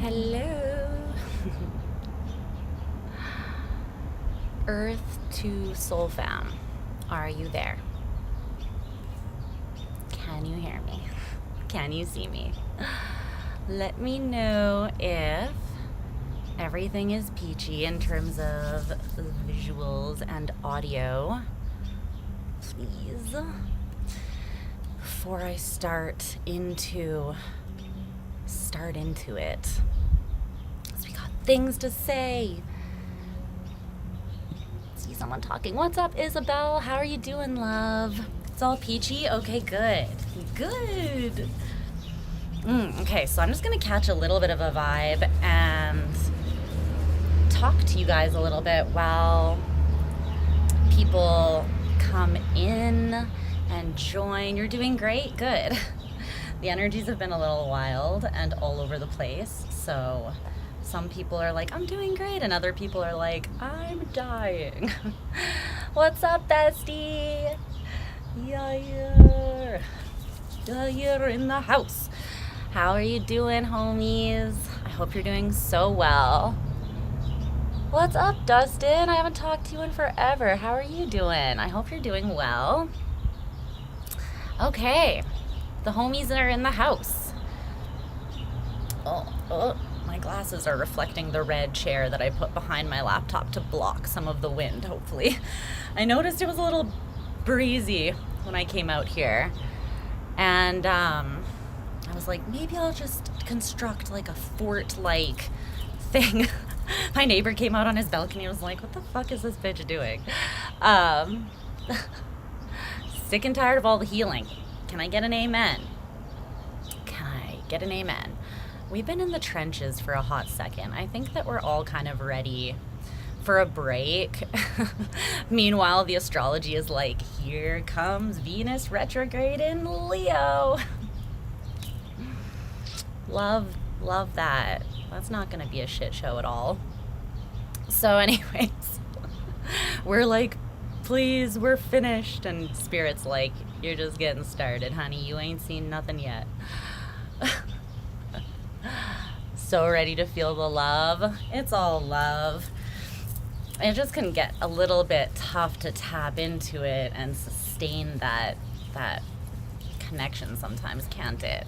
Hello. Earth to Soul Fam, are you there? Can you hear me? Can you see me? Let me know if everything is peachy in terms of visuals and audio, please, before I start into it. Because we got things to say. See someone talking. What's up, Isabel? How are you doing, love? It's all peachy? Okay, good. Good. Okay, so I'm just going to catch a little bit of a vibe and talk to you guys a little bit while people come in and join. You're doing great? Good. The energies have been a little wild and all over the place, so some people are like, I'm doing great, and other people are like, I'm dying. What's up, bestie? Yeah, you're in the house. How are you doing, homies? I hope you're doing so well. What's up, Dustin? I haven't talked to you in forever. How are you doing? I hope you're doing well. Okay, the homies are in the house. Oh, my glasses are reflecting the red chair that I put behind my laptop to block some of the wind, hopefully. I noticed it was a little breezy when I came out here, and I was like, maybe I'll just construct like a fort-like thing. My neighbor came out on his balcony and was like, what the fuck is this bitch doing? Sick and tired of all the healing. Can I get an amen? Can I get an amen? We've been in the trenches for a hot second. I think that we're all kind of ready for a break. Meanwhile, the astrology is like, here comes Venus retrograde in Leo. Love that. That's not gonna be a shit show at all. So anyways, we're like, please, we're finished. And Spirit's like, you're just getting started, honey. You ain't seen nothing yet. So ready to feel the love. It's all love. It just can get a little bit tough to tap into it and sustain that connection sometimes, can't it?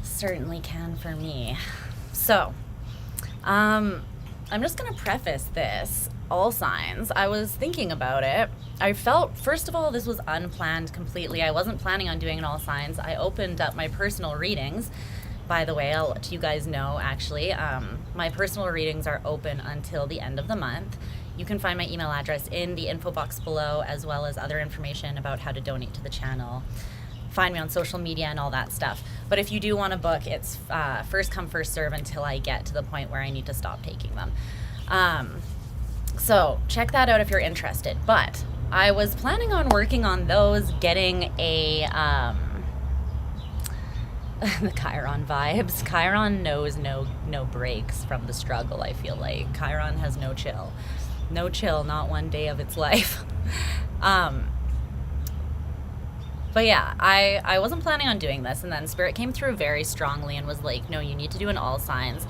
Certainly can for me. So, I'm just gonna preface this, all signs. I was thinking about it. I felt, first of all, this was unplanned completely. I wasn't planning on doing an all signs. I opened up my personal readings. By the way, I'll let you guys know, actually, my personal readings are open until the end of the month. You can find my email address in the info box below, as well as other information about how to donate to the channel. Find me on social media and all that stuff. But if you do want to book, it's first come, first serve until I get to the point where I need to stop taking them. So check that out if you're interested. But I was planning on working on those, getting a the Chiron vibes. Chiron knows no breaks from the struggle, I feel like. Chiron has no chill. No chill, not one day of its life. But yeah, I wasn't planning on doing this, and then Spirit came through very strongly and was like, no, you need to do an all signs,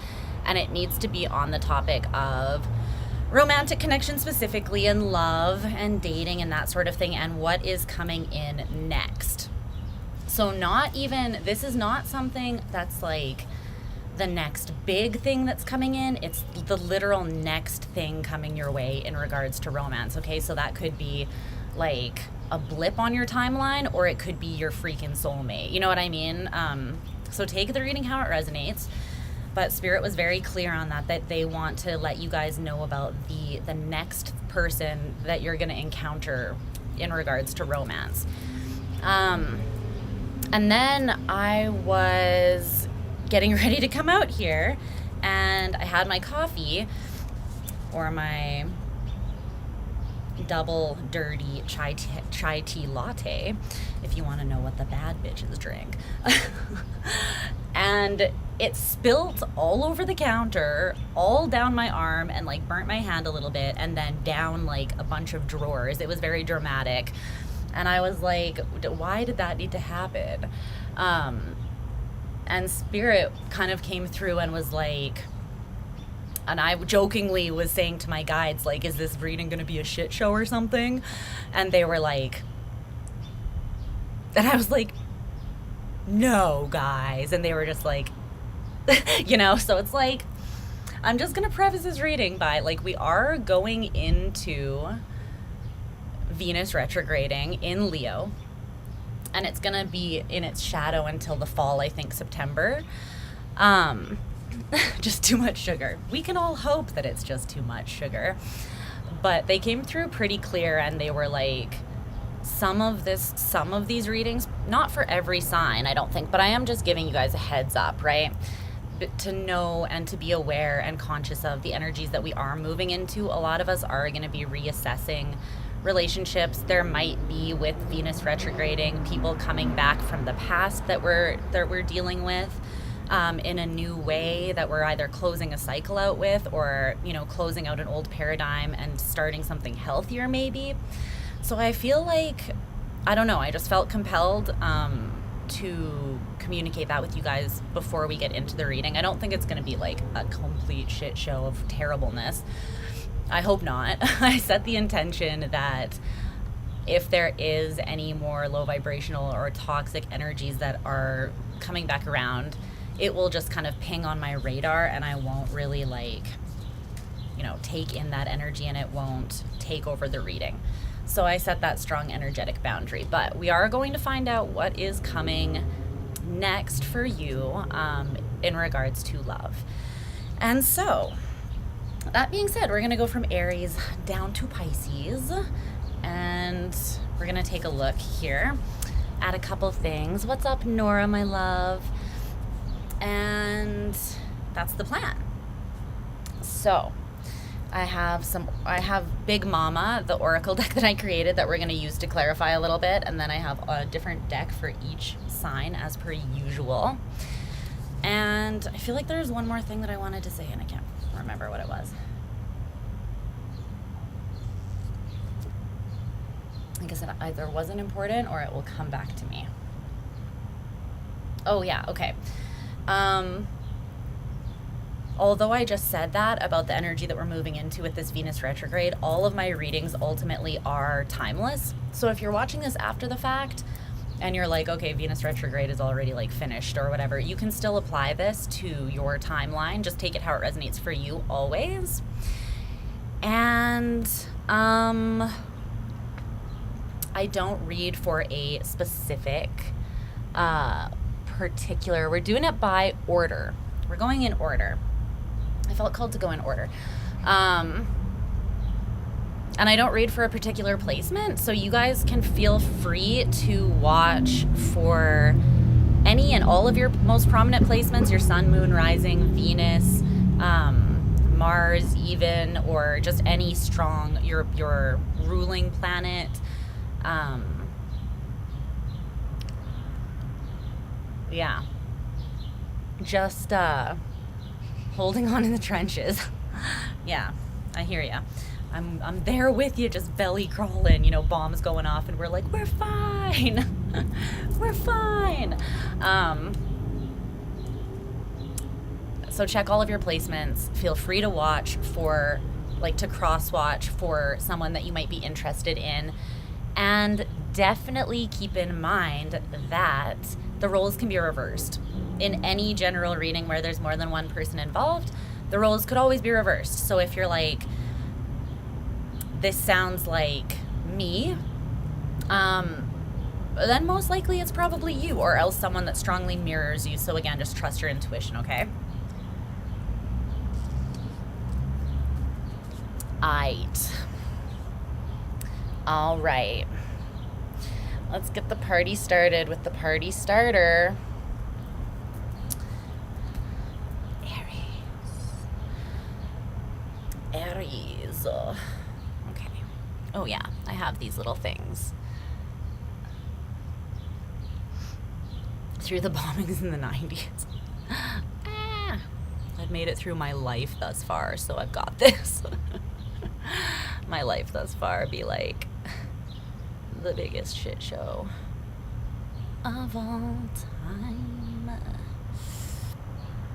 and it needs to be on the topic of romantic connection specifically, and love and dating and that sort of thing, and what is coming in next. So this is not something that's like the next big thing that's coming in. It's the literal next thing coming your way in regards to romance, okay? So that could be like a blip on your timeline, or it could be your freaking soulmate. You know what I mean? So take the reading how it resonates. But Spirit was very clear on that they want to let you guys know about the next person that you're going to encounter in regards to romance. And then I was getting ready to come out here, and I had my coffee, or my double dirty chai tea latte, if you want to know what the bad bitches drink. And it spilt all over the counter, all down my arm, and like burnt my hand a little bit, and then down like a bunch of drawers. It was very dramatic. And I was like, why did that need to happen? And Spirit kind of came through and was like, and I jokingly was saying to my guides, like, is this reading going to be a shit show or something? And they were like, and I was like, no, guys. And they were just like, you know, so it's like, I'm just going to preface this reading by, like, we are going into Venus retrograding in Leo. And it's going to be in its shadow until the fall, I think, September. Just too much sugar. We can all hope that it's just too much sugar. But they came through pretty clear, and they were like, some of these readings, not for every sign, I don't think, but I am just giving you guys a heads up, right? But to know and to be aware and conscious of the energies that we are moving into. A lot of us are going to be reassessing relationships. There might be, with Venus retrograding, people coming back from the past that we're dealing with in a new way, that we're either closing a cycle out with, or, you know, closing out an old paradigm and starting something healthier maybe. So I feel like, I don't know, I just felt compelled to communicate that with you guys before we get into the reading. I don't think it's going to be like a complete shit show of terribleness. I hope not. I set the intention that if there is any more low vibrational or toxic energies that are coming back around, it will just kind of ping on my radar, and I won't really, like, you know, take in that energy, and it won't take over the reading. So I set that strong energetic boundary. But we are going to find out what is coming next for you in regards to love. And so, that being said, we're going to go from Aries down to Pisces, and we're going to take a look here at a couple things. What's up, Nora, my love? And that's the plan. So I have Big Mama, the oracle deck that I created that we're going to use to clarify a little bit, and then I have a different deck for each sign as per usual. And I feel like there's one more thing that I wanted to say, and I can't remember what it was. I guess it either wasn't important or it will come back to me. Oh yeah, okay. Although I just said that about the energy that we're moving into with this Venus retrograde, all of my readings ultimately are timeless. So if you're watching this after the fact and you're like, okay, Venus retrograde is already like finished or whatever, you can still apply this to your timeline. Just take it how it resonates for you always. And I don't read for a specific particular, we're doing it by order. We're going in order. I felt called to go in order. And I don't read for a particular placement, so you guys can feel free to watch for any and all of your most prominent placements, your sun, moon, rising, Venus, Mars even, or just any strong, your ruling planet. Yeah. Just holding on in the trenches. Yeah, I hear ya. I'm there with you, just belly crawling, you know, bombs going off, and we're like, we're fine. We're fine. So check all of your placements. Feel free to watch for, like, to cross watch for someone that you might be interested in. And definitely keep in mind that the roles can be reversed. In any general reading where there's more than one person involved, the roles could always be reversed. So if you're like, this sounds like me, then most likely it's probably you, or else someone that strongly mirrors you. So again, just trust your intuition, okay? All right. Let's get the party started with the party starter. Aries. Okay. Oh yeah, I have these little things. Through the bombings in the 90s. I've made it through my life thus far, so I've got this. My life thus far be like the biggest shit show of all time.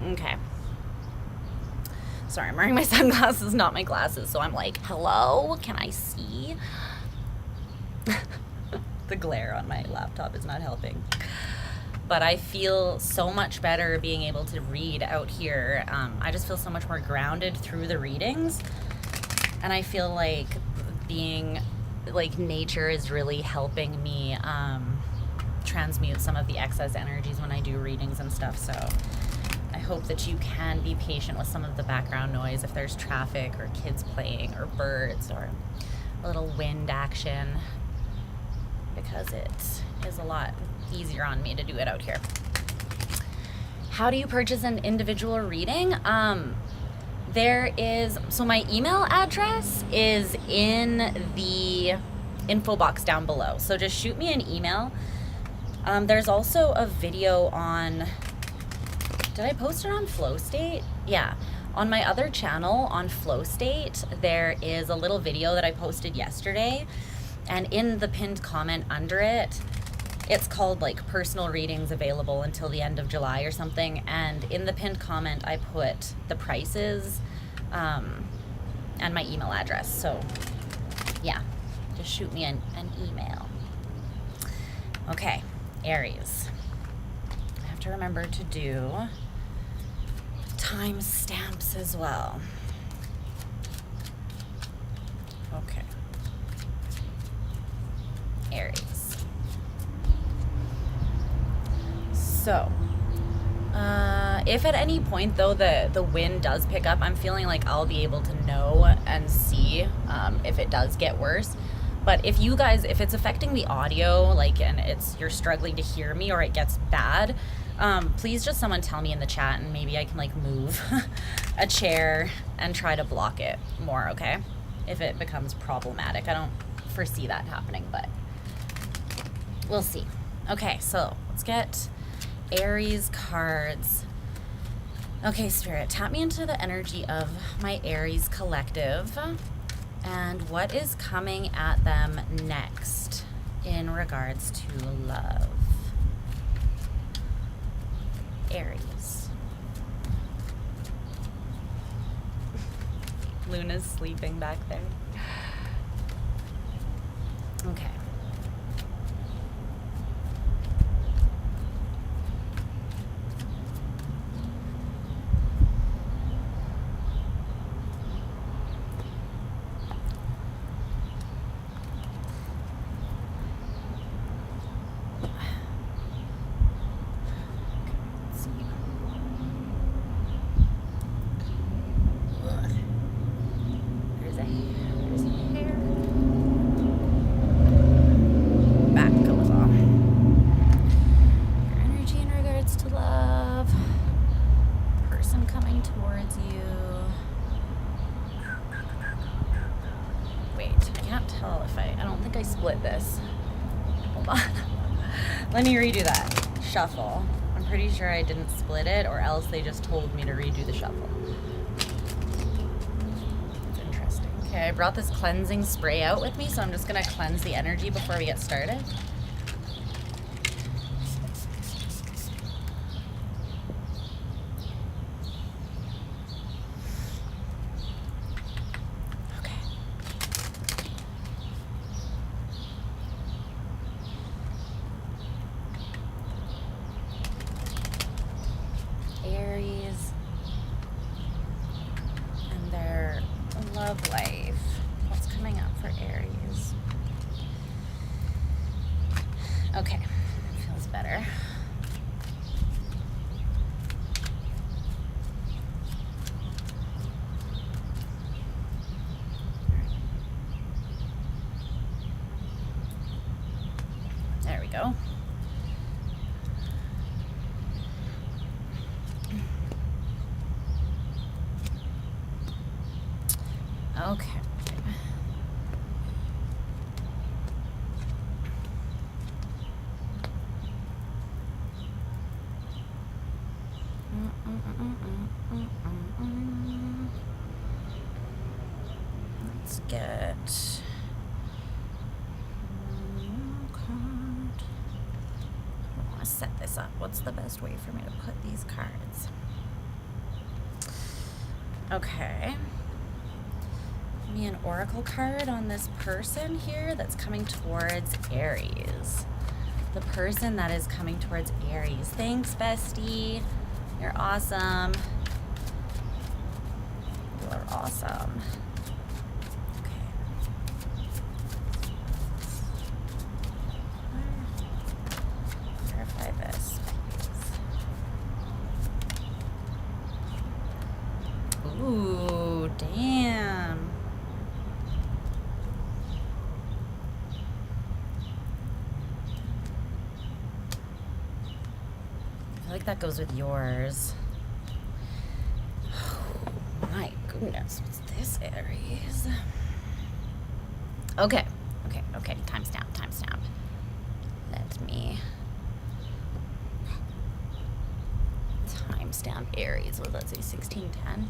Okay. Sorry, I'm wearing my sunglasses, not my glasses, so I'm like, hello, can I see? The glare on my laptop is not helping. But I feel so much better being able to read out here. I just feel so much more grounded through the readings. And I feel like nature is really helping me transmute some of the excess energies when I do readings and stuff. So I hope that you can be patient with some of the background noise if there's traffic or kids playing or birds or a little wind action, because it is a lot easier on me to do it out here. How do you purchase an individual reading? So my email address is in the info box down below. So just shoot me an email. There's also a video on, did I post it on Flow State? Yeah. On my other channel on Flow State, there is a little video that I posted yesterday. And in the pinned comment under it, it's called like personal readings available until the end of July or something. And in the pinned comment, I put the prices and my email address. So yeah, just shoot me an email. Okay, Aries. I have to remember to do time stamps as well. Okay. Aries. So, if at any point though the wind does pick up, I'm feeling like I'll be able to know and see if it does get worse. But if it's affecting the audio, and you're struggling to hear me or it gets bad, please just someone tell me in the chat and maybe I can move a chair and try to block it more, okay? If it becomes problematic. I don't foresee that happening, but we'll see. Okay, so let's get Aries cards. Okay, Spirit, tap me into the energy of my Aries collective and what is coming at them next in regards to love. Aries. Luna's sleeping back there. Okay. Let me redo that. Shuffle. I'm pretty sure I didn't split it, or else they just told me to redo the shuffle. That's interesting. Okay, I brought this cleansing spray out with me, so I'm just gonna cleanse the energy before we get started. Life. What's coming up for Aries? Okay, feels better. There we go. Okay. Let's get I want to set this up. What's the best way for me to put these cards? Okay. Give me an oracle card on this person here that's coming towards Aries. The person that is coming towards Aries. Thanks, bestie. You're awesome. You are awesome. Okay. Clarify this, please. Ooh, damn. I feel like that goes with yours. Oh my goodness, what's this, Aries? Okay, okay, timestamp. Let me timestamp Aries. What does that say, 1610?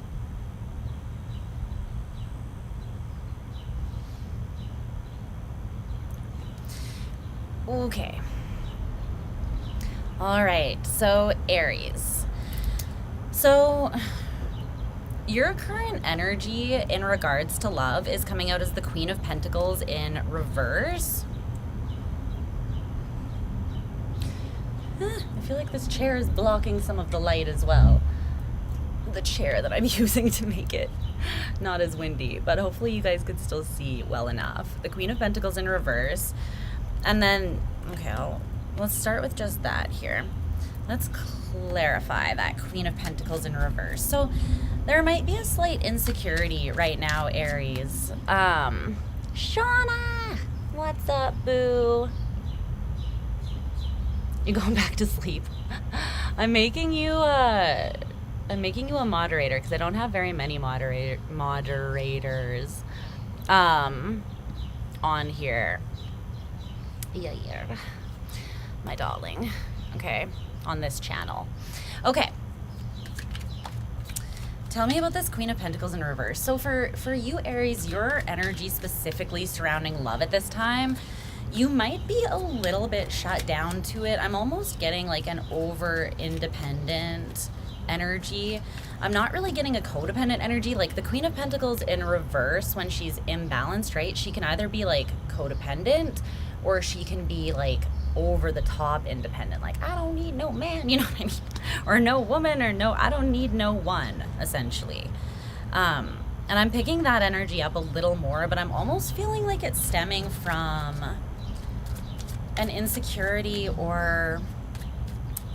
Okay. All right, so Aries. So your current energy in regards to love is coming out as the Queen of Pentacles in reverse. I feel like this chair is blocking some of the light as well. The chair that I'm using to make it not as windy, but hopefully you guys could still see well enough. The Queen of Pentacles in reverse. And then, okay, let's start with just that here. Let's clarify that Queen of Pentacles in reverse. So there might be a slight insecurity right now, Aries. Shawna, what's up, boo? You going back to sleep? I'm making you a moderator because I don't have very many moderators on here. Yeah, my darling. Okay, on this channel. Okay. Tell me about this Queen of Pentacles in reverse. So for you, Aries, your energy specifically surrounding love at this time, you might be a little bit shut down to it. I'm almost getting like an over-independent energy. I'm not really getting a codependent energy. Like the Queen of Pentacles in reverse, when she's imbalanced, right? She can either be like codependent or she can be like over the top independent. Like, I don't need no man, you know what I mean? Or no woman, or no, I don't need no one, essentially. And I'm picking that energy up a little more, but I'm almost feeling like it's stemming from an insecurity, or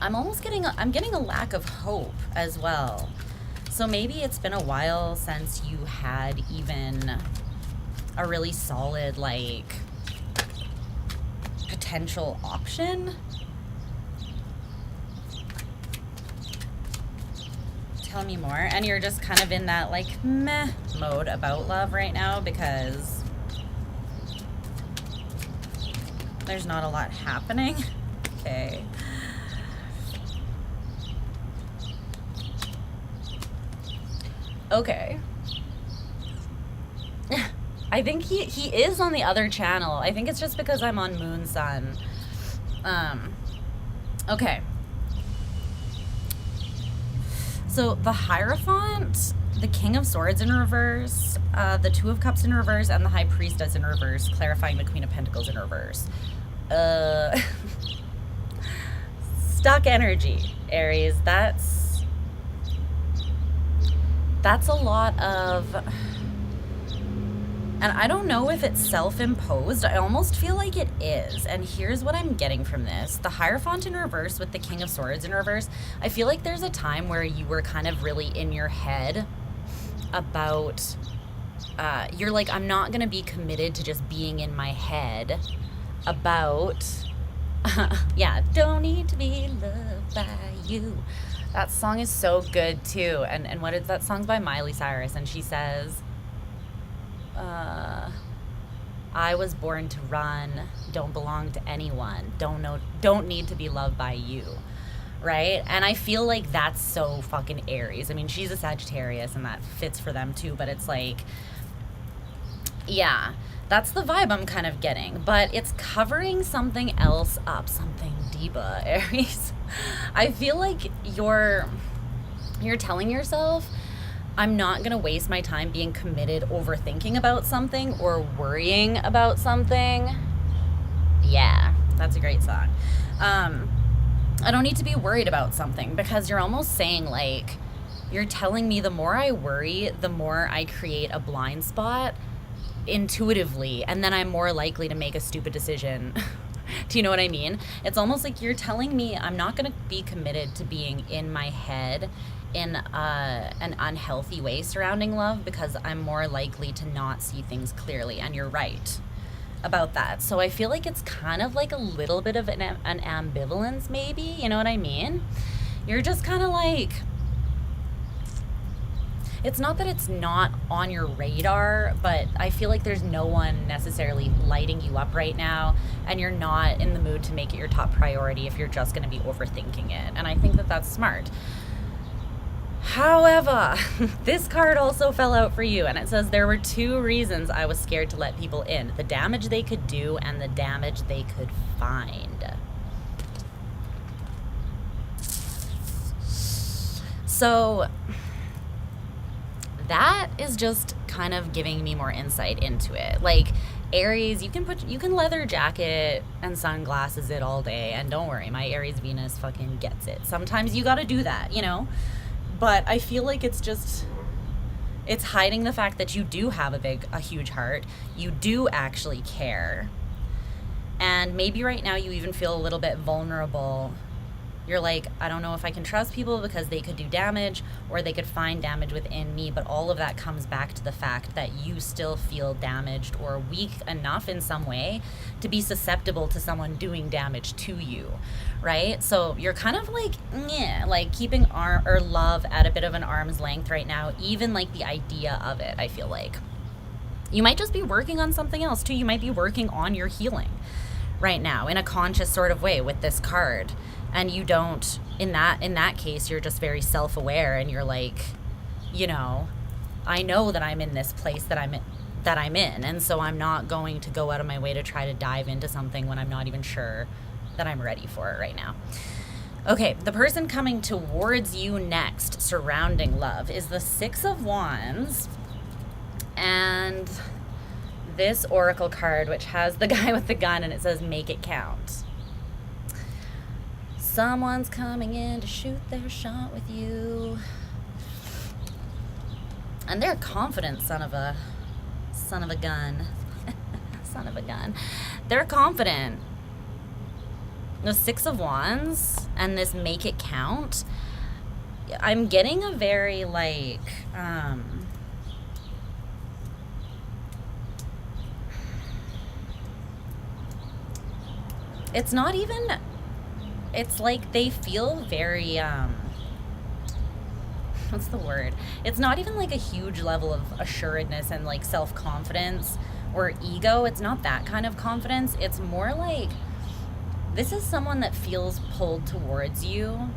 I'm getting a lack of hope as well. So maybe it's been a while since you had even a really solid, like, potential option. Tell me more. And you're just kind of in that like meh mode about love right now because there's not a lot happening. Okay. Okay. I think he is on the other channel. I think it's just because I'm on Moon Sun. Okay. So the Hierophant, the King of Swords in reverse, the Two of Cups in reverse, and the High Priestess in reverse, clarifying the Queen of Pentacles in reverse. Stuck energy, Aries. That's a lot of... And I don't know if it's self-imposed. I almost feel like it is. And here's what I'm getting from this. The Hierophant in reverse with the King of Swords in reverse, I feel like there's a time where you were kind of really in your head about, you're like, I'm not going to be committed to just being in my head about, yeah, don't need to be loved by you. That song is so good too. And what is that song by Miley Cyrus? And she says... I was born to run, don't belong to anyone, don't need to be loved by you, right? And I feel like that's so fucking Aries. I mean, she's a Sagittarius and that fits for them too, but it's like, yeah, that's the vibe I'm kind of getting, but it's covering something else up, something deeper, Aries. I feel like you're telling yourself, I'm not going to waste my time being committed, overthinking about something or worrying about something. Yeah, that's a great song. I don't need to be worried about something, because you're almost saying, like, you're telling me the more I worry, the more I create a blind spot intuitively, and then I'm more likely to make a stupid decision. Do you know what I mean? It's almost like you're telling me I'm not going to be committed to being in my head in an unhealthy way surrounding love, because I'm more likely to not see things clearly. And you're right about that. So I feel like it's kind of like a little bit of an ambivalence, maybe. You know what I mean? You're just kind of like, it's not that it's not on your radar, but I feel like there's no one necessarily lighting you up right now, and you're not in the mood to make it your top priority if you're just going to be overthinking it. And I think that that's smart. However, this card also fell out for you, and it says there were 2 reasons I was scared to let people in: the damage they could do and the damage they could find. So that is just kind of giving me more insight into it. Like, Aries, you can leather jacket and sunglasses it all day, and don't worry, my Aries Venus fucking gets it. Sometimes you gotta do that, you know? But I feel like it's hiding the fact that you do have a huge heart. You do actually care. And maybe right now you even feel a little bit vulnerable. You're like, I don't know if I can trust people because they could do damage, or they could find damage within me. But all of that comes back to the fact that you still feel damaged or weak enough in some way to be susceptible to someone doing damage to you, right? So you're kind of like, like keeping love at a bit of an arm's length right now, even like the idea of it, I feel like. You might just be working on something else too. You might be working on your healing right now in a conscious sort of way with this card. And you don't, in that case, you're just very self-aware, and you're like, you know, I know that I'm in this place that I'm in, and so I'm not going to go out of my way to try to dive into something when I'm not even sure that I'm ready for it right now. Okay, the person coming towards you next surrounding love is the 6 of Wands, and this oracle card, which has the guy with the gun, and it says make it count. Someone's coming in to shoot their shot with you. And they're a confident son of a gun. Son of a gun. They're confident. The 6 of Wands and this make it count. I'm getting a very like it's not even, it's like they feel very, what's the word? It's not even like a huge level of assuredness and like self-confidence or ego. It's not that kind of confidence. It's more like, this is someone that feels pulled towards you.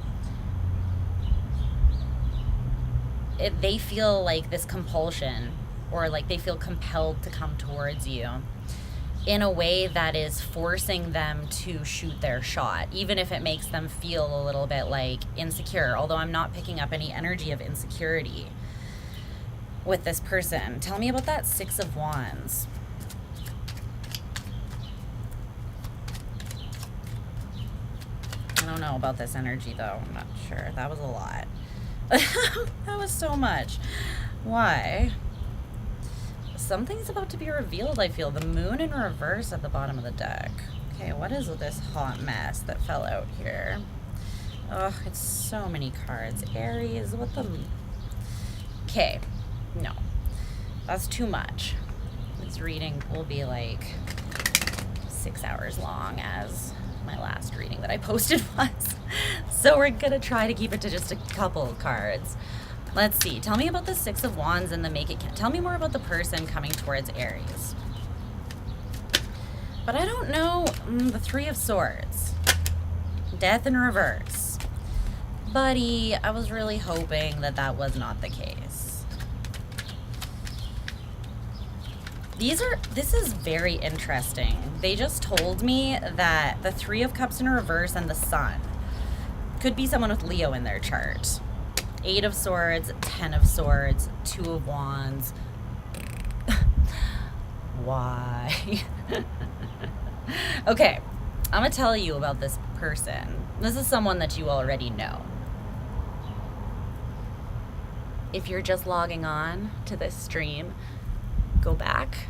They feel like this compulsion, or like they feel compelled to come towards you in a way that is forcing them to shoot their shot, even if it makes them feel a little bit like insecure, although I'm not picking up any energy of insecurity with this person. Tell me about that 6 of Wands. I don't know about this energy though. I'm not sure. That was a lot. That was so much. Why? Something's about to be revealed, I feel. The moon in reverse at the bottom of the deck. Okay, what is this hot mess that fell out here? Ugh, it's so many cards. Aries, what the... Okay, no. That's too much. This reading will be like 6 hours long, as my last reading that I posted was. So we're gonna try to keep it to just a couple of cards. Let's see. Tell me about the 6 of Wands and the make it count. Tell me more about the person coming towards Aries. But I don't know. The 3 of Swords. Death in reverse. Buddy, I was really hoping that that was not the case. This is very interesting. They just told me that the 3 of Cups in reverse and the Sun could be someone with Leo in their chart. 8 of Swords, 10 of Swords, 2 of Wands. Why? Okay, I'm gonna tell you about this person. This is someone that you already know. If you're just logging on to this stream, go back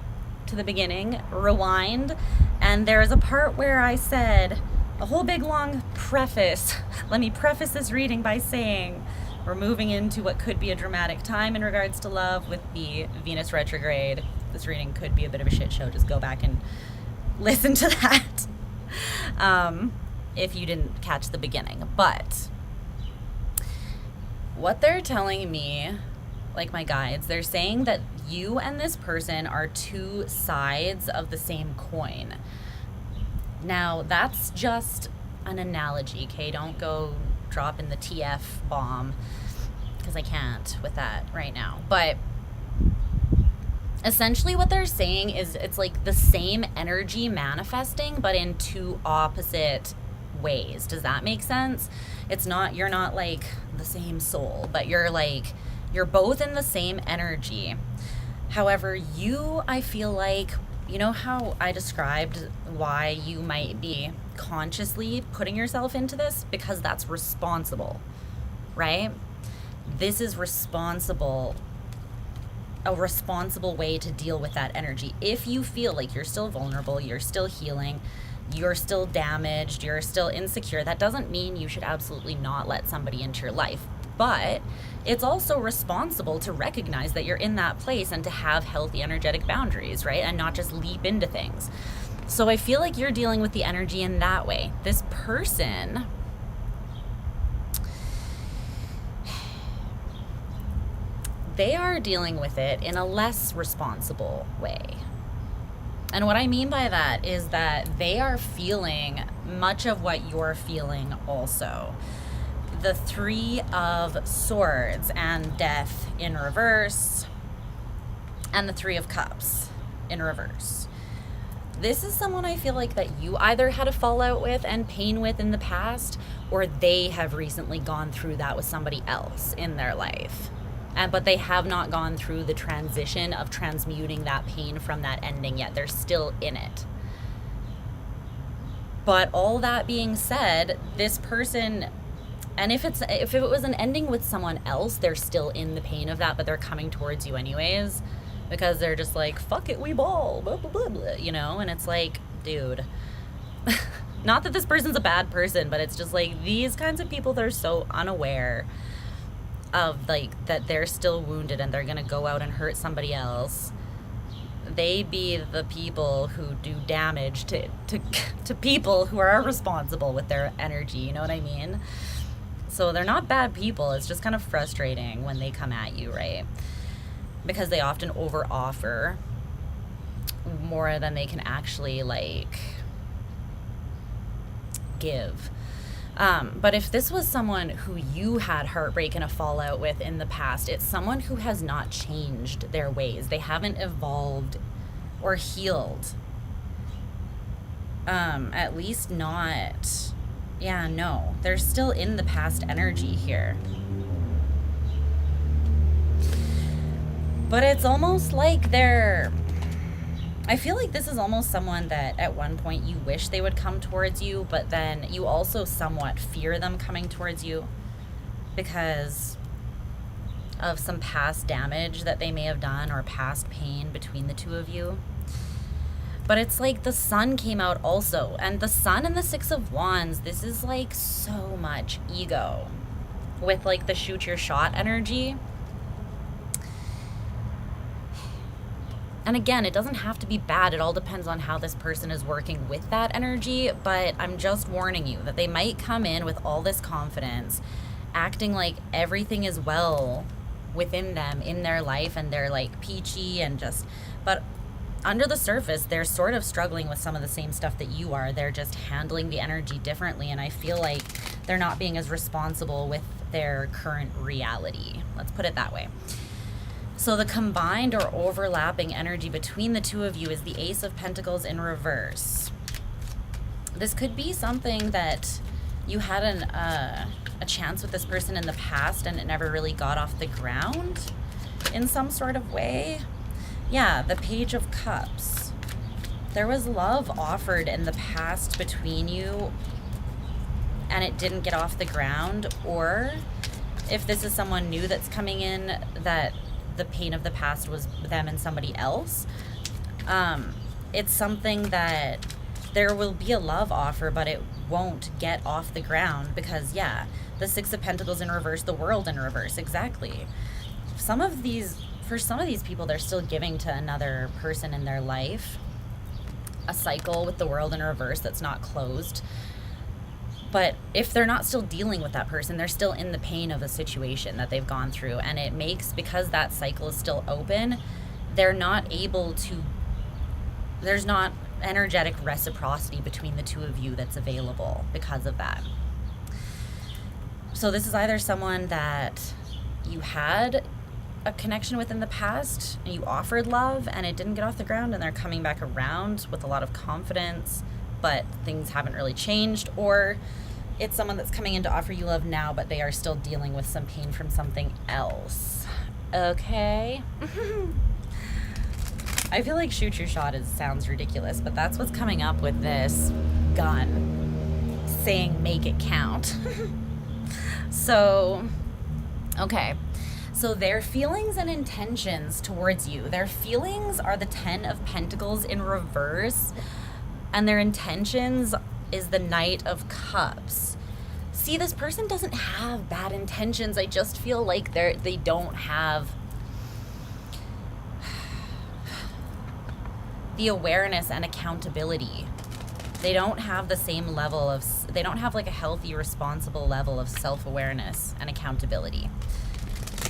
to the beginning, rewind, and there's a part where I said a whole big long preface. Let me preface this reading by saying we're moving into what could be a dramatic time in regards to love with the Venus retrograde. This reading could be a bit of a shit show. Just go back and listen to that if you didn't catch the beginning. But what they're telling me, like my guides, they're saying that you and this person are two sides of the same coin. Now, that's just an analogy, okay? Don't go dropping the TF bomb, because I can't with that right now. But essentially what they're saying is it's like the same energy manifesting, but in two opposite ways. Does that make sense? It's not, you're not like the same soul, but you're both in the same energy. However, you, I feel like, you know how I described why you might be consciously putting yourself into this? Because that's responsible, right? This is responsible, a responsible way to deal with that energy. If you feel like you're still vulnerable, you're still healing, you're still damaged, you're still insecure, that doesn't mean you should absolutely not let somebody into your life. But it's also responsible to recognize that you're in that place and to have healthy energetic boundaries, right? And not just leap into things. So I feel like you're dealing with the energy in that way. This person, they are dealing with it in a less responsible way. And what I mean by that is that they are feeling much of what you're feeling also. The 3 of Swords and Death in reverse, and the 3 of Cups in reverse. This is someone I feel like that you either had a fallout with and pain with in the past, or they have recently gone through that with somebody else in their life. But they have not gone through the transition of transmuting that pain from that ending yet. They're still in it. But all that being said, this person, and if it was an ending with someone else, they're still in the pain of that, but they're coming towards you anyways, because they're just like, fuck it, we ball, blah, blah, blah, blah, you know? And it's like, dude, not that this person's a bad person, but it's just like these kinds of people, they're so unaware of like that they're still wounded and they're gonna go out and hurt somebody else. They be the people who do damage to people who are responsible with their energy, you know what I mean? So they're not bad people. It's just kind of frustrating when they come at you, right? Because they often over offer more than they can actually like give. But if this was someone who you had heartbreak and a fallout with in the past, it's someone who has not changed their ways. They haven't evolved or healed. At least not. Yeah, no. They're still in the past energy here. But it's almost like I feel like this is almost someone that at one point you wish they would come towards you, but then you also somewhat fear them coming towards you because of some past damage that they may have done or past pain between the two of you. But it's like the Sun came out also, and the Sun and the 6 of Wands, this is like so much ego with like the shoot your shot energy. And again, it doesn't have to be bad. It all depends on how this person is working with that energy. But I'm just warning you that they might come in with all this confidence, acting like everything is well within them in their life, and they're like peachy and just, but under the surface, they're sort of struggling with some of the same stuff that you are. They're just handling the energy differently. And I feel like they're not being as responsible with their current reality. Let's put it that way. So the combined or overlapping energy between the two of you is the Ace of Pentacles in reverse. This could be something that you had a chance with this person in the past and it never really got off the ground in some sort of way. Yeah, the Page of Cups. There was love offered in the past between you and it didn't get off the ground. Or if this is someone new that's coming in, that the pain of the past was them and somebody else, it's something that there will be a love offer, but it won't get off the ground because, yeah, the Six of Pentacles in reverse, the World in reverse, exactly. For some of these people, they're still giving to another person in their life. A cycle with the World in reverse that's not closed. But if they're not still dealing with that person, they're still in the pain of a situation that they've gone through. And it makes, because that cycle is still open, they're not able to, there's not energetic reciprocity between the two of you that's available because of that. So this is either someone that you had a connection with in the past and you offered love and it didn't get off the ground and they're coming back around with a lot of confidence, but things haven't really changed. Or it's someone that's coming in to offer you love now, but they are still dealing with some pain from something else. Okay. I feel like shoot your shot sounds ridiculous, but that's what's coming up with this gun saying make it count. So, okay. So their feelings and intentions towards you, their feelings are the Ten of Pentacles in reverse, and their intentions is the Knight of Cups. See, this person doesn't have bad intentions. I just feel like they don't have the awareness and accountability. They don't have the same level of, they don't have like a healthy, responsible level of self-awareness and accountability.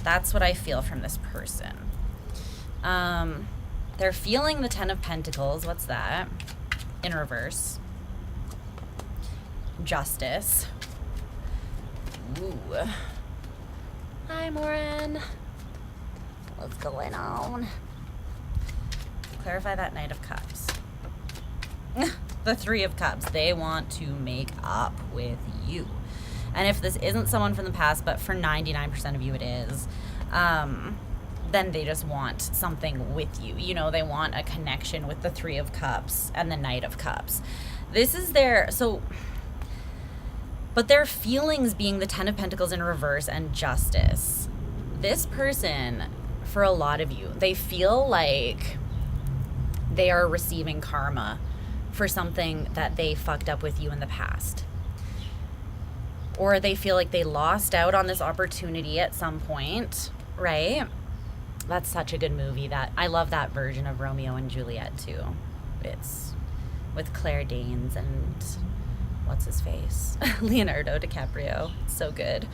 That's what I feel from this person. They're feeling the Ten of Pentacles. What's that? In reverse. Justice. Ooh. Hi, Moran. What's going on? Clarify that Knight of Cups. The Three of Cups. They want to make up with you. And if this isn't someone from the past, but for 99% of you it is, then they just want something with you. You know, they want a connection with the Three of Cups and the Knight of Cups. This is their, so, but their feelings being the Ten of Pentacles in reverse and Justice. This person, for a lot of you, they feel like they are receiving karma for something that they fucked up with you in the past. Or they feel like they lost out on this opportunity at some point, right? That's such a good movie. That I love that version of Romeo and Juliet too. It's with Claire Danes and what's his face? Leonardo DiCaprio. It's so good.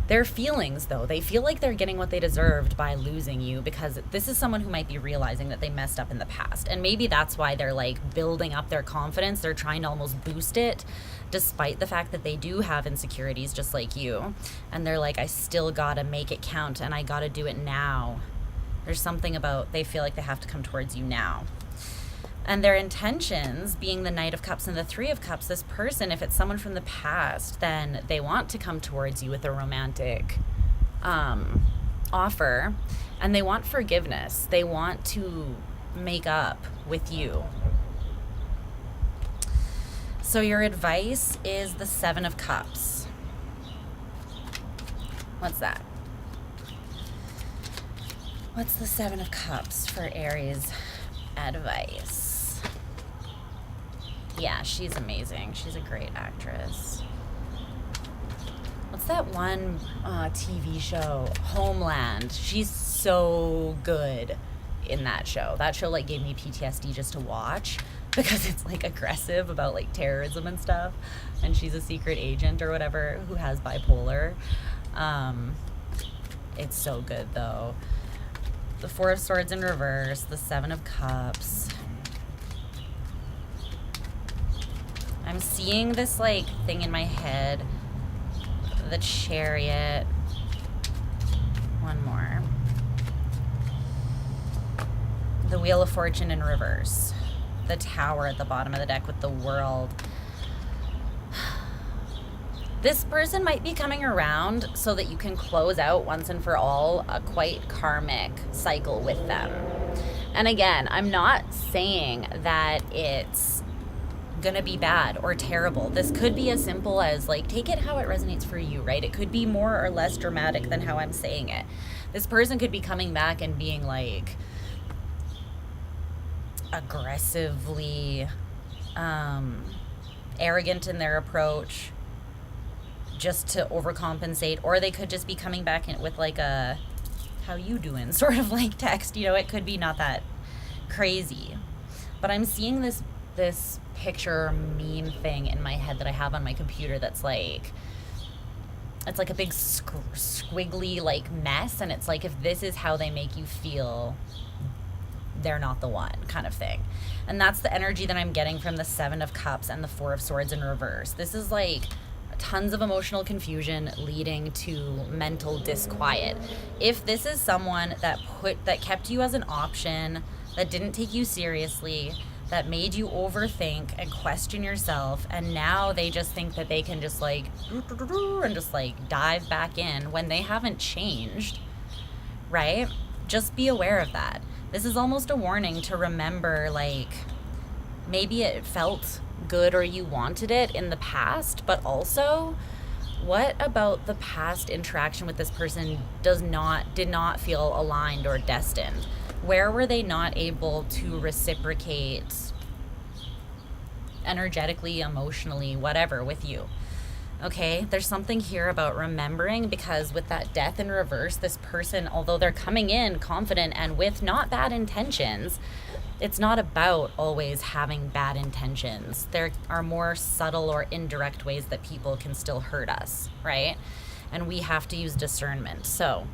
Their feelings, though, they feel like they're getting what they deserved by losing you, because this is someone who might be realizing that they messed up in the past. And maybe that's why they're like building up their confidence. They're trying to almost boost it, despite the fact that they do have insecurities just like you. And they're like, I still gotta make it count and I gotta do it now. There's something about, they feel like they have to come towards you now. And their intentions being the Knight of Cups and the Three of Cups, this person, if it's someone from the past, then they want to come towards you with a romantic offer, and they want forgiveness. They want to make up with you. So your advice is the Seven of Cups. What's that? What's the Seven of Cups for Aries advice? Yeah, she's amazing. She's a great actress. What's that one TV show? Homeland. She's so good in that show. That show like gave me PTSD just to watch, because it's like aggressive about like terrorism and stuff. And she's a secret agent or whatever who has bipolar. It's so good though. The Four of Swords in reverse, the Seven of Cups. I'm seeing this like thing in my head, the Chariot. One more. The Wheel of Fortune in reverse. The Tower at the bottom of the deck with the World. This person might be coming around so that you can close out once and for all a quite karmic cycle with them. And again, I'm not saying that it's gonna be bad or terrible. This could be as simple as, like, take it how it resonates for you, right? It could be more or less dramatic than how I'm saying it. This person could be coming back and being like aggressively arrogant in their approach just to overcompensate, or they could just be coming back in with like a how you doing sort of like text. You know, it could be not that crazy, but I'm seeing this picture meme thing in my head that I have on my computer that's like, it's like a big squiggly like mess, and it's like, if this is how they make you feel, they're not the one, kind of thing. And that's the energy that I'm getting from the 7 of Cups and the 4 of Swords in reverse. This is like tons of emotional confusion leading to mental disquiet. If this is someone that kept you as an option, that didn't take you seriously, that made you overthink and question yourself, and now they just think that they can just like and just like dive back in when they haven't changed, right? Just be aware of that. This is almost a warning to remember, like, maybe it felt good or you wanted it in the past, but also, what about the past interaction with this person did not feel aligned or destined? Where were they not able to reciprocate energetically, emotionally, whatever, with you? Okay, there's something here about remembering, because with that Death in reverse, this person, although they're coming in confident and with not bad intentions, it's not about always having bad intentions. There are more subtle or indirect ways that people can still hurt us, right? And we have to use discernment. So,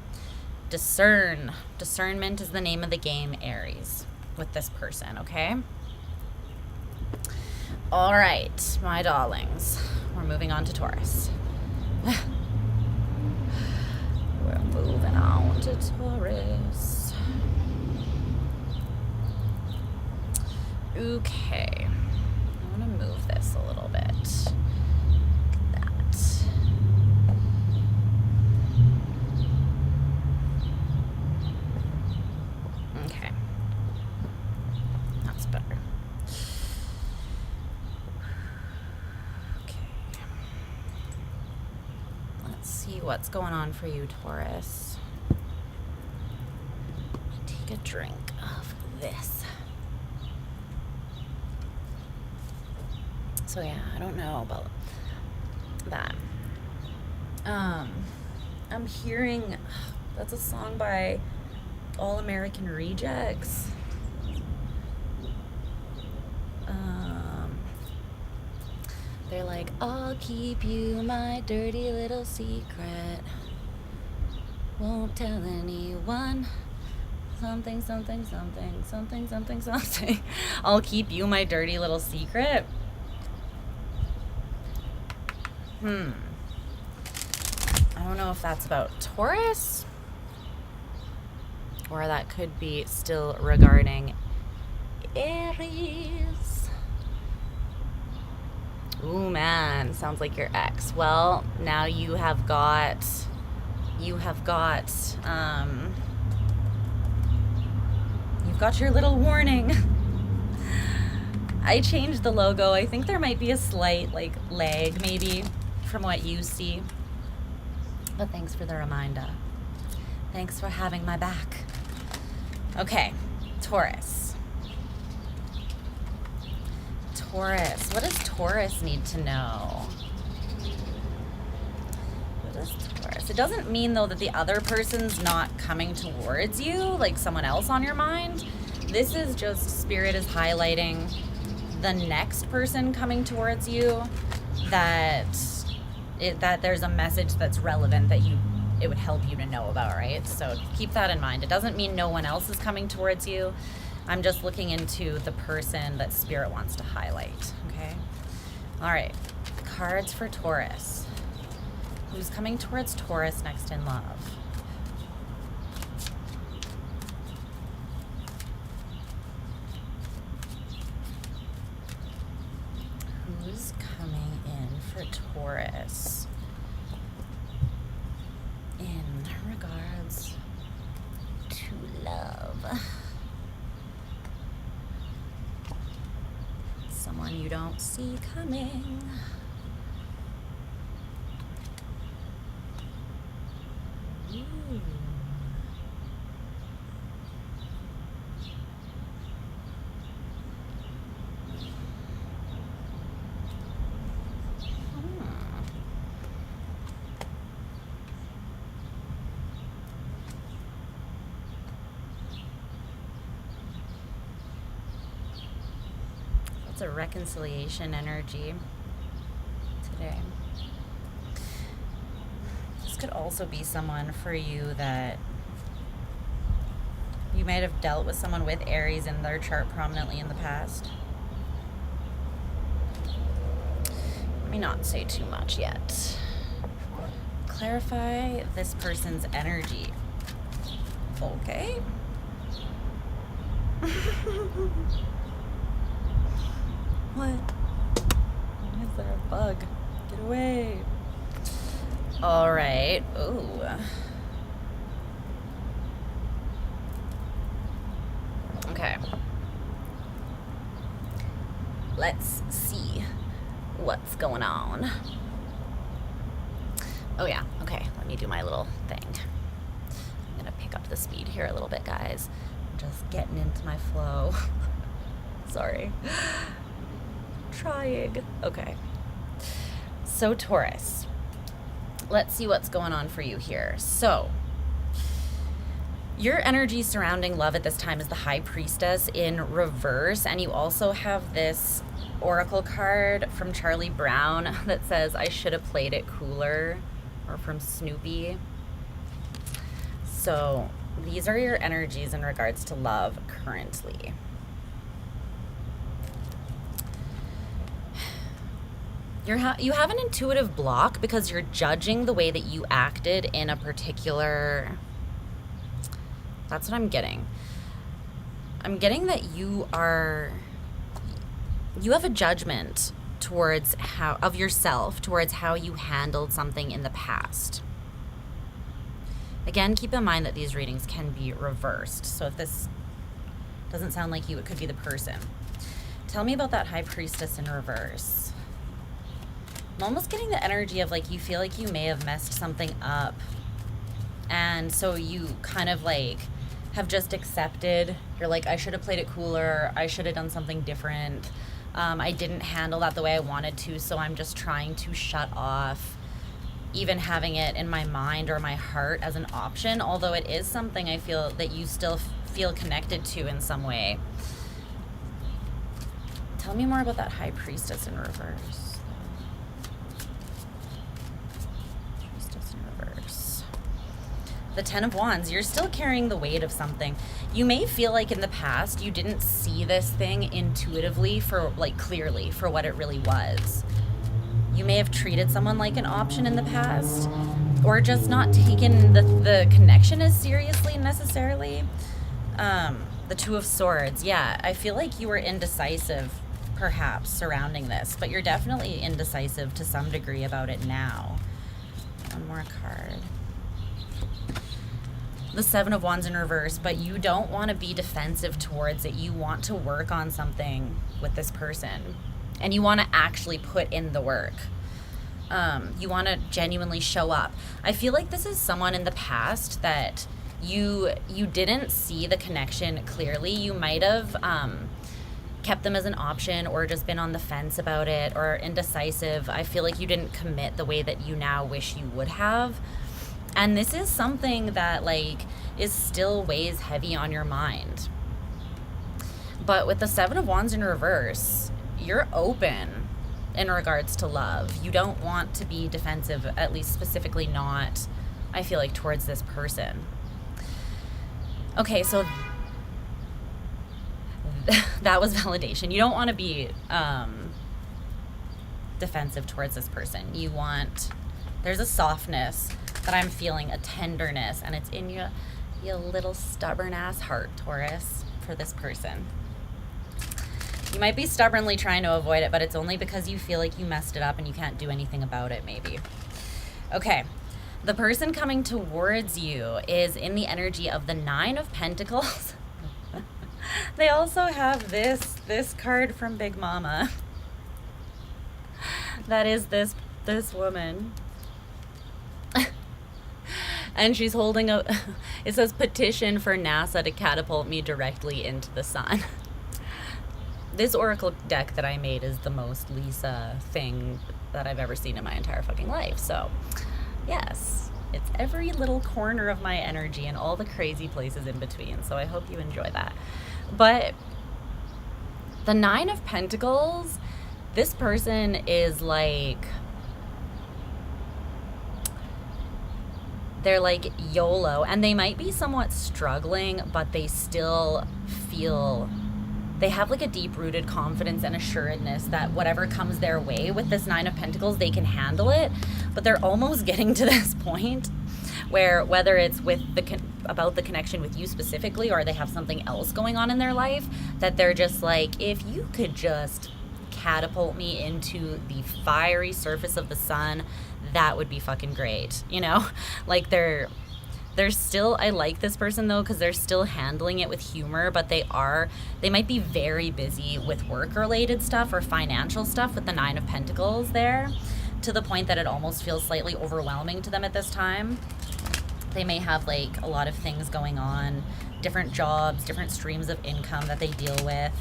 discernment is the name of the game, Aries, with this person, okay? All right, my darlings, we're moving on to Taurus. We're moving on to Taurus. Okay, I'm gonna move this a little bit. Look at that. Okay, that's better. Okay, let's see what's going on for you, Taurus. Take a drink of this. So yeah, I don't know about that. I'm hearing, that's a song by All American Rejects. They're like, I'll keep you my dirty little secret. Won't tell anyone. Something, something, something, something, something, something. I'll keep you my dirty little secret. I don't know if that's about Taurus, or that could be still regarding Aries. Ooh, man, sounds like your ex. Well, now you've got your little warning. I changed the logo. I think there might be a slight like lag maybe from what you see, but thanks for the reminder. Thanks for having my back. Okay, Taurus. What does Taurus need to know? What does Taurus? It doesn't mean though that the other person's not coming towards you, like someone else on your mind. This is just Spirit is highlighting the next person coming towards you, that there's a message that's relevant that it would help you to know about, right? So keep that in mind. It doesn't mean no one else is coming towards you. I'm just looking into the person that Spirit wants to highlight, okay? All right, cards for Taurus. Who's coming towards Taurus next in love? Who's coming in for Taurus you don't see coming. Ooh. It's a reconciliation energy today. This could also be someone for you that you might have dealt with someone with Aries in their chart prominently in the past. Let me not say too much yet. Clarify this person's energy. Okay. What? Why is there a bug? Get away. All right. Ooh. Okay. Let's see what's going on. Oh yeah. Okay. Let me do my little thing. I'm gonna pick up the speed here a little bit, guys. I'm just getting into my flow. Sorry. Trying. Okay. So Taurus, let's see what's going on for you here. So your energy surrounding love at this time is the High Priestess in reverse, and you also have this oracle card from Charlie Brown that says I should have played it cooler, or from Snoopy. So these are your energies in regards to love currently. You have an intuitive block because you're judging the way that you acted in a particular... That's what I'm getting. I'm getting that you have a judgment towards of yourself, towards how you handled something in the past. Again, keep in mind that these readings can be reversed. So if this doesn't sound like you, it could be the person. Tell me about that High Priestess in reverse. I'm almost getting the energy of like you feel like you may have messed something up, and so you kind of like have just accepted. You're like, I should have played it cooler, I should have done something different, I didn't handle that the way I wanted to, so I'm just trying to shut off even having it in my mind or my heart as an option, although it is something I feel that you still feel connected to in some way. Tell me more about that High Priestess in reverse. The Ten of Wands, you're still carrying the weight of something. You may feel like in the past you didn't see this thing intuitively clearly for what it really was. You may have treated someone like an option in the past, or just not taken the connection as seriously necessarily. The Two of Swords, yeah, I feel like you were indecisive perhaps surrounding this, but you're definitely indecisive to some degree about it now. One more card. The Seven of Wands in reverse, but you don't want to be defensive towards it. You want to work on something with this person, and you want to actually put in the work. You want to genuinely show up. I feel like this is someone in the past that you didn't see the connection clearly. You might have kept them as an option, or just been on the fence about it, or indecisive. I feel like you didn't commit the way that you now wish you would have. And this is something that is still weighs heavy on your mind. But with the Seven of Wands in reverse, you're open in regards to love. You don't want to be defensive, at least specifically not, I feel like, towards this person. Okay, so that was validation. You don't want to be defensive towards this person. There's a softness that I'm feeling, a tenderness, and it's in your little stubborn ass heart, Taurus, for this person. You might be stubbornly trying to avoid it, but it's only because you feel like you messed it up and you can't do anything about it, maybe. Okay, the person coming towards you is in the energy of the Nine of Pentacles. They also have this card from Big Mama. that is this woman. And she's holding a, it says petition for NASA to catapult me directly into the sun. This oracle deck that I made is the most Lisa thing that I've ever seen in my entire fucking life. So yes, it's every little corner of my energy and all the crazy places in between. So I hope you enjoy that. But the Nine of Pentacles, this person is like, they're like YOLO, and they might be somewhat struggling, but they still feel, they have like a deep-rooted confidence and assuredness that whatever comes their way with this Nine of Pentacles, they can handle it. But they're almost getting to this point where, whether it's with about the connection with you specifically, or they have something else going on in their life, that they're just like, if you could just catapult me into the fiery surface of the sun, that would be fucking great, you know? Like they're still, I like this person though, because they're still handling it with humor, but they might be very busy with work related stuff or financial stuff with the Nine of Pentacles there, to the point that it almost feels slightly overwhelming to them at this time. They may have like a lot of things going on, different jobs, different streams of income that they deal with.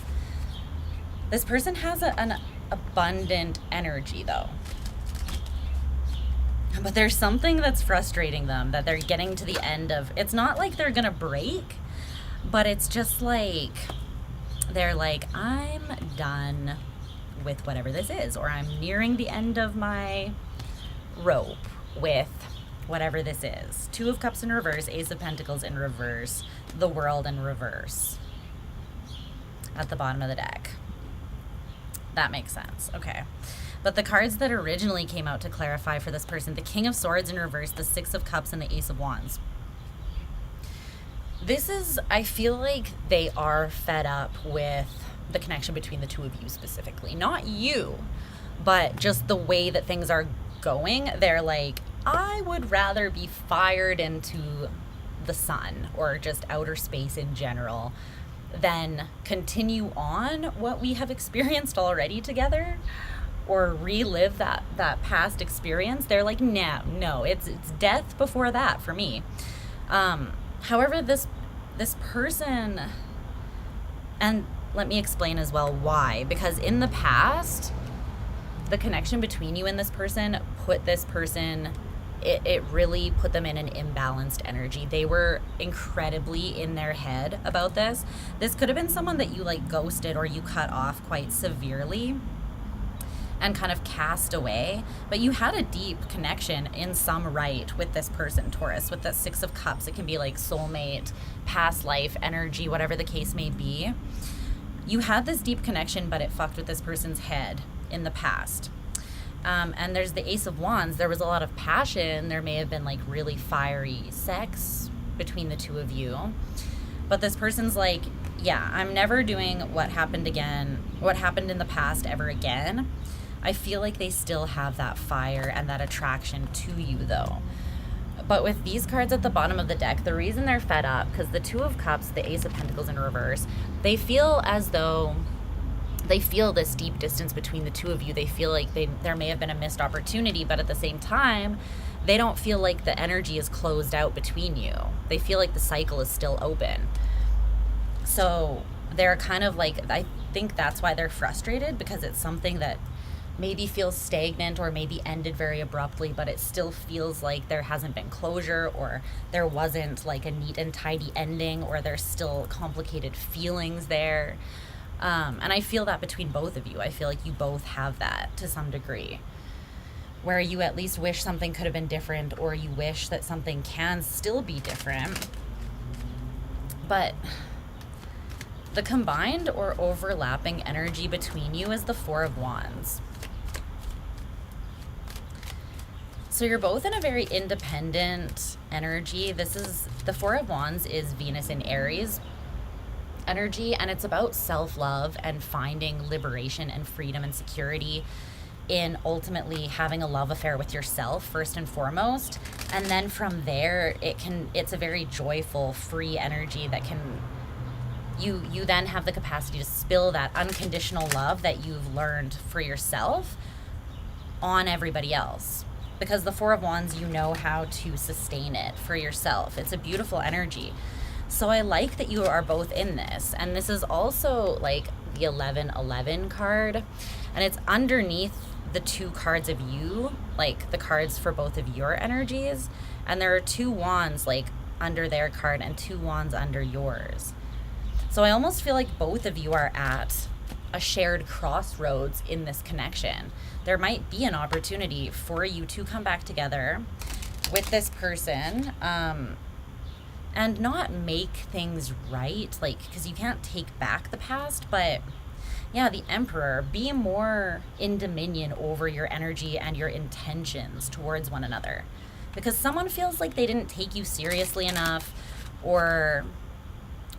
This person has an abundant energy though. But there's something that's frustrating them, that they're getting to the end of. It's not like they're gonna break, but it's just like, they're like, I'm done with whatever this is, or I'm nearing the end of my rope with whatever this is. Two of Cups in reverse, Ace of Pentacles in reverse, the World in reverse at the bottom of the deck. That makes sense. Okay. But the cards that originally came out to clarify for this person, the King of Swords in reverse, the Six of Cups, and the Ace of Wands. This is, I feel like they are fed up with the connection between the two of you specifically. Not you, but just the way that things are going. They're like, I would rather be fired into the sun or just outer space in general than continue on what we have experienced already together, or relive that past experience. They're like, no, it's death before that for me. However, this person, and let me explain as well why, because in the past, the connection between you and this person put this person, it really put them in an imbalanced energy. They were incredibly in their head about this. This could have been someone that you like ghosted or you cut off quite severely and kind of cast away, but you had a deep connection in some right with this person, Taurus, with the Six of Cups. It can be like soulmate, past life energy, whatever the case may be. You had this deep connection, but it fucked with this person's head in the past. And there's the Ace of Wands. There was a lot of passion. There may have been like really fiery sex between the two of you, but this person's like, yeah, I'm never doing what happened in the past ever again. I feel like they still have that fire and that attraction to you though. But with these cards at the bottom of the deck, the reason they're fed up, because the Two of Cups, the Ace of Pentacles in reverse, they feel as though they feel this deep distance between the two of you. They feel like there may have been a missed opportunity, but at the same time, they don't feel like the energy is closed out between you. They feel like the cycle is still open. So they're kind of like, I think that's why they're frustrated, because it's something that maybe feels stagnant or maybe ended very abruptly, but it still feels like there hasn't been closure, or there wasn't like a neat and tidy ending, or there's still complicated feelings there. And I feel that between both of you. I feel like you both have that to some degree, where you at least wish something could have been different, or you wish that something can still be different. But the combined or overlapping energy between you is the Four of Wands. So you're both in a very independent energy. This is, the Four of Wands is Venus in Aries energy, and it's about self-love and finding liberation and freedom and security in ultimately having a love affair with yourself first and foremost. And then from there, it's a very joyful, free energy that can, you then have the capacity to spill that unconditional love that you've learned for yourself on everybody else. Because the Four of Wands, you know how to sustain it for yourself. It's a beautiful energy. So I like that you are both in this. And this is also like the 1111 card. And it's underneath the two cards of you, like the cards for both of your energies. And there are two wands like under their card and two wands under yours. So I almost feel like both of you are at a shared crossroads in this connection. There might be an opportunity for you to come back together with this person, and not make things right, like, because you can't take back the past. But yeah, the Emperor, be more in dominion over your energy and your intentions towards one another, because someone feels like they didn't take you seriously enough, or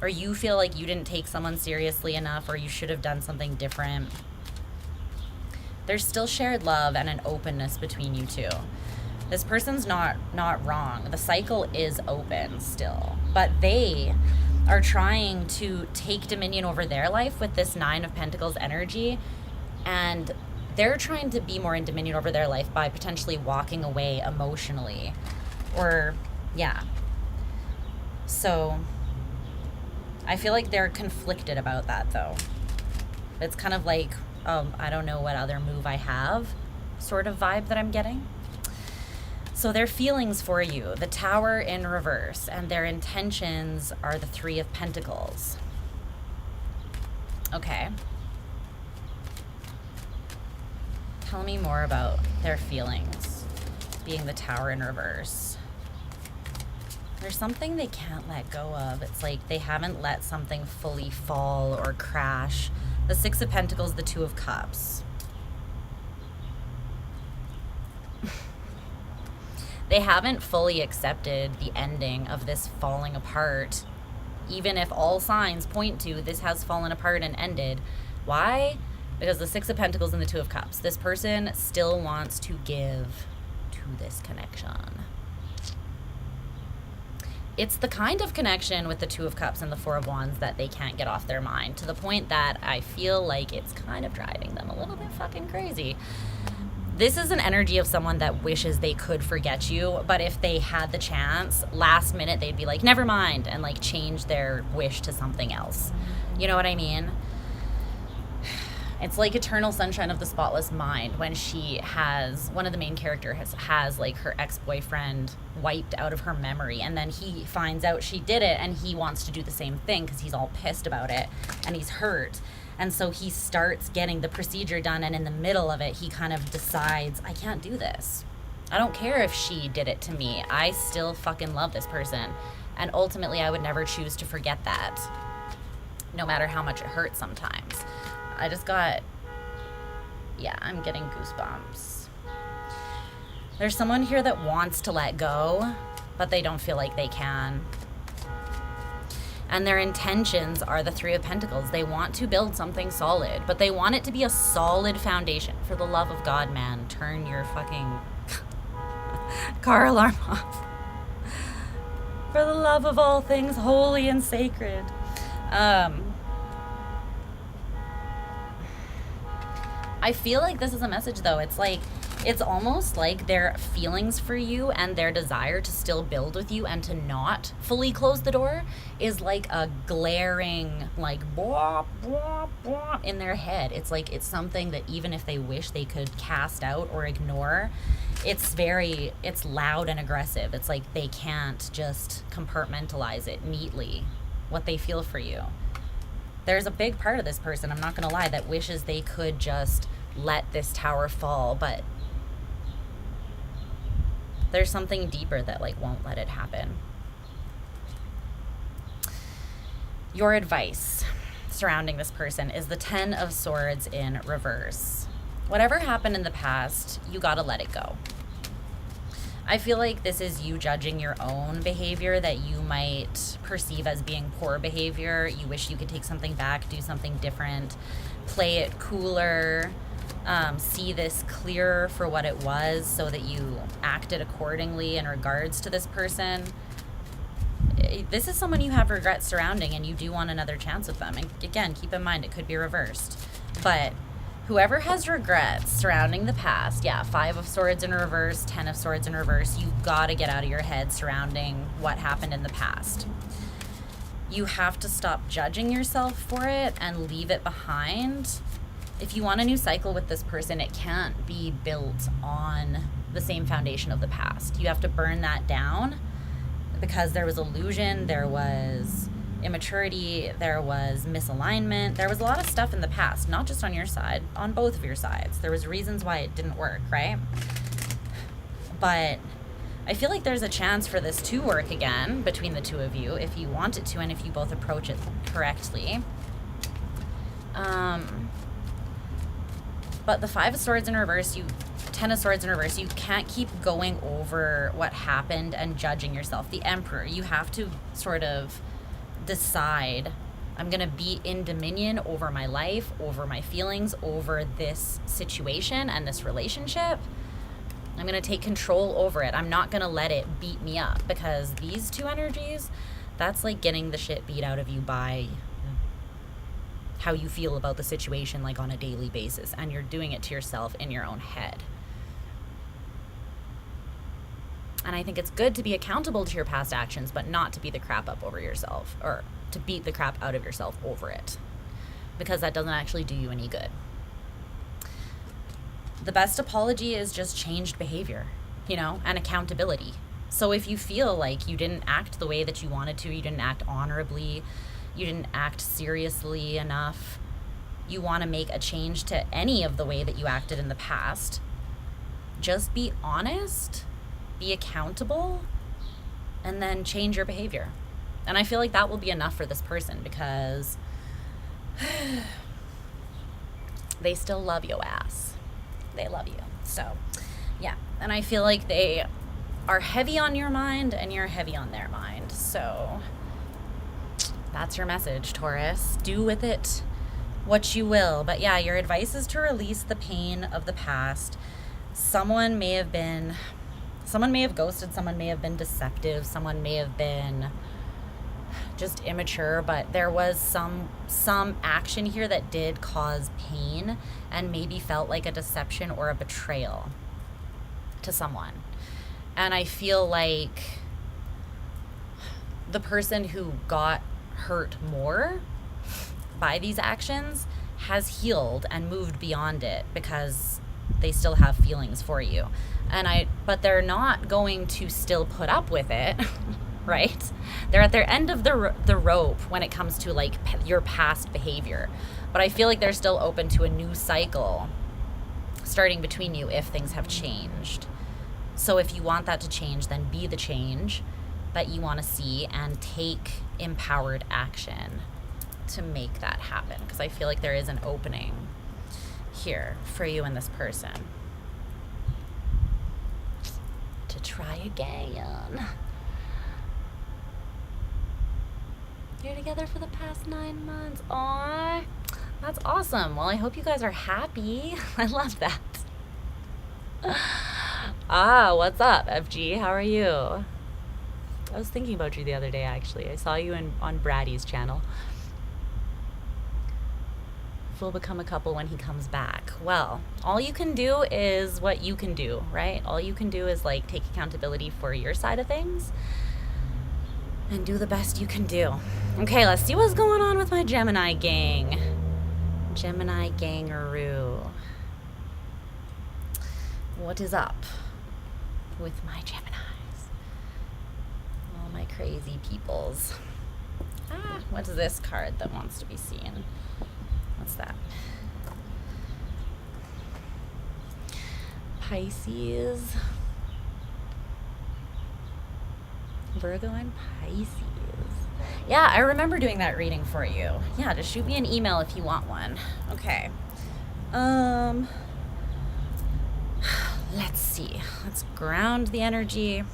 you feel like you didn't take someone seriously enough, or you should have done something different. There's still shared love and an openness between you two. This person's not wrong. The cycle is open still, but they are trying to take dominion over their life with this Nine of Pentacles energy, and they're trying to be more in dominion over their life by potentially walking away emotionally, or yeah. So I feel like they're conflicted about that, though. It's kind of like, I don't know what other move I have sort of vibe that I'm getting. So their feelings for you, the Tower in reverse, and their intentions are the Three of Pentacles. Okay. Tell me more about their feelings, being the Tower in reverse. There's something they can't let go of. It's like they haven't let something fully fall or crash. The Six of Pentacles, the Two of Cups. They haven't fully accepted the ending of this falling apart, even if all signs point to this has fallen apart and ended. Why? Because the Six of Pentacles and the Two of Cups. This person still wants to give to this connection. It's the kind of connection with the Two of Cups and the Four of Wands that they can't get off their mind, to the point that I feel like it's kind of driving them a little bit fucking crazy. This is an energy of someone that wishes they could forget you, but if they had the chance, last minute they'd be like, never mind, and like change their wish to something else. You know what I mean? It's like Eternal Sunshine of the Spotless Mind, when she has, one of the main characters has like her ex-boyfriend wiped out of her memory, and then he finds out she did it, and he wants to do the same thing because he's all pissed about it and he's hurt. And so he starts getting the procedure done, and in the middle of it, he kind of decides, I can't do this. I don't care if she did it to me. I still fucking love this person. And ultimately, I would never choose to forget that, no matter how much it hurts sometimes. I just got, yeah, I'm getting goosebumps. There's someone here that wants to let go, but they don't feel like they can. And their intentions are the Three of Pentacles. They want to build something solid, but they want it to be a solid foundation. For the love of God, man, turn your fucking car alarm off. For the love of all things holy and sacred. I feel like this is a message, though. It's like, it's almost like their feelings for you and their desire to still build with you and to not fully close the door is like a glaring, like, blah, blah, blah in their head. It's like, it's something that even if they wish they could cast out or ignore, it's loud and aggressive. It's like they can't just compartmentalize it neatly, what they feel for you. There's a big part of this person, I'm not gonna lie, that wishes they could just let this tower fall, but there's something deeper that like won't let it happen. Your advice surrounding this person is the Ten of Swords in reverse. Whatever happened in the past, you gotta let it go. I feel like this is you judging your own behavior that you might perceive as being poor behavior. You wish you could take something back, do something different, play it cooler, see this clearer for what it was so that you acted accordingly in regards to this person. This is someone you have regrets surrounding, and you do want another chance with them. And again, keep in mind, it could be reversed. But Whoever has regrets surrounding the past, yeah, 5 of Swords in reverse, 10 of Swords in reverse, you've got to get out of your head surrounding what happened in the past. You have to stop judging yourself for it and leave it behind. If you want a new cycle with this person, it can't be built on the same foundation of the past. You have to burn that down, because there was illusion, there was immaturity, there was misalignment, there was a lot of stuff in the past, not just on your side, on both of your sides. There was reasons why it didn't work, right? But I feel like there's a chance for this to work again between the two of you if you want it to, and if you both approach it correctly. But the 5 of Swords in reverse, 10 of Swords in reverse, you can't keep going over what happened and judging yourself. The Emperor, you have to sort of decide, I'm going to be in dominion over my life, over my feelings, over this situation and this relationship. I'm going to take control over it. I'm not going to let it beat me up, because these two energies, that's like getting the shit beat out of you by how you feel about the situation, like on a daily basis, and you're doing it to yourself in your own head. And I think it's good to be accountable to your past actions, but not to beat the crap up over yourself, or to beat the crap out of yourself over it, because that doesn't actually do you any good. The best apology is just changed behavior, you know, and accountability. So if you feel like you didn't act the way that you wanted to, you didn't act honorably, you didn't act seriously enough, you want to make a change to any of the way that you acted in the past, just be honest, be accountable, and then change your behavior. And I feel like that will be enough for this person, because they still love your ass. They love you. So, yeah. And I feel like they are heavy on your mind and you're heavy on their mind. So that's your message, Taurus. Do with it what you will. But yeah, your advice is to release the pain of the past. Someone may have ghosted, someone may have been deceptive, someone may have been just immature, but there was some action here that did cause pain and maybe felt like a deception or a betrayal to someone. And I feel like the person who got hurt more by these actions has healed and moved beyond it, because they still have feelings for you. But they're not going to still put up with it, right? They're at their end of the rope when it comes to like your past behavior. But I feel like they're still open to a new cycle starting between you if things have changed. So if you want that to change, then be the change that you want to see and take empowered action to make that happen. Because I feel like there is an opening here for you and this person to try again. You're together for the past 9 months. Aww, that's awesome. Well, I hope you guys are happy. I love that. What's up, FG? How are you? I was thinking about you the other day, actually. I saw you on Brady's channel. We'll become a couple when he comes back. Well, all you can do is what you can do, right? All you can do is like take accountability for your side of things and do the best you can do. Okay, let's see what's going on with my Gemini gang. Gemini gangaroo. What is up with my Geminis? All my crazy peoples. What's this card that wants to be seen? What's that? Pisces. Virgo and Pisces. Yeah, I remember doing that reading for you. Yeah, just shoot me an email if you want one. Okay. Let's see. Let's ground the energy.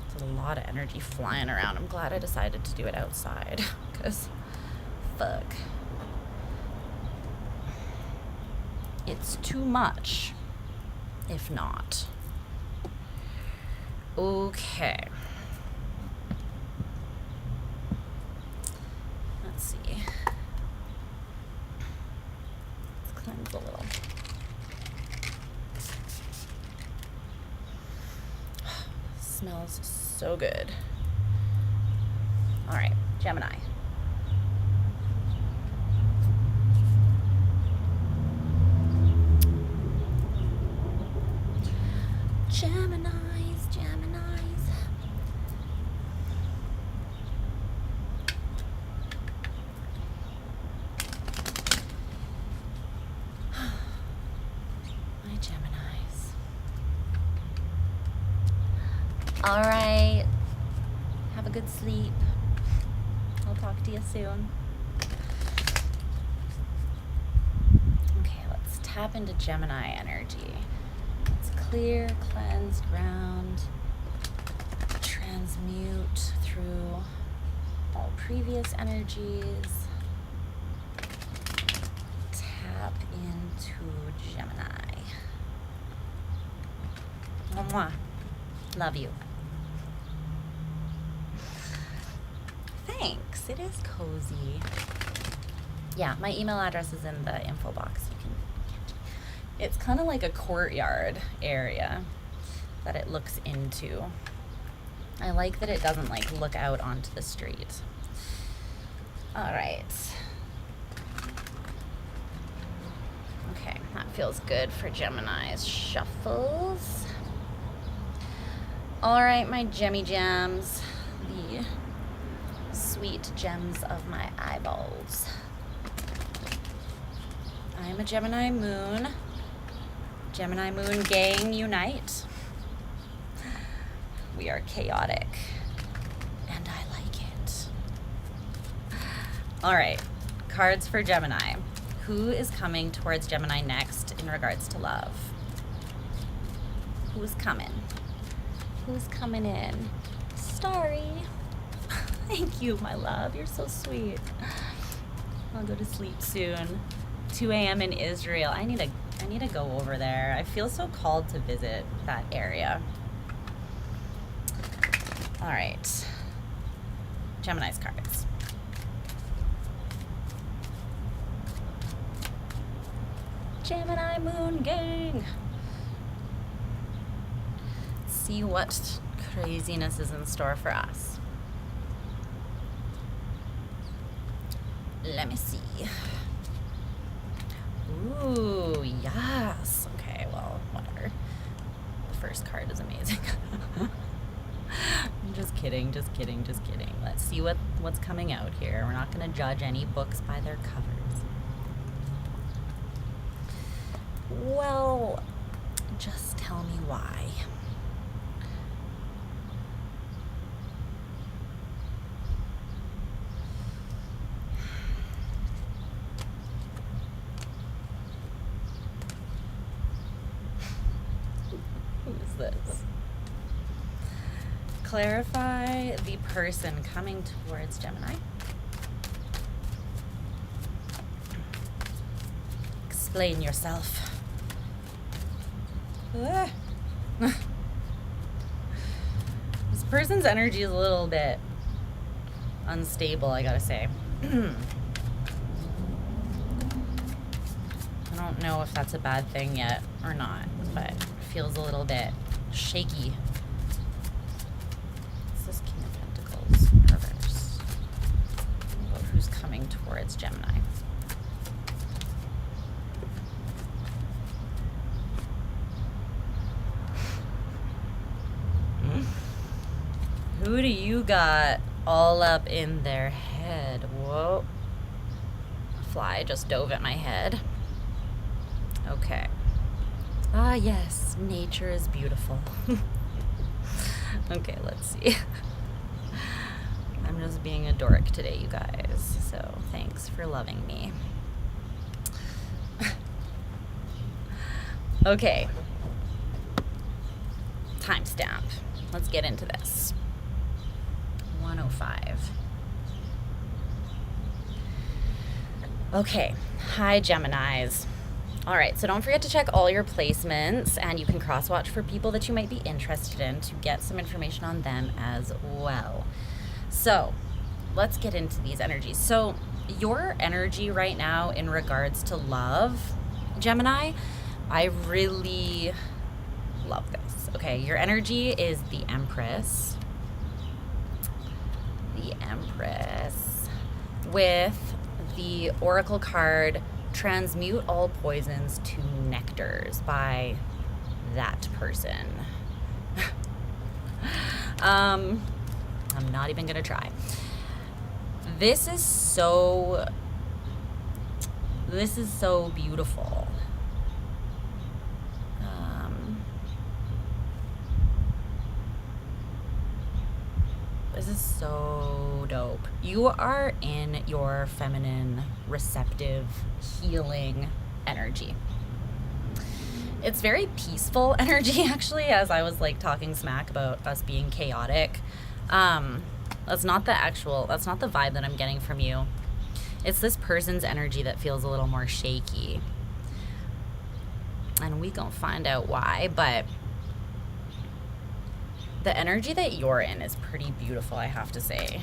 There's a lot of energy flying around. I'm glad I decided to do it outside, because fuck. It's too much, if not. Okay. Let's see. Smells so good. All right, Gemini. Geminis, Geminis. My Geminis. All right. Have a good sleep. I'll talk to you soon. Okay, let's tap into Gemini energy. Let's clear, cleanse, ground, transmute through all previous energies. Tap into Gemini. Mwah. Love you. Thanks. It is cozy. Yeah, my email address is in the info box. You can. It's kind of like a courtyard area that it looks into. I like that it doesn't like look out onto the street. All right. Okay, that feels good for Gemini's shuffles. All right, my Gemmy Gems, the sweet gems of my eyeballs. I'm a Gemini moon. Gemini moon gang unite. We are chaotic, and I like it. All right, cards for Gemini. Who is coming towards Gemini next in regards to love? Who's coming? Who's coming in? Starry. Thank you, my love. You're so sweet. I'll go to sleep soon. 2 a.m. in Israel. I need to go over there. I feel so called to visit that area. All right. Gemini's cards. Gemini moon gang. Let's see what craziness is in store for us. Let me see. Ooh, yes. Okay, well, whatever. The first card is amazing. I'm just kidding, just kidding, just kidding. Let's see what's coming out here. We're not going to judge any books by their covers. Well, just tell me why. Who's this? Clarify the person coming towards Gemini. Explain yourself. This person's energy is a little bit unstable, I gotta say. I don't know if that's a bad thing yet or not, but it feels a little bit shaky. It's this King of Pentacles reverse. About who's coming towards Gemini. Who do you got all up in their head? Whoa. A fly just dove at my head. Okay. Ah, yes. Nature is beautiful. Okay, let's see. I'm just being a dork today, you guys. So thanks for loving me. Okay. Timestamp. Let's get into this. 105. Okay. Hi, Geminis. All right, so don't forget to check all your placements, and you can cross-watch for people that you might be interested in to get some information on them as well. So let's get into these energies. So your energy right now in regards to love, Gemini, I really love this. Okay, your energy is the Empress. The Empress. With the Oracle card, Transmute All Poisons to Nectars by that person. I'm not even gonna try. This is so beautiful. This is so dope. You are in your feminine, receptive, healing energy. It's very peaceful energy, actually, as I was like talking smack about us being chaotic. That's not the vibe that I'm getting from you. It's this person's energy that feels a little more shaky. And we gonna find out why, but the energy that you're in is pretty beautiful, I have to say.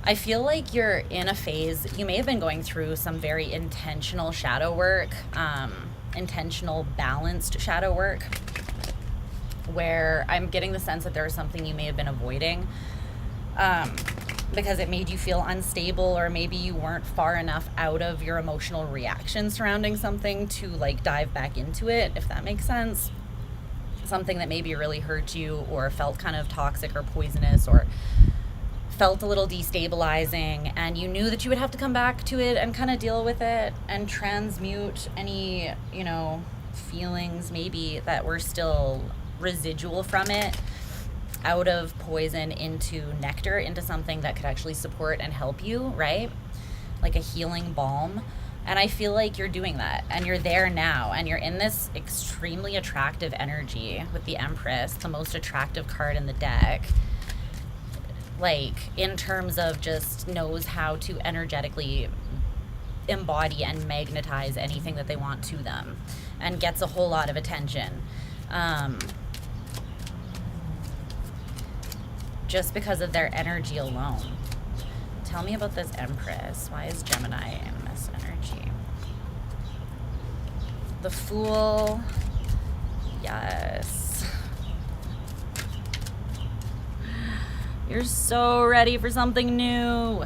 I feel like you're in a phase, you may have been going through some very intentional shadow work, intentional balanced shadow work, where I'm getting the sense that there was something you may have been avoiding because it made you feel unstable, or maybe you weren't far enough out of your emotional reaction surrounding something to like dive back into it, if that makes sense. Something that maybe really hurt you or felt kind of toxic or poisonous or felt a little destabilizing, and you knew that you would have to come back to it and kind of deal with it and transmute any, you know, feelings maybe that were still residual from it out of poison into nectar, into something that could actually support and help you, right? Like a healing balm. And I feel like you're doing that, and you're there now, and you're in this extremely attractive energy with the Empress, the most attractive card in the deck. Like, in terms of just knows how to energetically embody and magnetize anything that they want to them, and gets a whole lot of attention. Just because of their energy alone. Tell me about this Empress. Why is Gemini in this energy? The Fool. Yes. You're so ready for something new.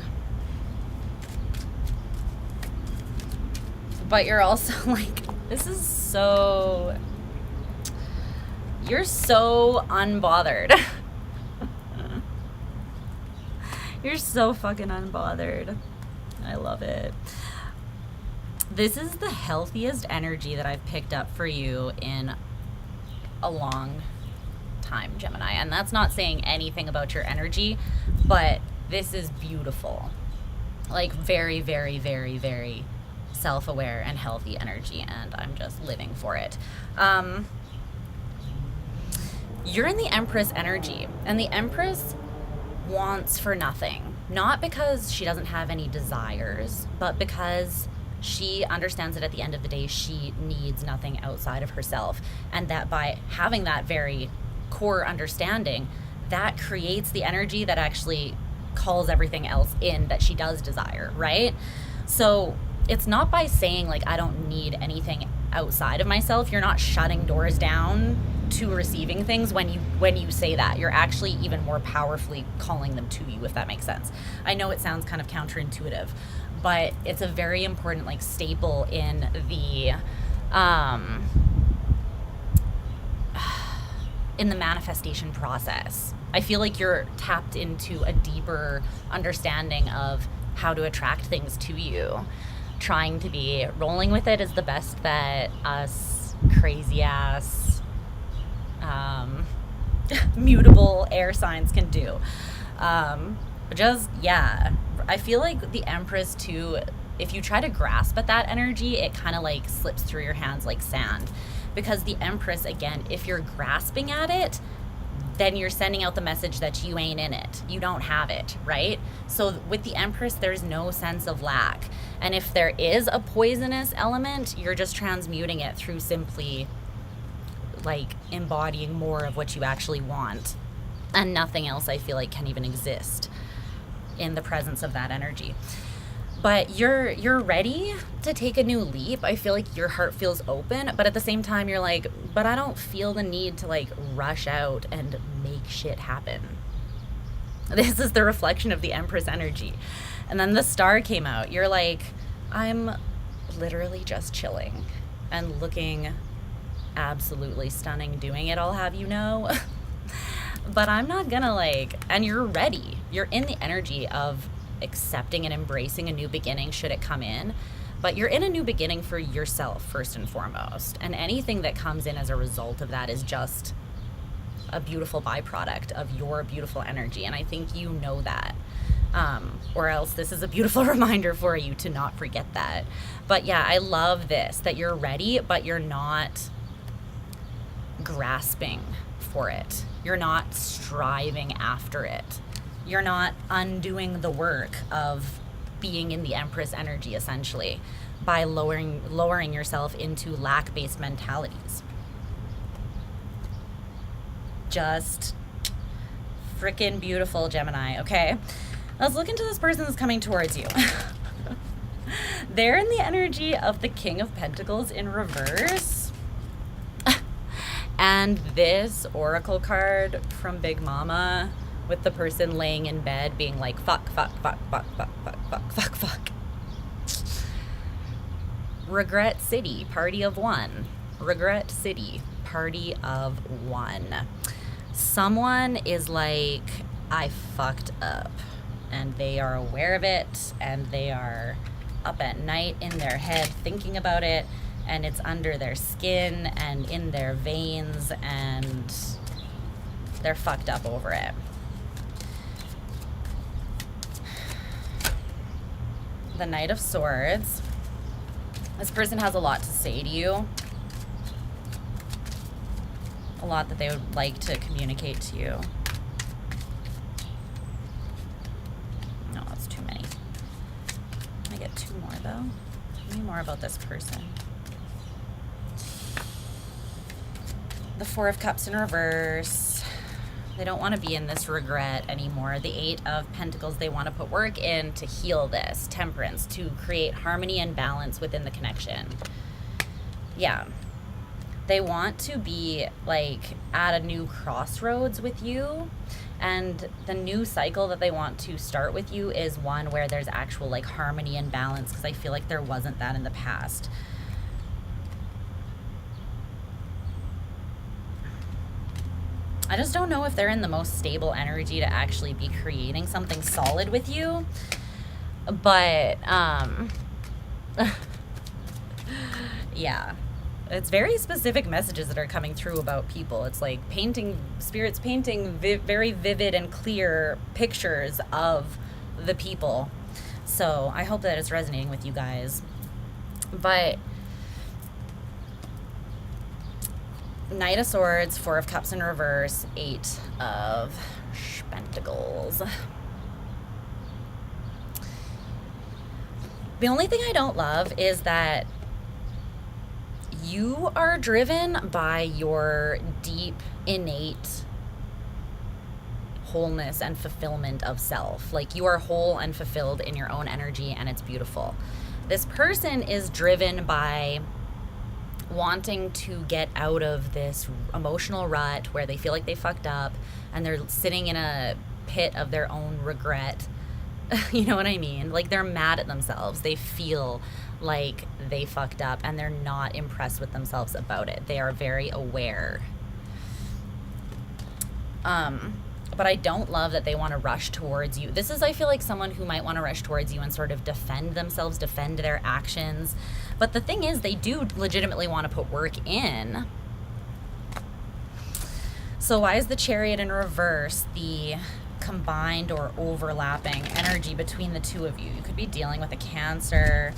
But you're also like, this is so... You're so unbothered. You're so fucking unbothered. I love it. This is the healthiest energy that I've picked up for you in a long time, Gemini. And that's not saying anything about your energy, but this is beautiful. Like very, very, very, very self-aware and healthy energy, and I'm just living for it. You're in the Empress energy, and the Empress wants for nothing, not because she doesn't have any desires, but because she understands that at the end of the day she needs nothing outside of herself, and that by having that very core understanding, that creates the energy that actually calls everything else in that she does desire, right? So it's not by saying like I don't need anything outside of myself. You're not shutting doors down to receiving things when you say that. You're actually even more powerfully calling them to you, if that makes sense. I know it sounds kind of counterintuitive, but it's a very important like staple in the manifestation process. I feel like you're tapped into a deeper understanding of how to attract things to you. Trying to be rolling with it is the best that us crazy ass mutable air signs can do. I feel like the Empress too, if you try to grasp at that energy, it kind of like slips through your hands like sand, because the Empress, again, if you're grasping at it, then you're sending out the message that you ain't in it. You don't have it, right? So with the Empress, there's no sense of lack. And if there is a poisonous element, you're just transmuting it through simply like embodying more of what you actually want. And nothing else, I feel like, can even exist in the presence of that energy. but you're ready to take a new leap. I feel like your heart feels open, but at the same time you're like, but I don't feel the need to like rush out and make shit happen. This is the reflection of the Empress energy. And then the Star came out. You're like, I'm literally just chilling and looking absolutely stunning doing it, I'll have you know. But I'm not gonna like, and you're ready. You're in the energy of accepting and embracing a new beginning should it come in. But you're in a new beginning for yourself first and foremost. And anything that comes in as a result of that is just a beautiful byproduct of your beautiful energy. And I think you know that. Or else this is a beautiful reminder for you to not forget that. But yeah, I love this, that you're ready, but you're not grasping for it. You're not striving after it. You're not undoing the work of being in the Empress energy, essentially, by lowering yourself into lack-based mentalities. Just freaking beautiful, Gemini, okay? Let's look into this person that's coming towards you. They're in the energy of the King of Pentacles in reverse. And this oracle card from Big Mama with the person laying in bed being like, fuck, fuck, fuck, fuck, fuck, fuck, fuck, fuck, fuck. Regret City, party of one. Regret City, party of one. Someone is like, I fucked up. And they are aware of it, and they are up at night in their head thinking about it, and it's under their skin and in their veins, and they're fucked up over it. The Knight of Swords. This person has a lot to say to you. A lot that they would like to communicate to you. No, that's too many. Can I get two more, though? Tell me more about this person. The Four of Cups in reverse. They don't want to be in this regret anymore. The Eight of Pentacles, they want to put work in to heal this. Temperance, to create harmony and balance within the connection. Yeah. They want to be like at a new crossroads with you. And the new cycle that they want to start with you is one where there's actual like harmony and balance, because I feel like there wasn't that in the past. I just don't know if they're in the most stable energy to actually be creating something solid with you. But, yeah. It's very specific messages that are coming through about people. It's like spirits painting very vivid and clear pictures of the people. So I hope that it's resonating with you guys. But Knight of Swords, Four of Cups in reverse, Eight of Pentacles. The only thing I don't love is that you are driven by your deep, innate wholeness and fulfillment of self. Like, you are whole and fulfilled in your own energy, and it's beautiful. This person is driven by wanting to get out of this emotional rut where they feel like they fucked up and they're sitting in a pit of their own regret. You know what I mean? Like, they're mad at themselves. They feel like they fucked up and they're not impressed with themselves about it. They are very aware. But I don't love that they want to rush towards you. This is, I feel like, someone who might want to rush towards you and sort of defend themselves, defend their actions. But the thing is, they do legitimately want to put work in. So why is the Chariot in reverse the combined or overlapping energy between the two of you? You could be dealing with a Cancer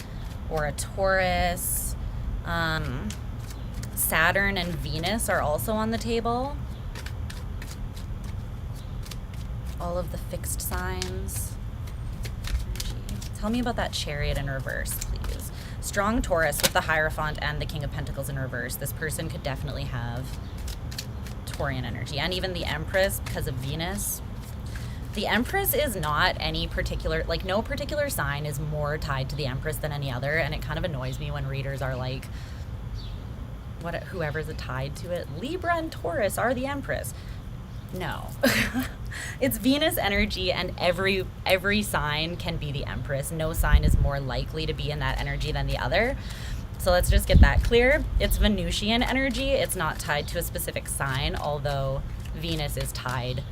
or a Taurus. Saturn and Venus are also on the table. All of the fixed signs. Tell me about that Chariot in reverse, please. Strong Taurus with the Hierophant and the King of Pentacles in reverse. This person could definitely have Taurian energy. And even the Empress because of Venus. The Empress is not any particular, like no particular sign is more tied to the Empress than any other, and it kind of annoys me when readers are like, whoever's tied to it, Libra and Taurus are the Empress. No. It's Venus energy, and every sign can be the Empress. No sign is more likely to be in that energy than the other. So let's just get that clear. It's Venusian energy. It's not tied to a specific sign, although Venus is tied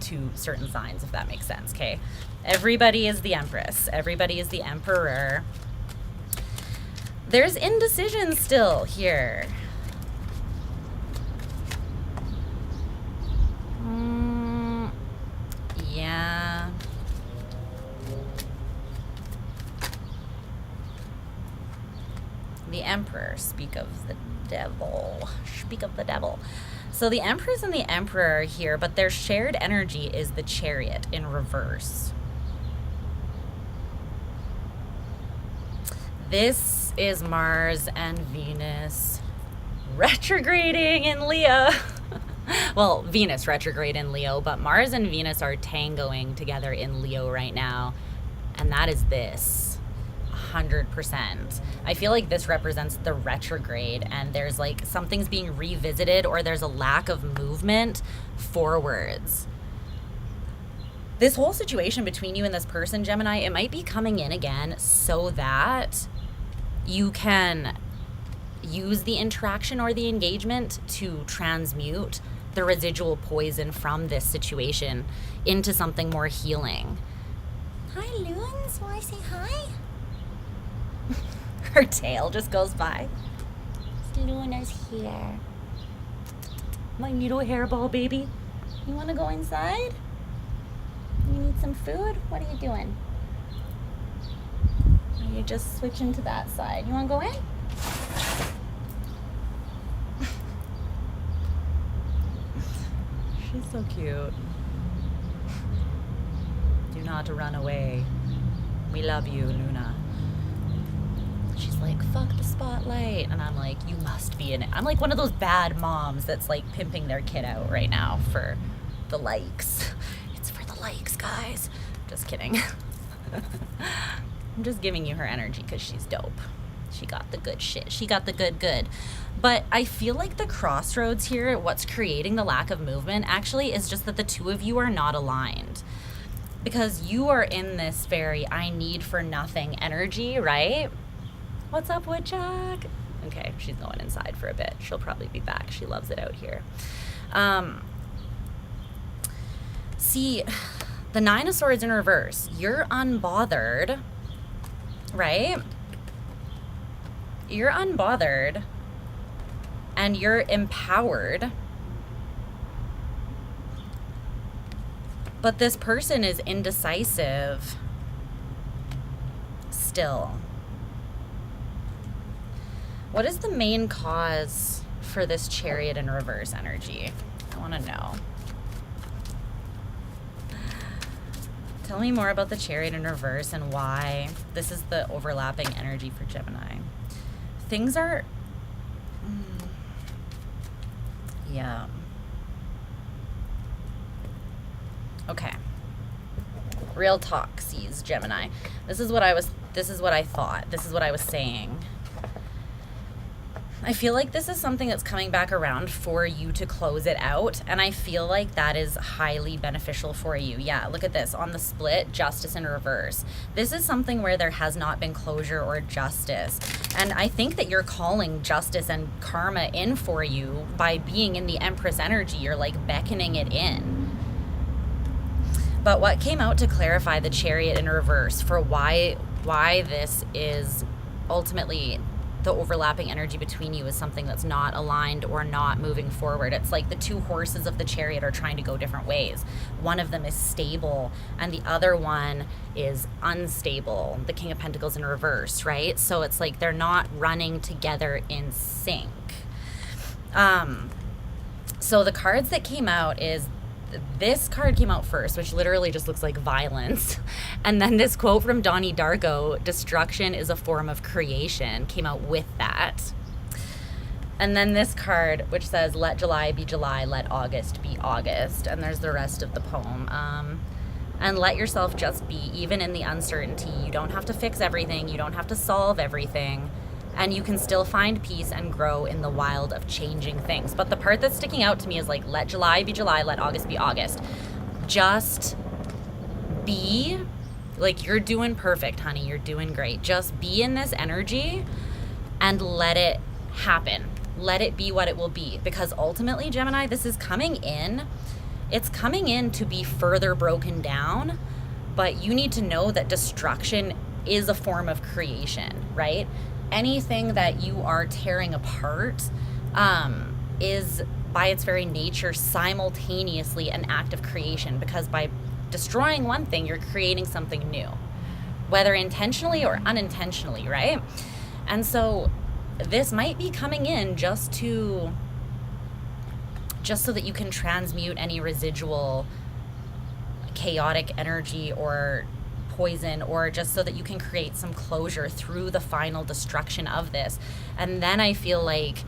to certain signs, if that makes sense, okay? Everybody is the Empress. Everybody is the Emperor. There's indecision still here. Yeah. The Emperor, speak of the devil. Speak of the devil. So the Empress and the Emperor are here, but their shared energy is the Chariot in reverse. This is Mars and Venus retrograding in Leo. Well, Venus retrograde in Leo, but Mars and Venus are tangoing together in Leo right now. And that is this, 100%. I feel like this represents the retrograde, and there's like something's being revisited, or there's a lack of movement forwards. This whole situation between you and this person, Gemini, it might be coming in again so that you can use the interaction or the engagement to transmute the residual poison from this situation into something more healing. Hi, Loons. Want I say hi? Her tail just goes by. Luna's here. My little hairball baby. You want to go inside? You need some food? What are you doing? Are you just switching to that side? You want to go in? She's so cute. Do not run away. We love you, Luna. She's like, fuck the spotlight. And I'm like, you must be in it. I'm like one of those bad moms that's like pimping their kid out right now for the likes. It's for the likes, guys. Just kidding. I'm just giving you her energy because she's dope. She got the good shit. She got the good. But I feel like the crossroads here, what's creating the lack of movement actually is just that the two of you are not aligned. Because you are in this very I need for nothing energy, right? What's up, Woodchuck? Okay, she's going inside for a bit. She'll probably be back. She loves it out here. See, the Nine of Swords in reverse. You're unbothered, right? You're unbothered and you're empowered. But this person is indecisive still. What is the main cause for this Chariot in reverse energy? I want to know. Tell me more about the Chariot in reverse and why this is the overlapping energy for Gemini. Things are... yeah. Okay. Real talk, sees Gemini. This is what I thought. This is what I was saying. I feel like this is something that's coming back around for you to close it out, and I feel like that is highly beneficial for you. Yeah, look at this. On the split, justice in reverse. This is something where there has not been closure or justice, and I think that you're calling justice and karma in for you by being in the Empress energy. You're like beckoning it in. But what came out to clarify the Chariot in reverse for why this is ultimately the overlapping energy between you is something that's not aligned or not moving forward. It's like the two horses of the Chariot are trying to go different ways. One of them is stable and the other one is unstable. The King of Pentacles in reverse, right? So it's like they're not running together in sync. So the cards that came out is this card came out first, which literally just looks like violence. And then this quote from Donnie Darko, destruction is a form of creation, came out with that. And then this card, which says, let July be July, let August be August. And there's the rest of the poem. and let yourself just be, even in the uncertainty. You don't have to fix everything. You don't have to solve everything. And you can still find peace and grow in the wild of changing things. But the part that's sticking out to me is like, let July be July, let August be August. Just be, like, you're doing perfect, honey. You're doing great. Just be in this energy and let it happen. Let it be what it will be. Because ultimately, Gemini, this is coming in. It's coming in to be further broken down, but you need to know that destruction is a form of creation, right? Anything that you are tearing apart is, by its very nature, simultaneously an act of creation, because by destroying one thing, you're creating something new, whether intentionally or unintentionally, right? And so this might be coming in just so that you can transmute any residual chaotic energy or poison, or just so that you can create some closure through the final destruction of this. And then I feel like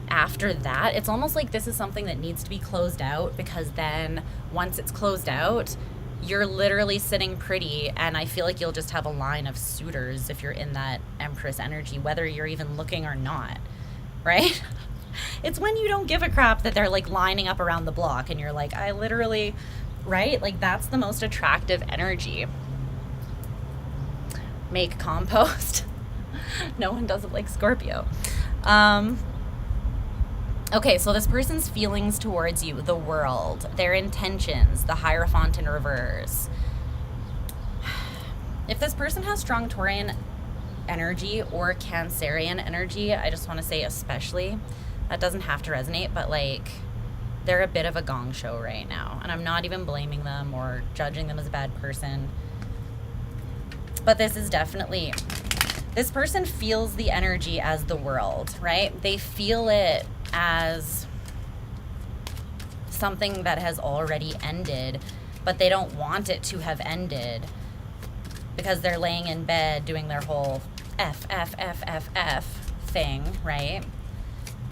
after that, it's almost like this is something that needs to be closed out, because then once it's closed out, you're literally sitting pretty, and I feel like you'll just have a line of suitors if you're in that Empress energy, whether you're even looking or not, right? It's when you don't give a crap that they're like lining up around the block and you're like, I literally, right? Like, that's the most attractive energy. Make compost. No one does it like Scorpio. Okay, so this person's feelings towards you, the world, their intentions, the Hierophant in reverse. If this person has strong Taurian energy or Cancerian energy, I just want to say especially, that doesn't have to resonate, but like, they're a bit of a gong show right now. And I'm not even blaming them or judging them as a bad person. But this is definitely, this person feels the energy as the world, right? They feel it as something that has already ended, but they don't want it to have ended, because they're laying in bed doing their whole F thing, right?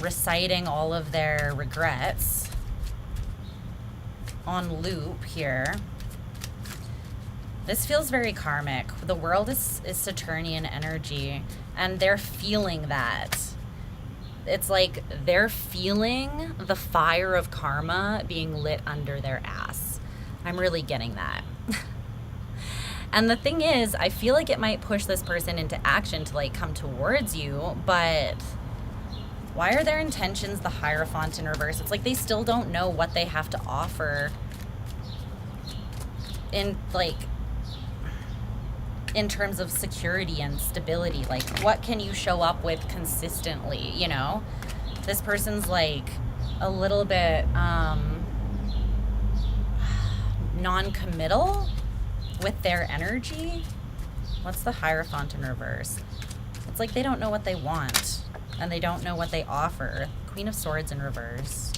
Reciting all of their regrets on loop here. This feels very karmic. The world is Saturnian energy, and they're feeling that. It's like they're feeling the fire of karma being lit under their ass. I'm really getting that. And the thing is, I feel like it might push this person into action to like come towards you, but why are their intentions the Hierophant in reverse? It's like they still don't know what they have to offer in terms of security and stability. Like, what can you show up with consistently, you know? This person's like a little bit non-committal with their energy. What's the Hierophant in reverse? It's like they don't know what they want, and they don't know what they offer. Queen of Swords in reverse.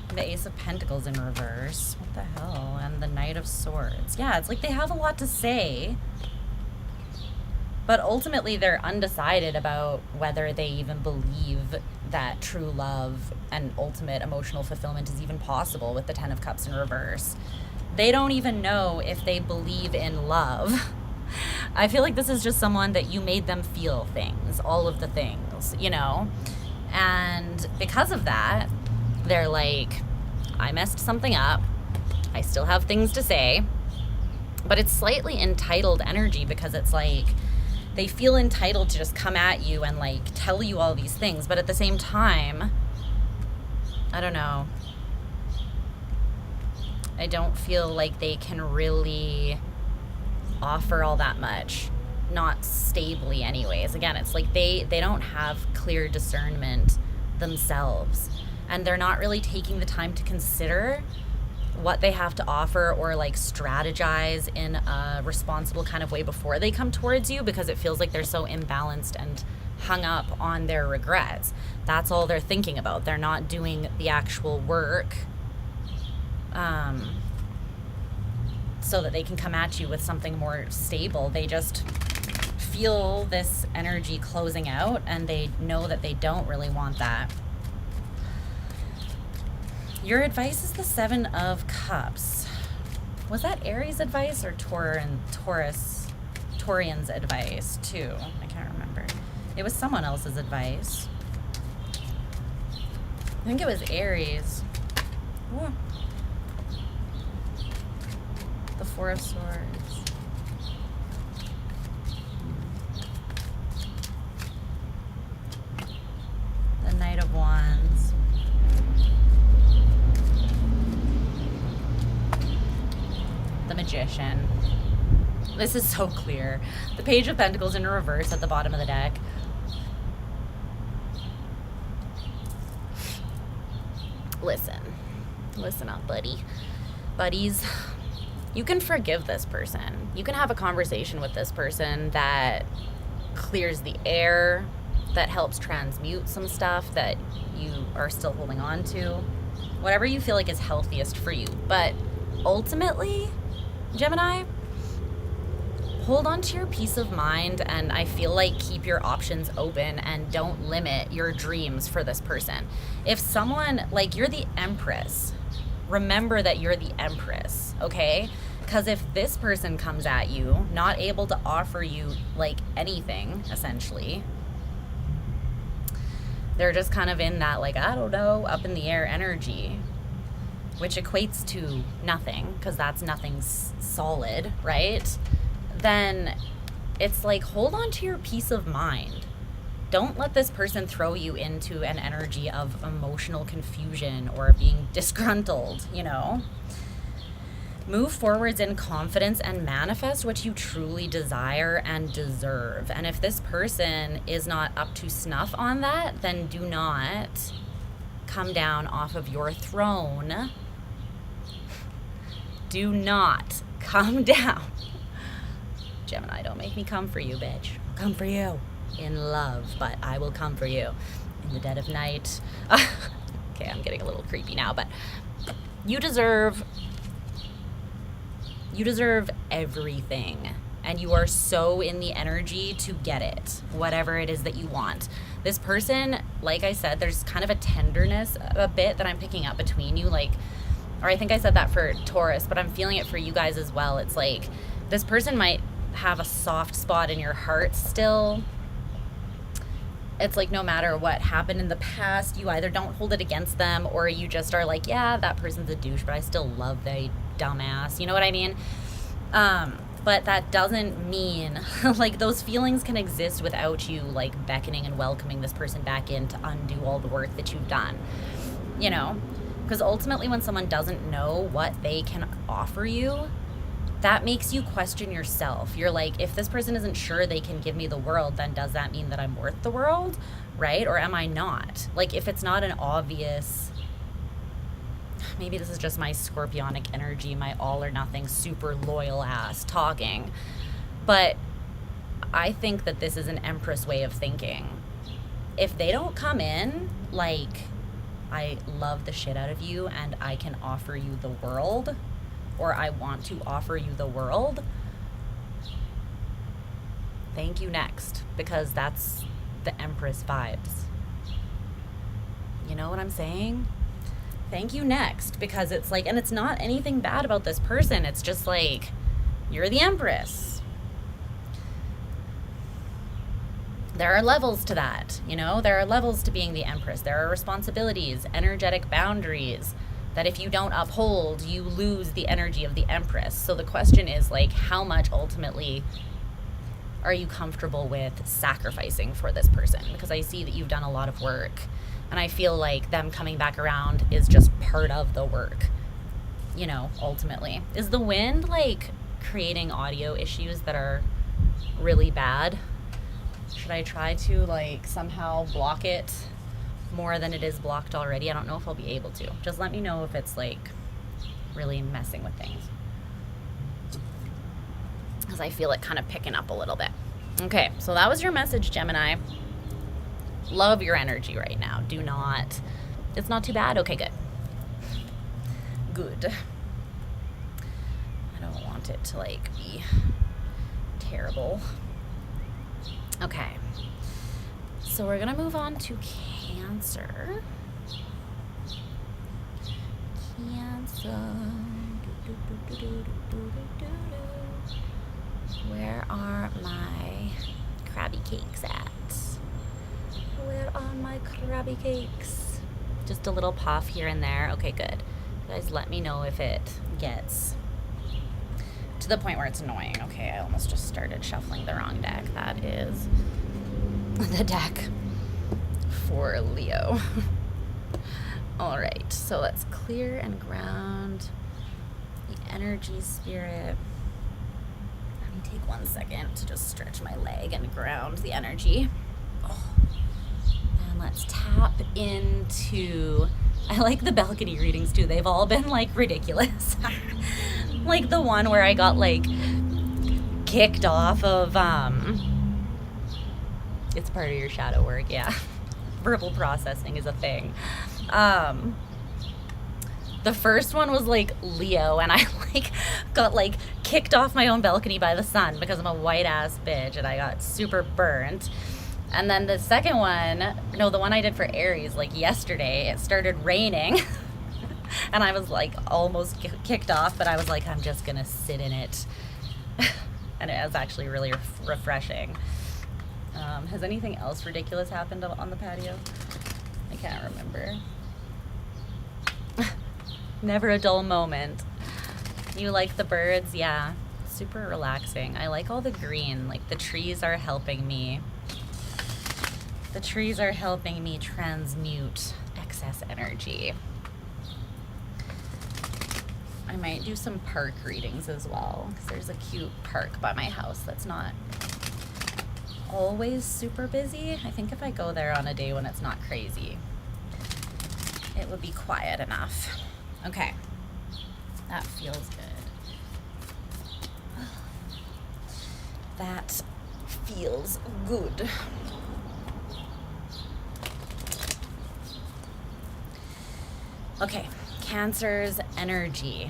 The Ace of Pentacles in reverse. What the hell? And the Knight of Swords. Yeah, it's like they have a lot to say, but ultimately they're undecided about whether they even believe that true love and ultimate emotional fulfillment is even possible with the Ten of Cups in reverse. They don't even know if they believe in love. I feel like this is just someone that you made them feel things, all of the things, you know? And because of that, they're like, I messed something up. I still have things to say. But it's slightly entitled energy, because it's like they feel entitled to just come at you and like tell you all these things. But at the same time, I don't know. I don't feel like they can really offer all that much. Not stably anyways. Again, it's like they don't have clear discernment themselves. And they're not really taking the time to consider what they have to offer or like strategize in a responsible kind of way before they come towards you, because it feels like they're so imbalanced and hung up on their regrets. That's all they're thinking about. They're not doing the actual work so that they can come at you with something more stable. They just feel this energy closing out, and they know that they don't really want that. Your advice is the 7 of Cups. Was that Aries advice or Taurian's advice too? I can't remember. It was someone else's advice. I think it was Aries. Ooh. The 4 of Swords. The Knight of Wands. The Magician. This is so clear. The Page of Pentacles in reverse at the bottom of the deck. Listen up, buddies. You can forgive this person. You can have a conversation with this person that clears the air, that helps transmute some stuff that you are still holding on to. Whatever you feel like is healthiest for you. But ultimately, Gemini, hold on to your peace of mind, and I feel like keep your options open and don't limit your dreams for this person. If someone, like, you're the Empress, remember that you're the Empress, okay? Because if this person comes at you, not able to offer you, like, anything, essentially, they're just kind of in that, like, I don't know, up in the air energy, which equates to nothing, because that's nothing solid, right? Then it's like, hold on to your peace of mind. Don't let this person throw you into an energy of emotional confusion or being disgruntled, you know? Move forwards in confidence and manifest what you truly desire and deserve. And if this person is not up to snuff on that, then do not come down off of your throne. Do not come down. Gemini, don't make me come for you, bitch. I'll come for you in love, but I will come for you in the dead of night. Okay, I'm getting a little creepy now, but you deserve everything, and you are so in the energy to get it, whatever it is that you want. This person, like I said, there's kind of a tenderness a bit that I'm picking up between you, like, or I think I said that for Taurus, but I'm feeling it for you guys as well. It's like this person might have a soft spot in your heart still. It's like no matter what happened in the past, you either don't hold it against them, or you just are like, yeah, that person's a douche, but I still love the dumbass. You know what I mean? But that doesn't mean like those feelings can exist without you like beckoning and welcoming this person back in to undo all the work that you've done, you know? Because ultimately when someone doesn't know what they can offer you, that makes you question yourself. You're like, if this person isn't sure they can give me the world, then does that mean that I'm worth the world, right? Or am I not? Like, if it's not an obvious, maybe this is just my scorpionic energy, my all or nothing, super loyal ass talking, but I think that this is an Empress way of thinking. If they don't come in like, I love the shit out of you and I can offer you the world, or I want to offer you the world, thank you next, because that's the Empress vibes. You know what I'm saying? Thank you next, because it's like, and it's not anything bad about this person, it's just like, you're the Empress. There are levels to that, you know? There are levels to being the Empress. There are responsibilities, energetic boundaries, that if you don't uphold, you lose the energy of the Empress. So the question is like, how much ultimately are you comfortable with sacrificing for this person? Because I see that you've done a lot of work, and I feel like them coming back around is just part of the work, you know, ultimately. Is the wind like creating audio issues that are really bad? Should I try to like somehow block it more than it is blocked already? I don't know if I'll be able to. Just let me know if it's like really messing with things, because I feel it kind of picking up a little bit. Okay, so that was your message, Gemini. Love your energy right now. Do not, it's not too bad. Okay, good. I don't want it to like be terrible. Okay, so we're gonna move on to Cancer. Cancer. Where are my crabby cakes at? Where are my crabby cakes? Just a little puff here and there. Okay, good. You guys let me know if it gets to the point where it's annoying. Okay, I almost just started shuffling the wrong deck. That is the deck for Leo. All right, so let's clear and ground the energy spirit. Let me take 1 second to just stretch my leg and ground the energy. Oh. And let's tap into, I like the balcony readings too. They've all been like ridiculous. Like the one where I got like kicked off of, it's part of your shadow work, yeah. Verbal processing is a thing. The first one was like Leo, and I like got like kicked off my own balcony by the sun because I'm a white ass bitch and I got super burnt. And then the second one, no, the one I did for Aries, like yesterday, it started raining and I was like almost kicked off, but I was like, I'm just gonna sit in it. And it was actually really refreshing. Has anything else ridiculous happened on the patio? I can't remember. Never a dull moment. You like the birds? Yeah, super relaxing. I like all the green. Like the trees are helping me. The trees are helping me transmute excess energy. I might do some park readings as well, because there's a cute park by my house that's not always super busy. I think if I go there on a day when it's not crazy, it would be quiet enough. Okay, that feels good. That feels good. Okay, Cancer's energy.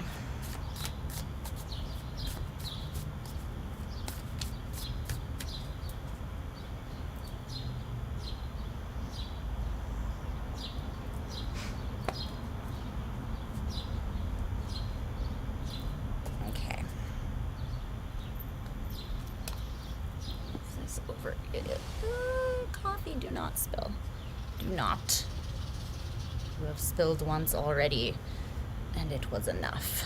Coffee, do not spill. Do not. You have spilled once already, and it was enough.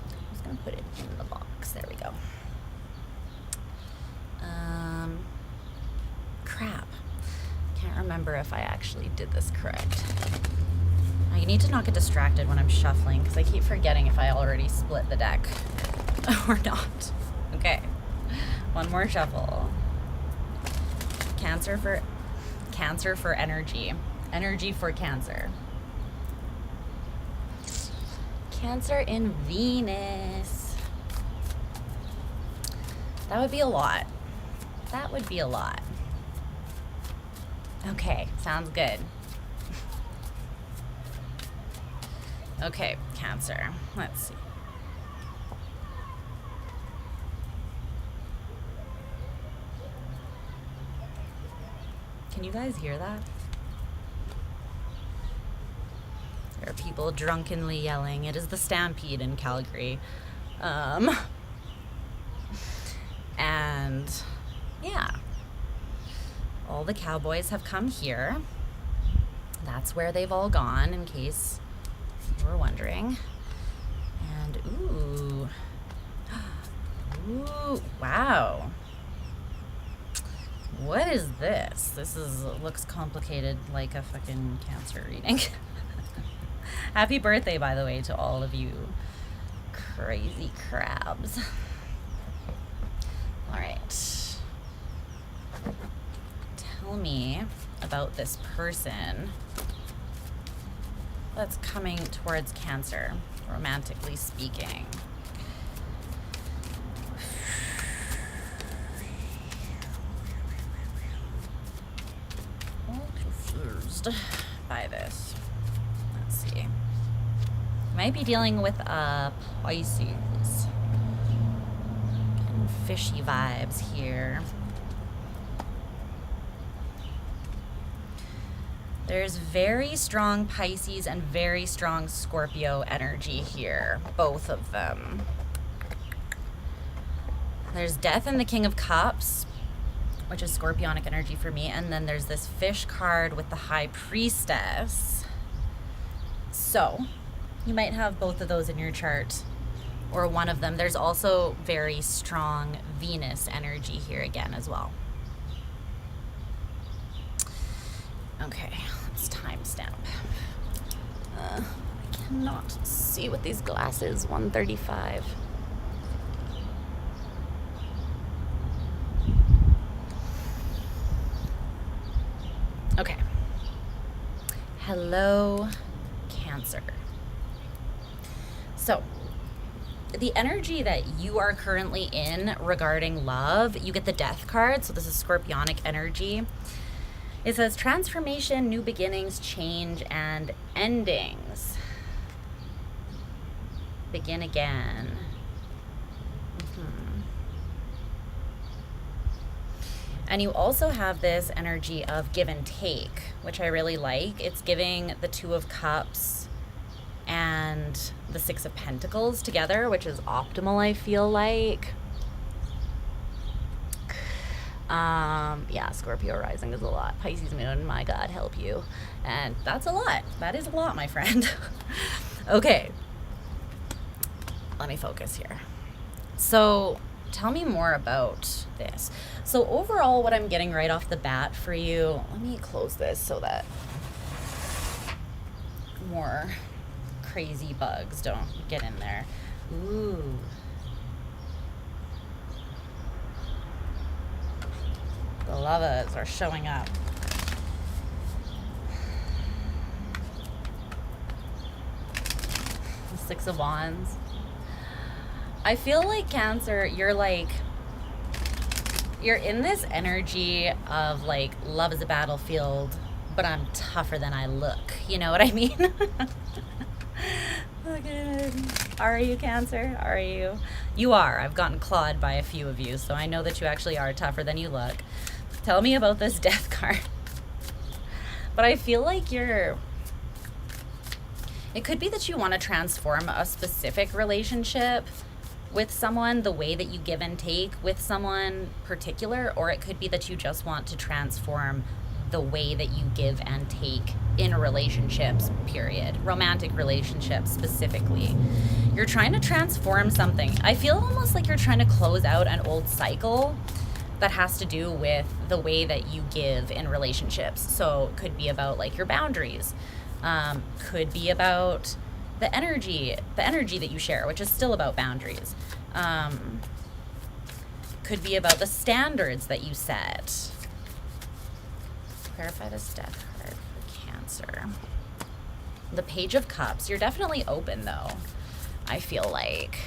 I'm just gonna put it in the box. There we go. Crap. Can't remember if I actually did this correct. I need to not get distracted when I'm shuffling, because I keep forgetting if I already split the deck or not. Okay. One more shuffle. Cancer for energy. Energy for Cancer. Cancer in Venus. That would be a lot. That would be a lot. Okay, sounds good. Okay, Cancer. Let's see. Can you guys hear that? There are people drunkenly yelling. It is the Stampede in Calgary. And yeah, all the cowboys have come here. That's where they've all gone, in case you were wondering. And ooh, wow. What is this? This looks complicated, like a fucking Cancer reading. Happy birthday, by the way, to all of you crazy crabs. All right. Tell me about this person that's coming towards Cancer, romantically speaking. Confused by this. Let's see. Might be dealing with Pisces. Kind of fishy vibes here. There's very strong Pisces and very strong Scorpio energy here, both of them. There's Death and the King of Cups, which is Scorpionic energy for me, and then there's this Fish card with the High Priestess. So you might have both of those in your chart, or one of them. There's also very strong Venus energy here again as well. Okay, let's timestamp. I cannot see with these glasses. 1:35. Okay. Hello, Cancer. So, the energy that you are currently in regarding love, you get the Death card. So this is Scorpionic energy. It says transformation, new beginnings, change, and endings. Begin again. And you also have this energy of give and take, which I really like. It's giving the Two of Cups and the Six of Pentacles together, which is optimal, I feel like. Yeah, Scorpio rising is a lot. Pisces moon, my God, help you. And that's a lot. That is a lot, my friend. Okay. Let me focus here. So tell me more about this. So overall, what I'm getting right off the bat for you, let me close this so that more crazy bugs don't get in there. Ooh. The lovers are showing up. The Six of Wands. I feel like Cancer, you're in this energy of like, love is a battlefield, but I'm tougher than I look. You know what I mean? Look at it. Are you, Cancer? Are you? You are. I've gotten clawed by a few of you, so I know that you actually are tougher than you look. Tell me about this Death card. But I feel like it could be that you want to transform a specific relationship with someone, the way that you give and take with someone particular, or it could be that you just want to transform the way that you give and take in relationships, period. Romantic relationships specifically. You're trying to transform something. I feel almost like you're trying to close out an old cycle that has to do with the way that you give in relationships. So it could be about like your boundaries. Could be about the energy that you share, which is still about boundaries. Could be about the standards that you set. Clarify this Death card for Cancer. The Page of Cups. You're definitely open though, I feel like.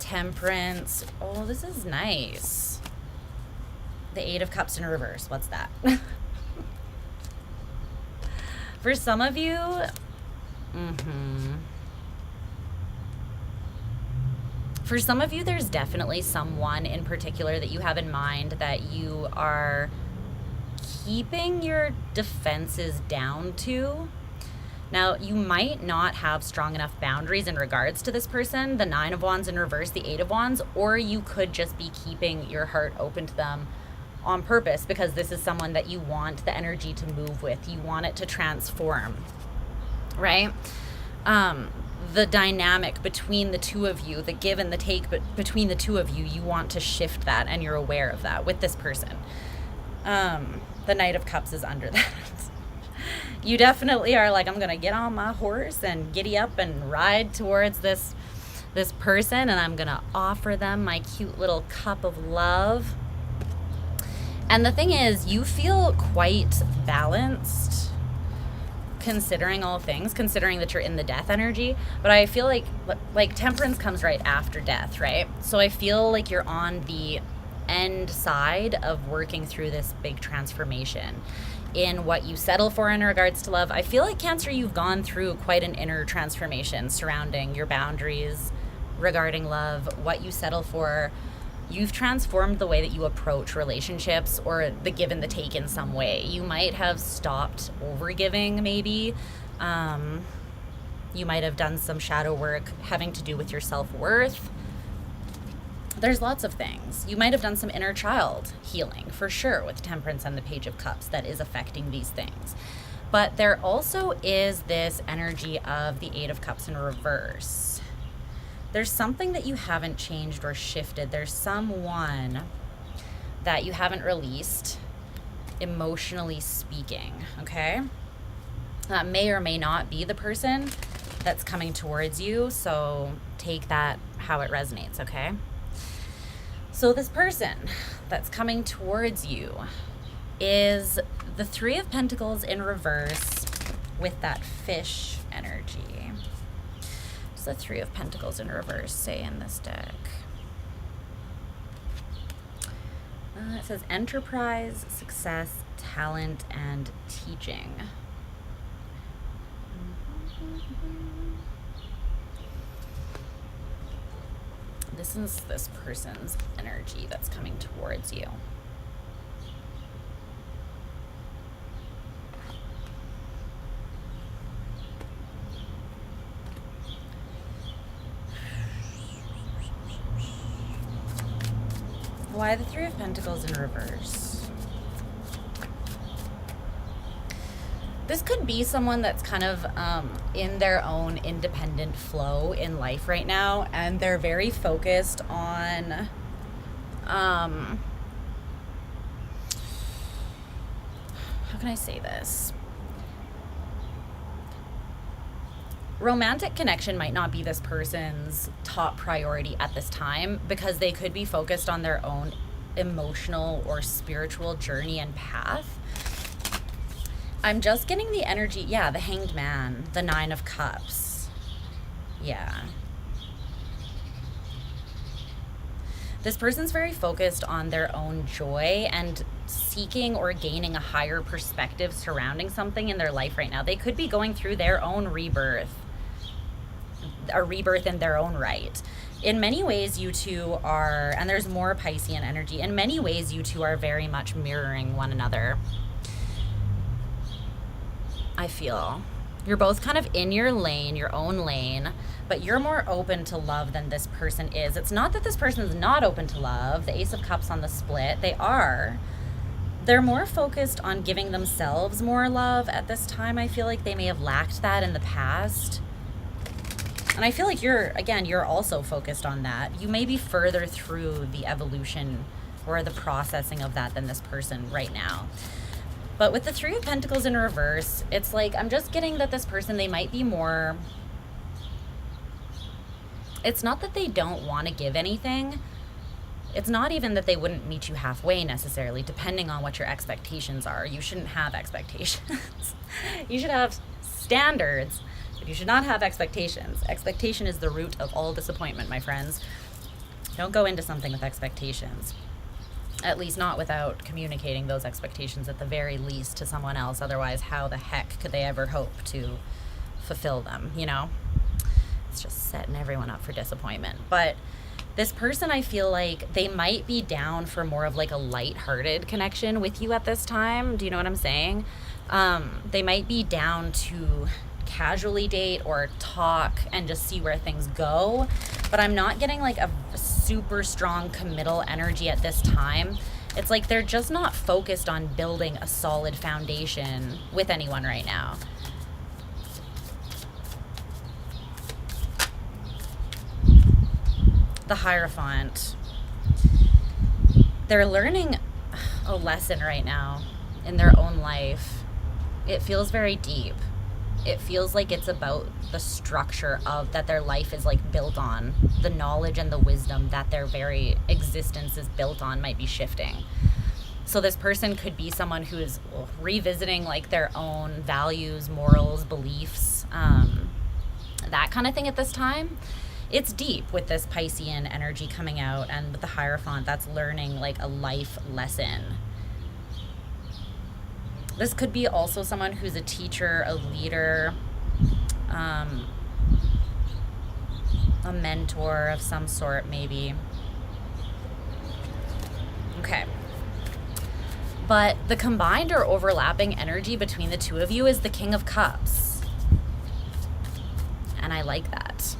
Temperance. Oh, this is nice. The Eight of Cups in reverse. What's that? For some of you, for some of you, there's definitely someone in particular that you have in mind that you are keeping your defenses down to. Now, you might not have strong enough boundaries in regards to this person, the Nine of Wands in reverse, the Eight of Wands, or you could just be keeping your heart open to them on purpose because this is someone that you want the energy to move with. You want it to transform, right? The dynamic between the two of you, the give and the take, but between the two of you, you want to shift that, and you're aware of that with this person. The Knight of Cups is under that. You definitely are like, I'm gonna get on my horse and giddy up and ride towards this person, and I'm gonna offer them my cute little cup of love. And the thing is, you feel quite balanced considering all things, considering that you're in the Death energy. But I feel like Temperance comes right after Death, right? So I feel like you're on the end side of working through this big transformation in what you settle for in regards to love. I feel like Cancer, you've gone through quite an inner transformation surrounding your boundaries regarding love, what you settle for, You've transformed the way that you approach relationships, or the give and the take in some way. You might have stopped overgiving, maybe. You might have done some shadow work having to do with your self-worth. There's lots of things. You might have done some inner child healing, for sure, with Temperance and the Page of Cups that is affecting these things. But there also is this energy of the Eight of Cups in reverse. There's something that you haven't changed or shifted. There's someone that you haven't released, emotionally speaking, okay? That may or may not be the person that's coming towards you, so take that how it resonates, okay? So this person that's coming towards you is the Three of Pentacles in reverse with that fish energy. What's the Three of Pentacles in reverse say in this deck? It says enterprise, success, talent, and teaching. This is this person's energy that's coming towards you. Why the Three of Pentacles in reverse? This could be someone that's kind of in their own independent flow in life right now, and they're very focused on how can I say this? Romantic connection might not be this person's top priority at this time, because they could be focused on their own emotional or spiritual journey and path. I'm just getting the energy, yeah, the Hanged Man, the Nine of Cups. Yeah. This person's very focused on their own joy and seeking or gaining a higher perspective surrounding something in their life right now. They could be going through their own rebirth, a rebirth in their own right. In many ways, you two are, and there's more Piscean energy, in many ways, you two are very much mirroring one another. I feel you're both kind of in your lane, your own lane, but you're more open to love than this person is. It's not that this person is not open to love. The Ace of Cups on the split, they are. They're more focused on giving themselves more love at this time. I feel like they may have lacked that in the past. And I feel like you're also focused on that. You may be further through the evolution or the processing of that than this person right now. But with the Three of Pentacles in reverse, it's like, I'm just getting that this person, they might be more, it's not that they don't want to give anything. It's not even that they wouldn't meet you halfway necessarily, depending on what your expectations are. You shouldn't have expectations. You should have standards, but you should not have expectations. Expectation is the root of all disappointment, my friends. Don't go into something with expectations. At least not without communicating those expectations at the very least to someone else. Otherwise, how the heck could they ever hope to fulfill them, you know? It's just setting everyone up for disappointment. But this person, I feel like they might be down for more of like a lighthearted connection with you at this time. Do you know what I'm saying? They might be down to casually date or talk and just see where things go. But I'm not getting like a super strong committal energy at this time. It's like they're just not focused on building a solid foundation with anyone right now. The Hierophant. They're learning a lesson right now in their own life. It feels very deep. It feels like it's about the structure of that their life is like built on. The knowledge and the wisdom that their very existence is built on might be shifting. So this person could be someone who is revisiting like their own values, morals, beliefs, that kind of thing at this time. It's deep with this Piscean energy coming out, and with the Hierophant, that's learning like a life lesson. This could be also someone who's a teacher, a leader, a mentor of some sort, maybe. But the combined or overlapping energy between the two of you is the King of Cups. And I like that.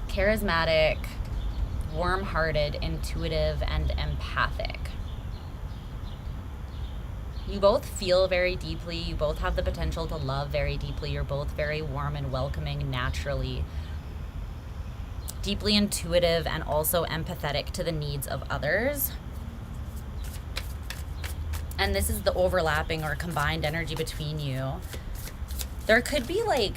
Charismatic, warm-hearted, intuitive, and empathic. You both feel very deeply. You both have the potential to love very deeply. You're both very warm and welcoming naturally. Deeply intuitive and also empathetic to the needs of others. And this is the overlapping or combined energy between you. There could be like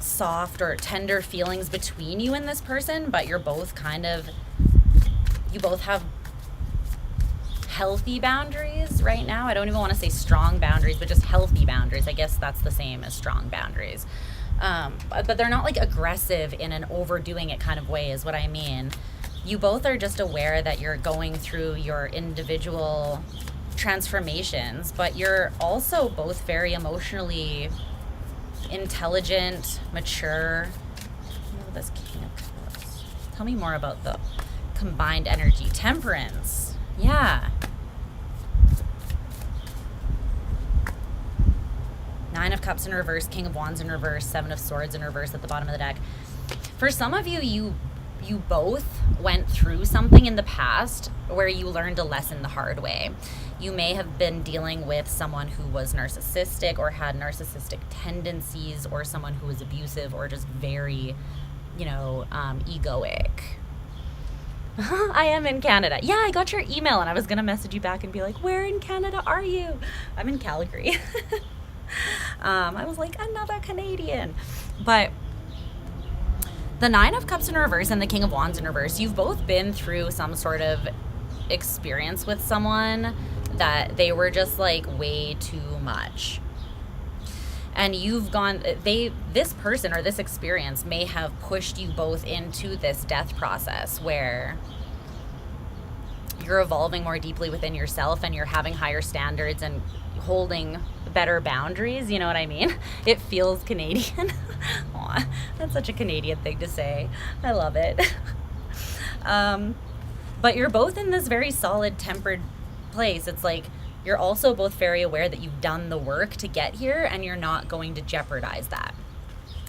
soft or tender feelings between you and this person, but you're both you both have healthy boundaries right now. I don't even want to say strong boundaries, but just healthy boundaries. I guess that's the same as strong boundaries. But they're not like aggressive in an overdoing it kind of way is what I mean. You both are just aware that you're going through your individual transformations, but you're also both very emotionally intelligent, mature. This King of Cups. Tell me more about the combined energy. Temperance. Yeah. Nine of Cups in reverse, King of Wands in reverse, Seven of Swords in reverse at the bottom of the deck. For some of you, you both went through something in the past where you learned a lesson the hard way. You may have been dealing with someone who was narcissistic or had narcissistic tendencies, or someone who was abusive or just very, egoic. I am in Canada. Yeah, I got your email and I was going to message you back and be like, where in Canada are you? I'm in Calgary. I was like, another Canadian. But the Nine of Cups in reverse and the King of Wands in reverse, you've both been through some sort of experience with someone that they were just like way too much. And this person or this experience may have pushed you both into this death process where you're evolving more deeply within yourself and you're having higher standards and holding better boundaries. You know what I mean? It feels Canadian. Aw, that's such a Canadian thing to say. I love it. But you're both in this very solid, tempered place. It's like you're also both very aware that you've done the work to get here and you're not going to jeopardize that.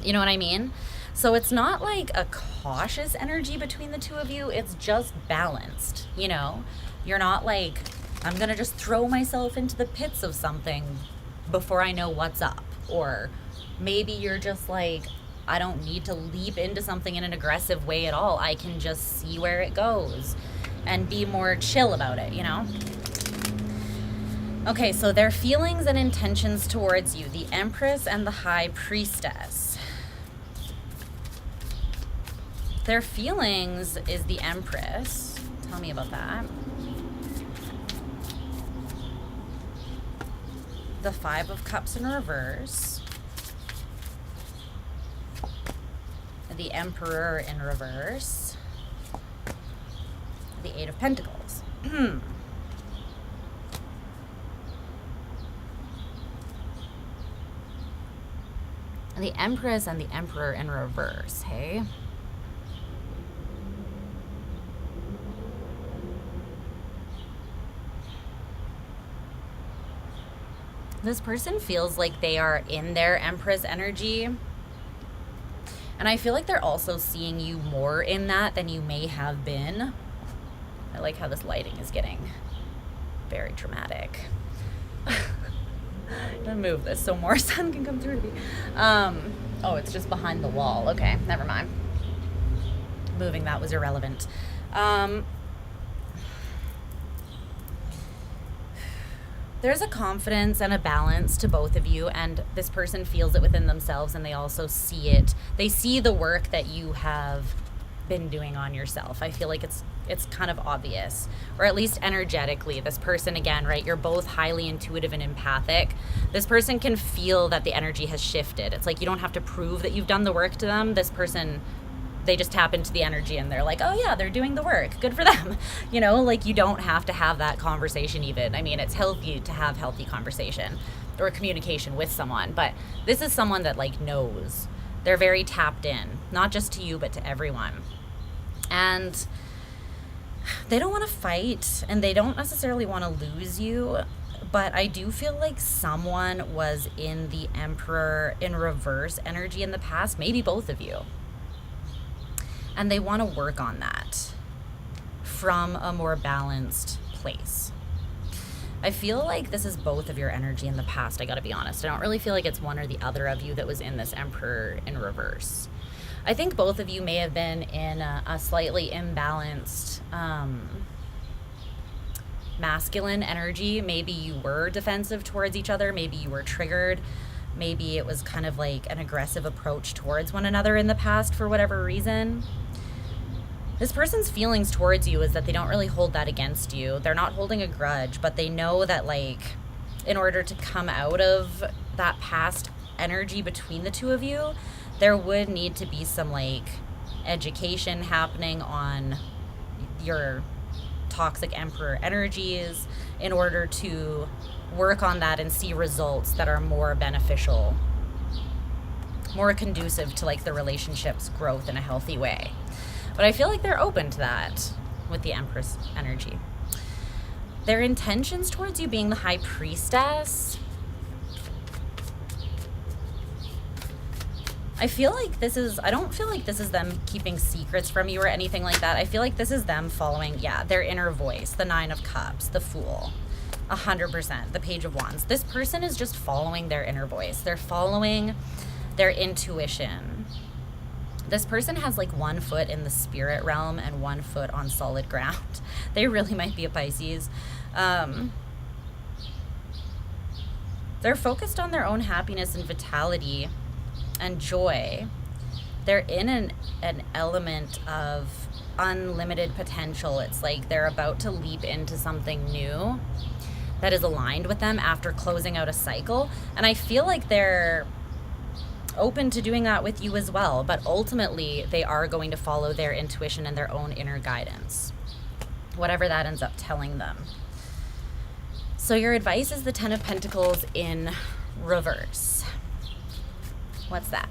You know what I mean? So it's not like a cautious energy between the two of you. It's just balanced, You're not like, I'm going to just throw myself into the pits of something before I know what's up. Or maybe you're just like, I don't need to leap into something in an aggressive way at all. I can just see where it goes and be more chill about it, Okay, so their feelings and intentions towards you, the Empress and the High Priestess. Their feelings is the Empress. Tell me about that. The Five of Cups in reverse. The Emperor in reverse. The Eight of Pentacles. The Empress and the Emperor in reverse, hey? This person feels like they are in their Empress energy. And I feel like they're also seeing you more in that than you may have been. I like how this lighting is getting very dramatic. I'm gonna move this so more sun can come through to me. Oh, it's just behind the wall. Okay, never mind. Moving that was irrelevant. There's a confidence and a balance to both of you, and this person feels it within themselves, and they also see it. They see the work that you have been doing on yourself. I feel like it's kind of obvious, or at least energetically. This person, again, right, you're both highly intuitive and empathic. This person can feel that the energy has shifted. It's like you don't have to prove that you've done the work to them. This person, they just tap into the energy and they're like, oh yeah, they're doing the work. Good for them. Like you don't have to have that conversation even. I mean, it's healthy to have healthy conversation or communication with someone, but this is someone that like knows. They're very tapped in, not just to you, but to everyone. And they don't want to fight and they don't necessarily want to lose you, but I do feel like someone was in the Emperor in reverse energy in the past, maybe both of you. And they want to work on that from a more balanced place. I feel like this is both of your energy in the past, I gotta be honest. I don't really feel like it's one or the other of you that was in this Emperor in reverse. I think both of you may have been in a slightly imbalanced masculine energy. Maybe you were defensive towards each other. Maybe you were triggered. Maybe it was kind of like an aggressive approach towards one another in the past for whatever reason. This person's feelings towards you is that they don't really hold that against you. They're not holding a grudge, but they know that, like, in order to come out of that past energy between the two of you, there would need to be some, like, education happening on your toxic Emperor energies in order to work on that and see results that are more beneficial, more conducive to, like, the relationship's growth in a healthy way. But I feel like they're open to that with the Empress energy. Their intentions towards you being the High Priestess, I feel like this is, I don't feel like this is them keeping secrets from you or anything like that. I feel like this is them following, their inner voice, the Nine of Cups, the Fool, 100%, the Page of Wands. This person is just following their inner voice. They're following their intuition. This person has like one foot in the spirit realm and one foot on solid ground. They really might be a Pisces. They're focused on their own happiness and vitality and joy. They're in an element of unlimited potential. It's like they're about to leap into something new that is aligned with them after closing out a cycle. And I feel like they're open to doing that with you as well, but ultimately they are going to follow their intuition and their own inner guidance, whatever that ends up telling them. So your advice is the Ten of Pentacles in reverse. What's that?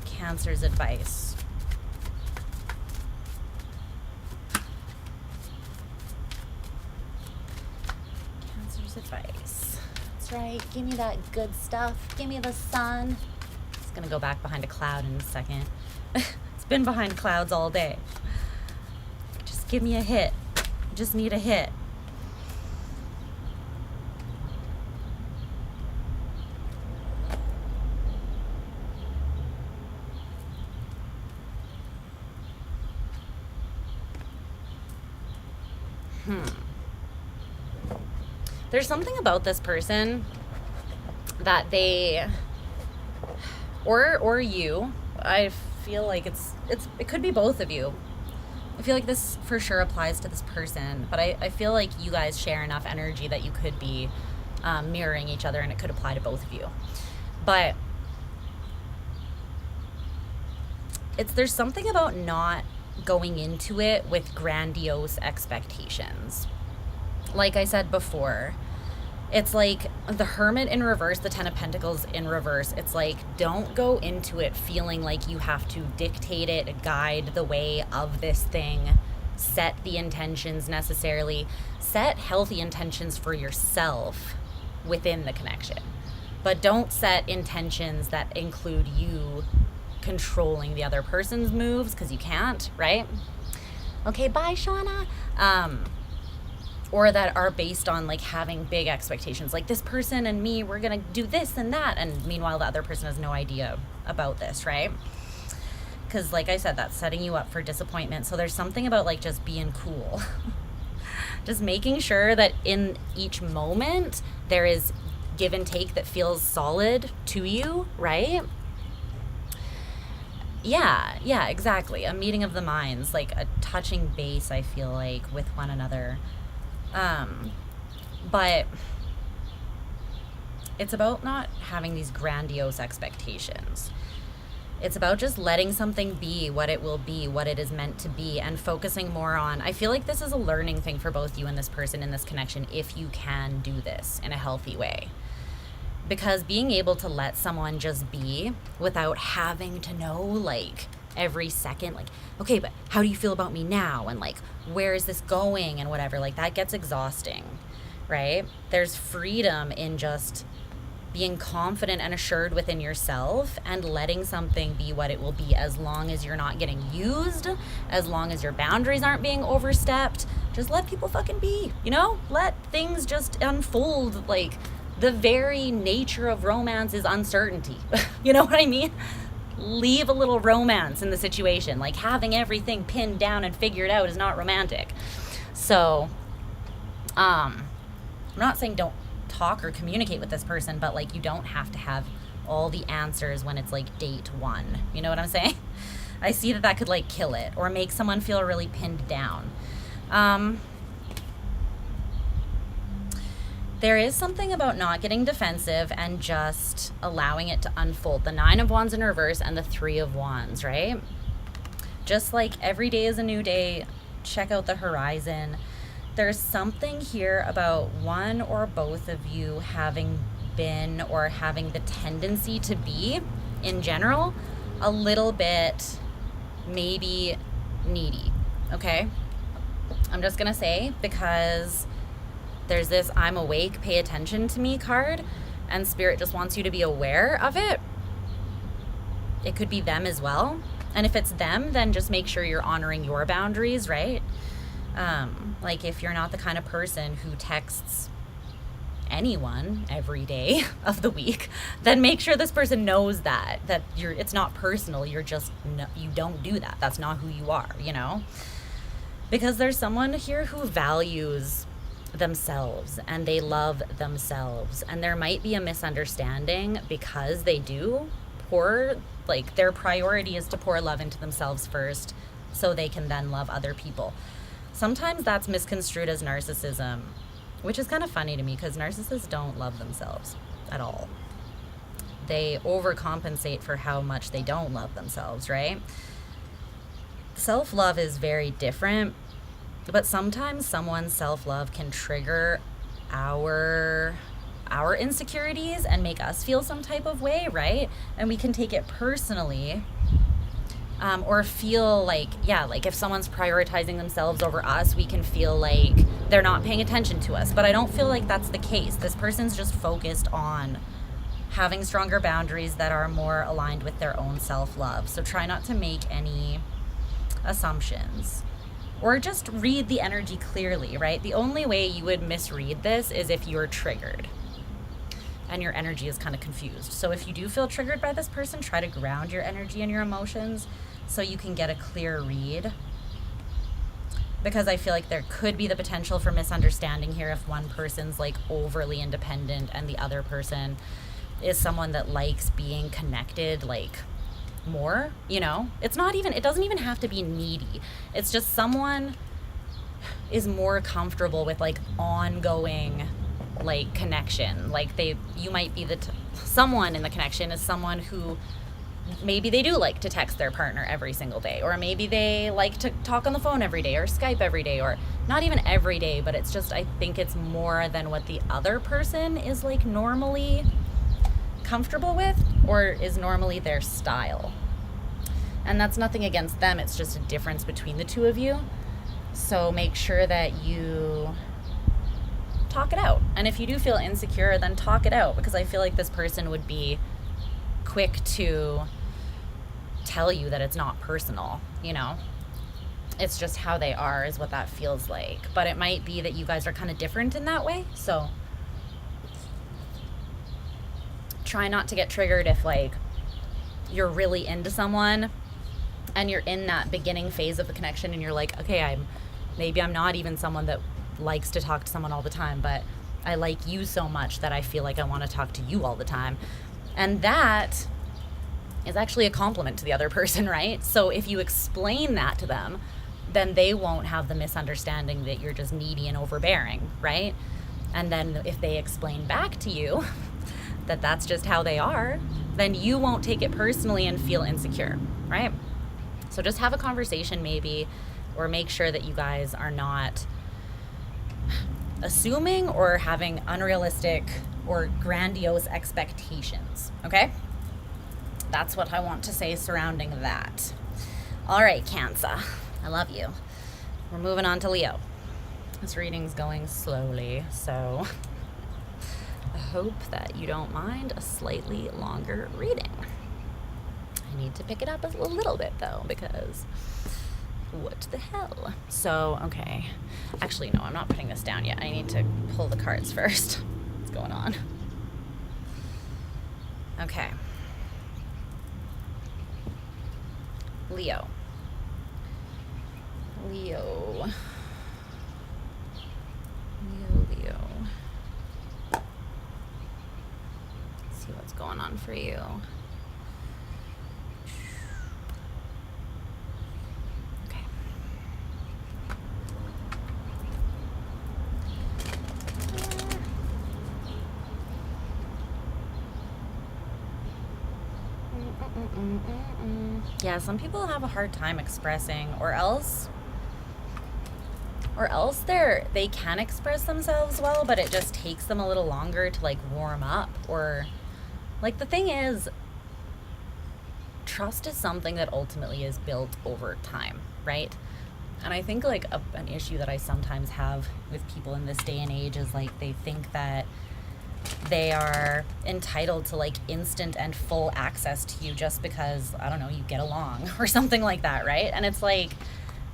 Cancer's advice. Cancer's advice. That's right. Give me that good stuff. Give me the sun. It's gonna go back behind a cloud in a second. It's been behind clouds all day. Just give me a hit. Just need a hit. There's something about this person that they, or you, I feel like it could be both of you. I feel like this for sure applies to this person, but I feel like you guys share enough energy that you could be mirroring each other, and it could apply to both of you. But there's something about not going into it with grandiose expectations. Like I said before, it's like the Hermit in reverse, the Ten of Pentacles in reverse. It's like, don't go into it feeling like you have to dictate it, guide the way of this thing, set the intentions necessarily. Set healthy intentions for yourself within the connection. But don't set intentions that include you controlling the other person's moves, because you can't, right? Okay, bye, Shawna. Or that are based on like having big expectations, like this person and me, we're gonna do this and that, and meanwhile the other person has no idea about this, right? Because like I said, that's setting you up for disappointment. So there's something about like just being cool. Just making sure that in each moment there is give and take that feels solid to you, right? Yeah, exactly. A meeting of the minds, like a touching base, I feel like, with one another. But it's about not having these grandiose expectations. It's about just letting something be what it will be, what it is meant to be, and focusing more on, I feel like this is a learning thing for both you and this person in this connection, if you can do this in a healthy way. Because being able to let someone just be without having to know, like, every second, like, okay, but how do you feel about me now? And, like, where is this going? And whatever, like, that gets exhausting, right? There's freedom in just being confident and assured within yourself and letting something be what it will be, as long as you're not getting used, as long as your boundaries aren't being overstepped. Just let people fucking be, you know? Let things just unfold. Like, the very nature of romance is uncertainty. You know what I mean? Leave a little romance in the situation. Like, having everything pinned down and figured out is not romantic. So, I'm not saying don't talk or communicate with this person, but, like, you don't have to have all the answers when it's, like, date one. You know what I'm saying? I see that could, like, kill it or make someone feel really pinned down. There is something about not getting defensive and just allowing it to unfold. The 9 of Wands in reverse and the 3 of Wands, right? Just like every day is a new day, check out the horizon. There's something here about one or both of you having been, or having the tendency to be, in general, a little bit maybe needy, okay? I'm just gonna say, because there's this I'm awake, pay attention to me card, and Spirit just wants you to be aware of it. It could be them as well. And if it's them, then just make sure you're honoring your boundaries, right? Like, if you're not the kind of person who texts anyone every day of the week, then make sure this person knows that it's not personal. You're just, you don't do that. That's not who you are, you know? Because there's someone here who values themselves and they love themselves, and there might be a misunderstanding because they do their priority is to pour love into themselves first so they can then love other people. Sometimes that's misconstrued as narcissism, which is kind of funny to me, because narcissists don't love themselves at all. They overcompensate for how much they don't love themselves, right? Self-love is very different, but sometimes someone's self-love can trigger our insecurities and make us feel some type of way, right? And we can take it personally, or feel like, like if someone's prioritizing themselves over us, we can feel like they're not paying attention to us. But I don't feel like that's the case. This person's just focused on having stronger boundaries that are more aligned with their own self-love. So try not to make any assumptions, or just read the energy clearly, right? The only way you would misread this is if you're triggered and your energy is kind of confused. So if you do feel triggered by this person, try to ground your energy and your emotions so you can get a clear read. Because I feel like there could be the potential for misunderstanding here if one person's like overly independent and the other person is someone that likes being connected, like, more, you know? It doesn't even have to be needy. It's just someone is more comfortable with, like, ongoing, like, connection. Like, you might be someone in the connection is someone who maybe they do like to text their partner every single day, or maybe they like to talk on the phone every day, or Skype every day, or not even every day, but it's just, I think it's more than what the other person is, like, normally comfortable with, or is normally their style. And that's nothing against them, it's just a difference between the two of you. So make sure that you talk it out. And if you do feel insecure, then talk it out, because I feel like this person would be quick to tell you that it's not personal, you know? It's just how they are is what that feels like. But it might be that you guys are kind of different in that way. So try not to get triggered if, like, you're really into someone and you're in that beginning phase of the connection and you're like, okay, I'm not even someone that likes to talk to someone all the time, but I like you so much that I feel like I want to talk to you all the time. And that is actually a compliment to the other person, right? So if you explain that to them, then they won't have the misunderstanding that you're just needy and overbearing, right? And then if they explain back to you that that's just how they are, then you won't take it personally and feel insecure, right? So just have a conversation maybe, or make sure that you guys are not assuming or having unrealistic or grandiose expectations, okay? That's what I want to say surrounding that. All right, Cancer, I love you. We're moving on to Leo. This reading's going slowly, so I hope that you don't mind a slightly longer reading. I need to pick it up a little bit though, because what the hell? So, okay. Actually, no, I'm not putting this down yet. I need to pull the cards first. What's going on? Okay. Leo. Leo. Let's see what's going on for you. Okay. Yeah, some people have a hard time expressing, or else they can express themselves well, but it just takes them a little longer to like warm up. Or like, the thing is, trust is something that ultimately is built over time, right? And I think like an issue that I sometimes have with people in this day and age is like, they think that they are entitled to like instant and full access to you just because, I don't know, you get along or something like that, right? And it's like,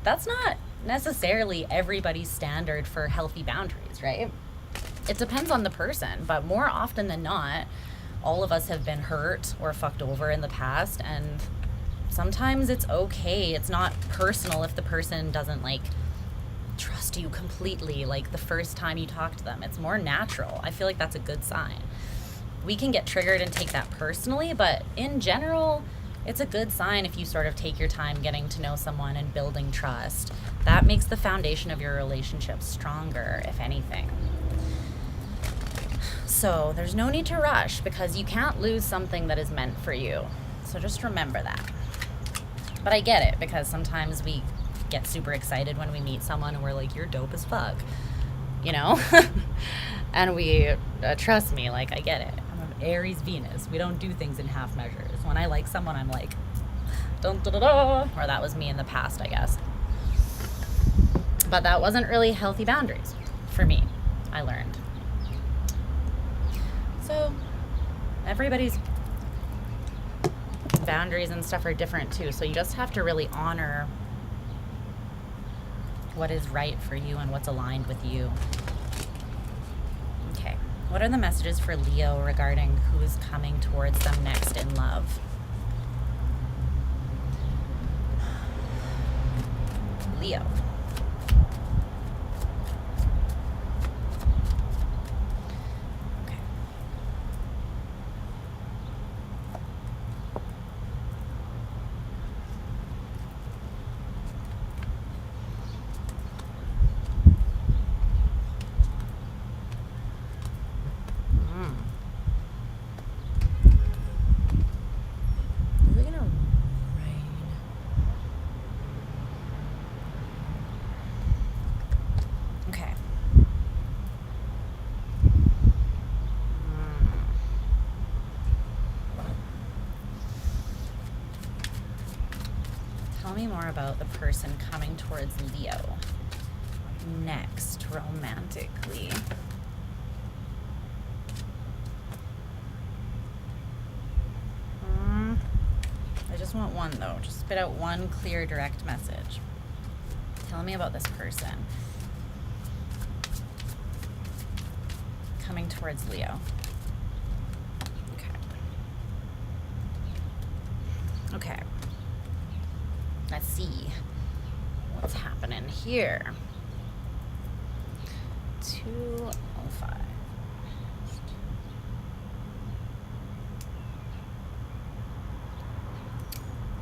that's not necessarily everybody's standard for healthy boundaries, right? It depends on the person, but more often than not, all of us have been hurt or fucked over in the past, and sometimes it's okay. It's not personal if the person doesn't like trust you completely like the first time you talk to them. It's more natural. I feel like that's a good sign. We can get triggered and take that personally, but in general, it's a good sign if you sort of take your time getting to know someone and building trust. That makes the foundation of your relationship stronger, if anything. So there's no need to rush, because you can't lose something that is meant for you. So just remember that. But I get it, because sometimes we get super excited when we meet someone and we're like, you're dope as fuck, you know? And we, trust me, like, I get it. I'm an Aries Venus. We don't do things in half measures. When I like someone, I'm like, dun, da, da, da. Or that was me in the past, I guess. But that wasn't really healthy boundaries for me, I learned. So everybody's boundaries and stuff are different too. So you just have to really honor what is right for you and what's aligned with you. Okay, what are the messages for Leo regarding who is coming towards them next in love? Leo. Tell me more about the person coming towards Leo next romantically. I just want one though. Just spit out one clear, direct message. Tell me about this person coming towards Leo. Okay. Let's see what's happening here. 205.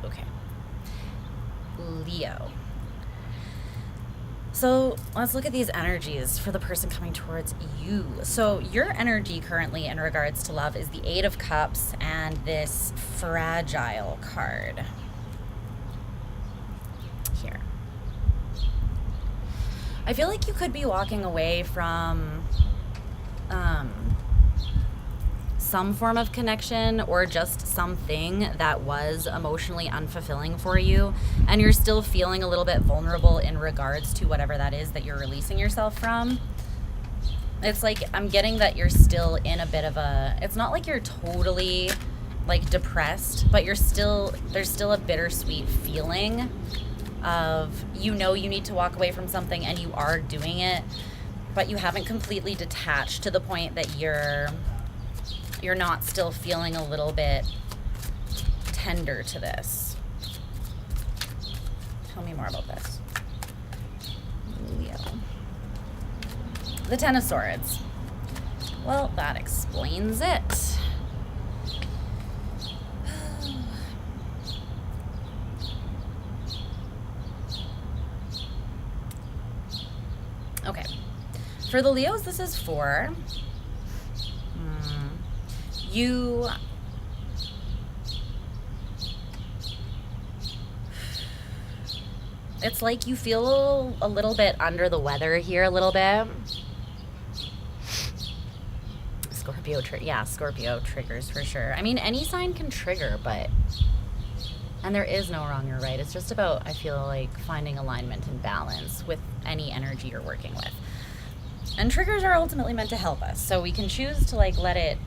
Okay. Leo. So let's look at these energies for the person coming towards you. So your energy currently in regards to love is the Eight of Cups and this Fragile card. Here. I feel like you could be walking away from some form of connection or just something that was emotionally unfulfilling for you, and you're still feeling a little bit vulnerable in regards to whatever that is that you're releasing yourself from. It's like I'm getting that you're still in a bit of a, it's not like you're totally like depressed, but there's still a bittersweet feeling of, you know, you need to walk away from something and you are doing it, but you haven't completely detached to the point that you're not still feeling a little bit tender to this. Tell me more about this. Leo. The Ten of Swords. Well, that explains it. Okay. For the Leos, this is for you. It's like you feel a little bit under the weather here, a little bit. Scorpio, Scorpio triggers for sure. I mean, any sign can trigger, and there is no wrong or right. It's just about, I feel like, finding alignment and balance with any energy you're working with. And triggers are ultimately meant to help us. So we can choose to like let it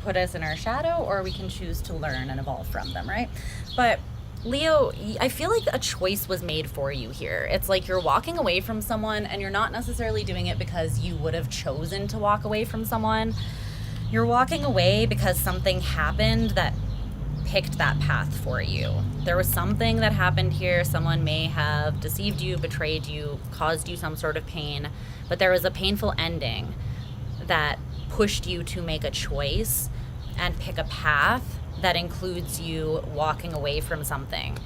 put us in our shadow, or we can choose to learn and evolve from them, right? But Leo, I feel like a choice was made for you here. It's like you're walking away from someone, and you're not necessarily doing it because you would have chosen to walk away from someone. You're walking away because something happened that picked that path for you. There was something that happened here. Someone may have deceived you, betrayed you, caused you some sort of pain, but there was a painful ending that pushed you to make a choice and pick a path that includes you walking away from something.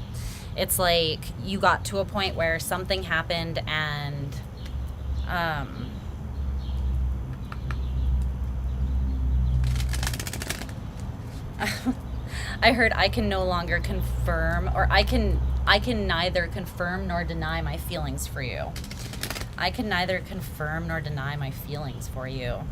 It's like you got to a point where something happened, and I heard I can no longer confirm, or I can neither confirm nor deny my feelings for you. I can neither confirm nor deny my feelings for you.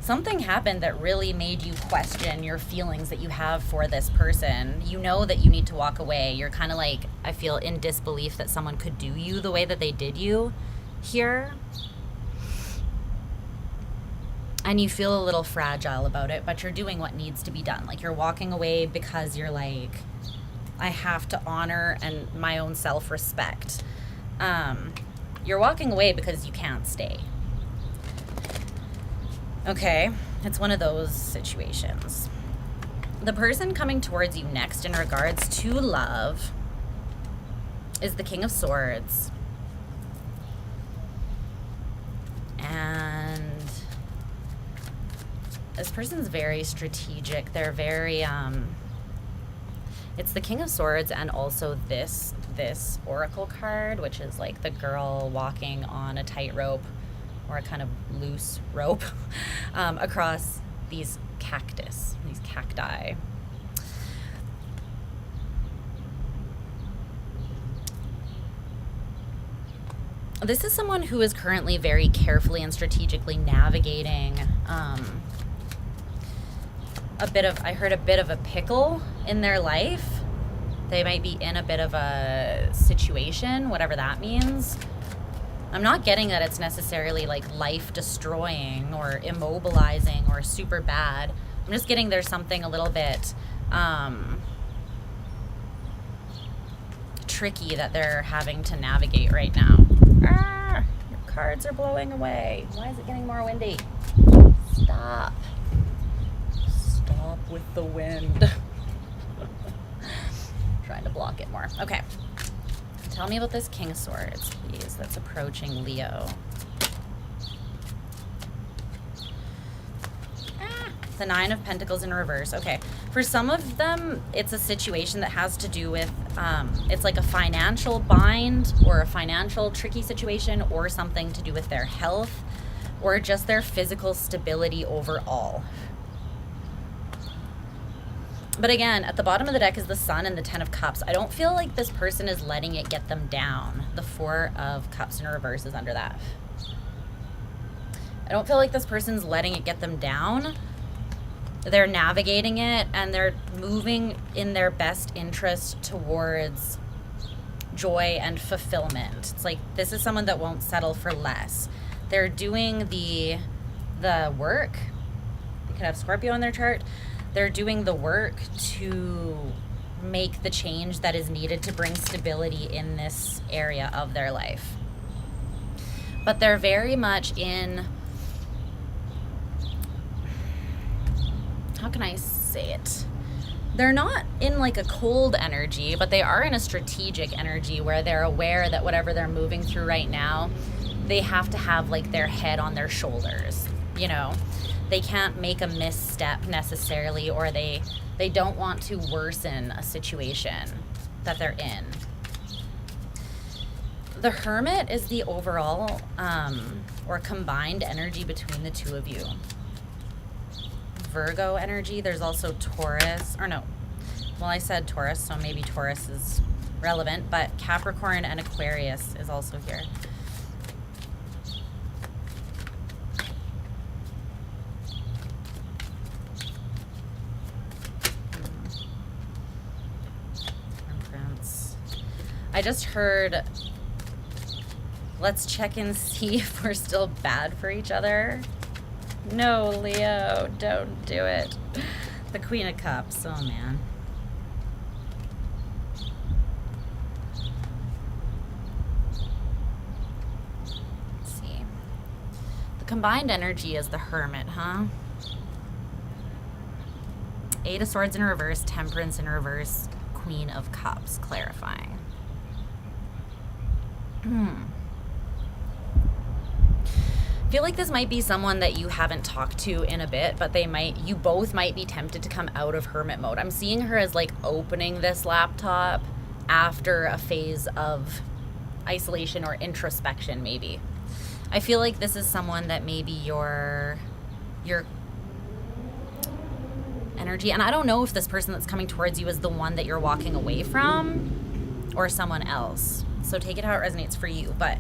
Something happened that really made you question your feelings that you have for this person. You know that you need to walk away. You're kind of like, I feel, in disbelief that someone could do you the way that they did you here. And you feel a little fragile about it, but you're doing what needs to be done. Like, you're walking away because you're like, I have to honor and my own self-respect. You're walking away because you can't stay. Okay, it's one of those situations. The person coming towards you next in regards to love is the King of Swords. And this person's very strategic. They're very, it's the King of Swords and also this Oracle card, which is like the girl walking on a tightrope or a kind of loose rope across these cacti. This is someone who is currently very carefully and strategically navigating a bit of a pickle in their life. They might be in a bit of a situation, whatever that means. I'm not getting that it's necessarily like life destroying or immobilizing or super bad. I'm just getting there's something a little bit tricky that they're having to navigate right now. Ah, your cards are blowing away. Why is it getting more windy? Stop with the wind. Trying to block it more. Okay. Tell me about this King of Swords, please, that's approaching Leo. The Nine of Pentacles in reverse. Okay. For some of them, it's a situation that has to do with, it's like a financial bind or a financial tricky situation, or something to do with their health or just their physical stability overall. But again, at the bottom of the deck is the Sun and the Ten of Cups. I don't feel like this person is letting it get them down. The Four of Cups in reverse is under that. I don't feel like this person's letting it get them down. They're navigating it and they're moving in their best interest towards joy and fulfillment. It's like this is someone that won't settle for less. They're doing the work. They could have Scorpio in their chart. They're doing the work to make the change that is needed to bring stability in this area of their life. But they're very much in, how can I say it? They're not in like a cold energy, but they are in a strategic energy where they're aware that whatever they're moving through right now, they have to have like their head on their shoulders, you know? They can't make a misstep necessarily, or they don't want to worsen a situation that they're in. The Hermit is the overall or combined energy between the two of you. Virgo energy. There's also Taurus, or no, well, I said Taurus, so maybe Taurus is relevant, but Capricorn and Aquarius is also here. Temperance. I just heard, let's check and see if we're still bad for each other. No, Leo, don't do it. The Queen of Cups, oh man. Let's see. The combined energy is the Hermit, huh? Eight of Swords in reverse, Temperance in reverse, Queen of Cups, clarifying. I feel like this might be someone that you haven't talked to in a bit, but you both might be tempted to come out of hermit mode. I'm seeing her as like opening this laptop after a phase of isolation or introspection, maybe. I feel like this is someone that maybe your energy, and I don't know if this person that's coming towards you is the one that you're walking away from or someone else. So take it how it resonates for you, but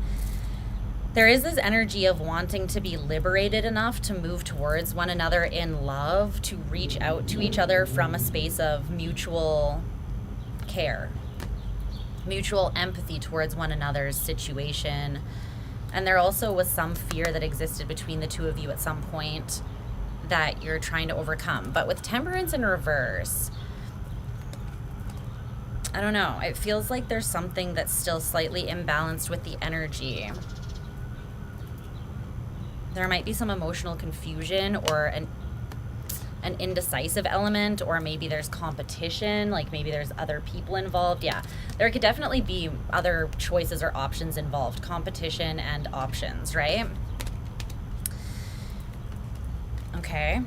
there is this energy of wanting to be liberated enough to move towards one another in love, to reach out to each other from a space of mutual care, mutual empathy towards one another's situation. And there also was some fear that existed between the two of you at some point that you're trying to overcome. But with Temperance in reverse, I don't know. It feels like there's something that's still slightly imbalanced with the energy. There might be some emotional confusion or an indecisive element, or maybe there's competition, like maybe there's other people involved. Yeah, there could definitely be other choices or options involved, competition and options, right? Okay.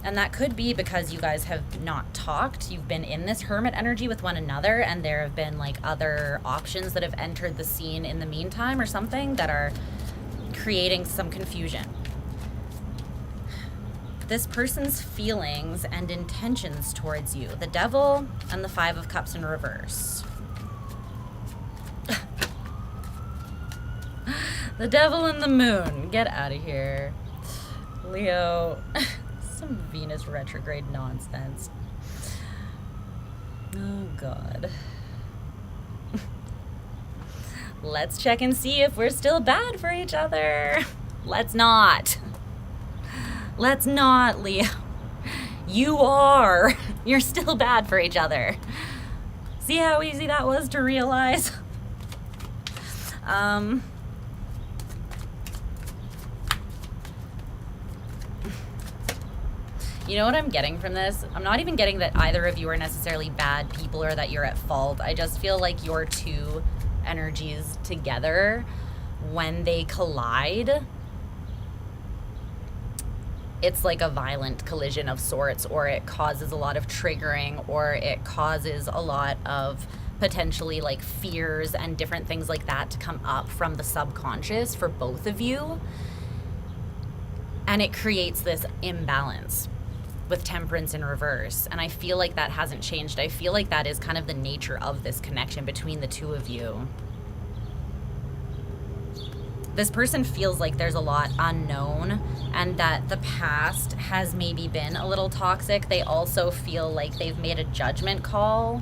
And that could be because you guys have not talked. You've been in this hermit energy with one another, and there have been like other options that have entered the scene in the meantime or something that are creating some confusion. This person's feelings and intentions towards you. The Devil and the Five of Cups in reverse. The Devil and the Moon. Get out of here. Leo. Some Venus retrograde nonsense. Oh, God. Let's check and see if we're still bad for each other. Let's not. Let's not, Leo. You are. You're still bad for each other. See how easy that was to realize? You know what I'm getting from this? I'm not even getting that either of you are necessarily bad people or that you're at fault. I just feel like your two energies together, when they collide, it's like a violent collision of sorts, or it causes a lot of triggering, or it causes a lot of potentially like fears and different things like that to come up from the subconscious for both of you. And it creates this imbalance with Temperance in reverse. And I feel like that hasn't changed. I feel like that is kind of the nature of this connection between the two of you. This person feels like there's a lot unknown and that the past has maybe been a little toxic. They also feel like they've made a judgment call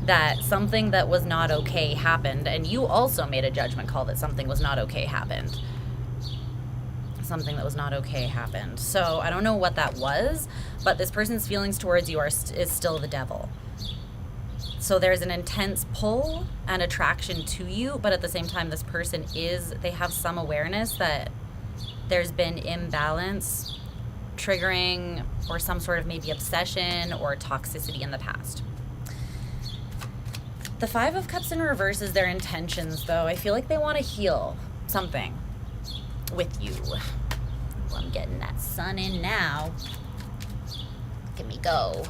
that something that was not okay happened, and you also made a judgment call that something was not okay happened. Something that was not okay happened. So I don't know what that was, but this person's feelings towards you is still the devil. So there's an intense pull and attraction to you, but at the same time, this person they have some awareness that there's been imbalance, triggering, or some sort of maybe obsession or toxicity in the past. The Five of Cups in reverse is their intentions, though. I feel like they want to heal something with you. Well, I'm getting that sun in now. Look at me go.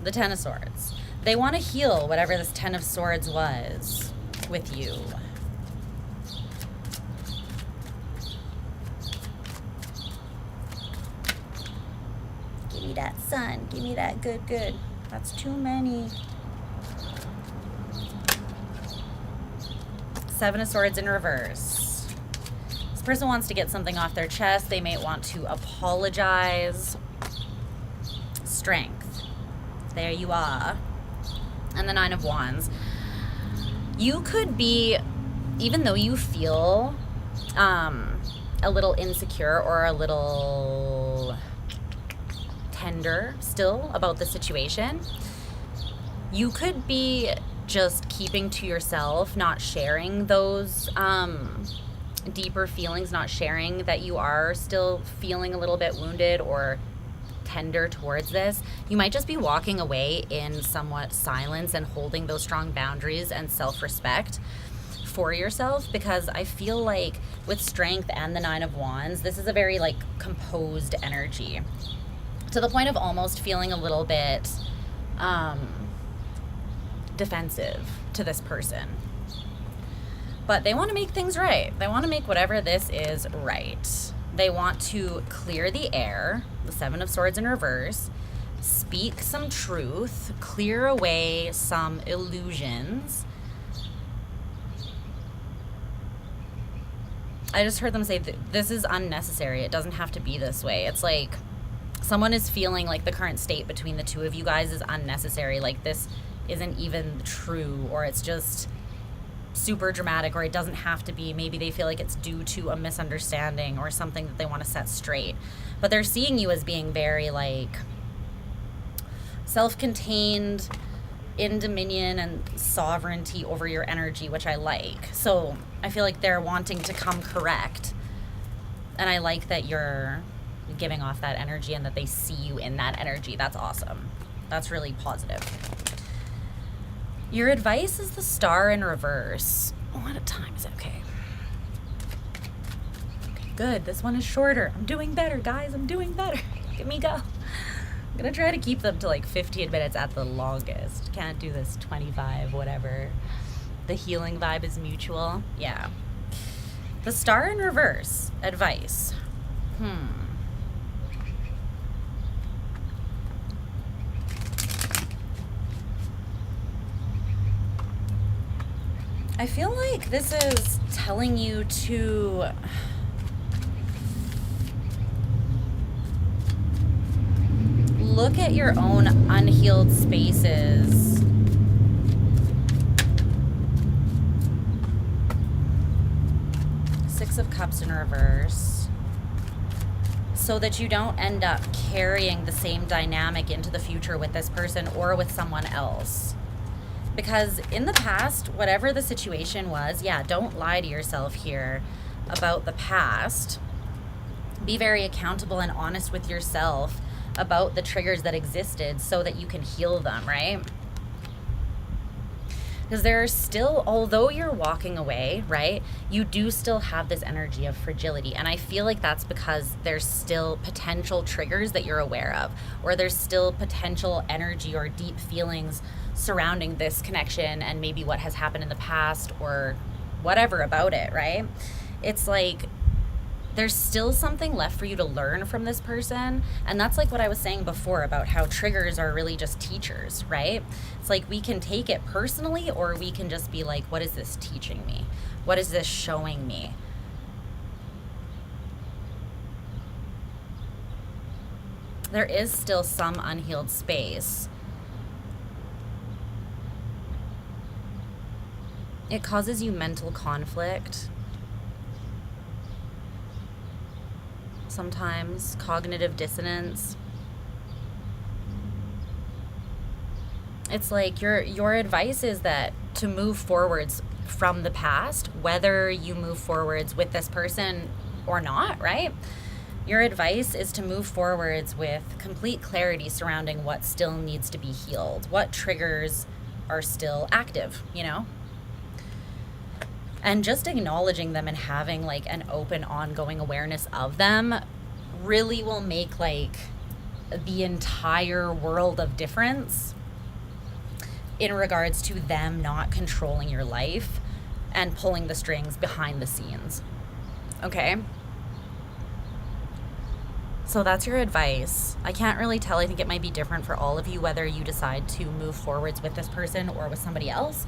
The Ten of Swords. They want to heal whatever this Ten of Swords was with you. Give me that sun. Give me that good. That's too many. Seven of Swords in reverse. This person wants to get something off their chest. They may want to apologize. Strength. There you are. And the Nine of Wands. You could be, even though you feel a little insecure or a little tender still about the situation, you could be just keeping to yourself, not sharing those deeper feelings, not sharing that you are still feeling a little bit wounded or tender towards this. You might just be walking away in somewhat silence and holding those strong boundaries and self-respect for yourself, because I feel like with Strength and the Nine of Wands, this is a very like composed energy, to the point of almost feeling a little bit defensive to this person. But they want to make things right. They want to make whatever this is right. They want to clear the air, the Seven of Swords in reverse, speak some truth, clear away some illusions. I just heard them say that this is unnecessary. It doesn't have to be this way. It's like someone is feeling like the current state between the two of you guys is unnecessary. Like this isn't even true, or it's just super dramatic, or it doesn't have to be. Maybe they feel like it's due to a misunderstanding or something that they want to set straight. But they're seeing you as being very like self-contained, in dominion and sovereignty over your energy, which I like. So I feel like they're wanting to come correct. And I like that you're giving off that energy and that they see you in that energy. That's awesome. That's really positive. Your advice is the Star in reverse. What time is it? Okay, good. This one is shorter. I'm doing better, guys. I'm doing better. Look at me go. I'm gonna try to keep them to like 15 minutes at the longest. Can't do this 25, whatever. The healing vibe is mutual. Yeah. The Star in reverse. Advice. I feel like this is telling you to look at your own unhealed spaces. Six of Cups in reverse. So that you don't end up carrying the same dynamic into the future with this person or with someone else. Because in the past, whatever the situation was, yeah, don't lie to yourself here about the past. Be very accountable and honest with yourself about the triggers that existed so that you can heal them, right? Because there are still, although you're walking away, right, you do still have this energy of fragility. And I feel like that's because there's still potential triggers that you're aware of, or there's still potential energy or deep feelings surrounding this connection and maybe what has happened in the past or whatever about it, right? It's like there's still something left for you to learn from this person. And that's like what I was saying before about how triggers are really just teachers, right? It's like we can take it personally, or we can just be like, what is this teaching me? What is this showing me? There is still some unhealed space. It causes you mental conflict. Sometimes cognitive dissonance. It's like your advice is that to move forwards from the past, whether you move forwards with this person or not, right? Your advice is to move forwards with complete clarity surrounding what still needs to be healed, what triggers are still active, you know? And just acknowledging them and having like an open, ongoing awareness of them really will make like the entire world of difference in regards to them not controlling your life and pulling the strings behind the scenes. Okay? So that's your advice. I can't really tell. I think it might be different for all of you, whether you decide to move forwards with this person or with somebody else,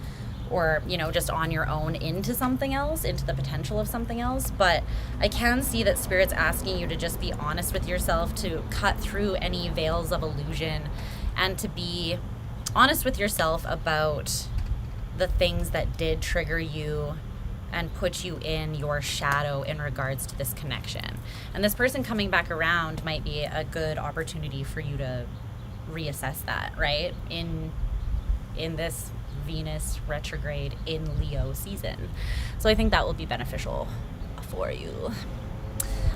or, you know, just on your own into something else, into the potential of something else. But I can see that Spirit's asking you to just be honest with yourself, to cut through any veils of illusion, and to be honest with yourself about the things that did trigger you and put you in your shadow in regards to this connection. And this person coming back around might be a good opportunity for you to reassess that, right? In this Venus retrograde in Leo season. So I think that will be beneficial for you.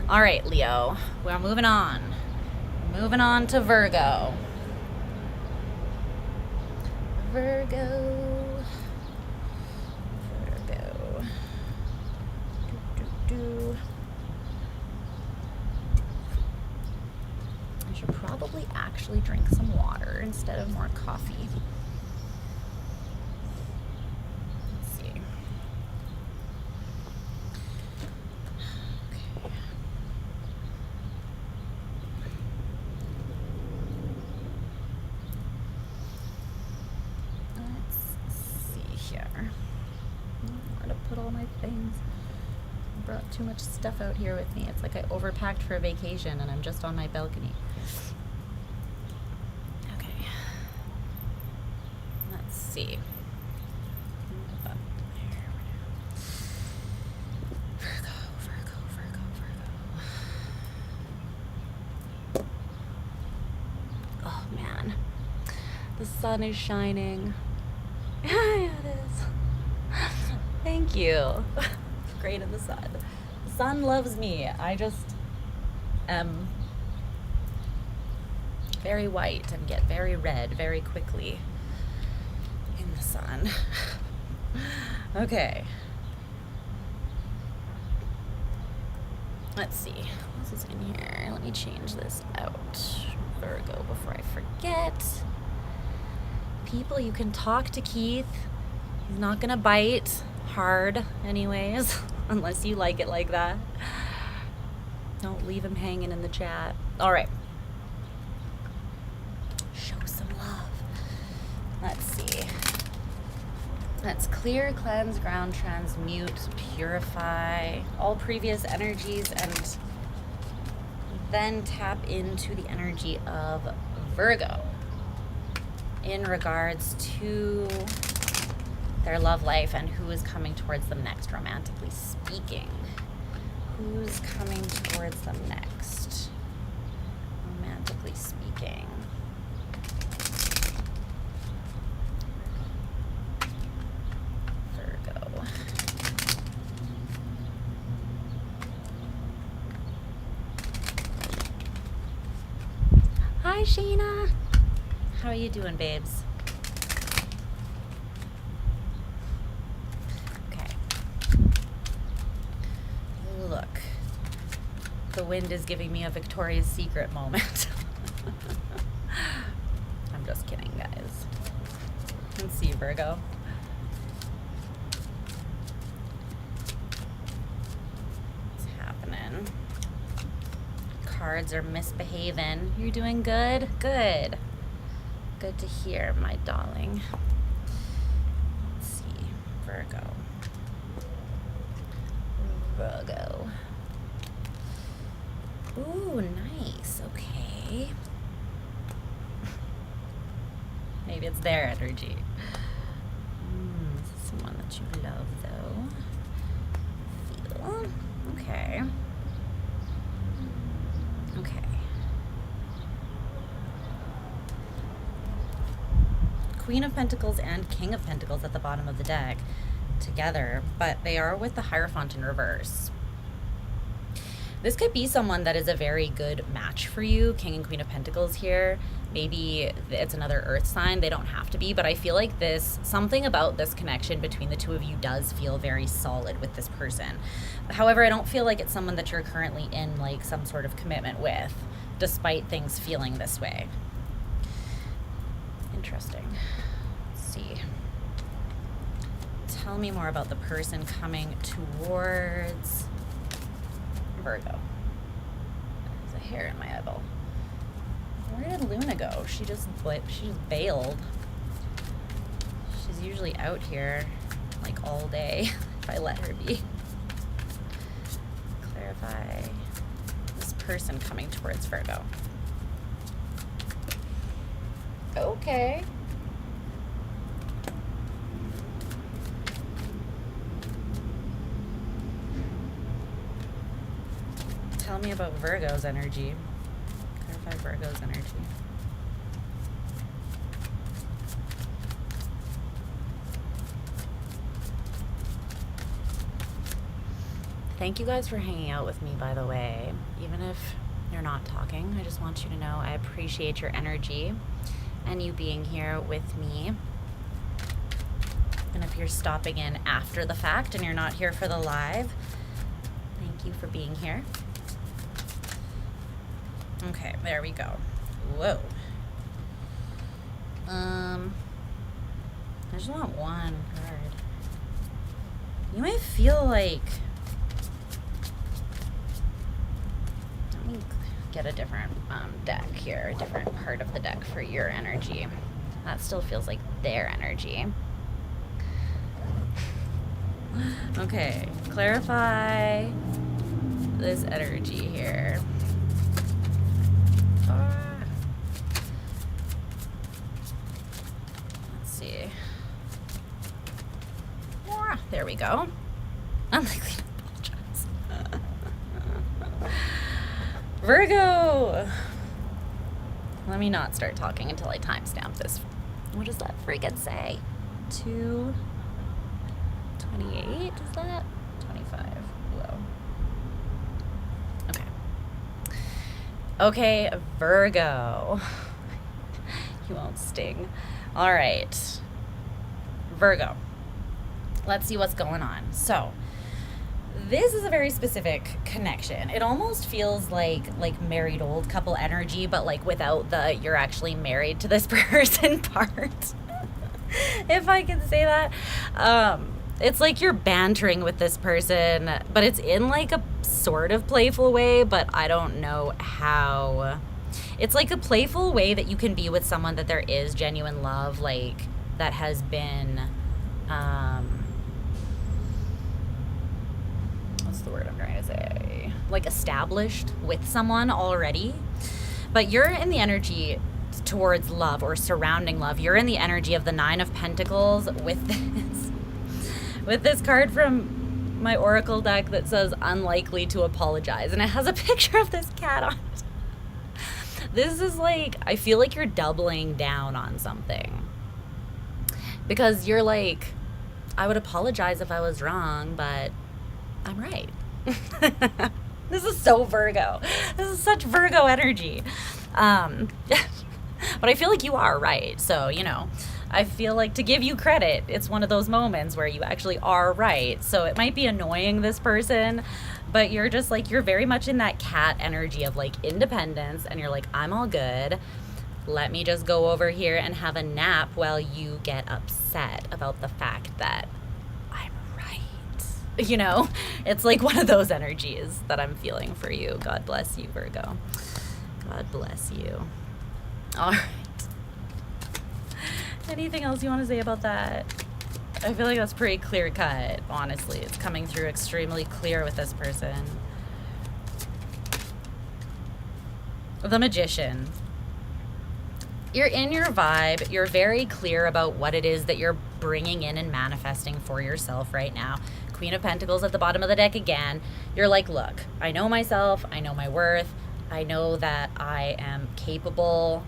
All right, Leo, we're moving on. Moving on to Virgo. Virgo. I should probably actually drink some water instead of more coffee. Let's see. Okay. Let's see here. Where to put all my things? I brought too much stuff out here with me. It's like I overpacked for a vacation and I'm just on my balcony. Okay. Let's see. Virgo, Virgo, Virgo, Virgo. Oh man. The sun is shining. Yeah, it is. Thank you. Great in the sun. The sun loves me. I just am very white and get very red very quickly in the sun. Okay. Let's see. What is in here? Let me change this out. Virgo, before I forget. People, you can talk to Keith. He's not gonna bite hard anyways, unless you like it like that. Don't leave him hanging in the chat. All right. Show some love. Let's see. Let's clear, cleanse, ground, transmute, purify all previous energies, and then tap into the energy of Virgo in regards to their love life and who is coming towards them next, romantically speaking. Who's coming towards them next, romantically speaking? Virgo. Hi, Shawna. How are you doing, babes? wind is giving me a Victoria's Secret moment. I'm just kidding, guys. Let's see, Virgo. What's happening? Cards are misbehaving. You're doing good? Good. Good to hear, my darling. Let's see, Virgo. Virgo. Ooh, nice. Okay. Maybe it's their energy. This is someone that you love, though. Feel. Okay. Okay. Queen of Pentacles and King of Pentacles at the bottom of the deck together, but they are with the Hierophant in reverse. This could be someone that is a very good match for you, King and Queen of Pentacles here. Maybe it's another earth sign. They don't have to be, but I feel like something about this connection between the two of you does feel very solid with this person. However, I don't feel like it's someone that you're currently in like some sort of commitment with, despite things feeling this way. Interesting. Let's see. Tell me more about the person coming towards Virgo. There's a hair in my eyeball. Where did Luna go? She just bailed. She's usually out here like all day if I let her be. Clarify this person coming towards Virgo. Okay. Tell me about Virgo's energy. Clarify Virgo's energy. Thank you guys for hanging out with me, by the way. Even if you're not talking, I just want you to know I appreciate your energy and you being here with me. And if you're stopping in after the fact and you're not here for the live, thank you for being here. Okay, there we go. Whoa. I just want one card. You might feel like, let me get a different deck here, a different part of the deck for your energy. That still feels like their energy. Okay, clarify this energy here. Let's see. There we go. Unlikely to apologize. Virgo! Let me not start talking until I timestamp this. What does that freaking say? 2:28? Is that 25? Whoa. Okay. Okay, Virgo. You won't sting. All right. Virgo. Let's see what's going on. So, this is a very specific connection. It almost feels like married old couple energy, but like without the you're actually married to this person part. If I can say that. It's like you're bantering with this person, but it's in like a sort of playful way, but I don't know how. It's like a playful way that you can be with someone that there is genuine love, like that has been, what's the word I'm trying to say? Like established with someone already, but you're in the energy towards love or surrounding love. You're in the energy of the Nine of Pentacles with this card from my Oracle deck that says unlikely to apologize, and it has a picture of this cat on it. This is like, I feel like you're doubling down on something, because you're like, I would apologize if I was wrong, but I'm right. This is so Virgo. This is such Virgo energy. But I feel like you are right. So, you know, I feel like to give you credit, it's one of those moments where you actually are right. So it might be annoying this person, But you're just like, you're very much in that cat energy of like independence, and you're like, I'm all good. Let me just go over here and have a nap while you get upset about the fact that I'm right. You know, it's like one of those energies that I'm feeling for you. God bless you, Virgo. God bless you. All right. Anything else you want to say about that? I feel like that's pretty clear cut, honestly. It's coming through extremely clear with this person. The Magician. You're in your vibe. You're very clear about what it is that you're bringing in and manifesting for yourself right now. Queen of Pentacles at the bottom of the deck again. You're like, look, I know myself. I know my worth. I know that I am capable.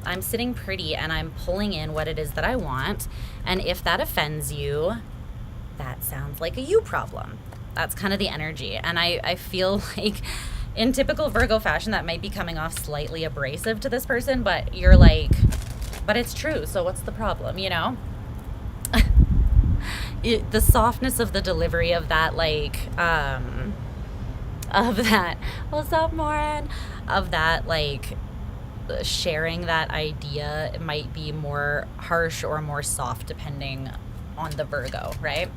I'm sitting pretty and I'm pulling in what it is that I want. And if that offends you, that sounds like a you problem. That's kind of the energy. And I feel like in typical Virgo fashion, that might be coming off slightly abrasive to this person, but you're like, but it's true. So what's the problem, you know? The softness of the delivery of that, like, of that, what's up, Lauren? Of that, like, sharing that idea, it might be more harsh or more soft depending on the Virgo, right?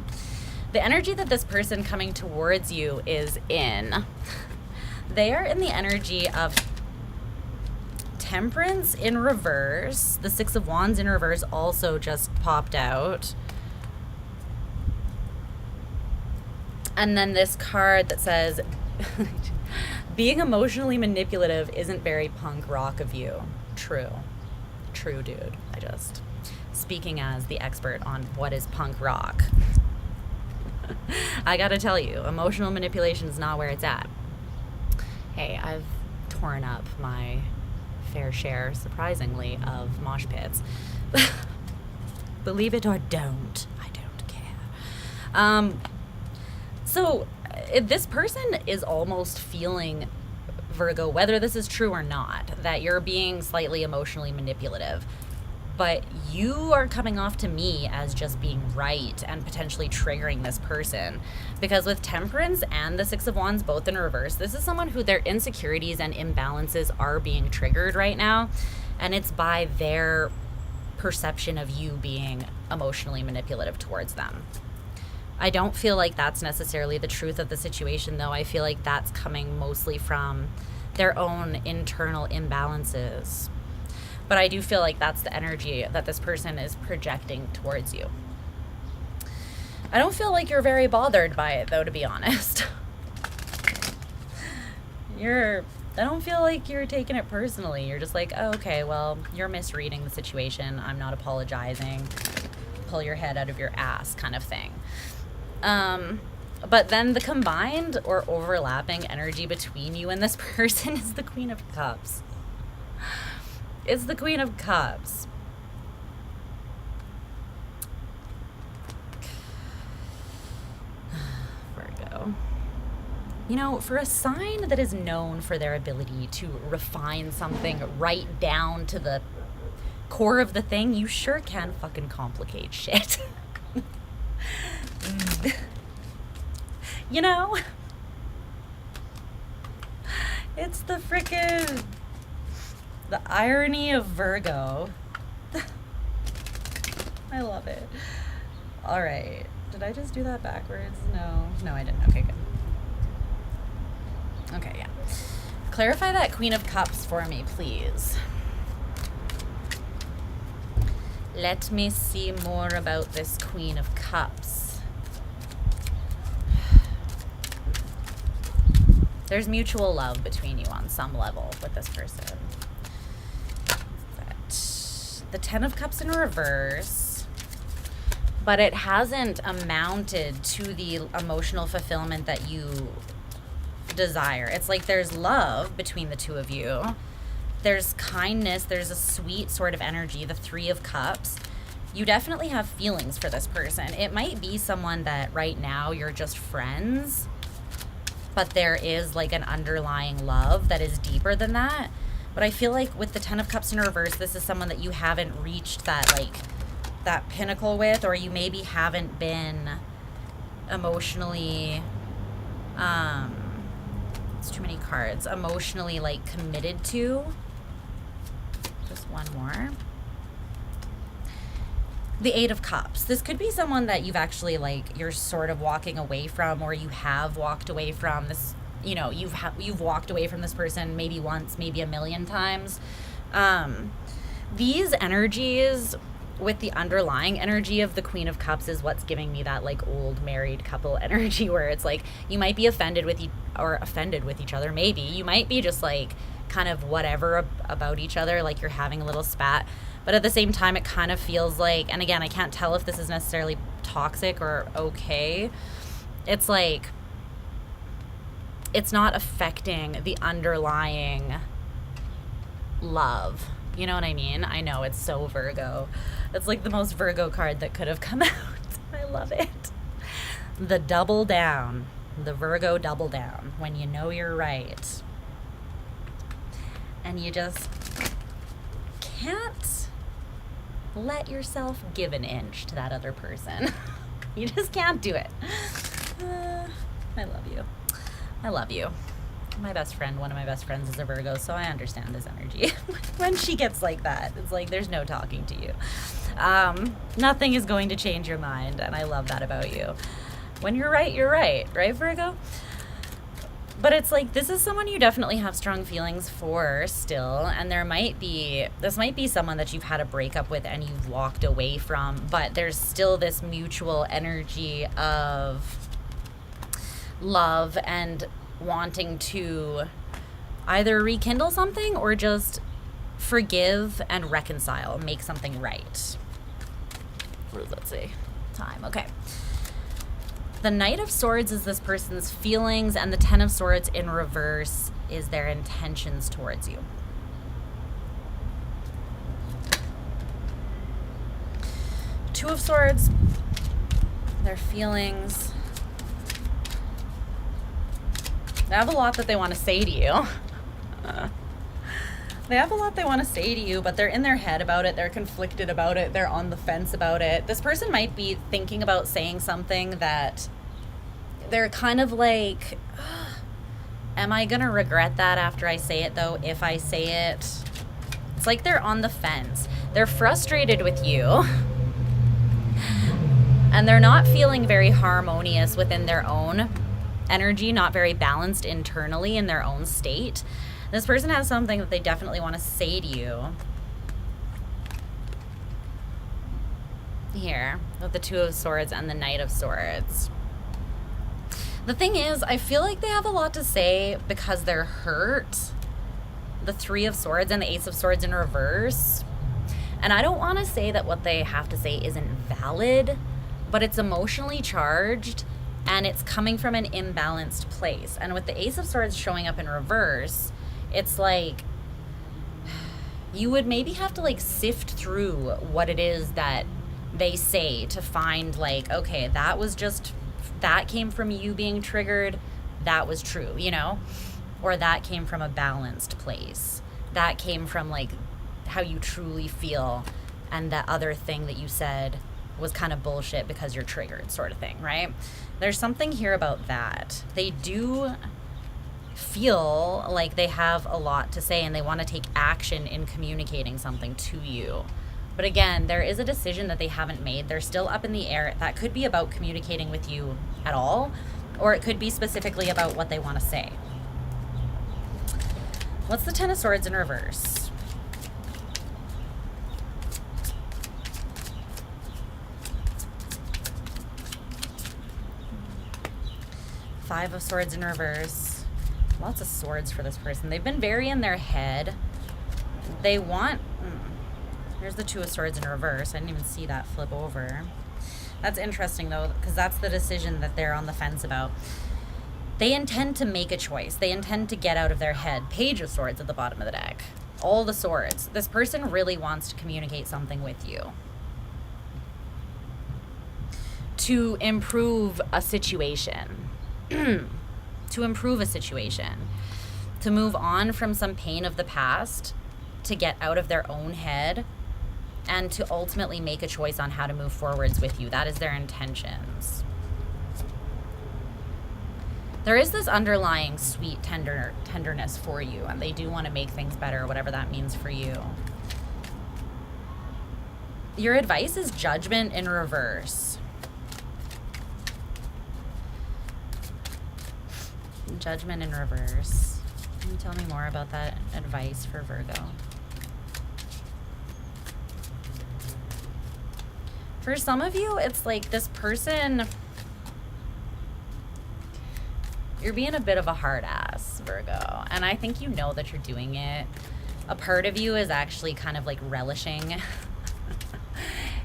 The energy that this person coming towards you is in, they are in the energy of Temperance in reverse. The Six of Wands in reverse also just popped out. And then this card that says being emotionally manipulative isn't very punk rock of you. True. True, dude. I just, speaking as the expert on what is punk rock, I gotta tell you, emotional manipulation is not where it's at. Hey, I've torn up my fair share, surprisingly, of mosh pits. Believe it or don't, I don't care. So this person is almost feeling, Virgo, whether this is true or not, that you're being slightly emotionally manipulative. But you are coming off to me as just being right and potentially triggering this person. Because with Temperance and the Six of Wands both in reverse, this is someone who their insecurities and imbalances are being triggered right now. And it's by their perception of you being emotionally manipulative towards them. I don't feel like that's necessarily the truth of the situation, though. I feel like that's coming mostly from their own internal imbalances. But I do feel like that's the energy that this person is projecting towards you. I don't feel like you're very bothered by it, though, to be honest. I don't feel like you're taking it personally. You're just like, oh, okay, well, you're misreading the situation. I'm not apologizing. Pull your head out of your ass kind of thing. But then the combined or overlapping energy between you and this person is the Queen of Cups. It's the Queen of Cups. Virgo. You know, for a sign that is known for their ability to refine something right down to the core of the thing, you sure can fucking complicate shit. You know? It's the frickin'... the irony of Virgo. I love it. All right. Did I just do that backwards? No, I didn't. Okay, good. Okay, yeah. Clarify that Queen of Cups for me, please. Let me see more about this Queen of Cups. There's mutual love between you on some level with this person. The Ten of Cups in reverse, but it hasn't amounted to the emotional fulfillment that you desire. It's like there's love between the two of you. There's kindness. There's a sweet sort of energy. The Three of Cups. You definitely have feelings for this person. It might be someone that right now you're just friends, but there is like an underlying love that is deeper than that. But I feel like with the Ten of Cups in reverse, this is someone that you haven't reached that, like, that pinnacle with, or you maybe haven't been emotionally It's too many cards. Emotionally, like, committed to. Just one more. The Eight of Cups. This could be someone that you've actually, like, you're sort of walking away from, or you have walked away from this, you know, you've walked away from this person maybe once, maybe a million times. These energies with the underlying energy of the Queen of Cups is what's giving me that, like, old married couple energy, where it's like you might be offended with each other. Maybe you might be just like kind of whatever about each other, like you're having a little spat, but at the same time it kind of feels like, and again, I can't tell if this is necessarily toxic or okay, it's like it's not affecting the underlying love. You know what I mean? I know, it's so Virgo. It's like the most Virgo card that could have come out. I love it. The double down. The Virgo double down. When you know you're right. And you just can't let yourself give an inch to that other person. You just can't do it. I love you. I love you. My best friend, one of my best friends is a Virgo, so I understand this energy. When she gets like that, it's like there's no talking to you. Nothing is going to change your mind, and I love that about you. When you're right, right, Virgo? But it's like, this is someone you definitely have strong feelings for still, and this might be someone that you've had a breakup with and you've walked away from, but there's still this mutual energy of love and wanting to either rekindle something or just forgive and reconcile, make something right. Let's see. Time. Okay. The Knight of Swords is this person's feelings, and the Ten of Swords in reverse is their intentions towards you. Two of Swords, their feelings. They have a lot that they want to say to you. They have a lot they want to say to you, but they're in their head about it. They're conflicted about it. They're on the fence about it. This person might be thinking about saying something that they're kind of like, am I going to regret that after I say it, though, if I say it? It's like they're on the fence. They're frustrated with you. And they're not feeling very harmonious within their own energy, not very balanced internally in their own state. This person has something that they definitely want to say to you. Here, with the Two of Swords and the Knight of Swords. The thing is, I feel like they have a lot to say because they're hurt. The Three of Swords and the Ace of Swords in reverse. And I don't want to say that what they have to say isn't valid, but it's emotionally charged and it's coming from an imbalanced place. And with the Ace of Swords showing up in reverse, it's like you would maybe have to like sift through what it is that they say to find like, okay, that came from you being triggered, that was true, you know? Or that came from a balanced place. That came from like how you truly feel, and that other thing that you said was kind of bullshit because you're triggered, sort of thing, right? There's something here about that. They do feel like they have a lot to say and they want to take action in communicating something to you. But again, there is a decision that they haven't made. They're still up in the air. That could be about communicating with you at all, or it could be specifically about what they want to say. What's the Ten of Swords in reverse? Five of Swords in reverse. Lots of swords for this person. They've been very in their head. They want... Here's the Two of Swords in reverse. I didn't even see that flip over. That's interesting, though, because that's the decision that they're on the fence about. They intend to make a choice. They intend to get out of their head. Page of Swords at the bottom of the deck. All the swords. This person really wants to communicate something with you. To improve a situation. To improve a situation. To move on from some pain of the past. To get out of their own head. And to ultimately make a choice on how to move forwards with you. That is their intentions. there is this underlying sweet tenderness for you, and they do want to make things better, whatever that means for you. Your advice is judgment in reverse. Judgment in reverse. Can you tell me more about that advice for Virgo? For some of you, it's like this person, you're being a bit of a hard ass, Virgo. And I think you know that you're doing it. A part of you is actually kind of like relishing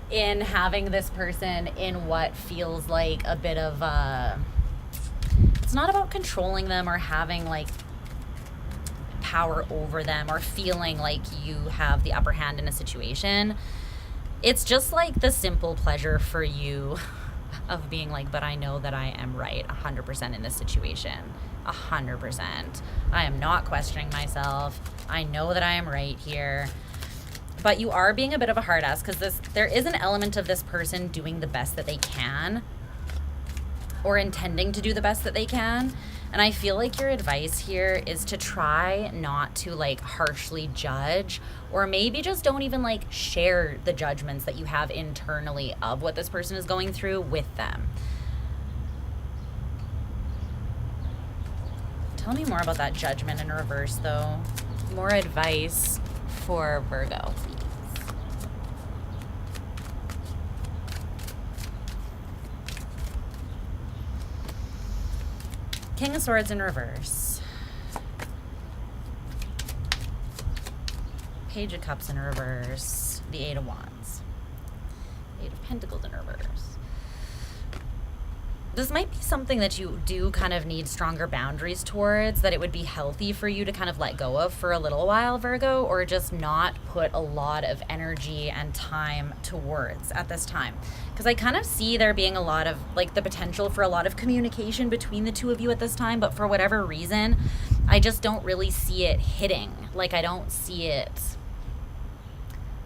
in having this person in what feels like a bit of it's not about controlling them or having like power over them or feeling like you have the upper hand in a situation. It's just like the simple pleasure for you of being like, but I know that I am right 100% in this situation. 100%. I am not questioning myself. I know that I am right here. But you are being a bit of a hard ass because there is an element of this person doing the best that they can or intending to do the best that they can. And I feel like your advice here is to try not to like harshly judge, or maybe just don't even like share the judgments that you have internally of what this person is going through with them. Tell me more about that judgment in reverse though. More advice for Virgo, please. King of Swords in reverse. Page of Cups in reverse. The Eight of Wands. Eight of Pentacles in reverse. This might be something that you do kind of need stronger boundaries towards, that it would be healthy for you to kind of let go of for a little while, Virgo, or just not put a lot of energy and time towards at this time. Because I kind of see there being a lot of, like, the potential for a lot of communication between the two of you at this time, but for whatever reason, I just don't really see it hitting. Like, I don't see it.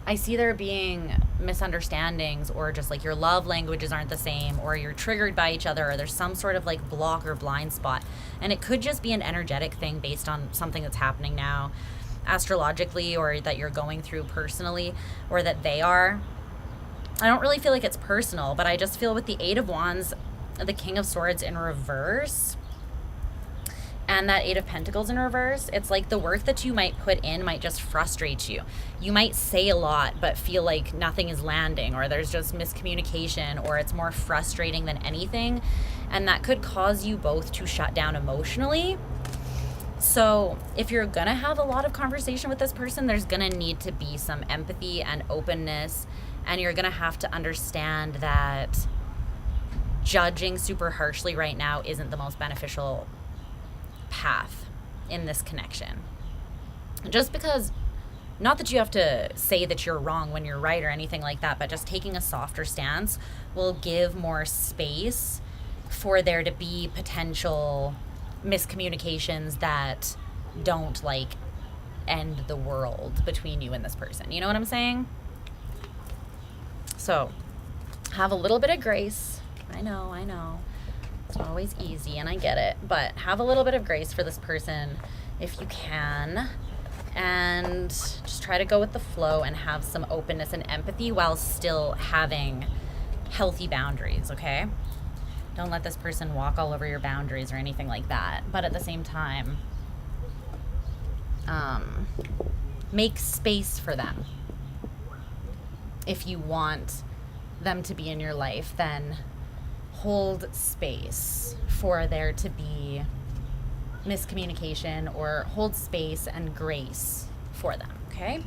I see there being misunderstandings, or just like your love languages aren't the same, or you're triggered by each other, or there's some sort of like block or blind spot. And it could just be an energetic thing based on something that's happening now astrologically, or that you're going through personally, or that they are. I don't really feel like it's personal, but I just feel with the Eight of Wands, the King of Swords in reverse, and that Eight of Pentacles in reverse, it's like the work that you might put in might just frustrate you. You might say a lot but feel like nothing is landing, or there's just miscommunication, or it's more frustrating than anything. And that could cause you both to shut down emotionally. So if you're gonna have a lot of conversation with this person, there's gonna need to be some empathy and openness. And you're gonna have to understand that judging super harshly right now isn't the most beneficial path in this connection. Just because, not that you have to say that you're wrong when you're right or anything like that, but just taking a softer stance will give more space for there to be potential miscommunications that don't like end the world between you and this person. You know what I'm saying? So have a little bit of grace. I know. It's not always easy, and I get it, but have a little bit of grace for this person if you can, and just try to go with the flow and have some openness and empathy while still having healthy boundaries, okay? Don't let this person walk all over your boundaries or anything like that, but at the same time, make space for them. If you want them to be in your life, then hold space for there to be miscommunication, or hold space and grace for them, okay?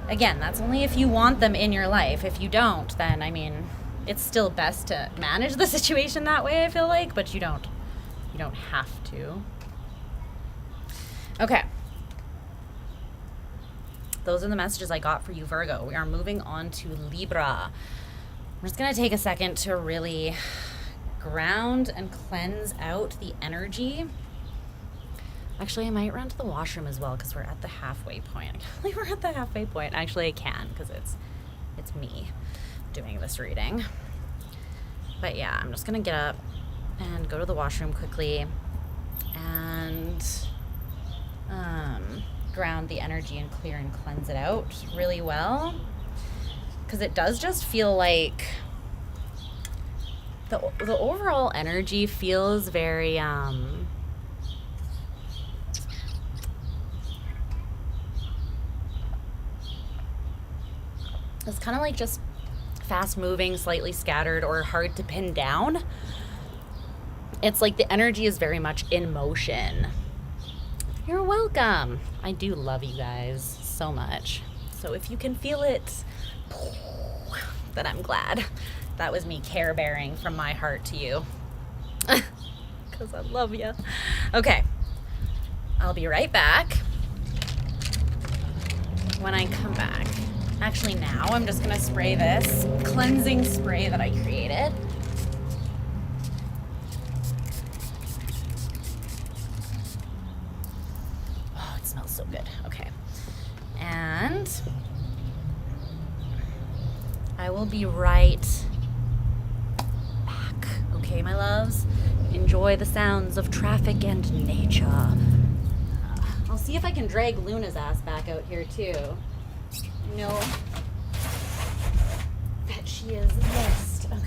Again, that's only if you want them in your life. If you don't, then, I mean, it's still best to manage the situation that way, I feel like, but you don't have to. Okay. Those are the messages I got for you, Virgo. We are moving on to Libra. I'm just going to take a second to really ground and cleanse out the energy. Actually, I might run to the washroom as well because we're at the halfway point. I can't believe we're at the halfway point. Actually, I can because it's me doing this reading. But yeah, I'm just going to get up, and go to the washroom quickly and ground the energy and clear and cleanse it out really well, because it does just feel like the overall energy feels very it's kind of like just fast moving, slightly scattered, or hard to pin down. It's like the energy is very much in motion. You're welcome. I do love you guys so much. So if you can feel it, then I'm glad. That was me care bearing from my heart to you. Because I love you. Okay. I'll be right back. When I come back. Actually, now I'm just going to spray this cleansing spray that I created. Oh, it smells so good. Okay. And I will be right back. Okay, my loves? Enjoy the sounds of traffic and nature. I'll see if I can drag Luna's ass back out here, too. I know that she is missed. Okay.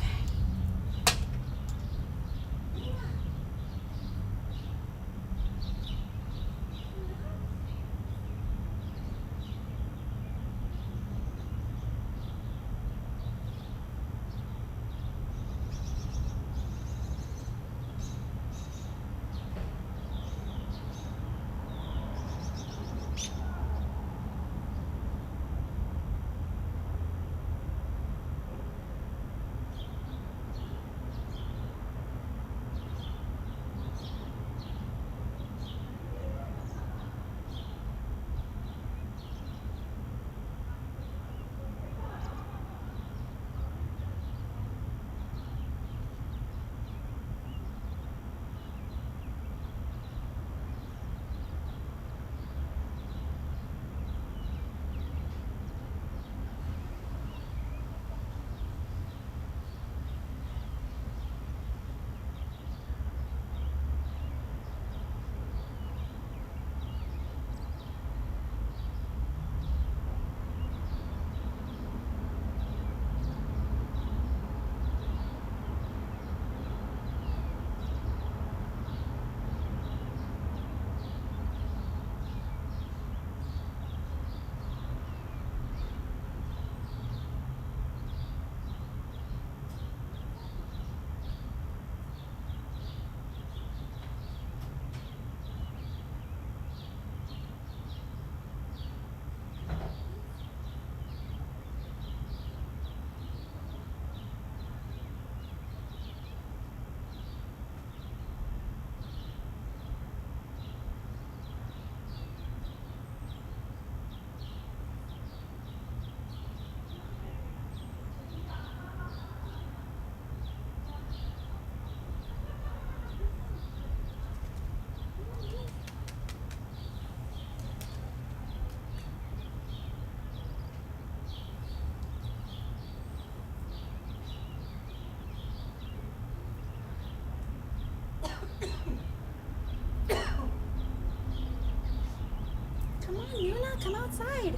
Come on, Luna, come outside.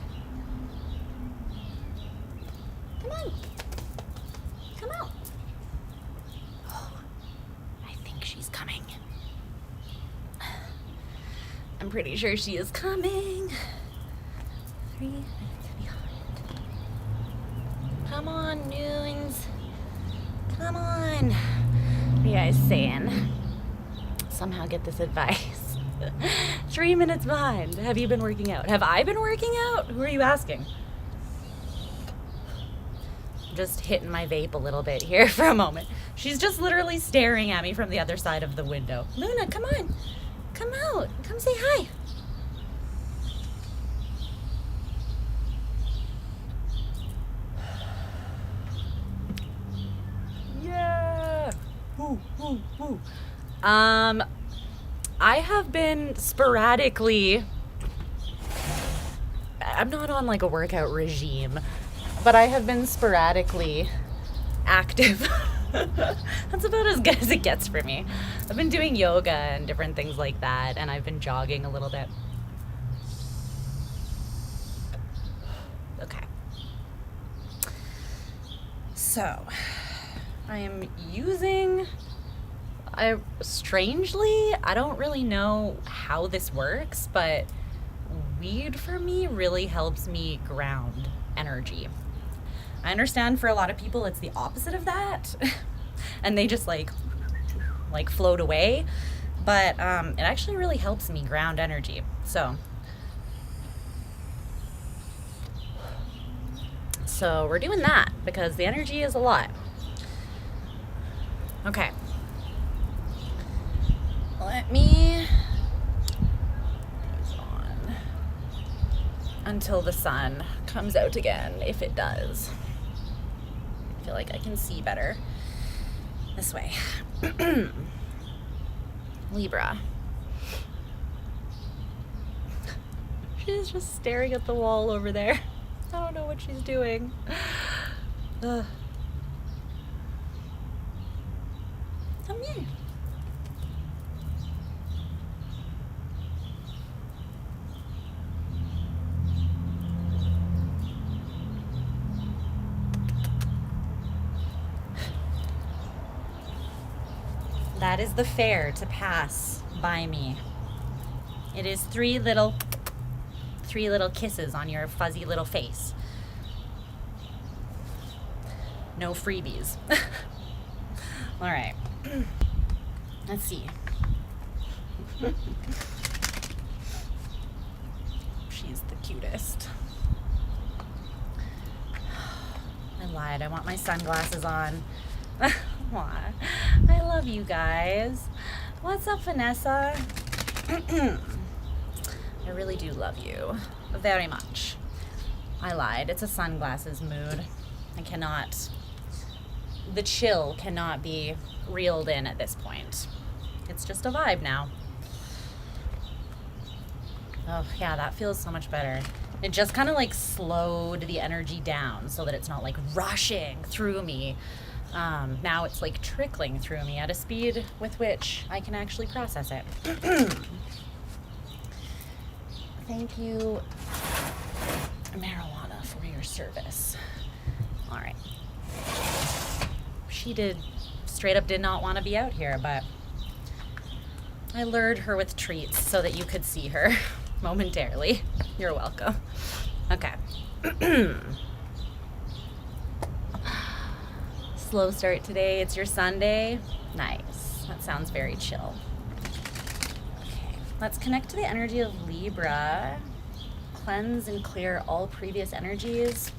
Come on. Come out. Oh, I think she's coming. I'm pretty sure she is coming. 3 minutes behind. Come on, Nunes. Come on. What are you guys saying? Somehow get this advice. 3 minutes behind. Have you been working out? Have I been working out? Who are you asking? I'm just hitting my vape a little bit here for a moment. She's just literally staring at me from the other side of the window. Luna, come on. Come out. Come say hi. Yeah. Woo, woo, woo. I have been sporadically, I'm not on like a workout regime, but I have been sporadically active That's about as good as it gets for me. I've been doing yoga and different things like that, and I've been jogging a little bit. Okay. So, I am using, strangely, I don't really know how this works, but weed for me really helps me ground energy. I understand for a lot of people it's the opposite of that and they just like float away, but it actually really helps me ground energy. So we're doing that because the energy is a lot. Okay, let me on until the sun comes out again, if it does. I feel like I can see better this way. Libra. She's just staring at the wall over there. I don't know what she's doing. Ugh. Come here. That is the fare to pass by me. It is three little kisses on your fuzzy little face. No freebies. All right. Let's see. She's the cutest. I lied. I want my sunglasses on. Aw, I love you guys. What's up, Vanessa? I really do love you very much. I lied. It's a sunglasses mood. I cannot, the chill cannot be reeled in at this point. It's just a vibe now. Oh yeah, that feels so much better. It just kind of like slowed the energy down so that it's not like rushing through me. Now it's like trickling through me at a speed with which I can actually process it. Thank you, marijuana, for your service. All right. She straight up did not want to be out here, but I lured her with treats so that you could see her momentarily. You're welcome. Okay. Slow start today. It's your Sunday. Nice. That sounds very chill. Okay. Let's connect to the energy of Libra. Cleanse and clear all previous energies.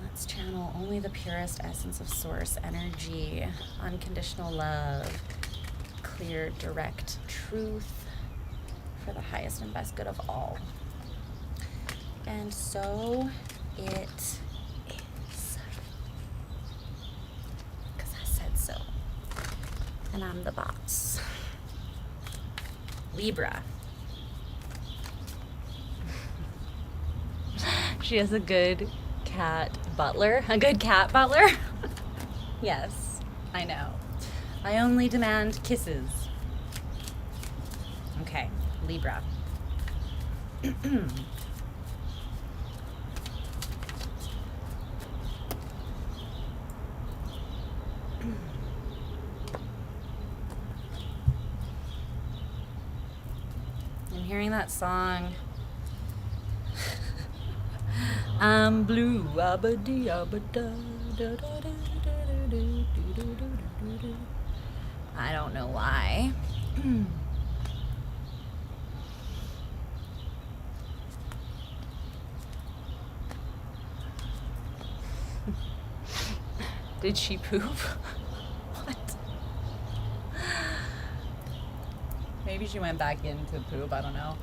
Let's channel only the purest essence of source energy. Unconditional love. Clear, direct truth for the highest and best good of all. And so it is. Because I said so. And I'm the boss. Libra. She has a good cat butler. A good cat butler? Yes, I know. I only demand kisses. Okay, Libra. I'm hearing that song. I'm blue, abba-dee, abba-da, da-da-da-da-da-da-da-da-da. I don't know why. Did she poop? What? Maybe she went back in to poop, I don't know.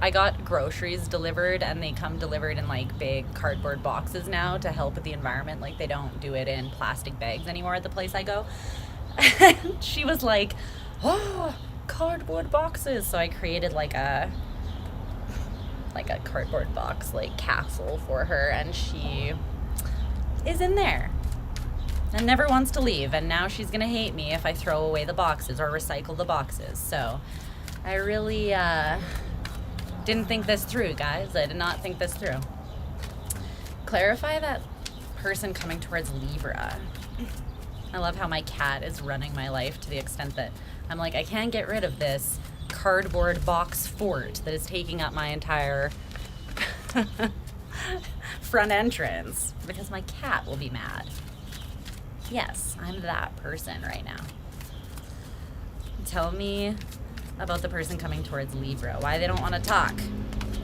I got groceries delivered, and they come delivered in like big cardboard boxes now to help with the environment. Like they don't do it in plastic bags anymore at the place I go. And she was like, oh, cardboard boxes. So I created like a cardboard box like castle for her, and she is in there and never wants to leave. And now she's gonna hate me if I throw away the boxes or recycle the boxes. So I really didn't think this through, guys. I did not think this through. Clarify that person coming towards Libra. I love how my cat is running my life to the extent that I'm like, I can't get rid of this cardboard box fort that is taking up my entire front entrance because my cat will be mad. Yes, I'm that person right now. Tell me about the person coming towards Libra, why they don't want to talk.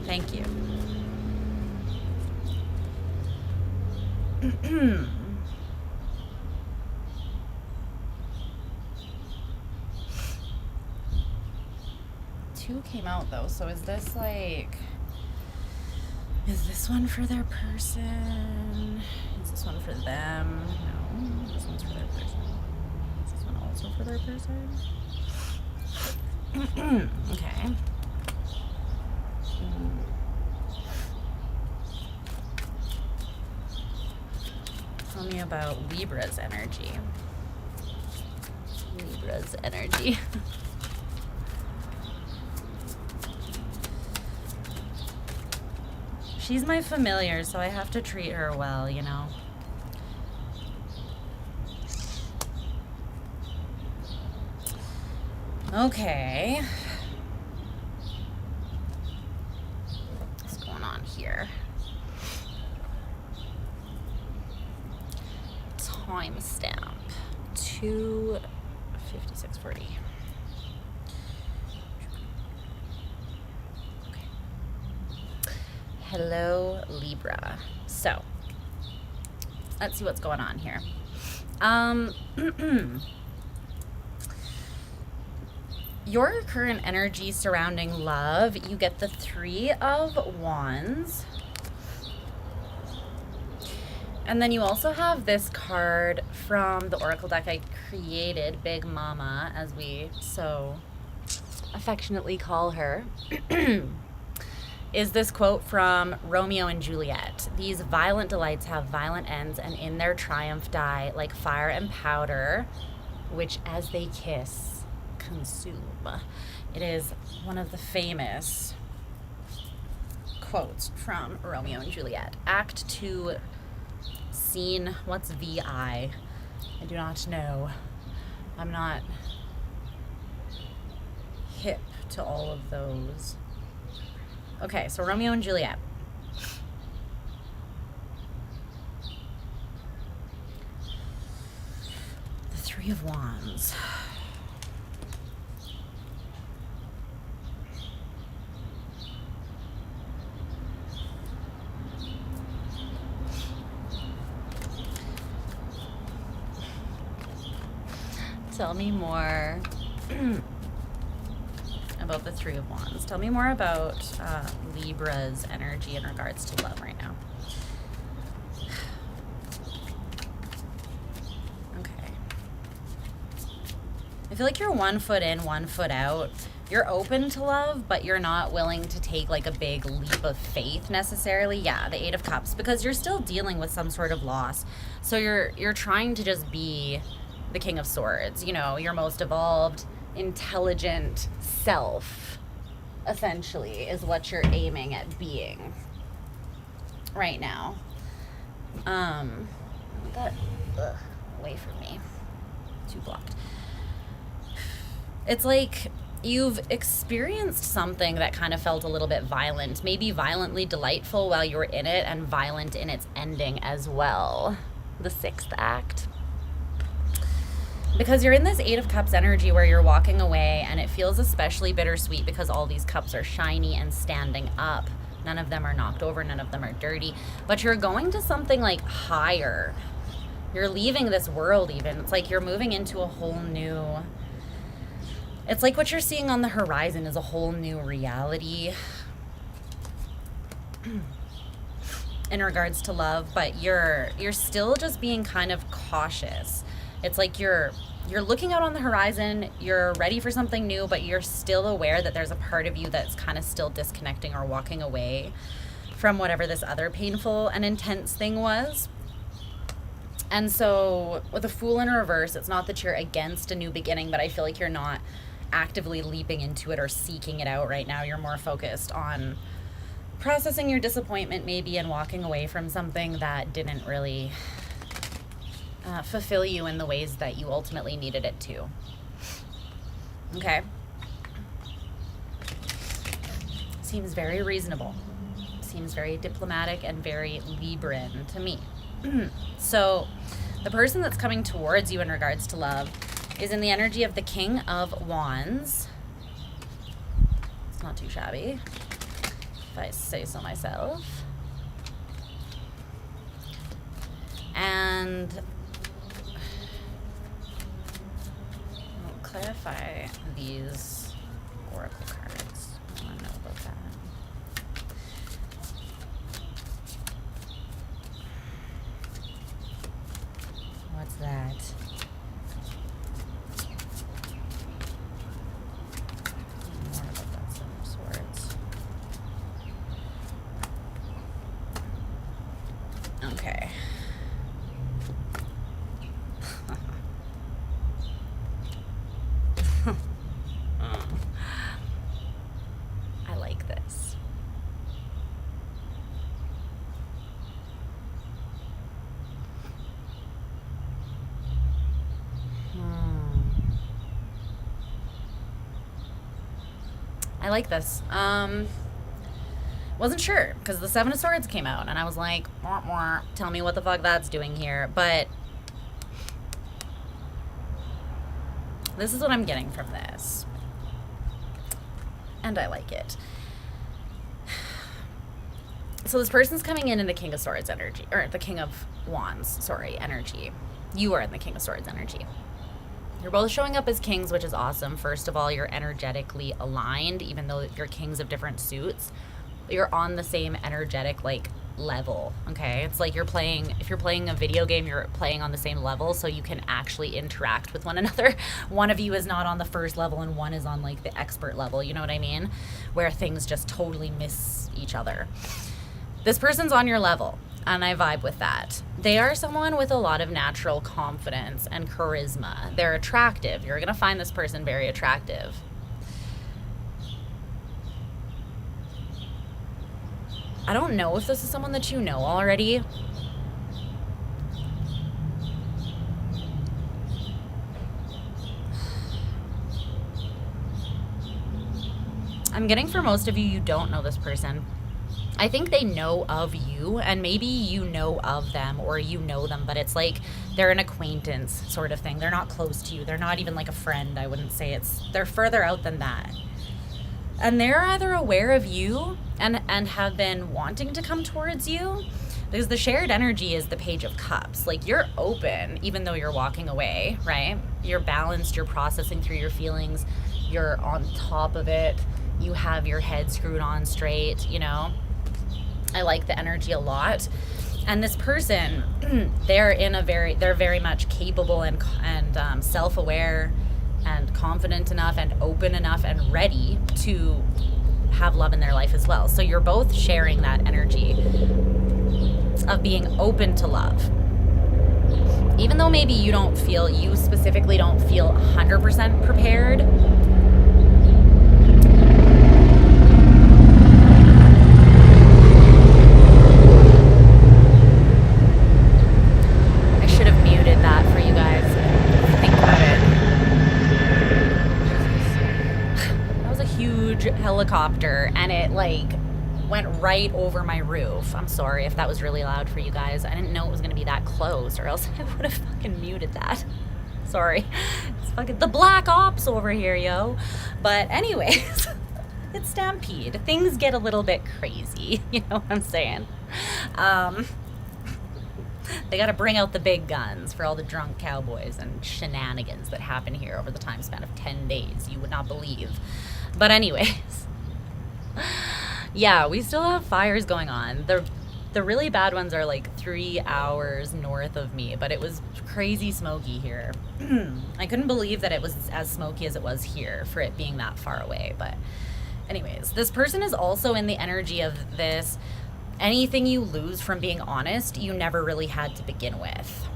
Thank you. Two came out though, so is this like, is this one for their person? Is this one for them? No, this one's for their person. Is this one also for their person? Okay. Tell me about Libra's energy. Libra's energy. She's my familiar, so I have to treat her well, you know. Okay. What's going on here? Timestamp 2:56:40. Okay. Hello, Libra. So, let's see what's going on here. Your current energy surrounding love, you get the 3 of Wands. And then you also have this card from the Oracle deck I created, Big Mama, as we so affectionately call her, is this quote from Romeo and Juliet. These violent delights have violent ends, and in their triumph die like fire and powder, which as they kiss, consume. It is one of the famous quotes from Romeo and Juliet. Act 2, scene, what's VI? I do not know. I'm not hip to all of those. Okay, so Romeo and Juliet. The 3 of Wands. Tell me more about the 3 of Wands. Tell me more about Libra's energy in regards to love right now. Okay. I feel like you're 1 foot in, 1 foot out. You're open to love, but you're not willing to take like a big leap of faith necessarily. Yeah, the 8 of Cups, because you're still dealing with some sort of loss. So you're trying to just be the King of Swords, you know, your most evolved, intelligent self, essentially, is what you're aiming at being right now. Away from me. Too blocked. It's like you've experienced something that kind of felt a little bit violent, maybe violently delightful while you were in it, and violent in its ending as well. The 6th act. Because you're in this 8 of Cups energy where you're walking away, and it feels especially bittersweet because all these cups are shiny and standing up. None of them are knocked over, none of them are dirty. But you're going to something like higher. You're leaving this world even. It's like you're moving into a whole new... It's like what you're seeing on the horizon is a whole new reality in regards to love, but you're still just being kind of cautious. It's like you're looking out on the horizon, you're ready for something new, but you're still aware that there's a part of you that's kind of still disconnecting or walking away from whatever this other painful and intense thing was. And so with the Fool in reverse, it's not that you're against a new beginning, but I feel like you're not actively leaping into it or seeking it out right now. You're more focused on processing your disappointment maybe and walking away from something that didn't really fulfill you in the ways that you ultimately needed it to. Okay. Seems very reasonable. Seems very diplomatic and very Libran to me. So the person that's coming towards you in regards to love is in the energy of the King of Wands. It's not too shabby, if I say so myself. And I'll clarify these oracle cards. I want to know about that. What's that? More about that Seven of Swords. Okay. I like this. I like this. Wasn't sure because the Seven of Swords came out and I was like, wah, wah, tell me what the fuck that's doing here. But this is what I'm getting from this. And I like it. So this person's coming in the King of Swords energy, or the King of Wands, sorry, energy. You are in the King of Swords energy. You're both showing up as kings, which is awesome. First of all, you're energetically aligned, even though you're kings of different suits. You're on the same energetic, like, level, okay? It's like if you're playing a video game, you're playing on the same level, so you can actually interact with one another. One of you is not on the first level and one is on, like, the expert level, you know what I mean? Where things just totally miss each other. This person's on your level, and I vibe with that. They are someone with a lot of natural confidence and charisma. They're attractive. You're gonna find this person very attractive. I don't know if this is someone that you know already. I'm getting for most of you, you don't know this person. I think they know of you, and maybe you know of them or you know them, but it's like they're an acquaintance sort of thing. They're not close to you. They're not even like a friend, I wouldn't say. They're further out than that. And they're either aware of you and have been wanting to come towards you, because the shared energy is the Page of Cups. Like, you're open even though you're walking away, right? You're balanced, you're processing through your feelings, you're on top of it, you have your head screwed on straight, you know? I like the energy a lot. And this person, they're very much capable and self-aware and confident enough and open enough and ready to have love in their life as well. So you're both sharing that energy of being open to love. Even though maybe you specifically don't feel 100% prepared, helicopter and it like went right over my roof. I'm sorry if that was really loud for you guys. I didn't know it was gonna be that close, or else I would have fucking muted that. Sorry. It's fucking the Black Ops over here, yo. But anyways, it's Stampede. Things get a little bit crazy, you know what I'm saying? They gotta bring out the big guns for all the drunk cowboys and shenanigans that happen here over the time span of 10 days. You would not believe. But anyways, yeah, we still have fires going on. The really bad ones are like 3 hours north of me, but it was crazy smoky here. I couldn't believe that it was as smoky as it was here for it being that far away. But anyways, this person is also in the energy of this. Anything you lose from being honest, you never really had to begin with.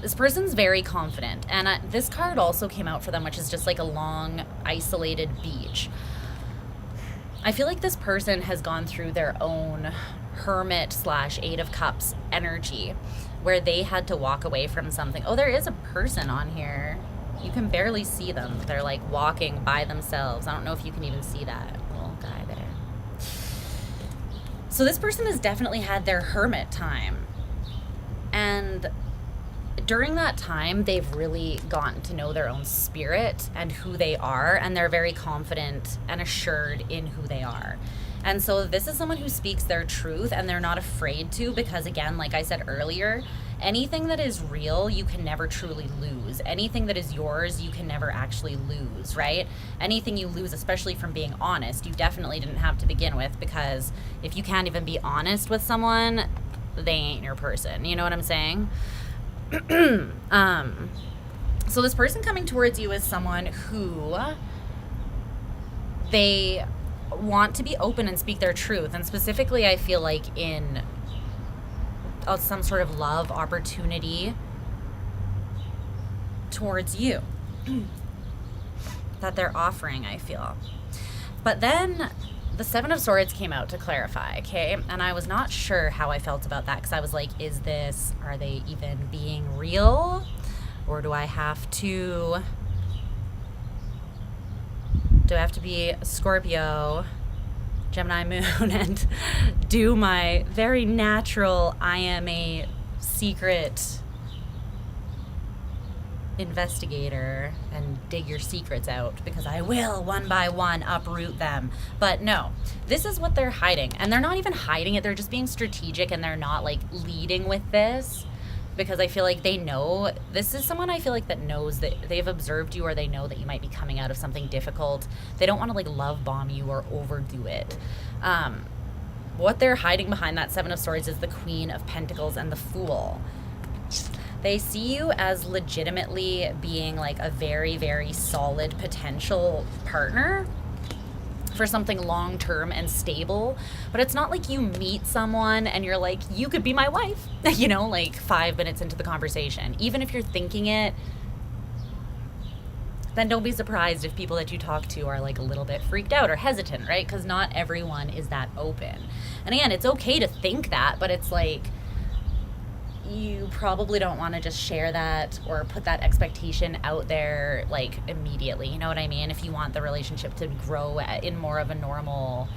This person's very confident. And this card also came out for them, which is just like a long, isolated beach. I feel like this person has gone through their own Hermit / Eight of Cups energy where they had to walk away from something. Oh, there is a person on here. You can barely see them. They're like walking by themselves. I don't know if you can even see that little guy there. So this person has definitely had their hermit time. And during that time, they've really gotten to know their own spirit and who they are, and they're very confident and assured in who they are. And so this is someone who speaks their truth, and they're not afraid to, because again, like I said earlier, anything that is real, you can never truly lose. Anything that is yours, you can never actually lose, right? Anything you lose, especially from being honest, you definitely didn't have to begin with, because if you can't even be honest with someone, they ain't your person. You know what I'm saying? So this person coming towards you is someone who they want to be open and speak their truth. And specifically, I feel like in some sort of love opportunity towards you that they're offering, I feel. But then the Seven of Swords came out to clarify, okay? And I was not sure how I felt about that, because I was like, are they even being real? Or do I have to be a Scorpio, Gemini moon, and do my very natural, I am a secret investigator and dig your secrets out, because I will one by one uproot them. But no, this is what they're hiding, and they're not even hiding it, they're just being strategic, and they're not like leading with this, because I feel like they know this is someone, I feel like, that knows that they've observed you, or they know that you might be coming out of something difficult. They don't want to like love bomb you or overdo it. What they're hiding behind that Seven of Swords is the Queen of Pentacles and the Fool. They see you as legitimately being like a very, very solid potential partner for something long-term and stable. But it's not like you meet someone and you're like, you could be my wife, you know, like 5 minutes into the conversation. Even if you're thinking it, then don't be surprised if people that you talk to are like a little bit freaked out or hesitant, right? Because not everyone is that open. And again, it's okay to think that, but it's like, you probably don't want to just share that or put that expectation out there like immediately, you know what I mean? If you want the relationship to grow in more of a normal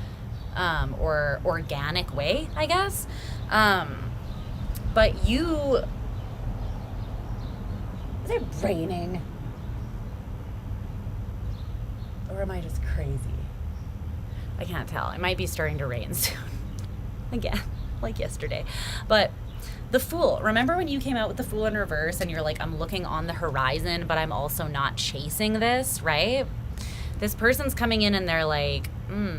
or organic way, I guess. But is it raining? Or am I just crazy? I can't tell. It might be starting to rain soon. Again, like yesterday. But the Fool, remember when you came out with the Fool in reverse and you're like, I'm looking on the horizon, but I'm also not chasing this, right? This person's coming in and they're like,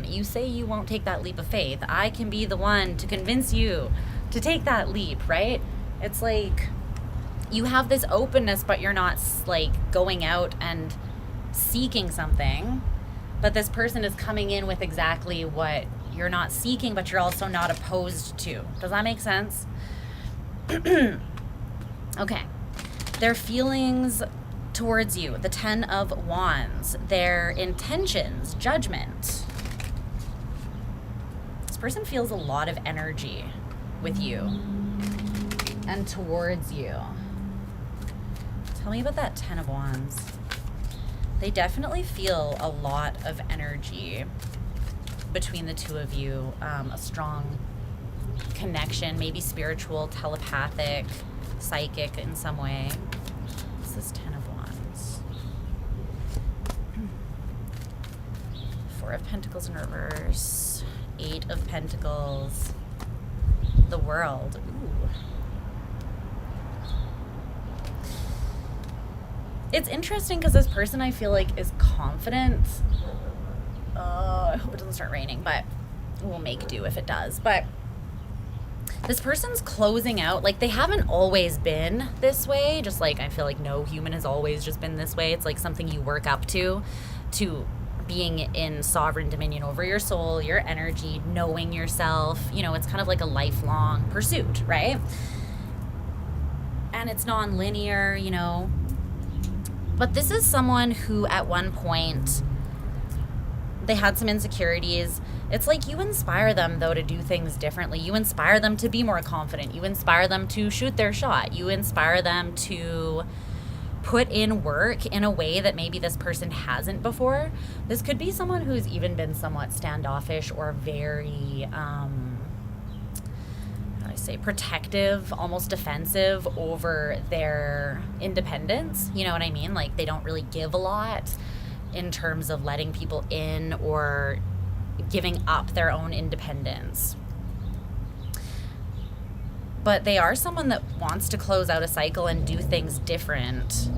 you say you won't take that leap of faith. I can be the one to convince you to take that leap, right? It's like you have this openness, but you're not like going out and seeking something. But this person is coming in with exactly what you're not seeking, but you're also not opposed to. Does that make sense? Okay. Their feelings towards you, the 10 of Wands, their intentions, judgment. This person feels a lot of energy with you and towards you. Tell me about that 10 of Wands. They definitely feel a lot of energy between the two of you, a strong connection, maybe spiritual, telepathic, psychic in some way. This is 10 of Wands. 4 of Pentacles in reverse. 8 of Pentacles. The World. Ooh. It's interesting because this person, I feel like, is confident. I hope it doesn't start raining, but we'll make do if it does. But this person's closing out, like they haven't always been this way, just like I feel like no human has always just been this way. It's like something you work up to being in sovereign dominion over your soul, your energy, knowing yourself. You know, it's kind of like a lifelong pursuit, right? And and it's non-linear, you know. But this is someone who at one point, they had some insecurities. It's like you inspire them, though, to do things differently. You inspire them to be more confident. You inspire them to shoot their shot. You inspire them to put in work in a way that maybe this person hasn't before. This could be someone who's even been somewhat standoffish or very, how do I say, protective, almost defensive over their independence. You know what I mean? Like, they don't really give a lot in terms of letting people in or giving up their own independence. But they are someone that wants to close out a cycle and do things different.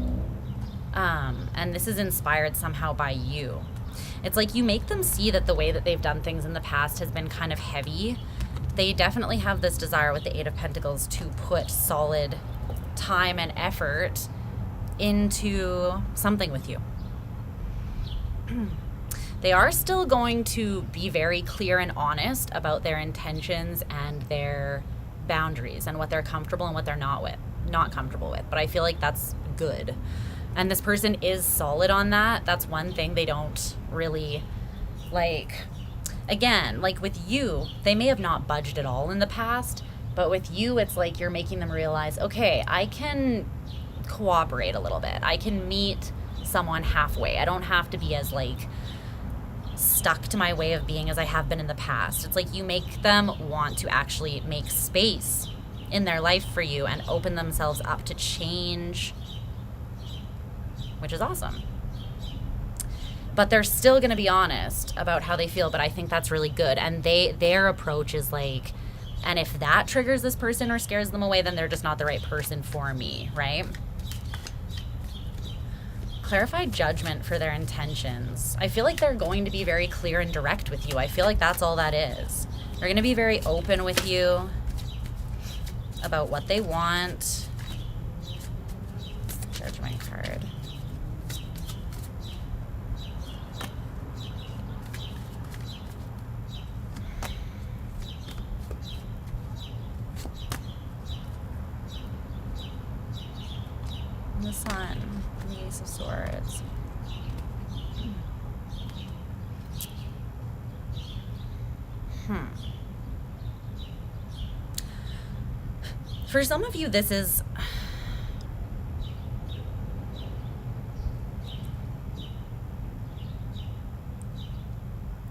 And this is inspired somehow by you. It's like you make them see that the way that they've done things in the past has been kind of heavy. They definitely have this desire with the Eight of Pentacles to put solid time and effort into something with you. They are still going to be very clear and honest about their intentions and their boundaries and what they're comfortable and what they're not comfortable with. But I feel like that's good. And this person is solid on that. That's one thing they don't really like. Again, like with you, they may have not budged at all in the past, but with you, it's like you're making them realize, okay, I can cooperate a little bit. I can meet someone halfway. I don't have to be as like stuck to my way of being as I have been in the past. It's like you make them want to actually make space in their life for you and open themselves up to change, which is awesome. But they're still going to be honest about how they feel, but I think that's really good. And their approach is like, and if that triggers this person or scares them away, then they're just not the right person for me, right? Clarify judgment for their intentions. I feel like they're going to be very clear and direct with you. I feel like that's all that is. They're going to be very open with you about what they want. Judgment card. The Sun. The Ace of Swords. For some of you, this is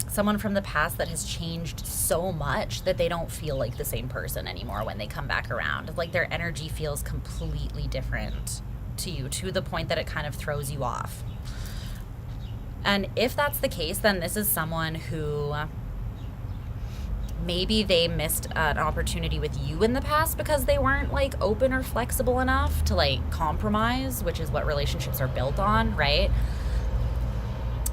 someone from the past that has changed so much that they don't feel like the same person anymore when they come back around. Like their energy feels completely different to you, to the point that it kind of throws you off. And if that's the case, then this is someone who maybe they missed an opportunity with you in the past because they weren't like open or flexible enough to like compromise, which is what relationships are built on, right?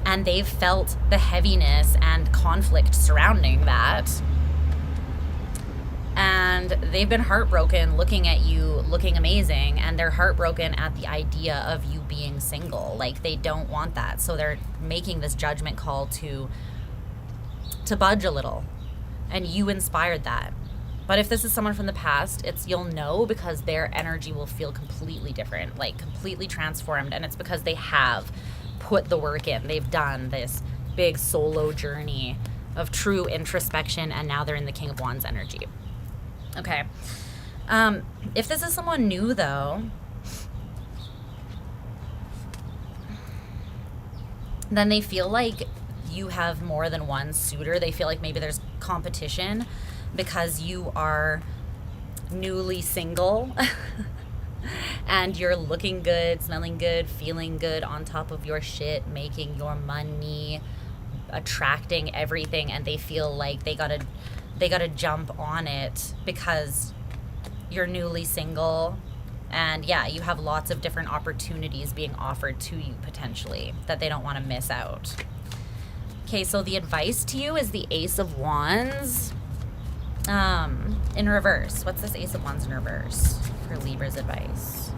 And they've felt the heaviness and conflict surrounding that. And they've been heartbroken looking at you looking amazing, and they're heartbroken at the idea of you being single. Like they don't want that. So they're making this judgment call to budge a little. And you inspired that. But if this is someone from the past, you'll know because their energy will feel completely different, like completely transformed. And it's because they have put the work in. They've done this big solo journey of true introspection, and now they're in the King of Wands energy. Okay. If this is someone new, though, then they feel like you have more than one suitor. They feel like maybe there's competition because you are newly single and you're looking good, smelling good, feeling good, on top of your shit, making your money, attracting everything, and they feel like they gotta jump on it because you're newly single. And yeah, you have lots of different opportunities being offered to you potentially that they don't want to miss out. Okay, so the advice to you is the Ace of Wands in reverse. What's this Ace of Wands in reverse for Libra's advice?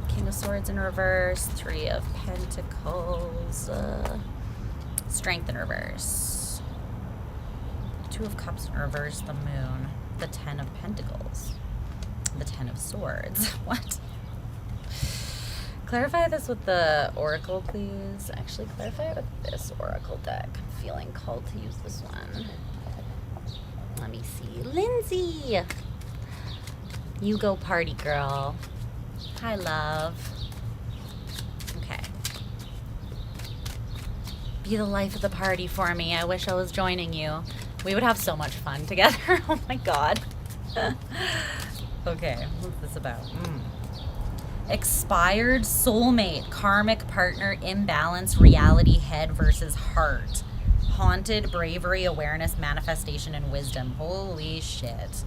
King of Swords in reverse, Three of Pentacles, Strength in reverse, Two of Cups in reverse, the Moon. the Ten of Pentacles. The Ten of Swords. What? Clarify this with the Oracle, please. Actually, clarify it with this Oracle deck. I'm feeling called to use this one. Let me see. Lindsay! You go party, girl. Hi, love. Okay. Be the life of the party for me. I wish I was joining you. We would have so much fun together. Oh my god. Okay, what's this about? Expired soulmate, karmic partner, imbalance, reality, head versus heart. Haunted, bravery, awareness, manifestation, and wisdom. Holy shit.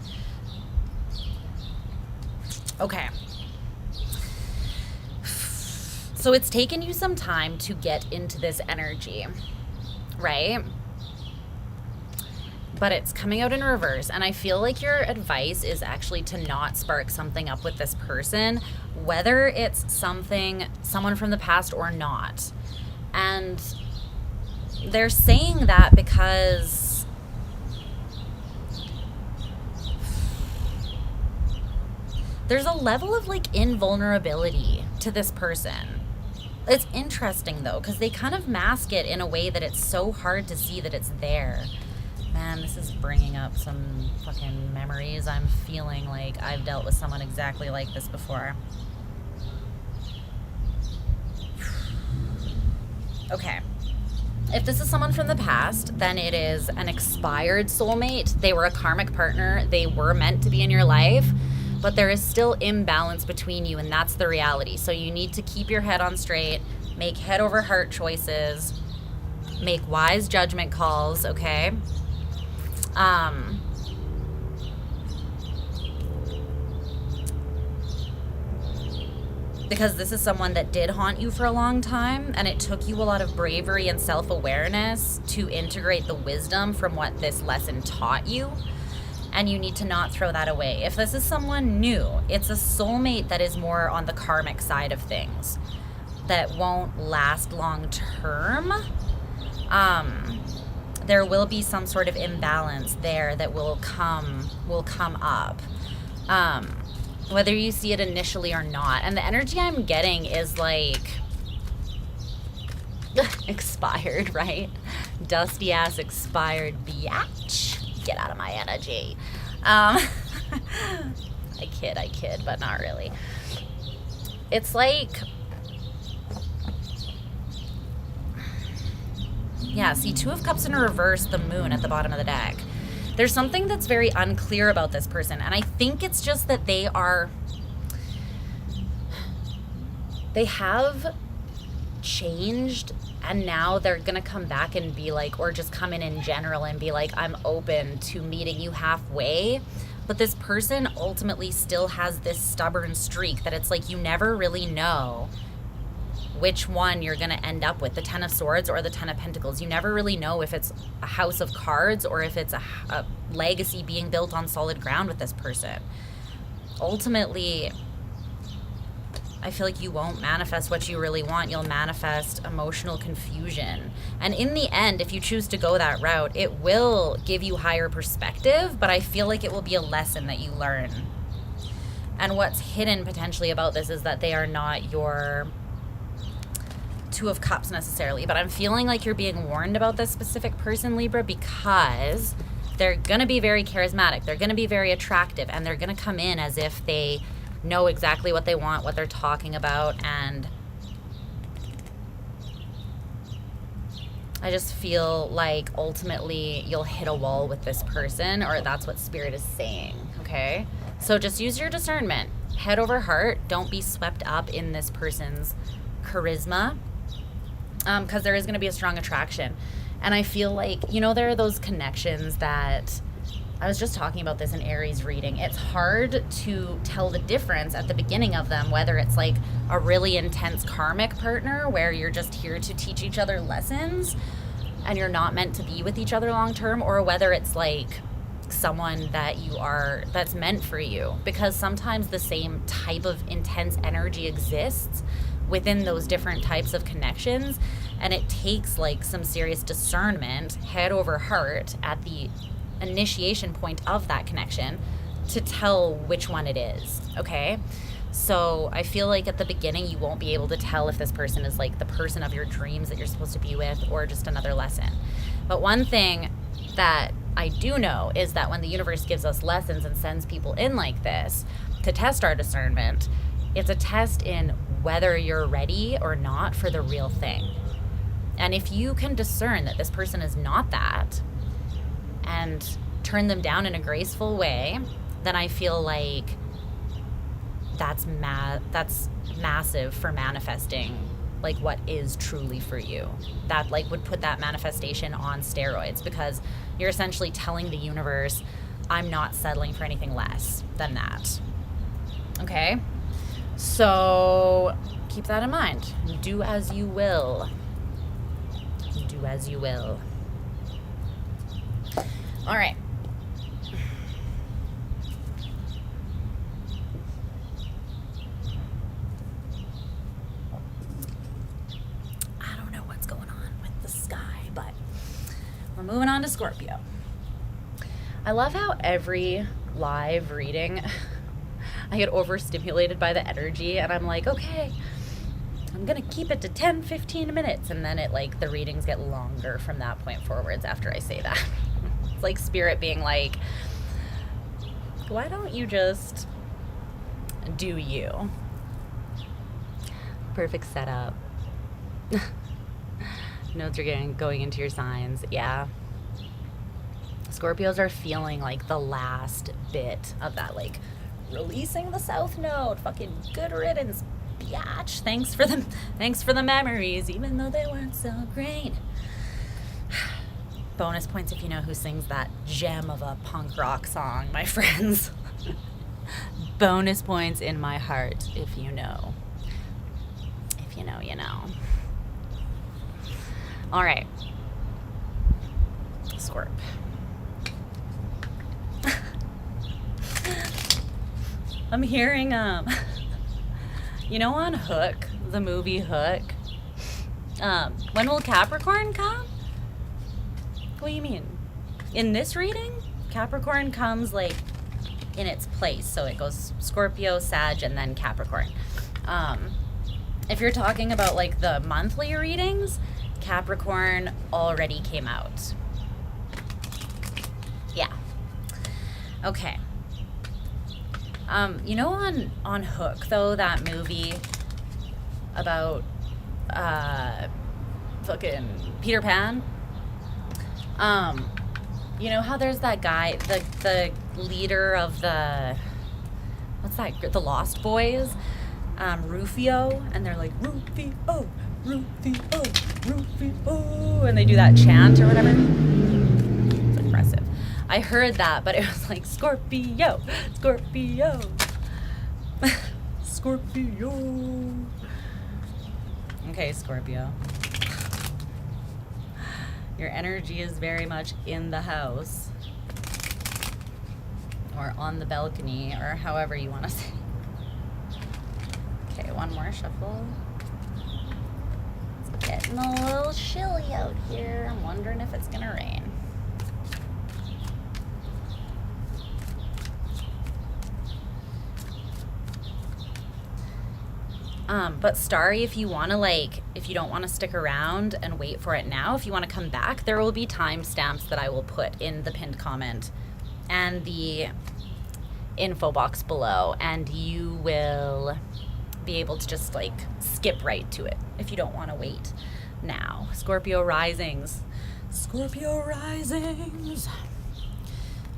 Okay. So it's taken you some time to get into this energy, right? But it's coming out in reverse. And I feel like your advice is actually to not spark something up with this person, whether it's someone from the past or not. And they're saying that because there's a level of like invulnerability to this person. It's interesting though, because they kind of mask it in a way that it's so hard to see that it's there. Man, this is bringing up some fucking memories. I'm feeling like I've dealt with someone exactly like this before. Okay. If this is someone from the past, then it is an expired soulmate. They were a karmic partner. They were meant to be in your life, but there is still imbalance between you, and that's the reality. So you need to keep your head on straight, make head over heart choices, make wise judgment calls, okay? Because this is someone that did haunt you for a long time, and it took you a lot of bravery and self-awareness to integrate the wisdom from what this lesson taught you, and you need to not throw that away. If this is someone new, it's a soulmate that is more on the karmic side of things, that won't last long term. There will be some sort of imbalance there that will come up. Whether you see it initially or not. And the energy I'm getting is like expired, right? Dusty ass expired biatch. Get out of my energy. I kid, but not really. It's like, yeah, see, Two of Cups in reverse, the moon at the bottom of the deck. There's something that's very unclear about this person, and I think it's just that they have changed, and now they're gonna come back and be like, or just come in general and be like, I'm open to meeting you halfway. But this person ultimately still has this stubborn streak that it's like you never really know which one you're going to end up with, the Ten of Swords or the Ten of Pentacles. You never really know if it's a house of cards or if it's a legacy being built on solid ground with this person. Ultimately, I feel like you won't manifest what you really want. You'll manifest emotional confusion. And in the end, if you choose to go that route, it will give you higher perspective, but I feel like it will be a lesson that you learn. And what's hidden potentially about this is that they are not your Two of Cups necessarily, but I'm feeling like you're being warned about this specific person, Libra, because they're going to be very charismatic. They're going to be very attractive, and they're going to come in as if they know exactly what they want, what they're talking about, and I just feel like ultimately you'll hit a wall with this person, or that's what Spirit is saying, okay? So just use your discernment. Head over heart. Don't be swept up in this person's charisma, because there is going to be a strong attraction. And I feel like, you know, there are those connections that I was just talking about this in Aries reading. It's hard to tell the difference at the beginning of them, whether it's like a really intense karmic partner where you're just here to teach each other lessons and you're not meant to be with each other long term, or whether it's like someone that's meant for you, because sometimes the same type of intense energy exists within those different types of connections, and it takes like some serious discernment, head over heart, at the initiation point of that connection to tell which one it is, okay? So I feel like at the beginning you won't be able to tell if this person is like the person of your dreams that you're supposed to be with or just another lesson. But one thing that I do know is that when the universe gives us lessons and sends people in like this to test our discernment, it's a test in whether you're ready or not for the real thing. And if you can discern that this person is not that and turn them down in a graceful way, then I feel like that's massive for manifesting like what is truly for you. That like would put that manifestation on steroids, because you're essentially telling the universe, I'm not settling for anything less than that. Okay? So keep that in mind. Do as you will. Do as you will. All right. I don't know what's going on with the sky, but we're moving on to Scorpio. I love how every live reading I get overstimulated by the energy, and I'm like, okay, I'm gonna keep it to 10-15 minutes, and then it like the readings get longer from that point forwards after I say that. It's like spirit being like, why don't you just do you? Perfect setup. Notes are going into your signs. Yeah, Scorpios are feeling like the last bit of that, like releasing the South Node. Fucking good riddance, biatch. Thanks for the memories, even though they weren't so great. Bonus points if you know who sings that gem of a punk rock song, my friends. Bonus points in my heart if you know. If you know, you know. All right. Scorp. I'm hearing, you know, on Hook, the movie Hook, when will Capricorn come? What do you mean? In this reading, Capricorn comes like in its place. So it goes Scorpio, Sag, and then Capricorn. If you're talking about like the monthly readings, Capricorn already came out. Yeah. Okay. You know, on Hook, though, that movie about fucking Peter Pan, you know how there's that guy, the leader of the, what's that, the Lost Boys, Rufio, and they're like, Rufio, Rufio, Rufio, and they do that chant or whatever. It's impressive. I heard that, but it was like, Scorpio, Scorpio, Scorpio. Okay, Scorpio. Your energy is very much in the house, or on the balcony, or however you want to say. Okay, one more shuffle. It's getting a little chilly out here. I'm wondering if it's gonna rain. But Starry, if you want to, like, if you don't want to stick around and wait for it now, if you want to come back, there will be timestamps that I will put in the pinned comment and the info box below, and you will be able to just, like, skip right to it if you don't want to wait now. Scorpio risings. Scorpio risings.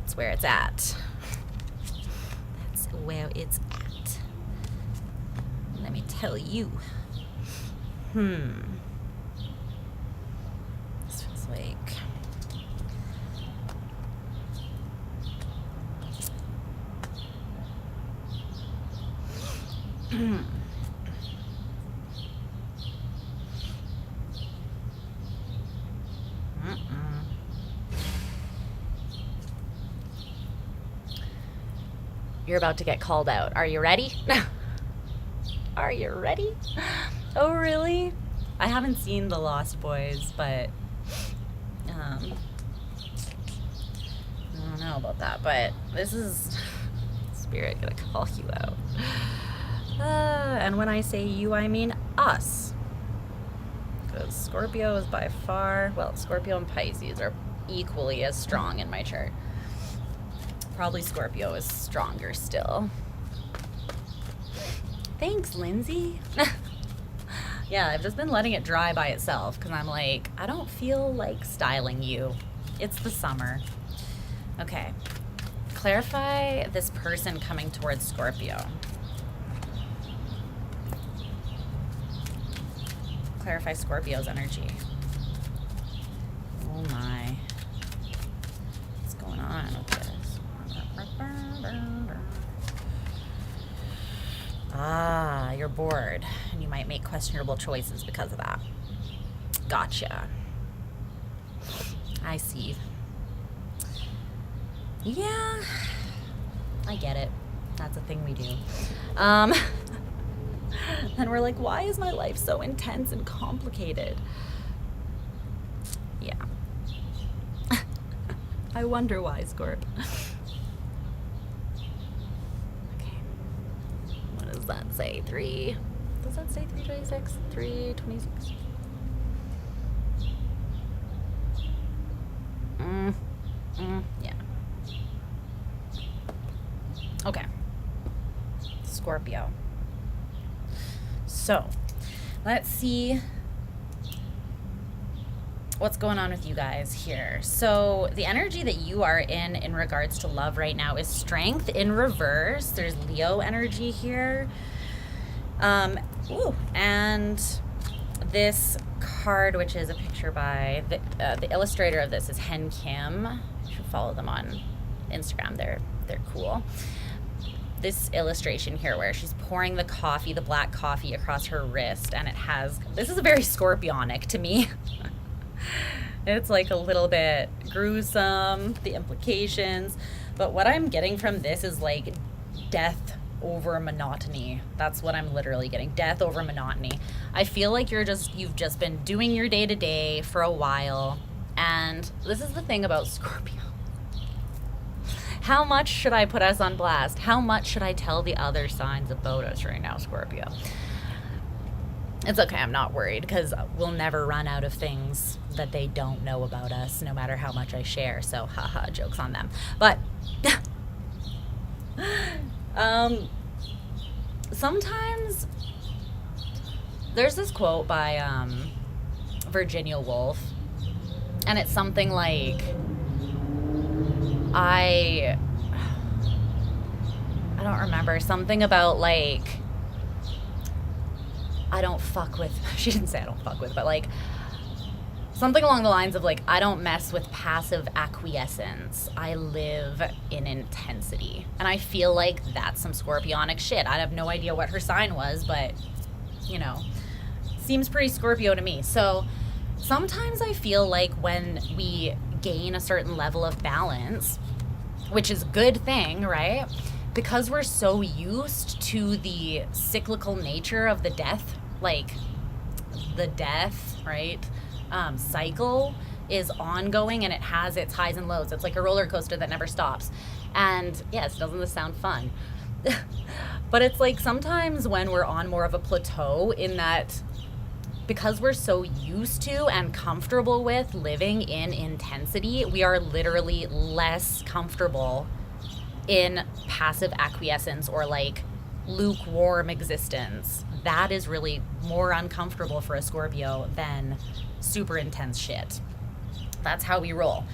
That's where it's at. That's where it's at. Let me tell you. This feels like You're about to get called out. Are you ready? Are you ready? Oh, really? I haven't seen The Lost Boys, but don't know about that, but this is Spirit gonna call you out. And when I say you, I mean us. Because Scorpio is by far, well, Scorpio and Pisces are equally as strong in my chart. Probably Scorpio is stronger still. Thanks, Lindsay. Yeah, I've just been letting it dry by itself because I'm like, I don't feel like styling you. It's the summer. Okay. Clarify this person coming towards Scorpio. Clarify Scorpio's energy. Oh my. What's going on with this? Ah, you're bored, and you might make questionable choices because of that. Gotcha. I see. Yeah, I get it. That's a thing we do. And we're like, why is my life so intense and complicated? Yeah. I wonder why, Scorp. Does that say 3? Does that say 326? 326? Yeah. Okay. Scorpio. So, let's see what's going on with you guys here. So the energy that you are in regards to love right now is Strength in reverse. There's Leo energy here. And this card, which is a picture by the illustrator of this is Hen Kim. You should follow them on Instagram. They're cool. This illustration here where she's pouring the coffee, the black coffee, across her wrist, and it has, this is very scorpionic to me. It's like a little bit gruesome, the implications, but what I'm getting from this is like death over monotony. That's what I'm literally getting, death over monotony. I feel like you've just been doing your day-to-day for a while, and this is the thing about Scorpio. How much should I put us on blast? How much should I tell the other signs about us right now, Scorpio? It's okay, I'm not worried, because we'll never run out of things that they don't know about us, no matter how much I share. So, haha, joke's on them. But, sometimes, there's this quote by Virginia Woolf, and it's something like, I don't remember, something about like, I don't fuck with, she didn't say I don't fuck with, but like something along the lines of like, I don't mess with passive acquiescence. I live in intensity. And I feel like that's some scorpionic shit. I have no idea what her sign was, but you know, seems pretty Scorpio to me. So sometimes I feel like when we gain a certain level of balance, which is a good thing, right? Because we're so used to the cyclical nature of the death, like the death, right, cycle is ongoing and it has its highs and lows. It's like a roller coaster that never stops. And yes, doesn't this sound fun? But it's like sometimes when we're on more of a plateau, in that because we're so used to and comfortable with living in intensity, we are literally less comfortable in passive acquiescence or like lukewarm existence. That is really more uncomfortable for a Scorpio than super intense shit. That's how we roll.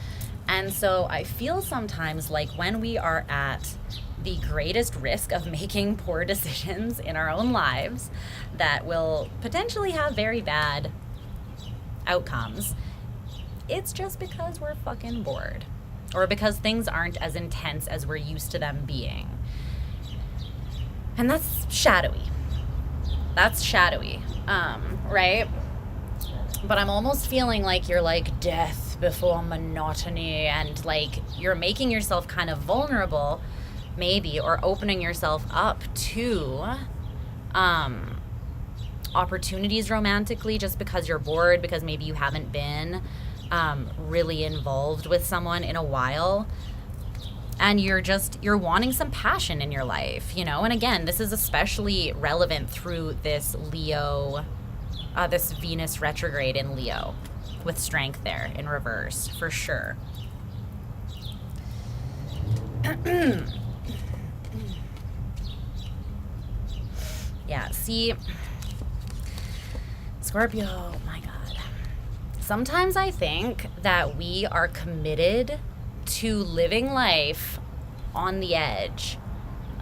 And so I feel sometimes like when we are at the greatest risk of making poor decisions in our own lives that will potentially have very bad outcomes, it's just because we're fucking bored, or because things aren't as intense as we're used to them being. And that's shadowy. That's shadowy, right? But I'm almost feeling like you're like death before monotony, and like you're making yourself kind of vulnerable, maybe, or opening yourself up to opportunities romantically just because you're bored, because maybe you haven't been really involved with someone in a while. And you're wanting some passion in your life, you know? And again, this is especially relevant through this Leo, this Venus retrograde in Leo, with strength there in reverse, for sure. Yeah, see, Scorpio, my God. Sometimes I think that we are committed to living life on the edge.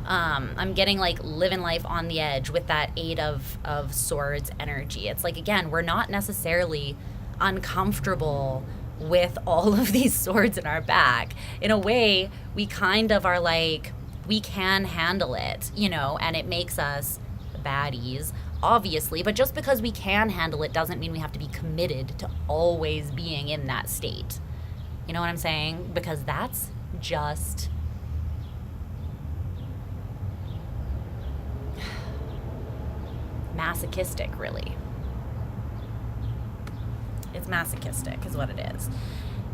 I'm getting like living life on the edge with that Eight of Swords energy. It's like, again, we're not necessarily uncomfortable with all of these swords in our back. In a way, we kind of are like, we can handle it, you know, and it makes us baddies, obviously, but just because we can handle it doesn't mean we have to be committed to always being in that state. You know what I'm saying? Because that's just masochistic, really. It's masochistic is what it is.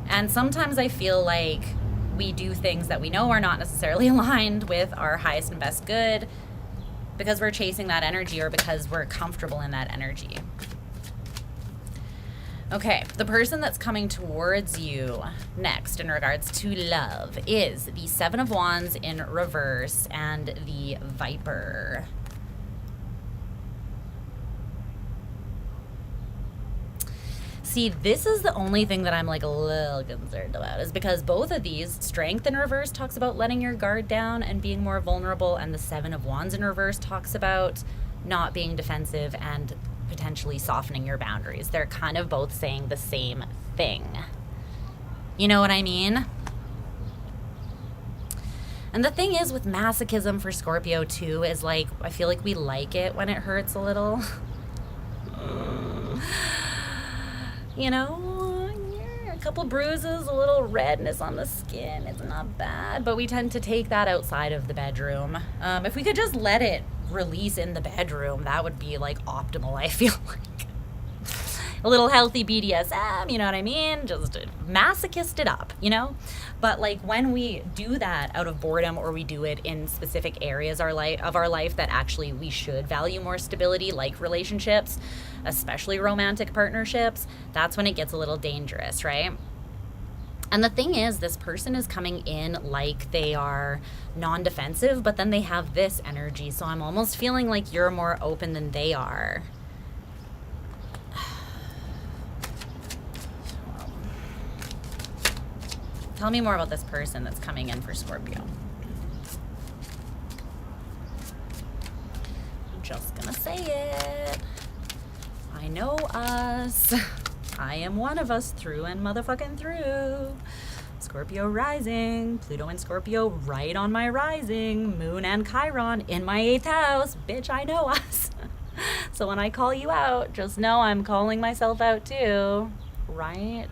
And sometimes I feel like we do things that we know are not necessarily aligned with our highest and best good because we're chasing that energy or because we're comfortable in that energy. Okay, the person that's coming towards you next in regards to love is the Seven of Wands in reverse and the Viper. See, this is the only thing that I'm like a little concerned about, is because both of these, strength in reverse talks about letting your guard down and being more vulnerable, and the Seven of Wands in reverse talks about not being defensive and potentially softening your boundaries. They're kind of both saying the same thing. You know what I mean? And the thing is with masochism for Scorpio too is like, I feel like we like it when it hurts a little. You know, a couple bruises, a little redness on the skin, it's not bad, but we tend to take that outside of the bedroom. If we could just let it release in the bedroom, that would be like optimal, I feel like. A little healthy BDSM, you know what I mean? Just masochist it up, you know? But like when we do that out of boredom, or we do it in specific areas of our life that actually we should value more stability, like relationships, especially romantic partnerships, that's when it gets a little dangerous, right? And the thing is, this person is coming in like they are non-defensive, but then they have this energy. So I'm almost feeling like you're more open than they are. Tell me more about this person that's coming in for Scorpio. I'm just gonna say it. I know us. I am one of us through and motherfucking through. Scorpio rising, Pluto and Scorpio right on my rising, Moon and Chiron in my 8th house. Bitch, I know us. So when I call you out, just know I'm calling myself out too, right?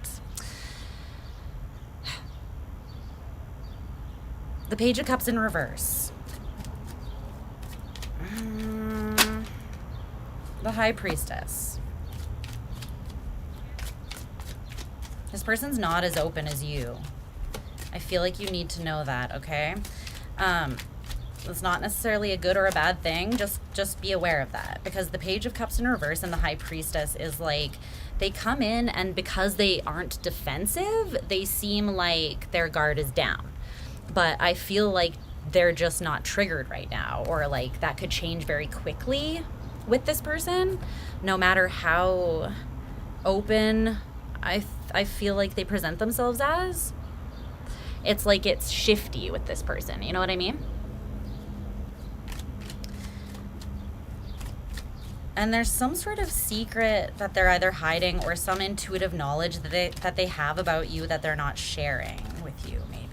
The Page of Cups in reverse. The High Priestess. This person's not as open as you. I feel like you need to know that, okay? It's not necessarily a good or a bad thing. Just be aware of that. Because the Page of Cups in reverse and the High Priestess is like, they come in and because they aren't defensive, they seem like their guard is down. But I feel like they're just not triggered right now, or like that could change very quickly with this person, no matter how open I feel like they present themselves as. It's like it's shifty with this person, you know what I mean? And there's some sort of secret that they're either hiding or some intuitive knowledge that they have about you that they're not sharing with you, maybe.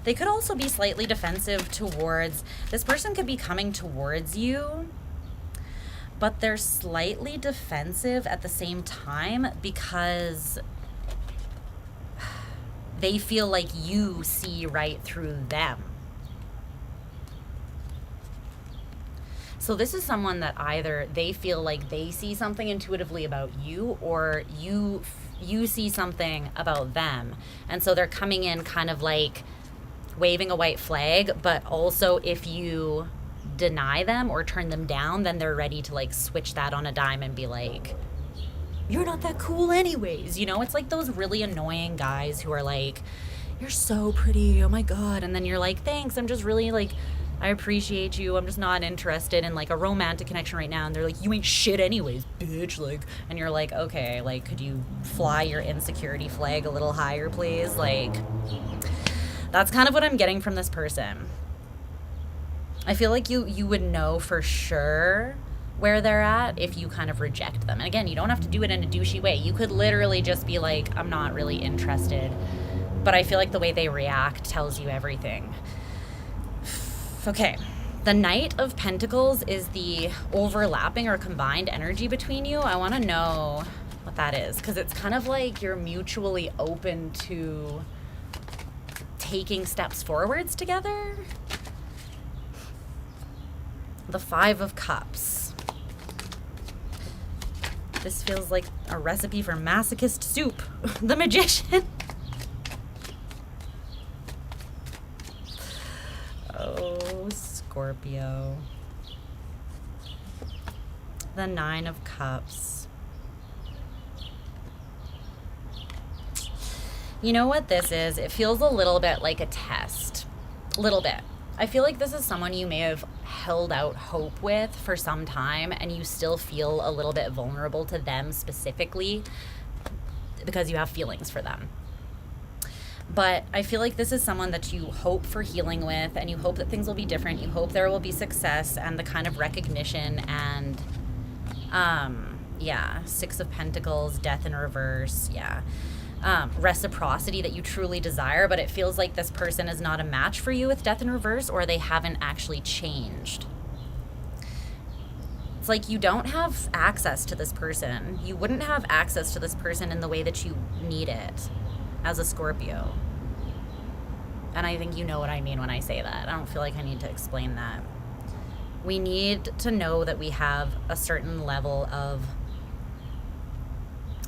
They could also be slightly defensive towards, this person could be coming towards you, but they're slightly defensive at the same time because they feel like you see right through them. So this is someone that either they feel like they see something intuitively about you, or you see something about them. And so they're coming in kind of like waving a white flag, but also if you deny them or turn them down, then they're ready to like switch that on a dime and be like, you're not that cool anyways. You know, it's like those really annoying guys who are like, you're so pretty, oh my God. And then you're like, thanks, I'm just really like, I appreciate you, I'm just not interested in like a romantic connection right now. And they're like, you ain't shit anyways, bitch. Like, and you're like, okay, like, could you fly your insecurity flag a little higher, please? Like, that's kind of what I'm getting from this person. I feel like you would know for sure where they're at if you kind of reject them. And again, you don't have to do it in a douchey way. You could literally just be like, I'm not really interested. But I feel like the way they react tells you everything. Okay, the Knight of Pentacles is the overlapping or combined energy between you. I want to know what that is, because it's kind of like you're mutually open to taking steps forwards together. The Five of Cups. This feels like a recipe for masochist soup. The Magician. Oh, Scorpio. The Nine of Cups. You know what this is? It feels a little bit like a test. A little bit. I feel like this is someone you may have held out hope with for some time, and you still feel a little bit vulnerable to them specifically because you have feelings for them. But I feel like this is someone that you hope for healing with, and you hope that things will be different. You hope there will be success and the kind of recognition and, Six of Pentacles, Death in reverse, reciprocity that you truly desire. But it feels like this person is not a match for you with Death in reverse, or they haven't actually changed. It's like you don't have access to this person. You wouldn't have access to this person in the way that you need it as a Scorpio. And I think you know what I mean when I say that. I don't feel like I need to explain that. We need to know that we have a certain level of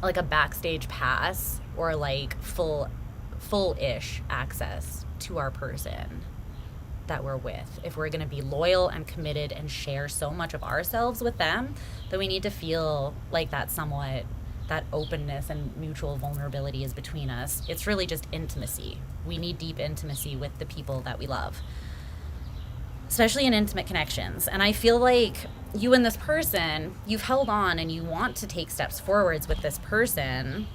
like a backstage pass, or like full-ish access to our person that we're with. If we're going to be loyal and committed and share so much of ourselves with them, then we need to feel like that openness and mutual vulnerability is between us. It's really just intimacy. We need deep intimacy with the people that we love, especially in intimate connections. And I feel like you and this person, you've held on and you want to take steps forwards with this person,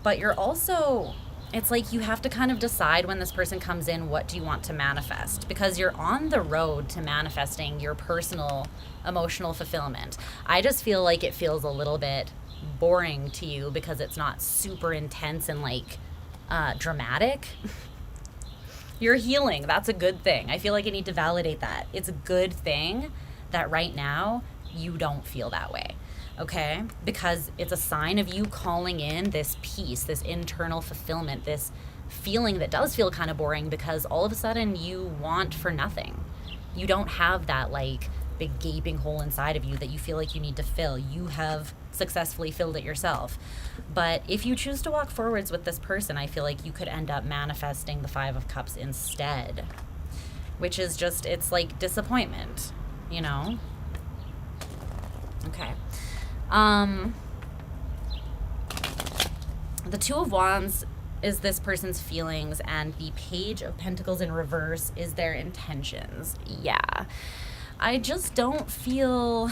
but you're also, it's like you have to kind of decide when this person comes in, what do you want to manifest? Because you're on the road to manifesting your personal emotional fulfillment. I just feel like it feels a little bit boring to you because it's not super intense and like dramatic. You're healing. That's a good thing. I feel like I need to validate that. It's a good thing that right now you don't feel that way. Okay? Because it's a sign of you calling in this peace, this internal fulfillment, this feeling that does feel kind of boring because all of a sudden you want for nothing. You don't have that like big gaping hole inside of you that you feel like you need to fill. You have successfully filled it yourself. But if you choose to walk forwards with this person, I feel like you could end up manifesting the Five of Cups instead, which is just, it's like disappointment, you know? Okay. The Two of Wands is this person's feelings, and the Page of Pentacles in reverse is their intentions. Yeah. I just don't feel...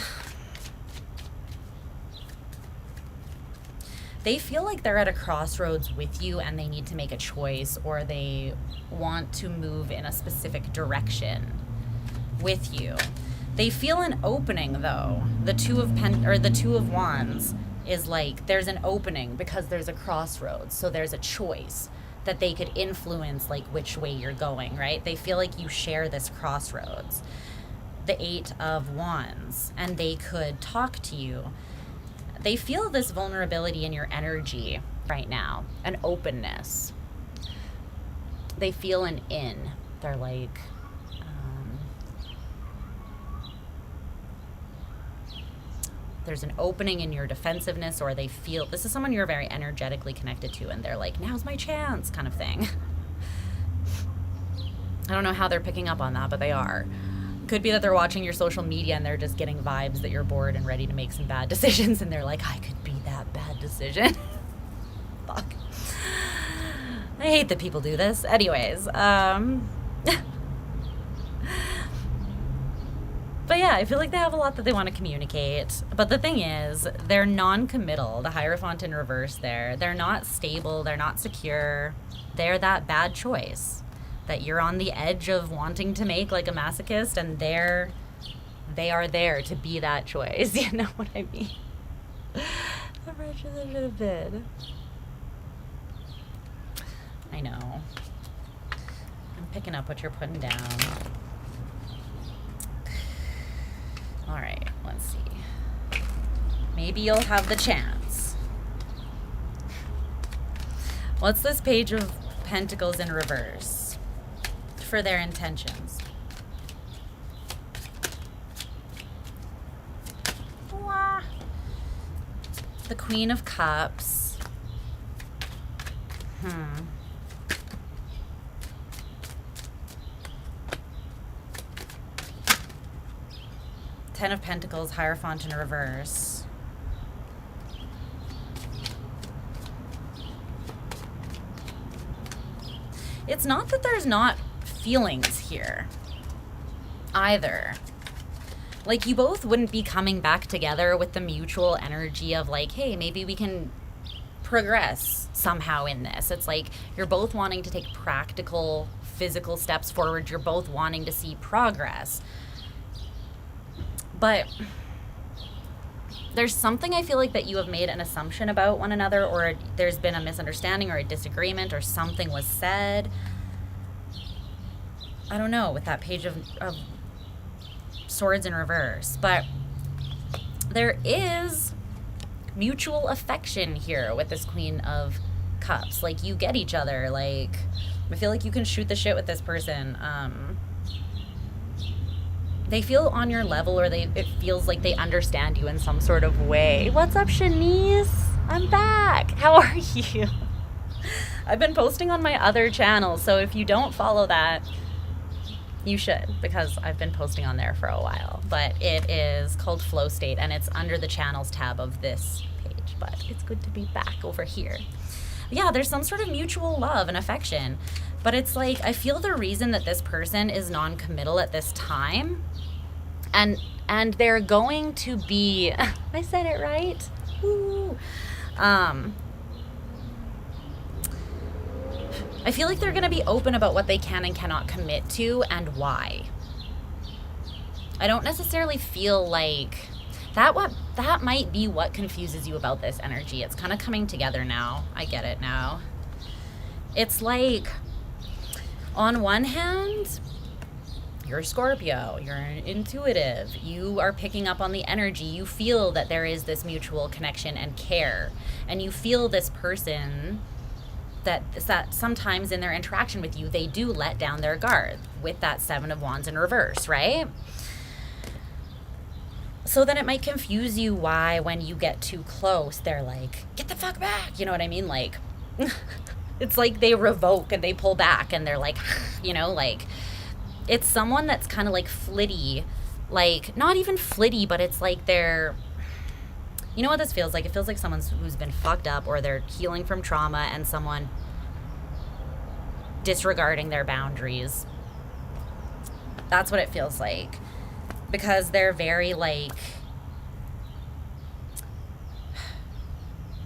They feel like they're at a crossroads with you and they need to make a choice, or they want to move in a specific direction with you. They feel an opening though. The Two of Wands is like there's an opening because there's a crossroads. So there's a choice that they could influence like which way you're going, right? They feel like you share this crossroads. The Eight of Wands, and they could talk to you. They feel this vulnerability in your energy right now, an openness. They feel an in. They're like, there's an opening in your defensiveness, or they feel this is someone you're very energetically connected to and they're like, now's my chance kind of thing. I don't know how they're picking up on that, but they are. Could be that they're watching your social media and they're just getting vibes that you're bored and ready to make some bad decisions, and they're like, I could be that bad decision. Fuck. I hate that people do this. Anyways, but yeah, I feel like they have a lot that they want to communicate. But the thing is, they're non-committal. The Hierophant in reverse there. They're not stable. They're not secure. They're that bad choice that you're on the edge of wanting to make, like a masochist, and they are there to be that choice. You know what I mean? The pressure that should have been. I know. I'm picking up what you're putting down. All right, let's see. Maybe you'll have the chance. What's this Page of Pentacles in reverse for their intentions? Wah. The Queen of Cups. Ten of Pentacles, Hierophant in reverse. It's not that there's not feelings here either. Like, you both wouldn't be coming back together with the mutual energy of like, hey, maybe we can progress somehow in this. It's like you're both wanting to take practical, physical steps forward. You're both wanting to see progress. But there's something I feel like that you have made an assumption about one another, or there's been a misunderstanding or a disagreement, or something was said. I don't know, with that Page of Swords in reverse. But there is mutual affection here with this Queen of Cups. Like, you get each other. Like, I feel like you can shoot the shit with this person. They feel on your level, or it feels like they understand you in some sort of way. What's up, Shanice? I'm back. How are you? I've been posting on my other channel, so if you don't follow that, you should, because I've been posting on there for a while. But it is called Flow State, and it's under the channels tab of this page. But it's good to be back over here. Yeah, there's some sort of mutual love and affection. But it's like, I feel the reason that this person is non-committal at this time, and they're going to be, I said it right. Woo. I feel like they're going to be open about what they can and cannot commit to and why. I don't necessarily feel like that might be what confuses you about this energy. It's kind of coming together now. I get it now. It's like, on one hand, you're a Scorpio, you're intuitive, you are picking up on the energy, you feel that there is this mutual connection and care, and you feel this person that sometimes in their interaction with you, they do let down their guard with that Seven of Wands in reverse, right? So then it might confuse you why when you get too close, they're like, get the fuck back, you know what I mean? Like, it's like they revoke and they pull back and they're like, you know, like, it's someone that's kind of like flitty, like, not even flitty, but it's like they're, you know what this feels like? It feels like someone who's been fucked up, or they're healing from trauma, and someone disregarding their boundaries. That's what it feels like. Because they're very like,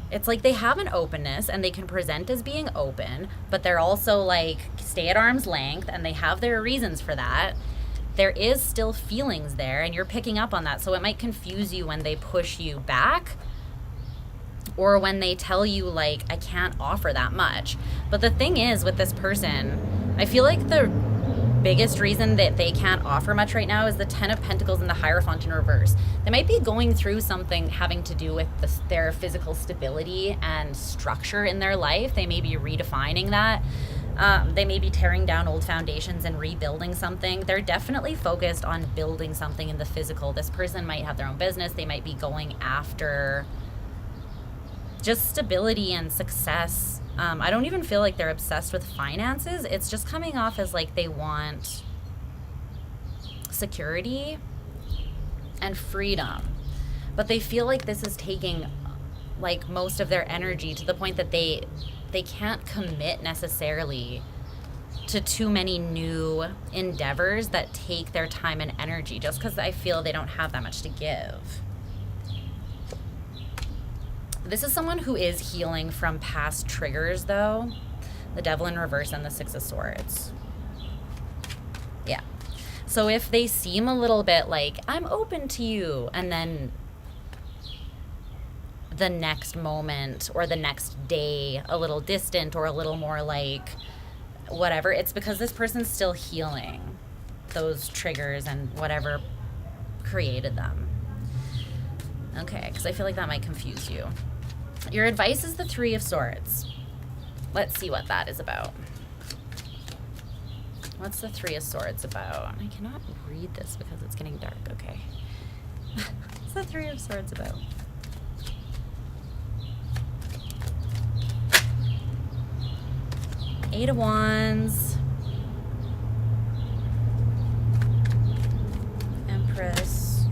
it's like they have an openness and they can present as being open, but they're also like stay at arm's length, and they have their reasons for that. There is still feelings there, and you're picking up on that. So it might confuse you when they push you back, or when they tell you like, I can't offer that much. But the thing is with this person, I feel like the biggest reason that they can't offer much right now is the Ten of Pentacles and the Hierophant in reverse. They might be going through something having to do with their physical stability and structure in their life. They may be redefining that. They may be tearing down old foundations and rebuilding something. They're definitely focused on building something in the physical. This person might have their own business. They might be going after just stability and success. I don't even feel like they're obsessed with finances. It's just coming off as like they want security and freedom. But they feel like this is taking like most of their energy to the point that they can't commit necessarily to too many new endeavors that take their time and energy, just because I feel they don't have that much to give. This is someone who is healing from past triggers, though. The Devil in reverse and the Six of Swords. Yeah. So if they seem a little bit like, I'm open to you, and then the next moment or the next day a little distant or a little more like whatever, it's because this person's still healing those triggers and whatever created them. Okay, because I feel like that might confuse you. Your advice is the Three of Swords. Let's see what that is about. What's the Three of Swords about? I cannot read this because it's getting dark. Okay. What's the Three of Swords about? Eight of Wands. Empress.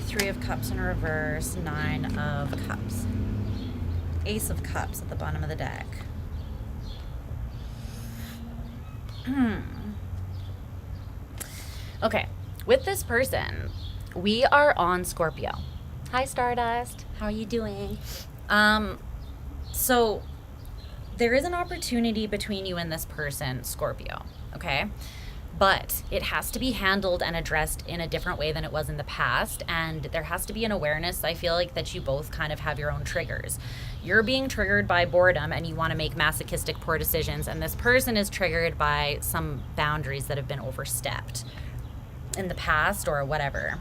Three of Cups in reverse, Nine of Cups. Ace of Cups at the bottom of the deck. Okay, with this person, we are on Scorpio. Hi, Stardust. How are you doing? So there is an opportunity between you and this person, Scorpio, okay? But it has to be handled and addressed in a different way than it was in the past. And there has to be an awareness, I feel like, that you both kind of have your own triggers. You're being triggered by boredom and you want to make masochistic, poor decisions. And this person is triggered by some boundaries that have been overstepped in the past or whatever.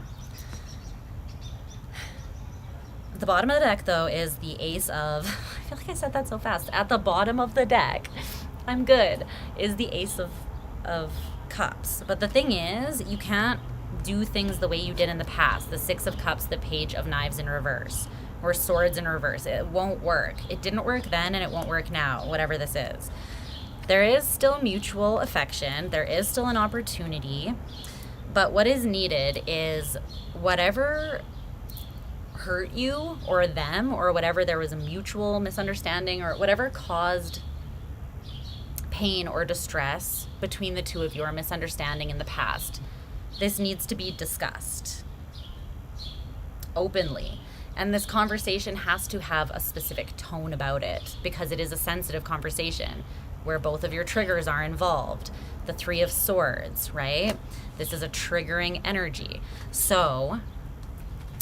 At the bottom of the deck, though, is the Ace of... I feel like I said that so fast. At the bottom of the deck, I'm good, is the Ace of Cups. But the thing is, you can't do things the way you did in the past. The Six of Cups, the Page of Knives in reverse, or Swords in reverse. It won't work. It didn't work then and it won't work now, whatever this is. There is still mutual affection. There is still an opportunity. But what is needed is whatever hurt you or them, or whatever there was a mutual misunderstanding, or whatever caused pain or distress between the two of you, or misunderstanding in the past, this needs to be discussed openly. And this conversation has to have a specific tone about it, because it is a sensitive conversation where both of your triggers are involved. The Three of Swords, right? This is a triggering energy. So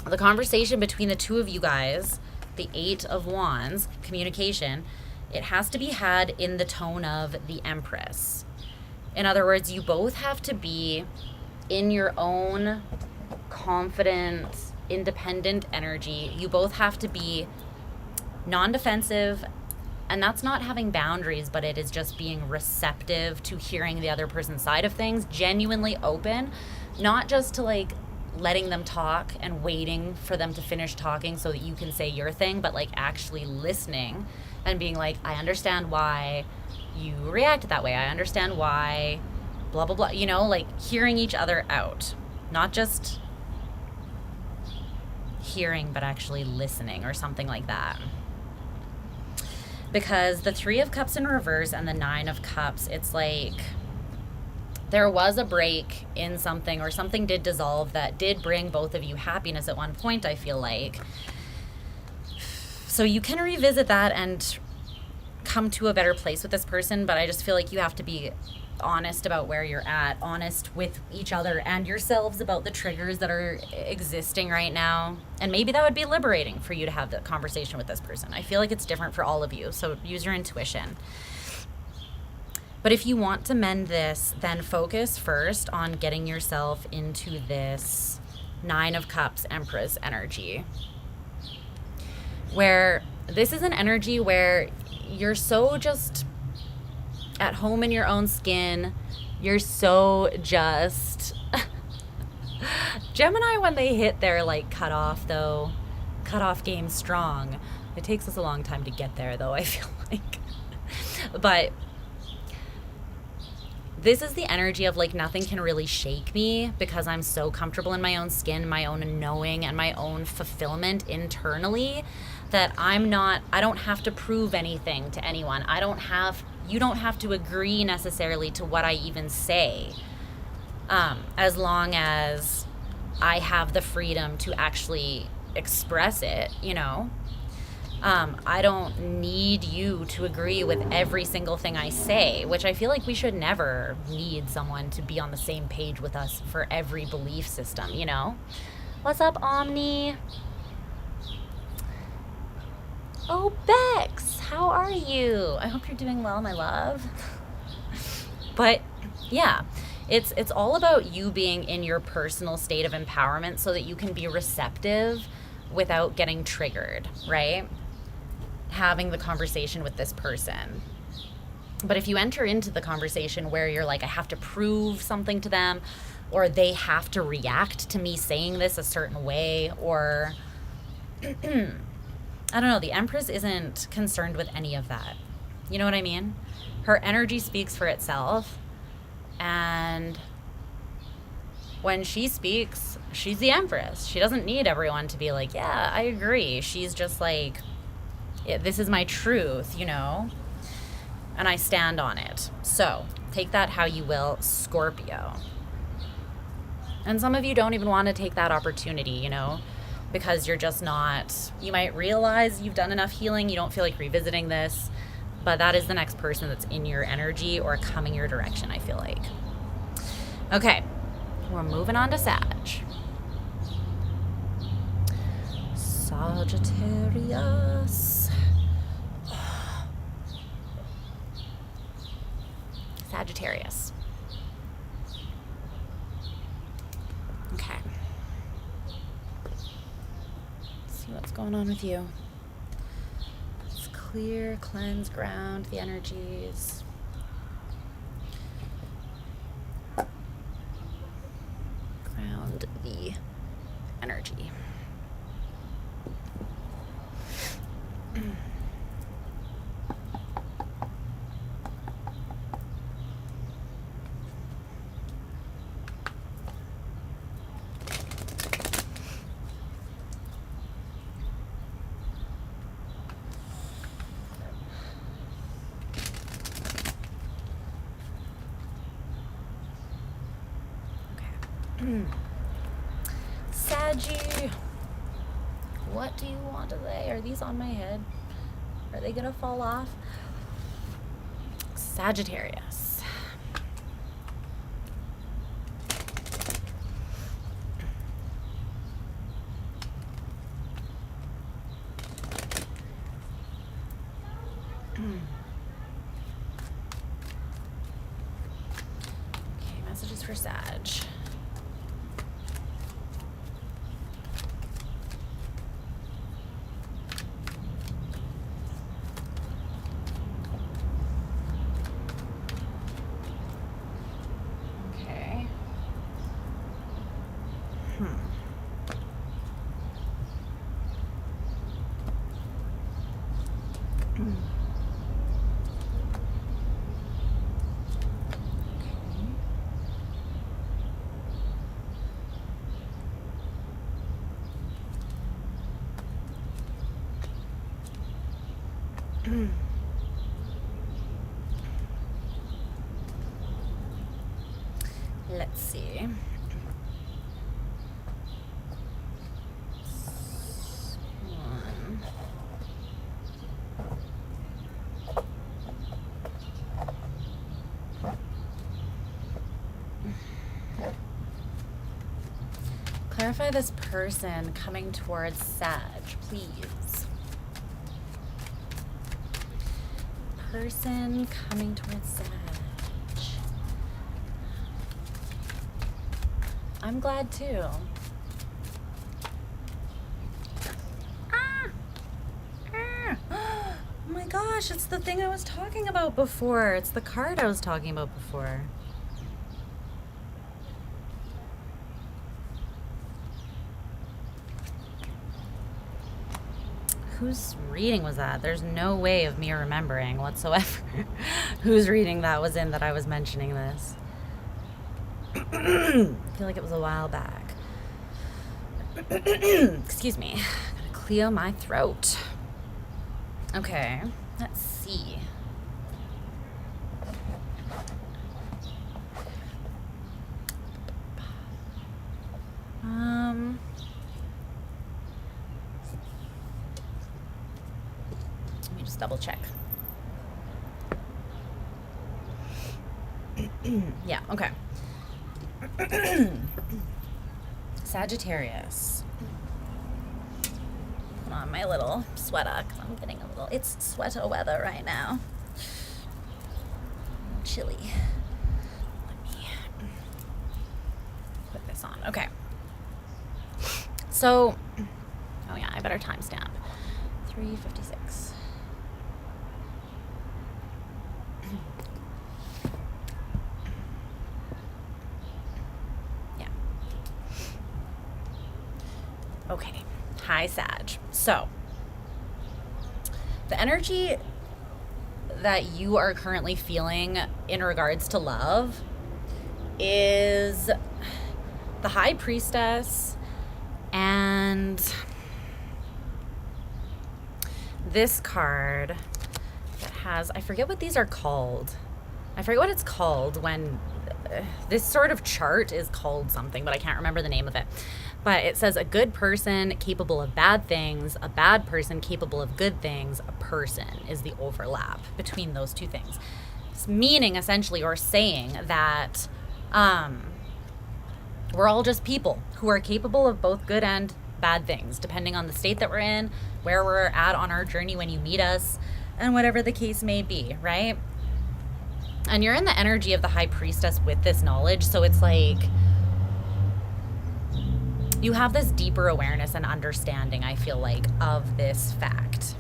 the conversation between the two of you guys, the Eight of Wands, communication, it has to be had in the tone of the Empress. In other words, you both have to be in your own confident, independent energy. You both have to be non-defensive, and that's not having boundaries, but it is just being receptive to hearing the other person's side of things, genuinely open, not just to like letting them talk and waiting for them to finish talking so that you can say your thing, but like actually listening and being like, I understand why you reacted that way. I understand why blah, blah, blah. You know, like hearing each other out, not just hearing, but actually listening or something like that. Because the Three of Cups in reverse and the Nine of Cups, it's like there was a break in something, or something did dissolve that did bring both of you happiness at one point, I feel like. So you can revisit that and come to a better place with this person, but I just feel like you have to be honest about where you're at, honest with each other and yourselves about the triggers that are existing right now. And maybe that would be liberating for you to have the conversation with this person. I feel like it's different for all of you, so use your intuition. But if you want to mend this, then focus first on getting yourself into this Nine of Cups, Empress energy. Where this is an energy where you're so just at home in your own skin. You're so just... Gemini, when they hit their like cutoff game strong. It takes us a long time to get there though, I feel like. But this is the energy of like nothing can really shake me because I'm so comfortable in my own skin, my own knowing, and my own fulfillment internally that I don't have to prove anything to anyone. You don't have to agree necessarily to what I even say, as long as I have the freedom to actually express it, you know? I don't need you to agree with every single thing I say, which I feel like we should never need someone to be on the same page with us for every belief system, you know? What's up, Omni? Oh, Bex, how are you? I hope you're doing well, my love. But yeah, it's all about you being in your personal state of empowerment so that you can be receptive without getting triggered, right? Having the conversation with this person. But if you enter into the conversation where you're like, I have to prove something to them, or they have to react to me saying this a certain way, or I don't know, the Empress isn't concerned with any of that. You know what I mean? Her energy speaks for itself, and when she speaks, she's the Empress. She doesn't need everyone to be like, yeah, I agree. She's just like, yeah, this is my truth, you know? And I stand on it. So take that how you will, Scorpio. And some of you don't even want to take that opportunity, you know, because you're just not, you might realize you've done enough healing. You don't feel like revisiting this, but that is the next person that's in your energy or coming your direction, I feel like. Okay, we're moving on to Sag. Sagittarius. Sagittarius. Okay. Let's see what's going on with you. Let's clear, cleanse, ground the energies. Ground the energy. Saggy, what do you want today? Are these on my head? Are they gonna fall off? Sagittarius. Okay, messages for Sag. Let's see. One. Clarify this person coming towards Sag, please. Person coming towards Sag. I'm glad too. gosh, it's the thing I was talking about before. It's the card I was talking about before. Whose reading was that? There's no way of me remembering whatsoever whose reading that was in that I was mentioning this. I feel like it was a while back. Excuse me. I'm gonna clear my throat. Okay, let's see. Let me just double check. Yeah, okay. Sagittarius. Put on my little sweater because I'm getting a little, it's sweater weather right now. Chilly. Let me put this on. Okay. So, oh yeah, I better timestamp. 3:56. Yeah. Okay. Hi, Sag. So, the energy that you are currently feeling in regards to love is the High Priestess and this card that has, I forget what these are called. I forget what it's called when this sort of chart is called something, but I can't remember the name of it. But it says a good person capable of bad things, a bad person capable of good things, a person is the overlap between those two things. It's meaning essentially, or saying that we're all just people who are capable of both good and bad things, depending on the state that we're in, where we're at on our journey when you meet us, and whatever the case may be, right? And you're in the energy of the High Priestess with this knowledge, so it's like you have this deeper awareness and understanding, I feel like, of this fact.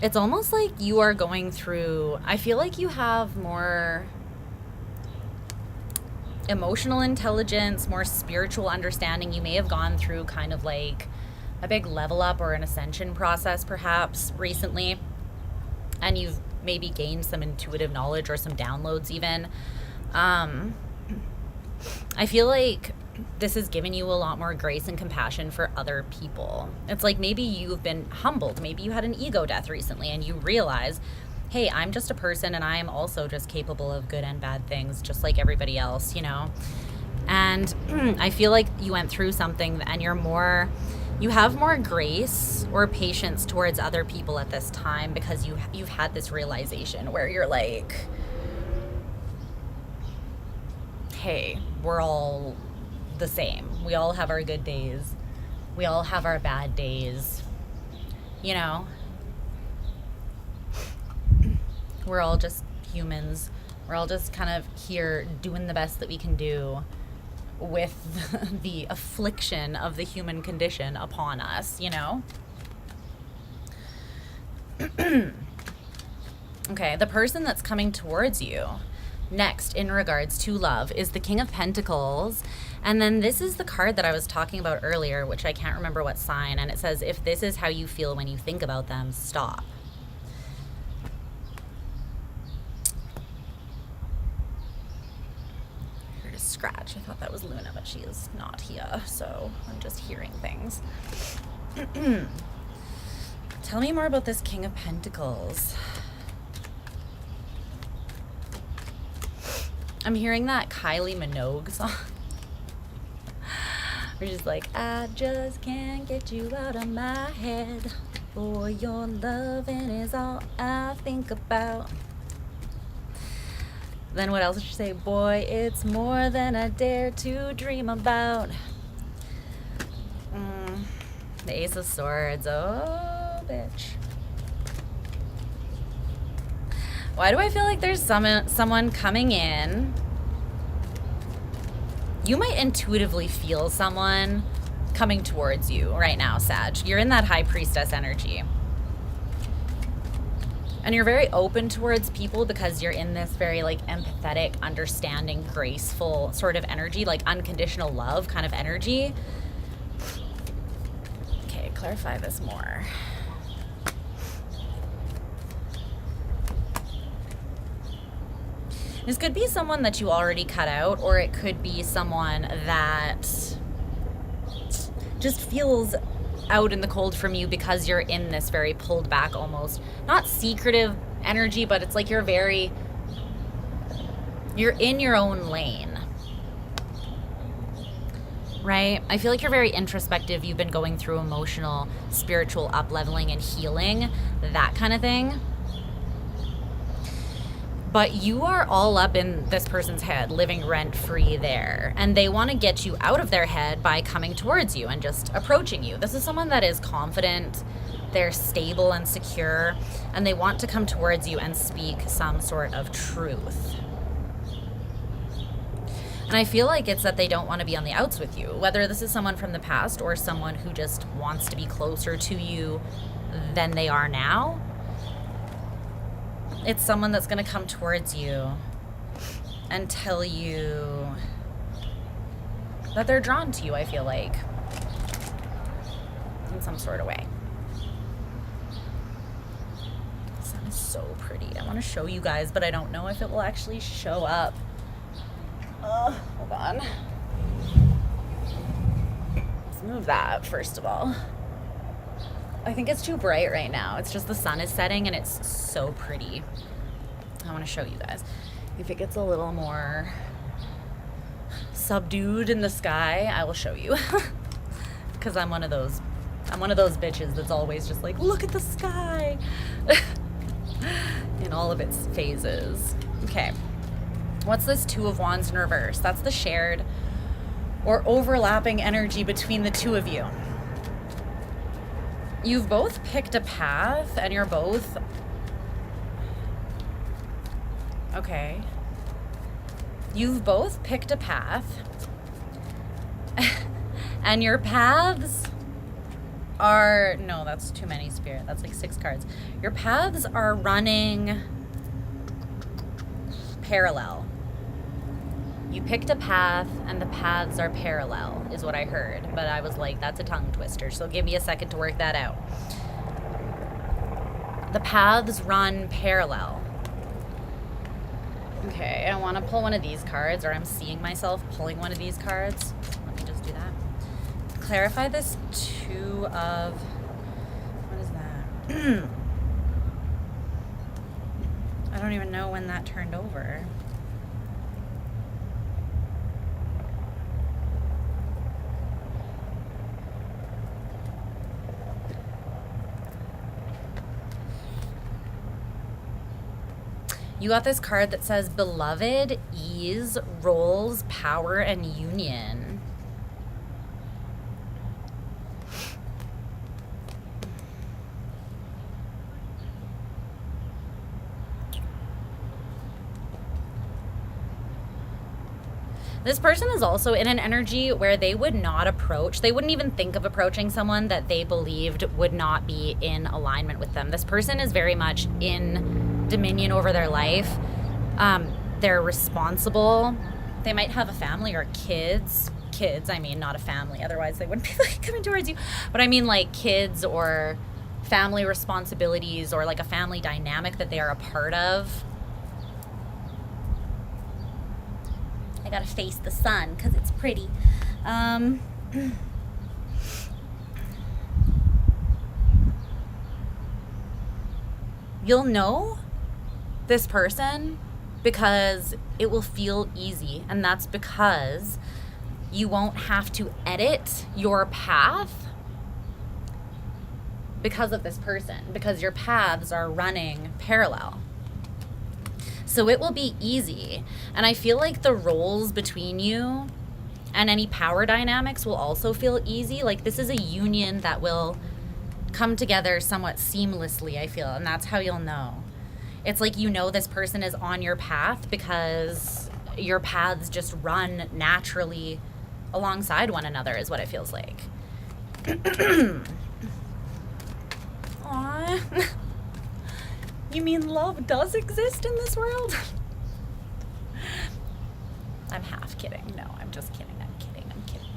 It's almost like you are going through, I feel like you have more emotional intelligence, more spiritual understanding. You may have gone through kind of like a big level up or an ascension process perhaps recently, and you've maybe gained some intuitive knowledge or some downloads even. I feel like this has given you a lot more grace and compassion for other people. It's like maybe you've been humbled. Maybe you had an ego death recently and you realize, hey, I'm just a person and I am also just capable of good and bad things just like everybody else, you know? And I feel like you went through something and you have more grace or patience towards other people at this time because you've had this realization where you're like, hey, we're all the same. We all have our good days. We all have our bad days. You know? We're all just humans. We're all just kind of here doing the best that we can do with the affliction of the human condition upon us, you know? Okay, the person that's coming towards you next in regards to love is the King of Pentacles. And then this is the card that I was talking about earlier, which I can't remember what sign, and it says, if this is how you feel when you think about them, stop. Scratch. I thought that was Luna, but she is not here, so I'm just hearing things. Tell me more about this King of Pentacles. I'm hearing that Kylie Minogue song. We're just like, I just can't get you out of my head. Boy, your loving is all I think about. Then what else did she say? Boy, it's more than I dare to dream about. The Ace of Swords. Oh, bitch. Why do I feel like there's someone coming in? You might intuitively feel someone coming towards you right now, Sag. You're in that high priestess energy. And you're very open towards people because you're in this very like empathetic, understanding, graceful sort of energy, like unconditional love kind of energy. Okay, clarify this more. This could be someone that you already cut out, or it could be someone that just feels out in the cold from you because you're in this very pulled back, almost not secretive energy, but it's like you're in your own lane, right? I feel like you're very introspective. You've been going through emotional, spiritual up-leveling and healing, that kind of thing. But you are all up in this person's head, living rent-free there. And they want to get you out of their head by coming towards you and just approaching you. This is someone that is confident, they're stable and secure, and they want to come towards you and speak some sort of truth. And I feel like it's that they don't want to be on the outs with you, whether this is someone from the past or someone who just wants to be closer to you than they are now. It's someone that's going to come towards you and tell you that they're drawn to you, I feel like, in some sort of way. The sun is so pretty. I want to show you guys, but I don't know if it will actually show up. Hold on. Let's move that, first of all. I think it's too bright right now. It's just the sun is setting and it's so pretty. I want to show you guys. If it gets a little more subdued in the sky, I will show you. Because I'm one of those bitches that's always just like, look at the sky. In all of its phases. Okay. What's this Two of Wands in reverse? That's the shared or overlapping energy between the two of you. You've both picked a path and you're both... Okay. You've both picked a path and your paths are... No, that's too many, Spirit. That's like 6 cards. Your paths are running parallel. You picked a path and the paths are parallel, is what I heard. But I was like, that's a tongue twister, so give me a second to work that out. The paths run parallel. Okay, I want to pull one of these cards, or I'm seeing myself pulling one of these cards. Let me just do that. Clarify this Two of... What is that? I don't even know when that turned over. You got this card that says beloved, ease, roles, power, and union. This person is also in an energy where they would not approach, they wouldn't even think of approaching someone that they believed would not be in alignment with them. This person is very much in dominion over their life. They're responsible. They might have a family or kids. Kids, I mean, not a family. Otherwise, they wouldn't be like coming towards you. But I mean like kids or family responsibilities or like a family dynamic that they are a part of. I gotta face the sun because it's pretty. You'll know this person because it will feel easy, and that's because you won't have to edit your path because of this person, because your paths are running parallel. So it will be easy. And I feel like the roles between you and any power dynamics will also feel easy. Like this is a union that will come together somewhat seamlessly, I feel, and that's how you'll know. It's like you know this person is on your path because your paths just run naturally alongside one another is what it feels like. Aww. You mean love does exist in this world? I'm half kidding. No, I'm just kidding. I'm kidding. I'm kidding.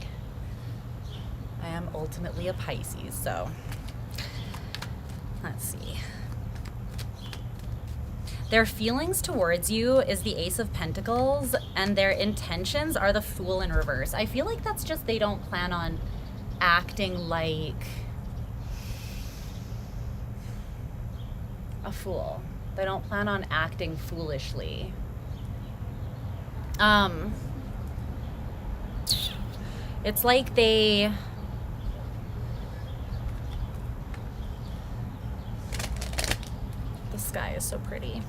I am ultimately a Pisces, so let's see. Their feelings towards you is the Ace of Pentacles, and their intentions are the Fool in reverse. I feel like that's just they don't plan on acting like a fool. They don't plan on acting foolishly. It's like the sky is so pretty.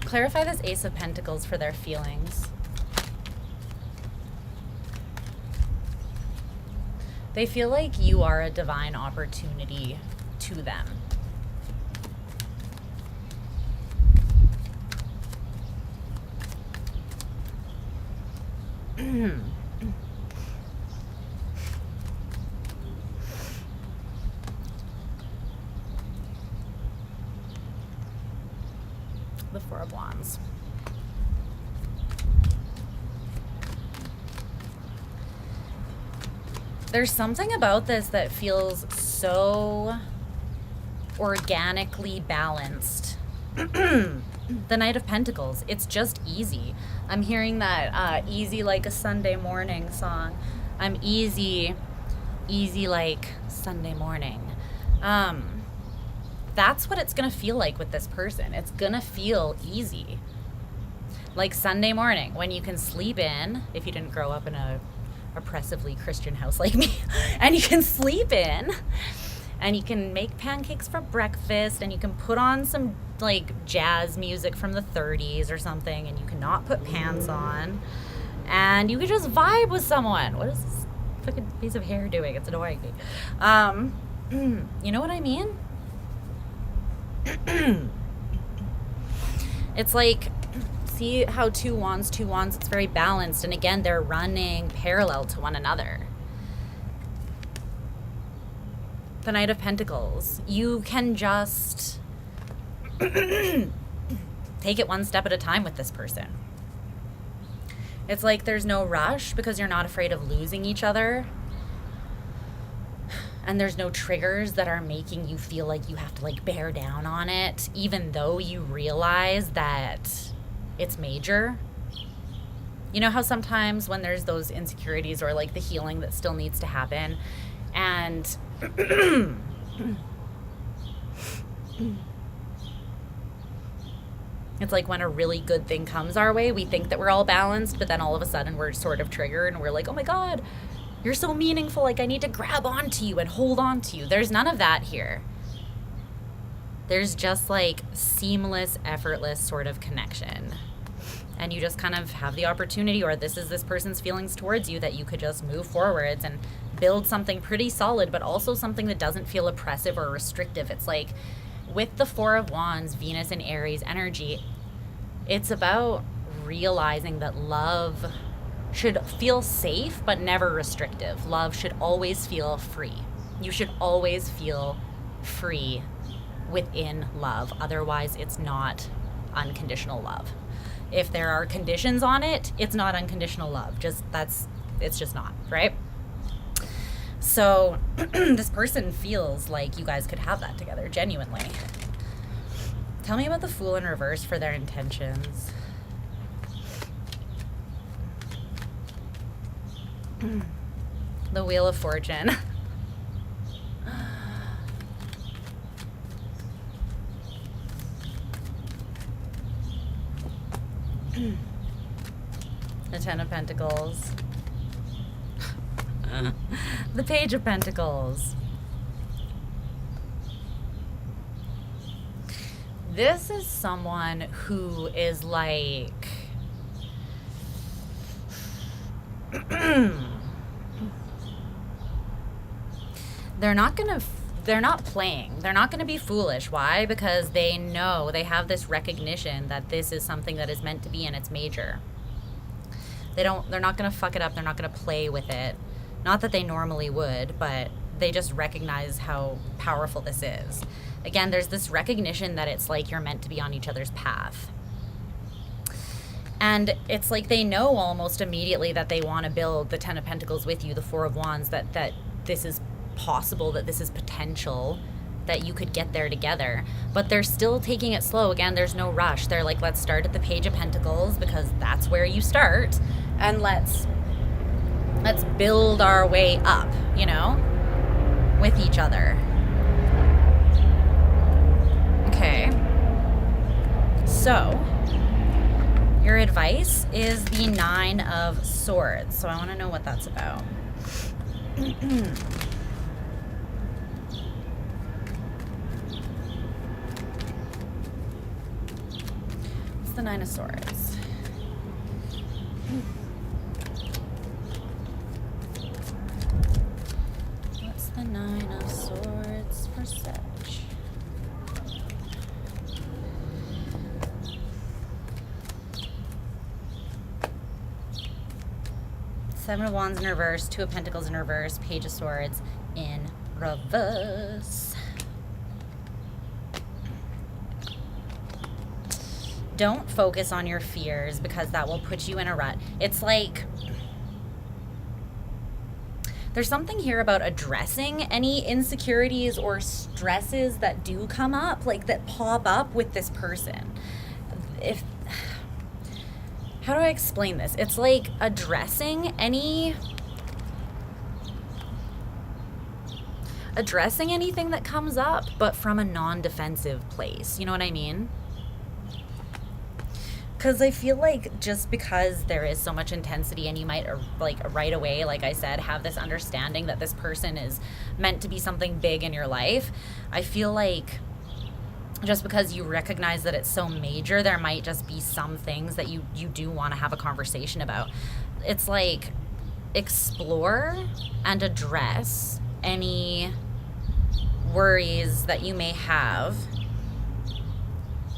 Clarify this Ace of Pentacles for their feelings. They feel like you are a divine opportunity to them. The Four of Wands. There's something about this that feels so organically balanced. The Knight of Pentacles. It's just easy. I'm hearing that easy like a Sunday morning song. I'm easy like Sunday morning. That's what it's going to feel like with this person. It's going to feel easy. Like Sunday morning when you can sleep in, if you didn't grow up in a oppressively Christian house like me, and you can sleep in, and you can make pancakes for breakfast, and you can put on some like jazz music from the 30s or something, and you cannot put pants on, and you can just vibe with someone. What is this fucking piece of hair doing? It's annoying me. You know what I mean? It's like, see how two wands, it's very balanced, and again, they're running parallel to one another. The Knight of Pentacles, you can just take it one step at a time with this person. It's like there's no rush because you're not afraid of losing each other. And there's no triggers that are making you feel like you have to like bear down on it, even though you realize that it's major. You know how sometimes when there's those insecurities or like the healing that still needs to happen, and it's like when a really good thing comes our way, we think that we're all balanced, but then all of a sudden we're sort of triggered and we're like, oh my God, you're so meaningful, like I need to grab onto you and hold on to you. There's none of that here. There's just like seamless, effortless sort of connection. And you just kind of have the opportunity, or this is this person's feelings towards you, that you could just move forwards and build something pretty solid, but also something that doesn't feel oppressive or restrictive. It's like with the Four of Wands, Venus and Aries energy, it's about realizing that love should feel safe but never restrictive. Love should always feel free. You should always feel free within love. Otherwise, it's not unconditional love. If there are conditions on it, it's not unconditional love. It's just not, right? So this person feels like you guys could have that together, genuinely. Tell me about the Fool in reverse for their intentions. The Wheel of Fortune. The Ten of Pentacles. The Page of Pentacles. This is someone who is like they're not playing. They're not going to be foolish. Why? Because they know, they have this recognition that this is something that is meant to be and it's major. They're not going to fuck it up. They're not going to play with it. Not that they normally would, but they just recognize how powerful this is. Again, there's this recognition that it's like you're meant to be on each other's path. And it's like they know almost immediately that they want to build the Ten of Pentacles with you, the Four of Wands, that this is possible, that this is potential, that you could get there together. But they're still taking it slow. Again, there's no rush. They're like, let's start at the Page of Pentacles because that's where you start. And let's build our way up, you know, with each other. Okay. So, your advice is the Nine of Swords. So I want to know what that's about. What's the Nine of Swords? What's the Nine of Swords for Sag? Seven of Wands in reverse, Two of Pentacles in reverse, Page of Swords in reverse. Don't focus on your fears because that will put you in a rut. It's like there's something here about addressing any insecurities or stresses that do come up, like that pop up with this person. How do I explain this? It's like addressing anything that comes up, but from a non-defensive place. You know what I mean? Because I feel like just because there is so much intensity and you might, like, right away, like I said, have this understanding that this person is meant to be something big in your life, I feel like just because you recognize that it's so major, there might just be some things that you do want to have a conversation about. It's like explore and address any worries that you may have.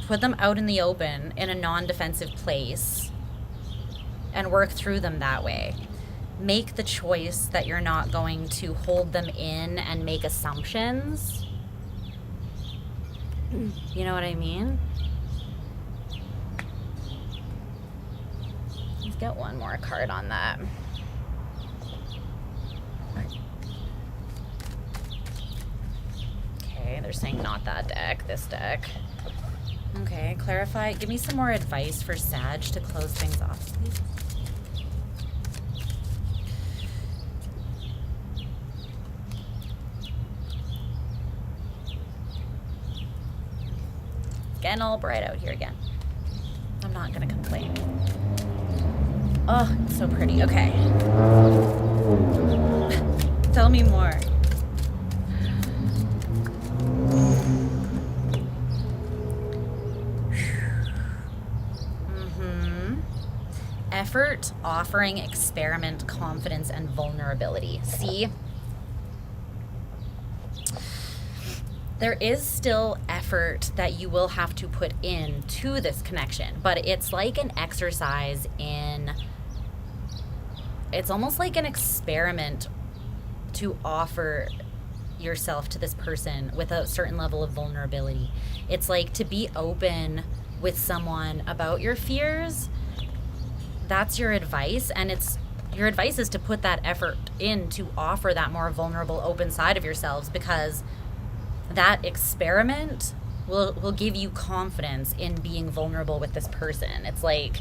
Put them out in the open in a non-defensive place and work through them that way. Make the choice that you're not going to hold them in and make assumptions. You know what I mean? Let's get one more card on that. Okay, they're saying not that deck, this deck. Okay, clarify. Give me some more advice for Sag to close things off, please. Getting all bright out here again. I'm not gonna complain. Oh, it's so pretty. Okay. Tell me more. Effort, offering, experiment, confidence, and vulnerability. See? There is still effort that you will have to put into this connection, but it's like an exercise in, it's almost like an experiment to offer yourself to this person with a certain level of vulnerability. It's like to be open with someone about your fears. That's your advice, and it's your advice is to put that effort in to offer that more vulnerable, open side of yourselves, because that experiment will give you confidence in being vulnerable with this person. It's like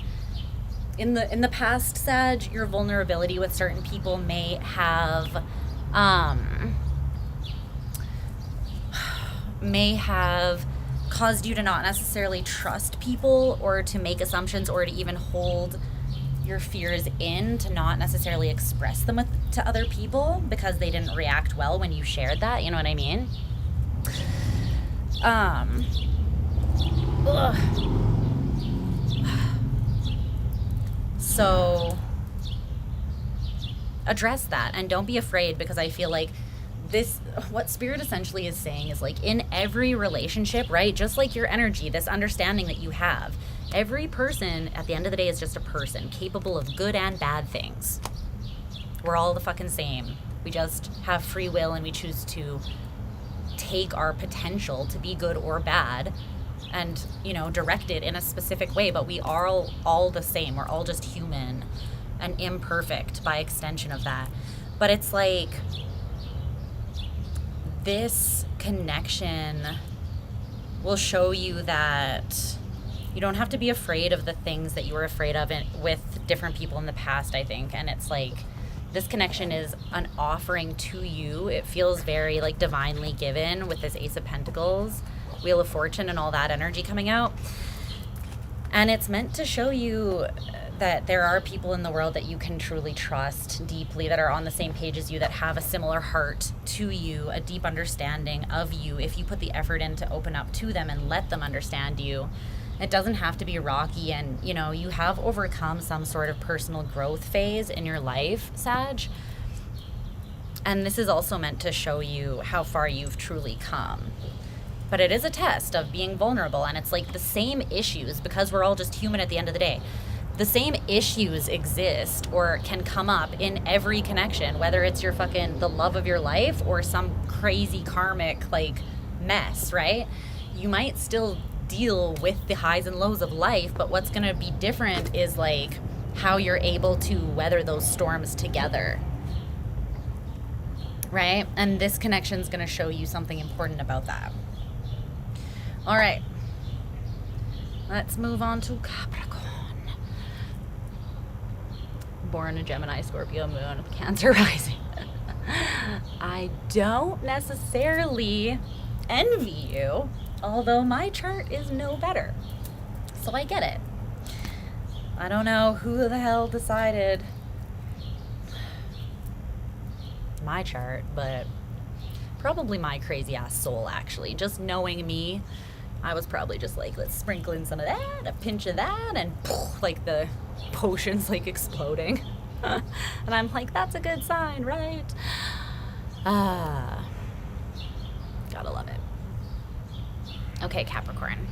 in the past, Sag, your vulnerability with certain people may have caused you to not necessarily trust people, or to make assumptions, or to even hold your fears in, to not necessarily express them to other people because they didn't react well when you shared that. You know what I mean? So address that, and don't be afraid, because I feel like this, what Spirit essentially is saying is, like, in every relationship, right, just like your energy, this understanding that you have, every person at the end of the day is just a person capable of good and bad things. We're all the fucking same. We just have free will and we choose to take our potential to be good or bad and, you know, direct it in a specific way. But we are all the same. We're all just human and imperfect by extension of that. But it's like this connection will show you that you don't have to be afraid of the things that you were afraid of with different people in the past, I think. And it's like, this connection is an offering to you. It feels very like divinely given with this Ace of Pentacles, Wheel of Fortune, and all that energy coming out. And it's meant to show you that there are people in the world that you can truly trust deeply, that are on the same page as you, that have a similar heart to you, a deep understanding of you, if you put the effort in to open up to them and let them understand you. It doesn't have to be rocky, and, you know, you have overcome some sort of personal growth phase in your life, Sag. And this is also meant to show you how far you've truly come. But it is a test of being vulnerable, and it's like the same issues, because we're all just human at the end of the day. The same issues exist or can come up in every connection, whether it's your fucking, the love of your life or some crazy karmic, like, mess, right? You might still deal with the highs and lows of life, but what's going to be different is like how you're able to weather those storms together, right? And this connection is going to show you something important about that. All right, let's move on to Capricorn. Born a Gemini, Scorpio moon, Cancer rising. I don't necessarily envy you, although my chart is no better. So I get it. I don't know who the hell decided my chart, but probably my crazy ass soul, actually. Just knowing me, I was probably just like, let's sprinkle in some of that, a pinch of that, and like the potion's like exploding. And I'm like, that's a good sign, right? Gotta love it. Okay, Capricorn.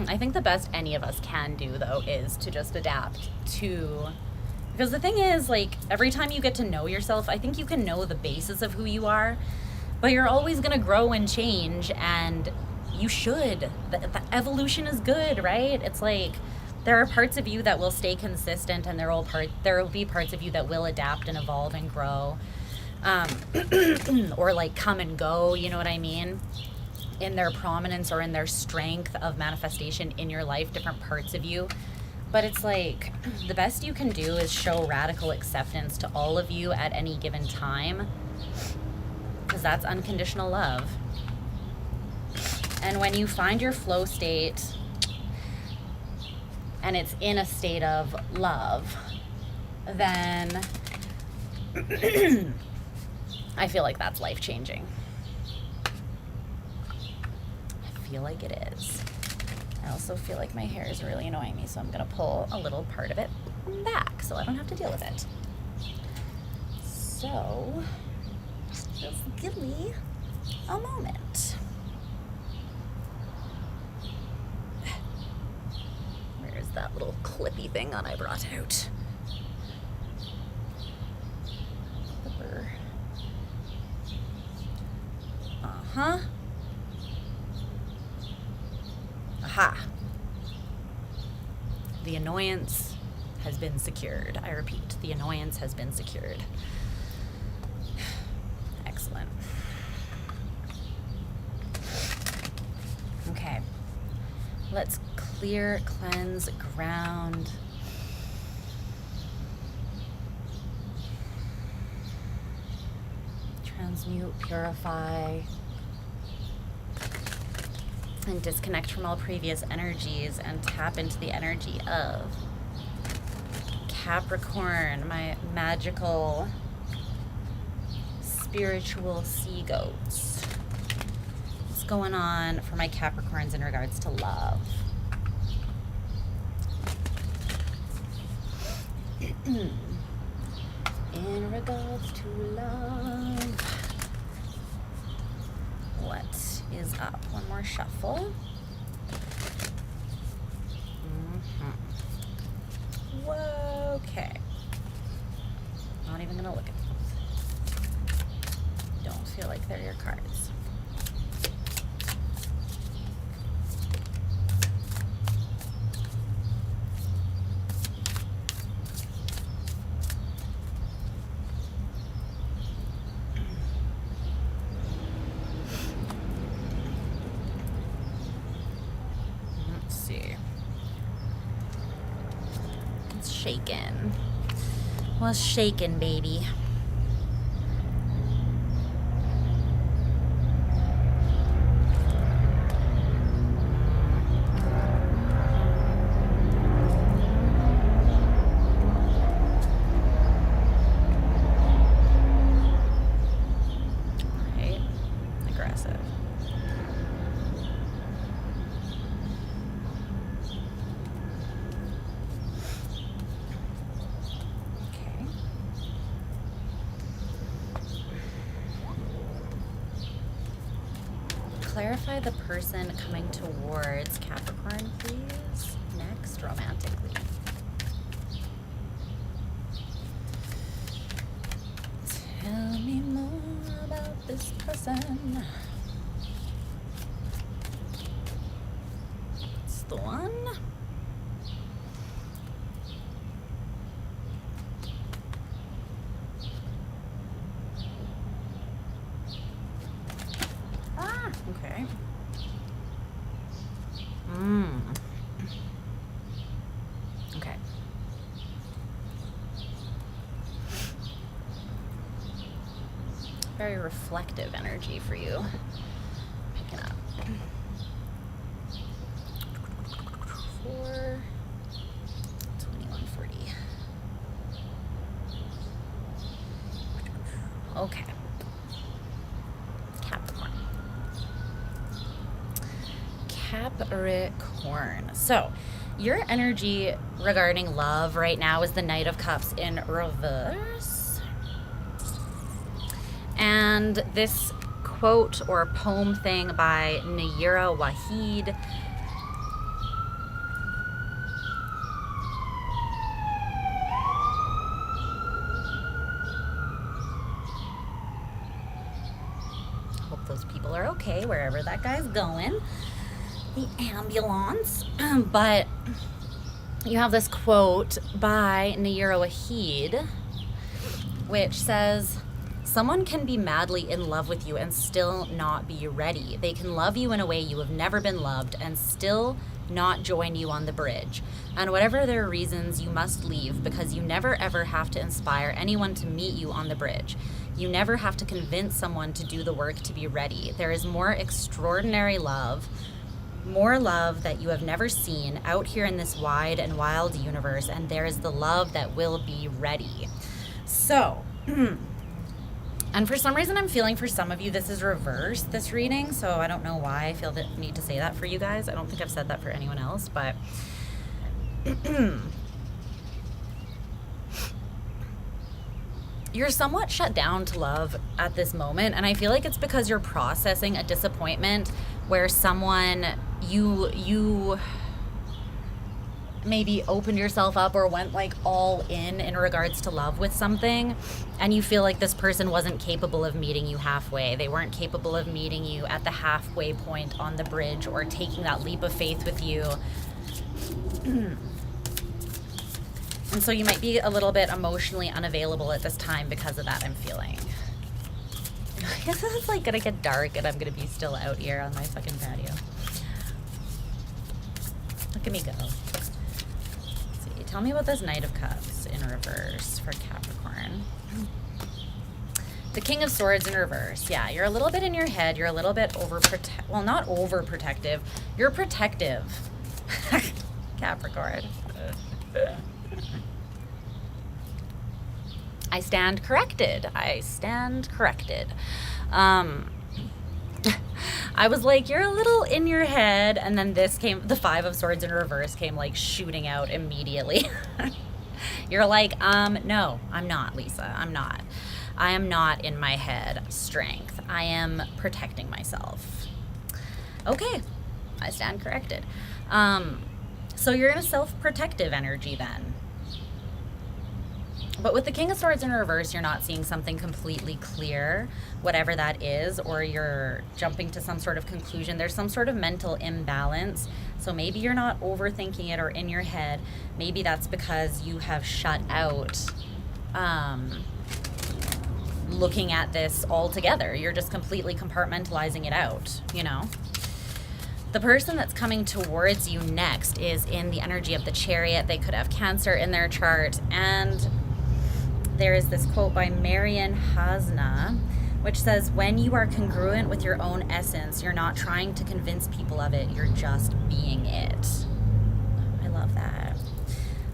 I think the best any of us can do, though, is to just adapt to, because the thing is, like, every time you get to know yourself, I think you can know the basis of who you are, but you're always going to grow and change, and you should. The evolution is good, right? It's like, there are parts of you that will stay consistent, and there will be parts of you that will adapt and evolve and grow, or like come and go, you know what I mean? In their prominence or in their strength of manifestation in your life, different parts of you. But it's like, the best you can do is show radical acceptance to all of you at any given time, because that's unconditional love. And when you find your flow state and it's in a state of love, then I feel like that's life-changing. I feel like it is. I also feel like my hair is really annoying me, so I'm going to pull a little part of it back so I don't have to deal with it. So, just give me a moment. Where's that little clippy thing that I brought out? Clipper. Uh-huh. Aha. The annoyance has been secured. I repeat, the annoyance has been secured. Excellent. Okay. Let's clear, cleanse, ground. Transmute, purify. And disconnect from all previous energies and tap into the energy of Capricorn, my magical, spiritual sea goats. What's going on for my Capricorns in regards to love? In regards to love, what is up? One more shuffle. Whoa, okay. not even gonna look at them. Don't feel like they're your cards. Let's see. It's shaken. Well, shaken, baby. Right. Aggressive. Clarify the person coming towards Capricorn, please. Next, romantically. Tell me more about this person. It's the one. Okay. Okay. Very reflective energy for you. Picking up. 4, 2140. Okay. Capricorn. So, your energy regarding love right now is the Knight of Cups in reverse. And this quote or poem thing by Nayira Wahid. Hope those people are okay wherever that guy's going. The ambulance. But you have this quote by Nayira Wahid, which says, someone can be madly in love with you and still not be ready. They can love you in a way you have never been loved and still not join you on the bridge. And whatever their reasons, you must leave, because you never ever have to inspire anyone to meet you on the bridge. You never have to convince someone to do the work to be ready. There is more extraordinary love, more love that you have never seen out here in this wide and wild universe, and there is the love that will be ready. So, and for some reason I'm feeling for some of you this is reverse, this reading, so I don't know why I feel the need to say that for you guys. I don't think I've said that for anyone else, but you're somewhat shut down to love at this moment, and I feel like it's because you're processing a disappointment where someone you maybe opened yourself up or went like all in regards to love with something, and you feel like this person wasn't capable of meeting you halfway. They weren't capable of meeting you at the halfway point on the bridge or taking that leap of faith with you. And so you might be a little bit emotionally unavailable at this time because of that, I'm feeling. I guess it's like gonna get dark and I'm gonna be still out here on my fucking patio. Look at me go. Let's see, tell me about this Knight of Cups in reverse for Capricorn. The King of Swords in reverse. Yeah, you're a little bit in your head. You're a little bit well, not overprotective. You're protective. Capricorn. I stand corrected. I stand corrected. I was like, you're a little in your head, and then this came, the Five of Swords in reverse came like shooting out immediately. You're like, no, I'm not, Lisa. I'm not. I am not in my head strength. I am protecting myself. Okay, I stand corrected. So you're in a self-protective energy then. But with the King of Swords in reverse, you're not seeing something completely clear, whatever that is, or you're jumping to some sort of conclusion. There's some sort of mental imbalance. So maybe you're not overthinking it or in your head. Maybe that's because you have shut out looking at this altogether. You're just completely compartmentalizing it out, you know? The person that's coming towards you next is in the energy of the Chariot. They could have Cancer in their chart, and there is this quote by Marian Hasna, which says, when you are congruent with your own essence, you're not trying to convince people of it, you're just being it. I love that.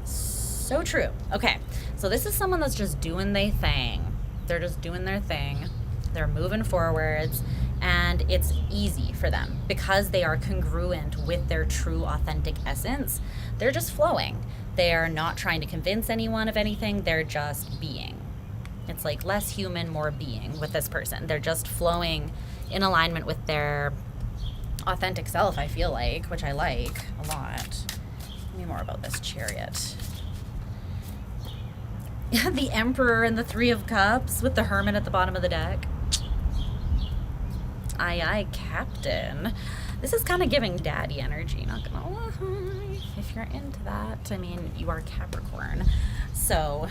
So true. Okay, so this is someone that's just doing their thing. They're just doing their thing. They're moving forwards, and it's easy for them because they are congruent with their true, authentic essence. They're just flowing. They're not trying to convince anyone of anything. They're just being. It's like less human, more being with this person. They're just flowing in alignment with their authentic self, I feel like, which I like a lot. Tell me more about this Chariot. The Emperor and the Three of Cups with the Hermit at the bottom of the deck. Aye, aye, Captain. This is kind of giving daddy energy, not gonna lie. If you're into that, I mean, you are Capricorn. So,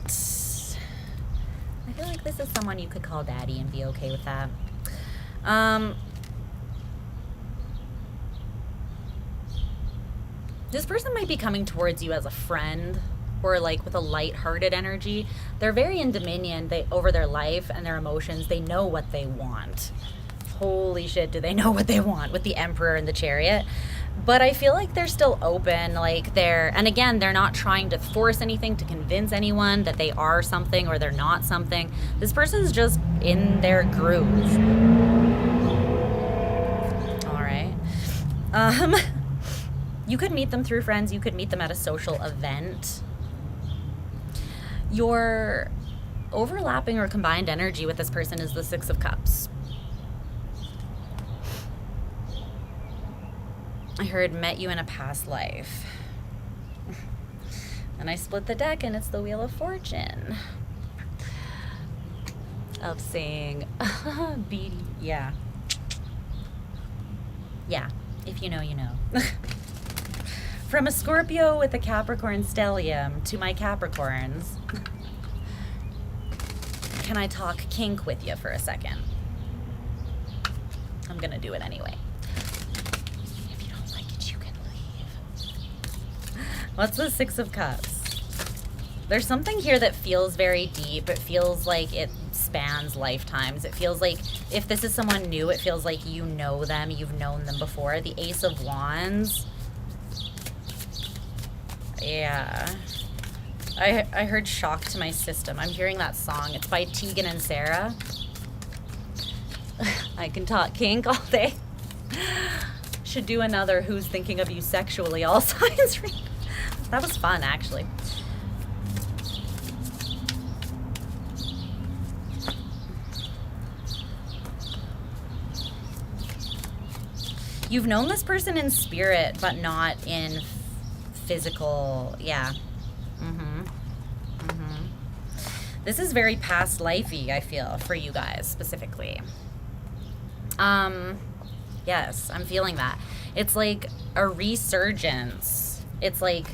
I feel like this is someone you could call daddy and be okay with that. This person might be coming towards you as a friend or like with a light-hearted energy. They're very in dominion over their life and their emotions. They know what they want. Holy shit, do they know what they want with the Emperor and the Chariot. But I feel like they're still open, like and again, they're not trying to force anything to convince anyone that they are something or they're not something. This person's just in their groove. All right. You could meet them through friends. You could meet them at a social event. Your overlapping or combined energy with this person is the Six of Cups. I heard met you in a past life. And I split the deck and it's the Wheel of Fortune. Of saying, Beady, yeah. Yeah, if you know, you know. From a Scorpio with a Capricorn stellium to my Capricorns. Can I talk kink with you for a second? I'm gonna do it anyway. If you don't like it, you can leave. What's the Six of Cups? There's something here that feels very deep. It feels like it spans lifetimes. It feels like if this is someone new, it feels like you know them, you've known them before. The Ace of Wands. Yeah. I heard Shock to My System. I'm hearing that song. It's by Tegan and Sarah. I can talk kink all day. Should do another Who's Thinking of You Sexually All Signs read. That was fun, actually. You've known this person in spirit, but not in physical, yeah. This is very past lifey, I feel, for you guys specifically. Yes, I'm feeling that. It's like a resurgence. It's like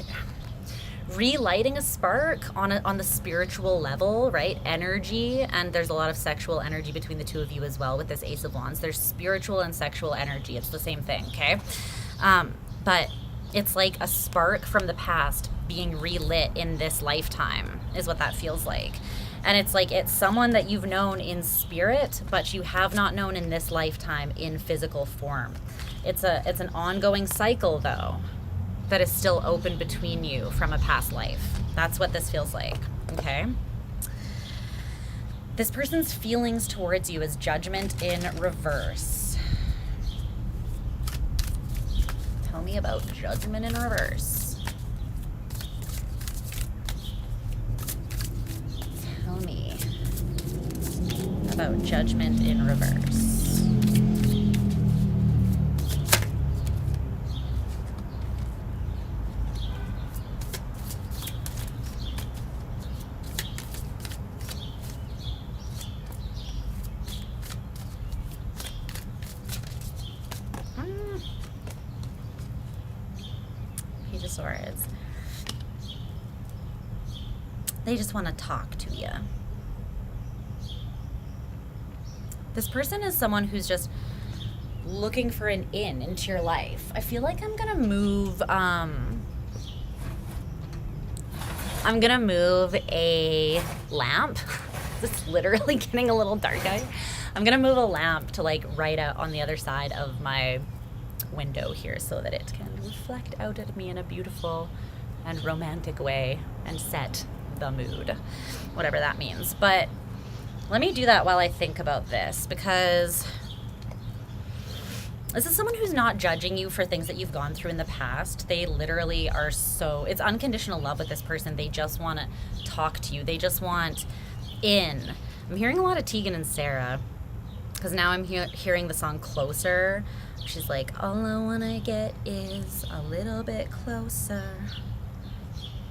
relighting a spark on the spiritual level, right? Energy, and there's a lot of sexual energy between the two of you as well with this Ace of Wands. There's spiritual and sexual energy. It's the same thing, okay? But it's like a spark from the past being relit in this lifetime is what that feels like. And it's like it's someone that you've known in spirit, but you have not known in this lifetime in physical form. It's an ongoing cycle, though, that is still open between you from a past life. That's what this feels like, okay? This person's feelings towards you is judgment in reverse. Tell me about judgment in reverse. Tell me about judgment in reverse. of Swords. They just want to talk to you. This person is someone who's just looking for an in into your life. I feel like I'm gonna move a lamp. It's literally getting a little dark out. I'm gonna move a lamp to like right out on the other side of my window here so that it can reflect out at me in a beautiful and romantic way and set the mood, whatever that means. But let me do that while I think about this, because this is someone who's not judging you for things that you've gone through in the past. They literally are it's unconditional love with this person. They just want to talk to you. They just want in. I'm hearing a lot of Tegan and Sarah, because now I'm hearing the song Closer. She's like, all I want to get is a little bit closer.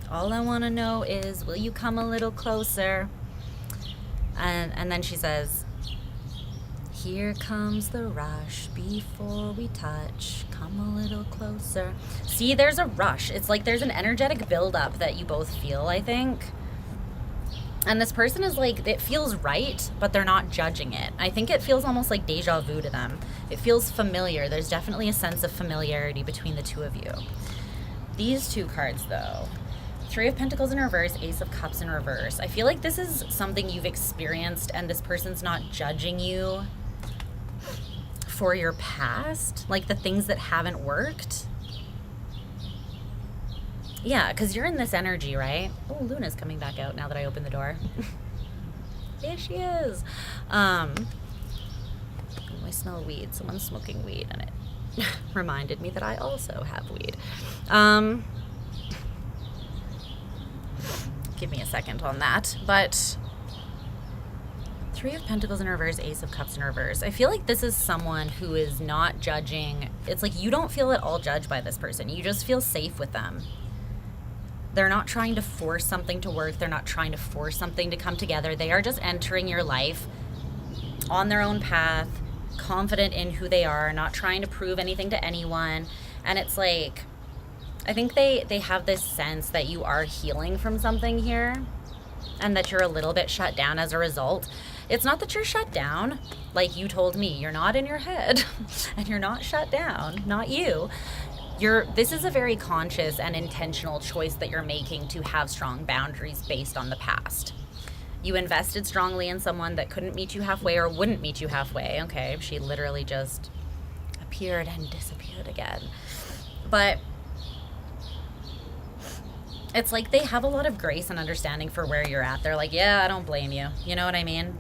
All I want to know is, will you come a little closer? And then she says, here comes the rush before we touch. Come a little closer. See, there's a rush. It's like there's an energetic buildup that you both feel, I think. And this person is like, it feels right, but they're not judging it. I think it feels almost like deja vu to them. It feels familiar. There's definitely a sense of familiarity between the two of you. These two cards, though. Three of Pentacles in reverse, Ace of Cups in reverse. I feel like this is something you've experienced and this person's not judging you for your past, like the things that haven't worked. Yeah, because you're in this energy, right? Oh, Luna's coming back out now that I opened the door. There she is. Oh, I smell weed. Someone's smoking weed, and it reminded me that I also have weed. Give me a second on that. But Three of Pentacles in reverse, Ace of Cups in reverse. I feel like this is someone who is not judging. It's like you don't feel at all judged by this person. You just feel safe with them. They're not trying to force something to work. They're not trying to force something to come together. They are just entering your life on their own path, confident in who they are, not trying to prove anything to anyone. And it's like, I think they have this sense that you are healing from something here and that you're a little bit shut down as a result. It's not that you're shut down, like you told me. You're not in your head and you're not shut down, not you. This is a very conscious and intentional choice that you're making to have strong boundaries based on the past. You invested strongly in someone that couldn't meet you halfway or wouldn't meet you halfway. Okay, she literally just appeared and disappeared again. But it's like they have a lot of grace and understanding for where you're at. They're like, yeah, I don't blame you. You know what I mean?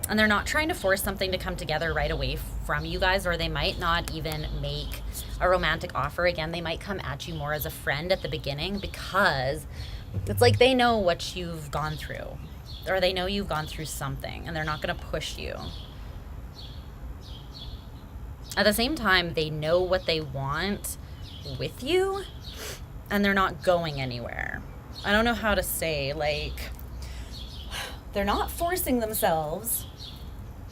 And they're not trying to force something to come together right away from you guys, or they might not even make a romantic offer again. They might come at you more as a friend at the beginning, because it's like they know what you've gone through, or they know you've gone through something, and they're not going to push you. At the same time, they know what they want with you, and they're not going anywhere. I don't know how to say, like, they're not forcing themselves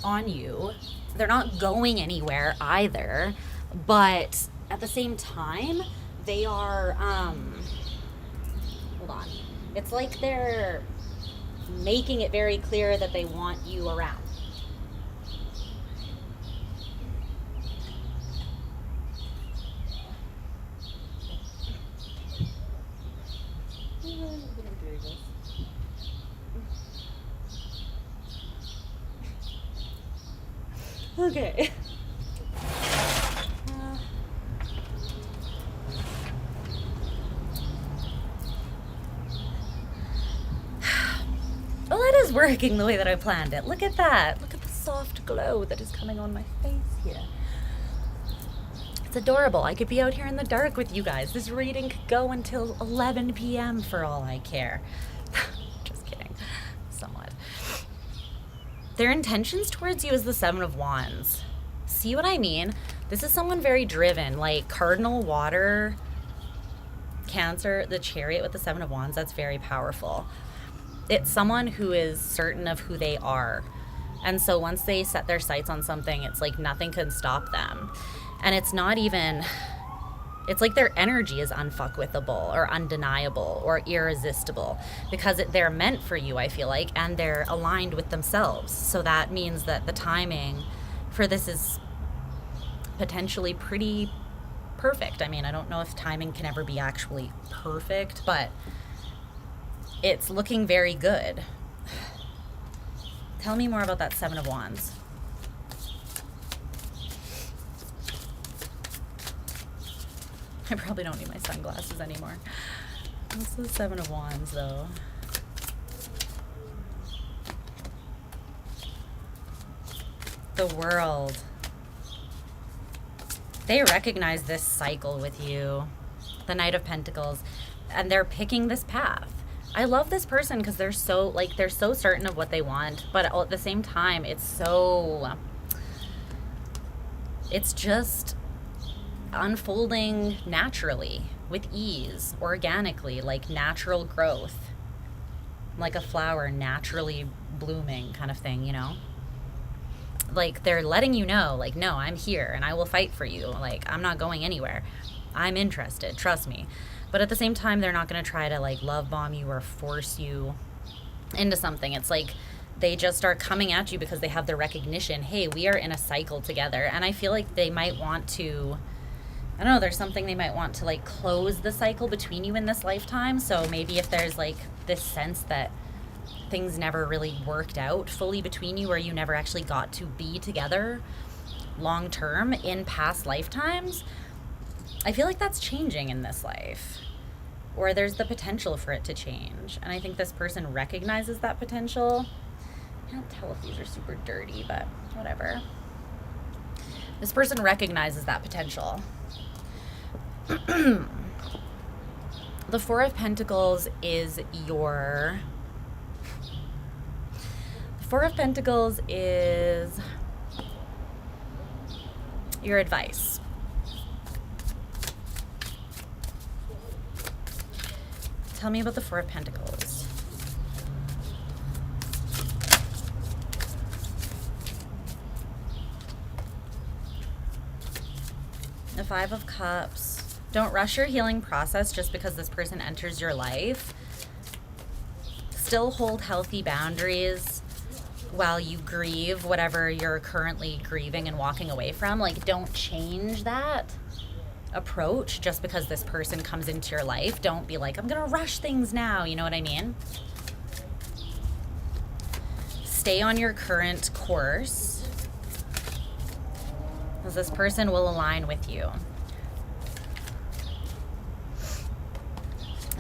on you. They're not going anywhere either, but at the same time, they are, hold on. It's like they're making it very clear that they want you around. Okay. Well, it is working the way that I planned it. Look at that. Look at the soft glow that is coming on my face here. It's adorable. I could be out here in the dark with you guys. This reading could go until 11 p.m. for all I care. Just kidding. Somewhat. Their intentions towards you is the Seven of Wands. See what I mean? This is someone very driven, like cardinal water, Cancer, the Chariot with the Seven of Wands. That's very powerful. It's someone who is certain of who they are. And so once they set their sights on something, it's like nothing can stop them. And it's not even It's like their energy is unfuckwithable or undeniable or irresistible because they're meant for you, I feel like, and they're aligned with themselves. So that means that the timing for this is potentially pretty perfect. I mean, I don't know if timing can ever be actually perfect, but it's looking very good. Tell me more about that Seven of Wands. I probably don't need my sunglasses anymore. What's the Seven of Wands, though? The World. They recognize this cycle with you. The Knight of Pentacles. And they're picking this path. I love this person because they're so certain of what they want. But at the same time, it's just unfolding naturally, with ease, organically, like natural growth, like a flower naturally blooming kind of thing, you know? Like they're letting you know, like, no, I'm here and I will fight for you. Like, I'm not going anywhere. I'm interested, trust me. But at the same time, they're not going to try to like love bomb you or force you into something. It's like they just are coming at you because they have the recognition, hey, we are in a cycle together. And I feel like they might want to, I don't know, there's something they might want to like close the cycle between you in this lifetime. So maybe if there's like this sense that things never really worked out fully between you, or you never actually got to be together long term in past lifetimes, I feel like that's changing in this life, or there's the potential for it to change. And I think this person recognizes that potential. I can't tell if these are super dirty, but whatever. This person recognizes that potential. The Four of Pentacles is your... The Four of Pentacles is your advice. Tell me about the Four of Pentacles. The Five of Cups. Don't rush your healing process just because this person enters your life. Still hold healthy boundaries while you grieve whatever you're currently grieving and walking away from. Like, don't change that approach just because this person comes into your life. Don't be like, I'm gonna rush things now. You know what I mean? Stay on your current course, because this person will align with you.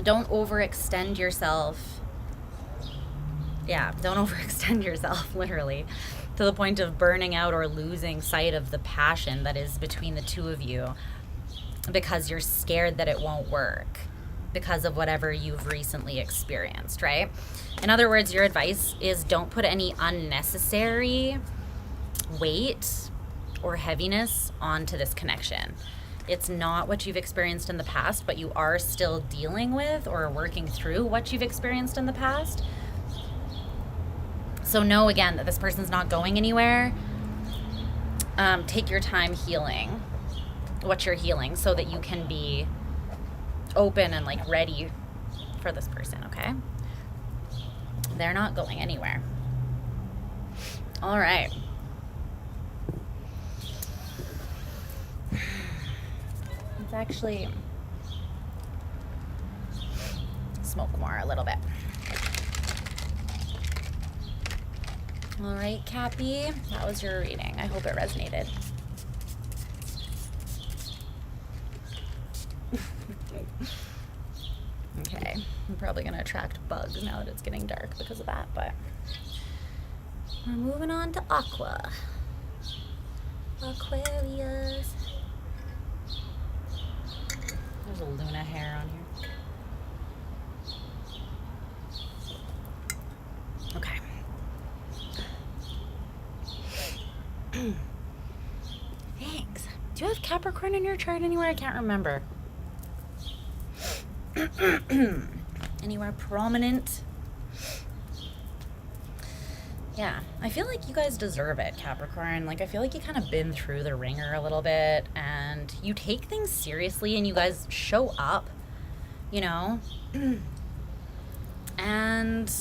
Don't overextend yourself. Yeah, don't overextend yourself, literally, to the point of burning out or losing sight of the passion that is between the two of you because you're scared that it won't work because of whatever you've recently experienced, right? In other words, your advice is don't put any unnecessary weight or heaviness onto this connection. It's not what you've experienced in the past, but you are still dealing with or working through what you've experienced in the past. So know, again, that this person's not going anywhere. Take your time healing what you're healing so that you can be open and like ready for this person, okay? They're not going anywhere. All right. Let's actually smoke more a little bit. All right, Cappy, that was your reading. I hope it resonated. Okay, I'm probably gonna attract bugs now that it's getting dark because of that, but we're moving on to Aqua. Aquarius. There's a Luna hair on here. Okay. Thanks. Do you have Capricorn in your chart anywhere? I can't remember. Anywhere prominent? Yeah, I feel like you guys deserve it, Capricorn. Like, I feel like you kind of been through the ringer a little bit, and you take things seriously, and you guys show up, you know? And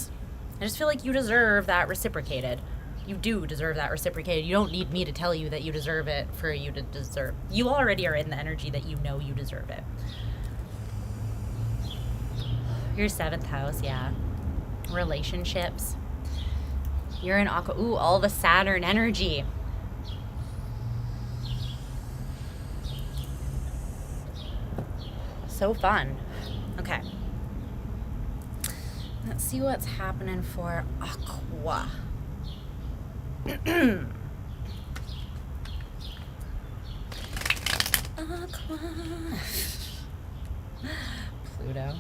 I just feel like you deserve that reciprocated. You do deserve that reciprocated. You don't need me to tell you that you deserve it for you to deserve. You already are in the energy that you know you deserve it. Your 7th house, yeah. Relationships. You're in Aqua. Ooh, all the Saturn energy. So fun. Okay. Let's see what's happening for Aqua. Aqua. Pluto.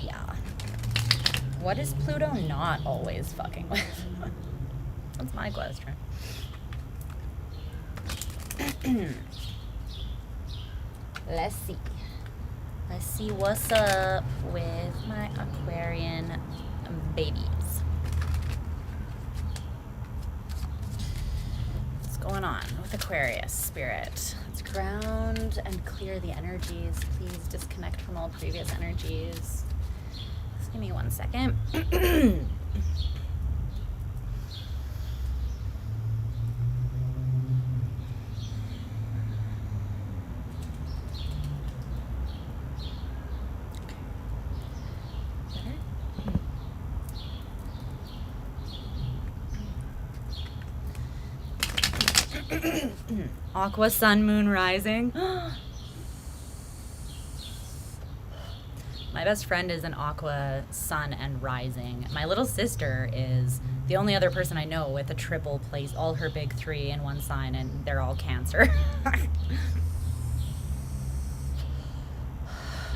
Yeah. What is Pluto not always fucking with? That's my question. Let's see. Let's see what's up with my Aquarian babies. What's going on with Aquarius, Spirit? Let's ground and clear the energies. Please disconnect from all previous energies. Just give me 1 second. Aqua, sun, moon, rising. My best friend is an Aqua, sun, and rising. My little sister is the only other person I know with a triple place, all her big 3 in one sign, and they're all Cancer.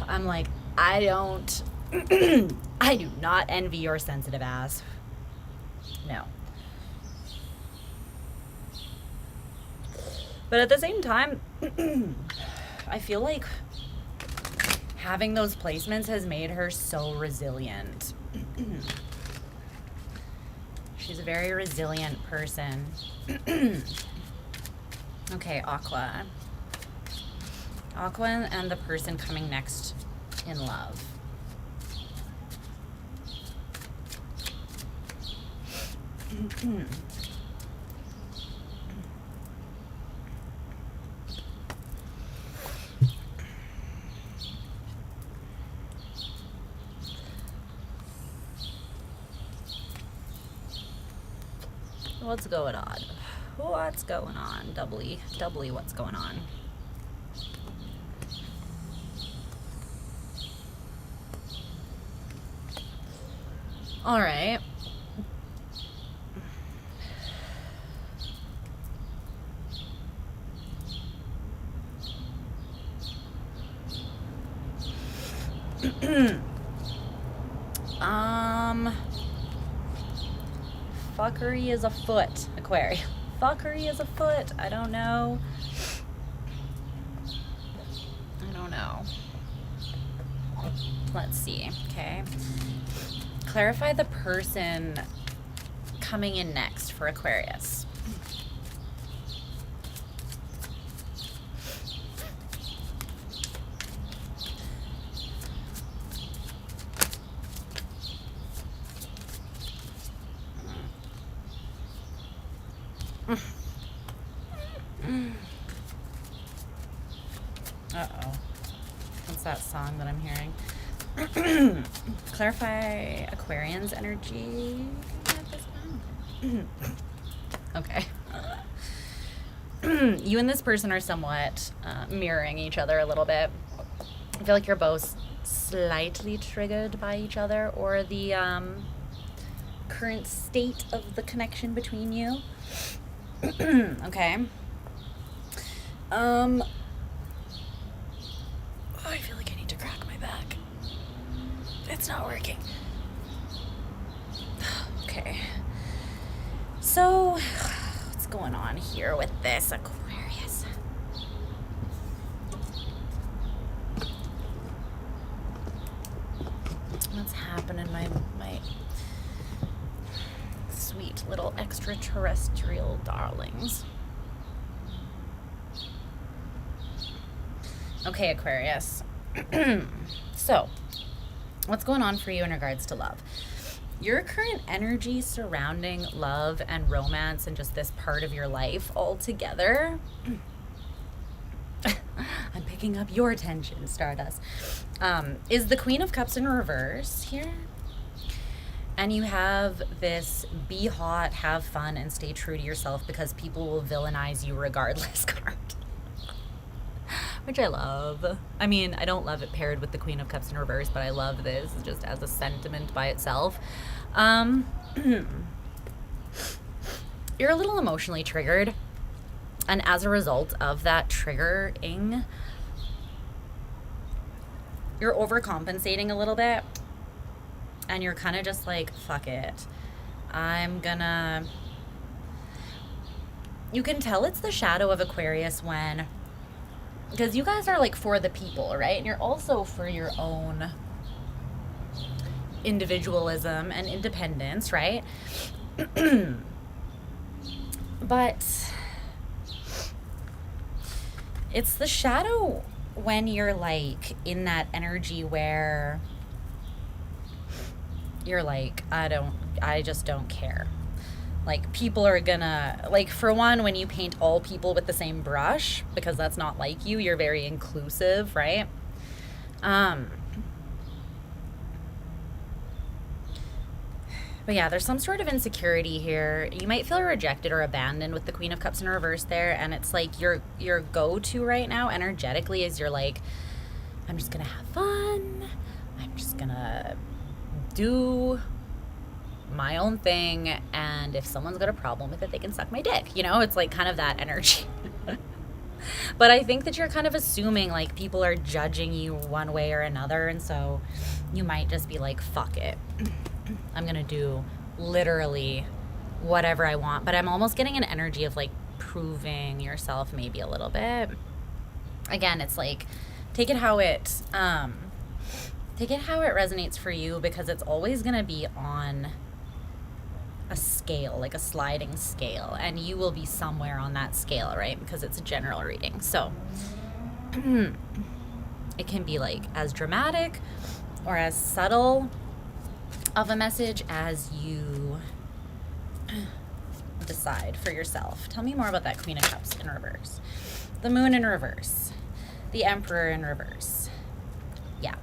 I'm like, I don't, I do not envy your sensitive ass. No. But at the same time, I feel like having those placements has made her so resilient. She's a very resilient person. Okay, Aqua. Aqua and the person coming next in love. What's going on? What's going on? Doubly what's going on? All right. Fuckery is afoot, Aquarius. Fuckery is afoot. I don't know. Let's see. Okay. Clarify the person coming in next for Aquarius. Uh-oh. What's that song that I'm hearing? Clarify Aquarian's energy at this time. Okay. You and this person are somewhat mirroring each other a little bit. I feel like you're both slightly triggered by each other or the current state of the connection between you. Okay. Oh, I feel like I need to crack my back. It's not working. Okay. So, what's going on here with this Aquarius? What's happening? My darlings. Okay, Aquarius. So, what's going on for you in regards to love? Your current energy surrounding love and romance and just this part of your life altogether. I'm picking up your attention, Stardust. Is the Queen of Cups in reverse here? And you have this be hot, have fun, and stay true to yourself because people will villainize you regardless card. Which I love. I mean, I don't love it paired with the Queen of Cups in reverse, but I love this just as a sentiment by itself. You're a little emotionally triggered. And as a result of that triggering, you're overcompensating a little bit. And you're kind of just like, fuck it. You can tell it's the shadow of Aquarius when, because you guys are like for the people, right? And you're also for your own individualism and independence, right? But it's the shadow when you're like in that energy where you're like, I just don't care. Like, people are gonna, like, for one, when you paint all people with the same brush, because that's not like you, you're very inclusive, right? But yeah, there's some sort of insecurity here. You might feel rejected or abandoned with the Queen of Cups in reverse there, and it's like your go-to right now energetically is you're like, I'm just gonna have fun. I'm just gonna do my own thing, and if someone's got a problem with it, they can suck my dick. You know, it's like kind of that energy. But I think that you're kind of assuming like people are judging you one way or another, and so you might just be like, fuck it. I'm gonna do literally whatever I want. But I'm almost getting an energy of like proving yourself maybe a little bit. Again, it's like take it how it resonates for you, because it's always gonna be on a scale, like a sliding scale, and you will be somewhere on that scale, right? Because it's a general reading. So it can be like as dramatic or as subtle of a message as you decide for yourself. Tell me more about that Queen of Cups in reverse. The Moon in reverse. The Emperor in reverse. Yeah.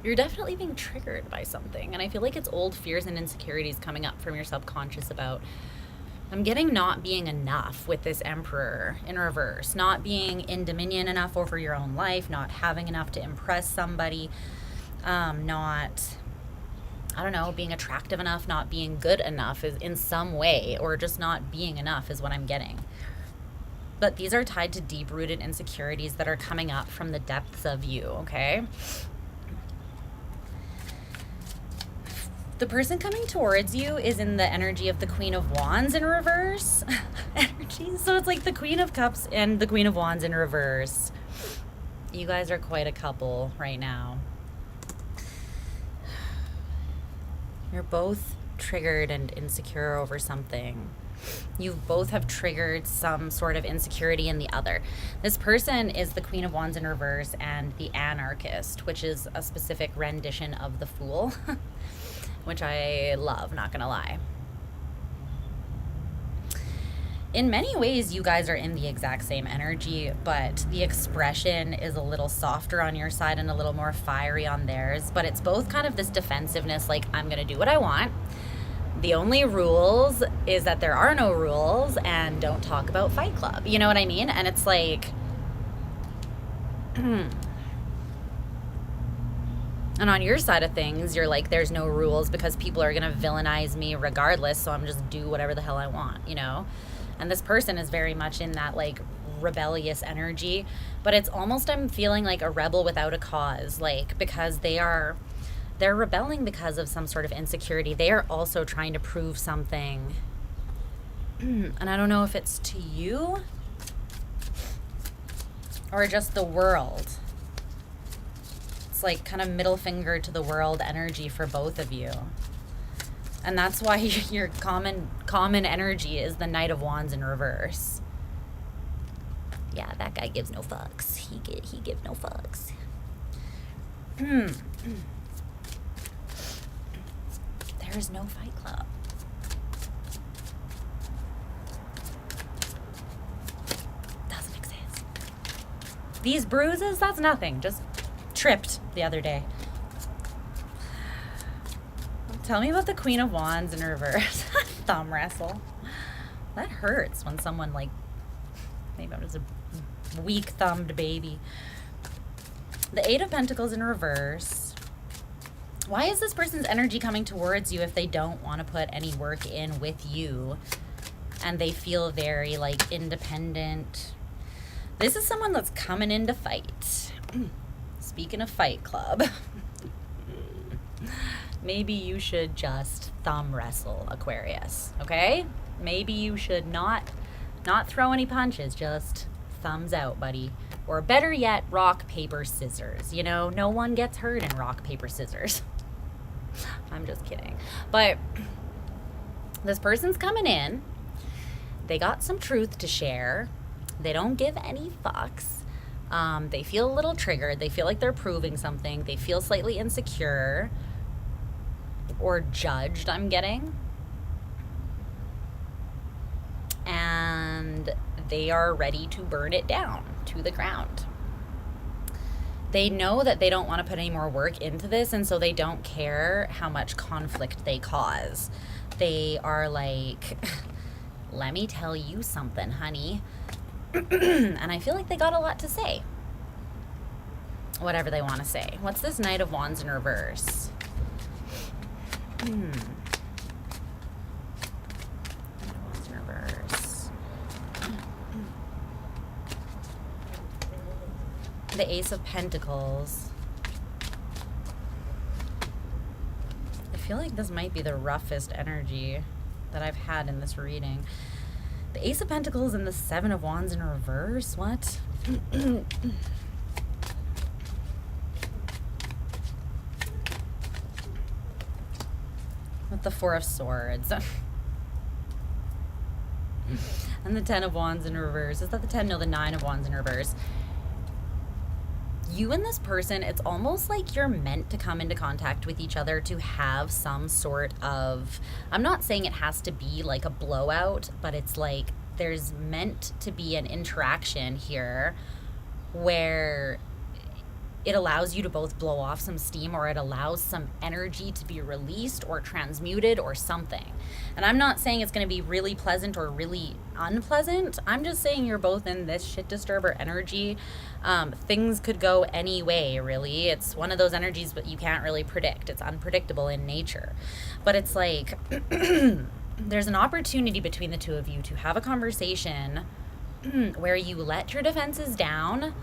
You're definitely being triggered by something, and I feel like it's old fears and insecurities coming up from your subconscious about, I'm getting not being enough with this Emperor in reverse, not being in dominion enough over your own life, not having enough to impress somebody, not, I don't know, being attractive enough, not being good enough is in some way, or just not being enough is what I'm getting. But these are tied to deep-rooted insecurities that are coming up from the depths of you, okay? The person coming towards you is in the energy of the Queen of Wands in reverse. Energy. So it's like the Queen of Cups and the Queen of Wands in reverse. You guys are quite a couple right now. You're both triggered and insecure over something. You both have triggered some sort of insecurity in the other. This person is the Queen of Wands in reverse and the Anarchist, which is a specific rendition of the Fool. Which I love, not gonna lie. In many ways, you guys are in the exact same energy, but the expression is a little softer on your side and a little more fiery on theirs. But it's both kind of this defensiveness, like, I'm gonna do what I want. The only rules is that there are no rules, and don't talk about Fight Club. You know what I mean? And it's like, and on your side of things, you're like, there's no rules because people are going to villainize me regardless, so I'm just do whatever the hell I want, you know? And this person is very much in that, like, rebellious energy. But it's almost, I'm feeling like a rebel without a cause, like, because they're rebelling because of some sort of insecurity. They are also trying to prove something. And I don't know if it's to you or just the world. like kind of middle finger to the world energy for both of you. And that's why your common energy is the Knight of Wands in reverse. Yeah, that guy gives no fucks. He gives no fucks. There is no Fight Club. Doesn't exist. These bruises, that's nothing. Just tripped the other day. Tell me about the Queen of Wands in reverse. Thumb wrestle. That hurts when someone, like, maybe I'm just a weak-thumbed baby. The Eight of Pentacles in reverse. Why is this person's energy coming towards you if they don't want to put any work in with you and they feel very, like, independent? This is someone that's coming in to fight. Speaking of Fight Club, maybe you should just thumb wrestle Aquarius, okay? Maybe you should not throw any punches, just thumbs out, buddy. Or better yet, rock, paper, scissors. You know, no one gets hurt in rock, paper, scissors. I'm just kidding. But this person's coming in. They got some truth to share. They don't give any fucks. They feel a little triggered. They feel like they're proving something. They feel slightly insecure or judged, I'm getting. And they are ready to burn it down to the ground. They know that they don't want to put any more work into this, and so they don't care how much conflict they cause. They are like, let me tell you something, honey. And I feel like they got a lot to say. Whatever they want to say. What's this Knight of Wands in reverse? Knight of Wands in reverse. The Ace of Pentacles. I feel like this might be the roughest energy that I've had in this reading. The Ace of Pentacles and the Seven of Wands in reverse. What? With the Four of Swords. And the Ten of Wands in reverse. Is that the 10? No, the 9 of Wands in reverse. You and this person, it's almost like you're meant to come into contact with each other to have some sort of, I'm not saying it has to be like a blowout, but it's like there's meant to be an interaction here where it allows you to both blow off some steam, or it allows some energy to be released or transmuted or something. And I'm not saying it's going to be really pleasant or really unpleasant. I'm just saying you're both in this shit disturber energy. Things could go any way, really. It's one of those energies that you can't really predict. It's unpredictable in nature. But it's like there's an opportunity between the two of you to have a conversation where you let your defenses down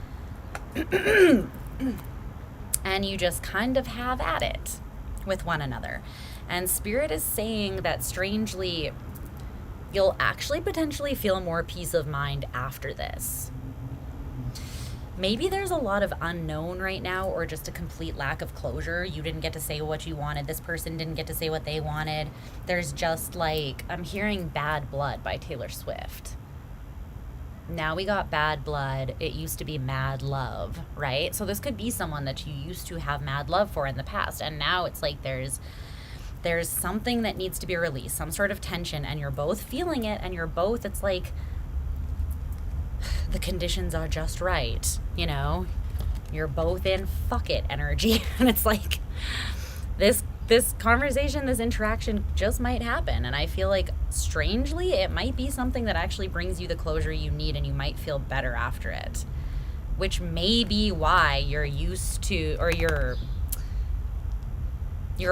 and you just kind of have at it with one another. And Spirit is saying that strangely, you'll actually potentially feel more peace of mind after this. Maybe there's a lot of unknown right now, or just a complete lack of closure. You didn't get to say what you wanted. This person didn't get to say what they wanted. There's just like, I'm hearing Bad Blood by Taylor Swift. Now we got Bad Blood. It used to be Mad Love, right? So this could be someone that you used to have mad love for in the past, and now it's like there's something that needs to be released, some sort of tension, and you're both feeling it, and you're both, it's like the conditions are just right, you know? You're both in fuck it energy, and it's like this conversation, this interaction just might happen. And I feel like strangely it might be something that actually brings you the closure you need, and you might feel better after it, which may be why you're used to, or you're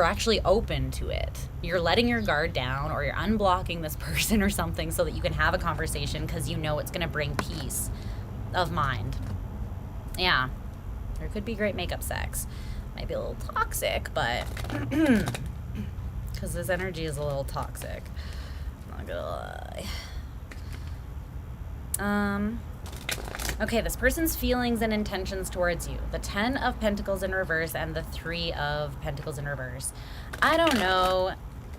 actually open to it. You're letting your guard down, or you're unblocking this person or something so that you can have a conversation, because you know it's going to bring peace of mind. Yeah, there could be great makeup sex. Might be a little toxic, but because this energy is a little toxic, I'm not gonna lie. Okay, this person's feelings and intentions towards you. The 10 of Pentacles in reverse and the 3 of Pentacles in reverse. I don't know.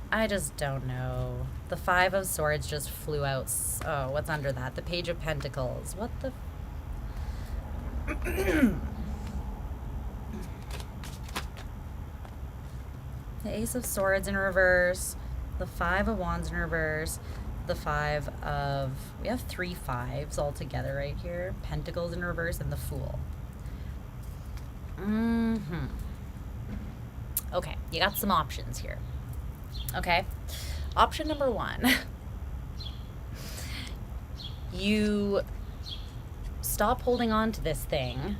I just don't know. The 5 of Swords just flew out. Oh, what's under that? The Page of Pentacles. What the... The Ace of Swords in reverse. The 5 of Wands in reverse. The 5 of... We have 3 5s all together right here. Pentacles in reverse and the Fool. Okay, you got some options here. Okay, option number 1. You stop holding on to this thing.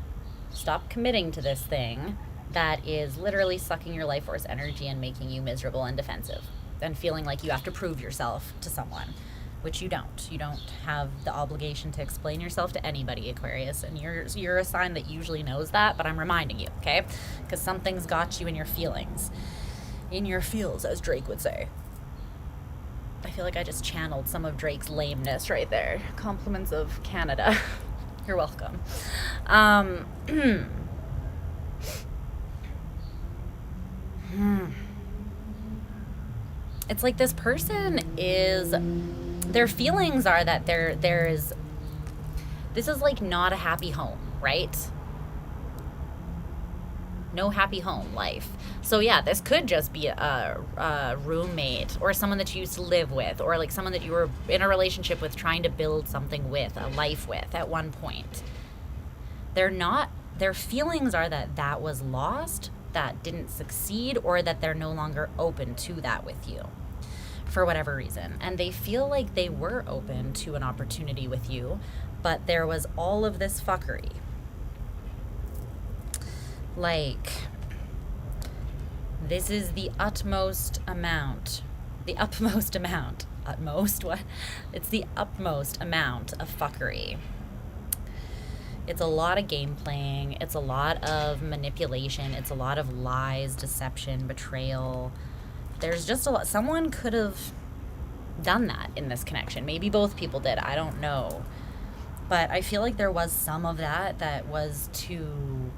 Stop committing to this thing that is literally sucking your life force energy and making you miserable and defensive. And feeling like you have to prove yourself to someone, which you don't. You don't have the obligation to explain yourself to anybody, Aquarius, and you're a sign that usually knows that, but I'm reminding you, okay? Because something's got you in your feelings. In your feels, as Drake would say. I feel like I just channeled some of Drake's lameness right there. Compliments of Canada. You're welcome. It's like this person is, their feelings are that this is like not a happy home, right? No happy home life. So yeah, this could just be a roommate or someone that you used to live with, or like someone that you were in a relationship with, trying to build something with, a life with at one point. Their feelings are that was lost, that didn't succeed, or that they're no longer open to that with you for whatever reason. And they feel like they were open to an opportunity with you, but there was all of this fuckery. Like, this is the utmost amount. Utmost, what? It's the utmost amount of fuckery. It's a lot of game playing. It's a lot of manipulation. It's a lot of lies, deception, betrayal. There's just a lot. Someone could have done that in this connection. Maybe both people did. I don't know. But I feel like there was some of that was to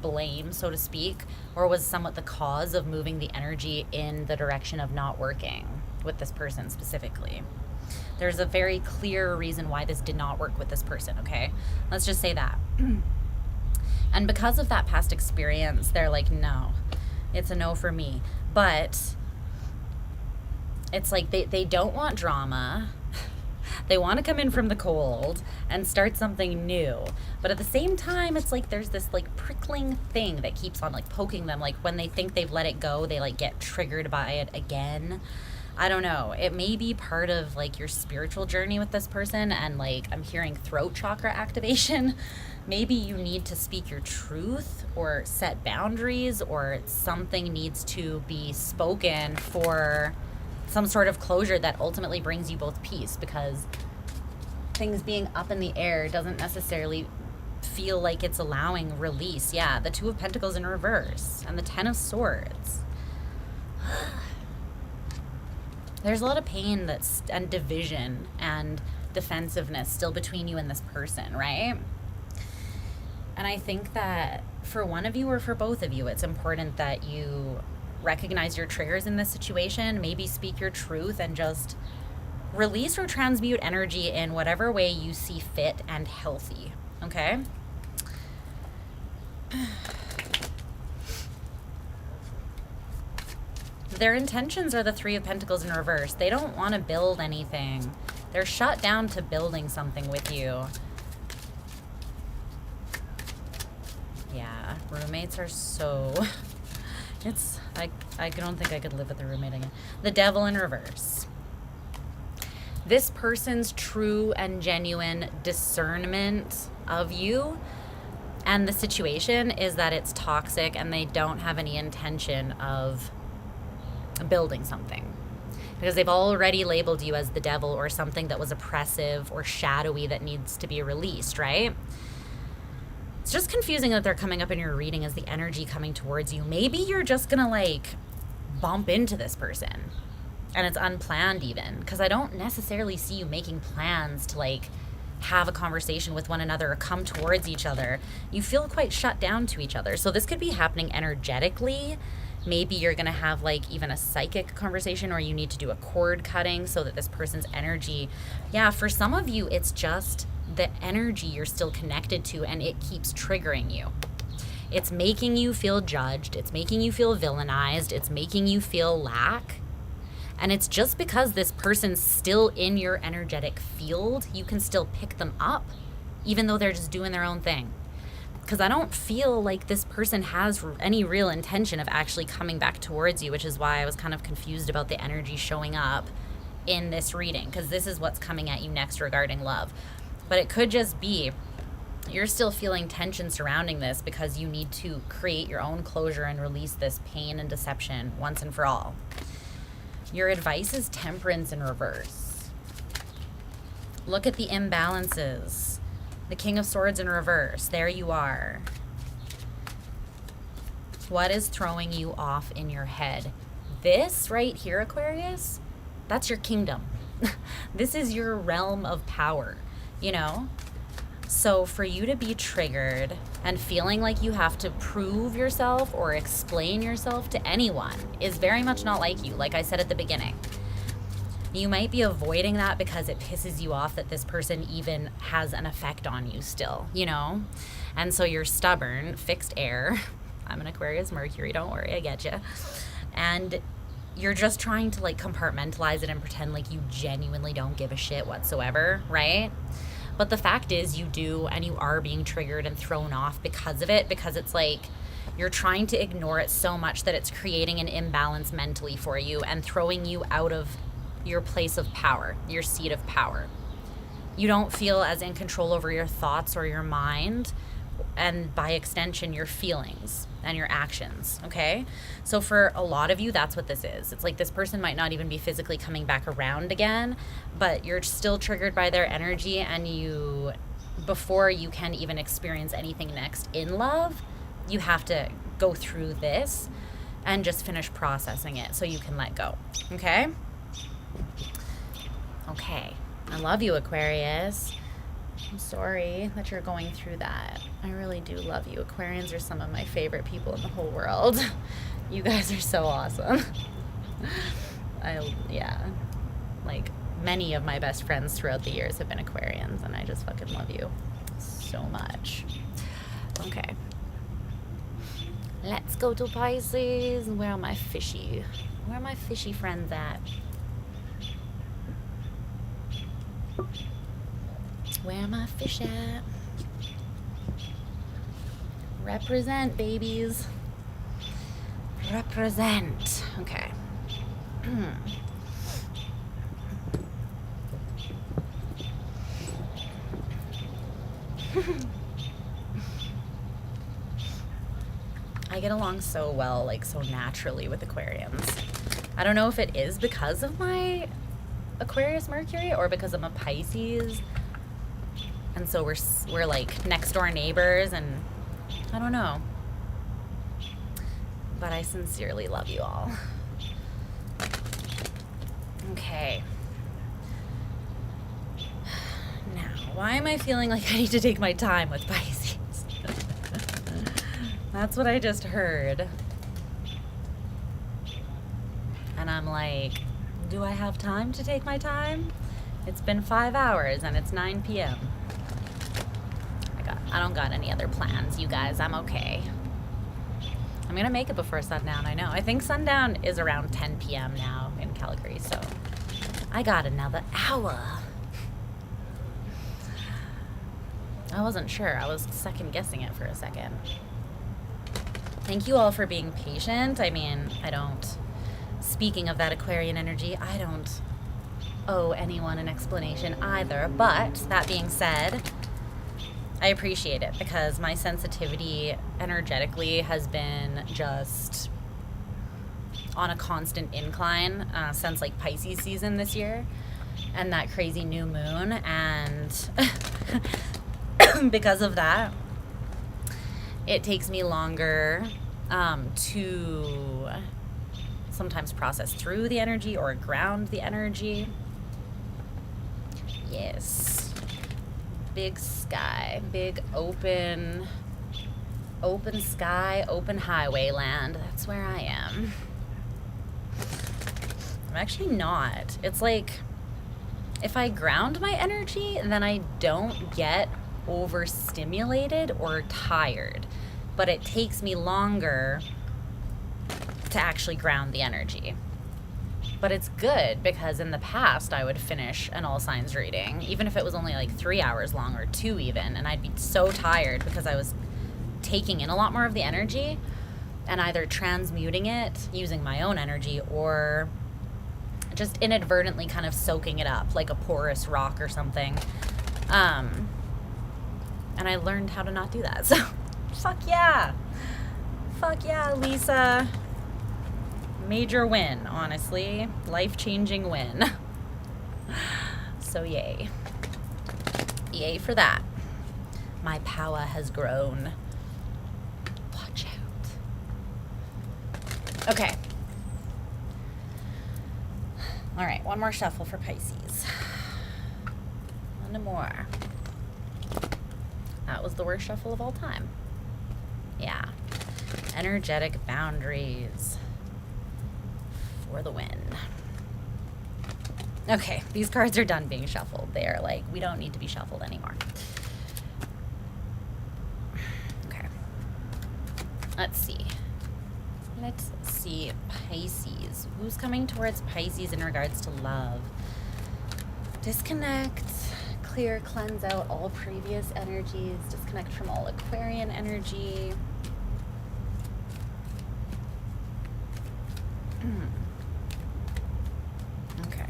blame, so to speak, or was somewhat the cause of moving the energy in the direction of not working with this person specifically. There's a very clear reason why this did not work with this person, okay? Let's just say that. And because of that past experience, they're like, no, it's a no for me. But it's like they don't want drama. They want to come in from the cold and start something new. But at the same time, it's like there's this like prickling thing that keeps on like poking them. Like when they think they've let it go, they like get triggered by it again. I don't know. It may be part of like your spiritual journey with this person, and like I'm hearing throat chakra activation. Maybe you need to speak your truth or set boundaries, or something needs to be spoken for some sort of closure that ultimately brings you both peace, because things being up in the air doesn't necessarily feel like it's allowing release. Yeah, the 2 of Pentacles in reverse and the 10 of Swords. There's a lot of pain and division and defensiveness still between you and this person, right? And I think that for one of you or for both of you, it's important that you recognize your triggers in this situation, maybe speak your truth, and just release or transmute energy in whatever way you see fit and healthy, okay? Their intentions are the 3 of Pentacles in reverse. They don't want to build anything. They're shut down to building something with you. Yeah, roommates are so... I don't think I could live with a roommate again. The Devil in reverse. This person's true and genuine discernment of you and the situation is that it's toxic, and they don't have any intention of building something, because they've already labeled you as the devil or something that was oppressive or shadowy that needs to be released, right? It's just confusing that they're coming up in your reading as the energy coming towards you. Maybe you're just gonna like bump into this person and it's unplanned even, because I don't necessarily see you making plans to like have a conversation with one another or come towards each other, you feel quite shut down to each other. So this could be happening energetically. Maybe you're going to have like even a psychic conversation, or you need to do a cord cutting so that this person's energy, yeah, for some of you, it's just the energy you're still connected to and it keeps triggering you. It's making you feel judged. It's making you feel villainized. It's making you feel lack. And it's just because this person's still in your energetic field, you can still pick them up, even though they're just doing their own thing. Because I don't feel like this person has any real intention of actually coming back towards you, which is why I was kind of confused about the energy showing up in this reading, because this is what's coming at you next regarding love. But it could just be you're still feeling tension surrounding this because you need to create your own closure and release this pain and deception once and for all. Your advice is temperance in reverse. Look at the imbalances. The King of Swords in reverse. There you are. What is throwing you off in your head? This right here, Aquarius, that's your kingdom. This is your realm of power, you know? So for you to be triggered and feeling like you have to prove yourself or explain yourself to anyone is very much not like you, like I said at the beginning. You might be avoiding that because it pisses you off that this person even has an effect on you still, you know? And so you're stubborn, fixed air. I'm an Aquarius Mercury, don't worry, I get you. And you're just trying to like compartmentalize it and pretend like you genuinely don't give a shit whatsoever, right? But the fact is you do, and you are being triggered and thrown off because of it, because it's like you're trying to ignore it so much that it's creating an imbalance mentally for you and throwing you out of your place of power, your seat of power. You don't feel as in control over your thoughts or your mind, and by extension, your feelings and your actions, okay? So for a lot of you, that's what this is. It's like this person might not even be physically coming back around again, but you're still triggered by their energy, and you, before you can even experience anything next in love, you have to go through this and just finish processing it so you can let go, okay? Okay, I love you, Aquarius. I'm sorry that you're going through that. I really do love you. Aquarians are some of my favorite people in the whole world. You guys are so awesome. Yeah, like many of my best friends throughout the years have been Aquarians, and I just fucking love you so much. Okay. Let's go to Pisces. Where are my fishy friends at? Where my fish at? Represent, babies. Represent. Okay. I get along so well, like so naturally with Aquarians. I don't know if it is because of my Aquarius Mercury or because I'm a Pisces. And so we're like next door neighbors, and I don't know. But I sincerely love you all. Okay. Now, why am I feeling like I need to take my time with Pisces? That's what I just heard. And I'm like, do I have time to take my time? It's been 5 hours and it's 9 p.m. I don't got any other plans, you guys. I'm okay. I'm gonna make it before sundown, I know. I think sundown is around 10 p.m. now in Calgary, so I got another hour. I wasn't sure. I was second guessing it for a second. Thank you all for being patient. I mean, speaking of that Aquarian energy, I don't owe anyone an explanation either. But that being said, I appreciate it because my sensitivity energetically has been just on a constant incline since like Pisces season this year and that crazy new moon. And because of that, it takes me longer to sometimes process through the energy or ground the energy. Yes. big sky, big open sky, open highway land. That's where I am. I'm actually not. It's like, if I ground my energy, then I don't get overstimulated or tired. But it takes me longer to actually ground the energy. But it's good because in the past I would finish an all signs reading, even if it was only like 3 hours long or 2 even, and I'd be so tired because I was taking in a lot more of the energy and either transmuting it using my own energy or just inadvertently kind of soaking it up like a porous rock or something. And I learned how to not do that. So fuck yeah, Lisa. Major win, honestly. Life-changing win. So yay. Yay for that. My power has grown. Watch out. Okay. All right, one more shuffle for Pisces. One more. That was the worst shuffle of all time. Yeah. Energetic boundaries. For the win. Okay, these cards are done being shuffled. They are like, we don't need to be shuffled anymore. Okay. Let's see. Pisces. Who's coming towards Pisces in regards to love? Disconnect, clear, cleanse out all previous energies, disconnect from all Aquarian energy. Okay.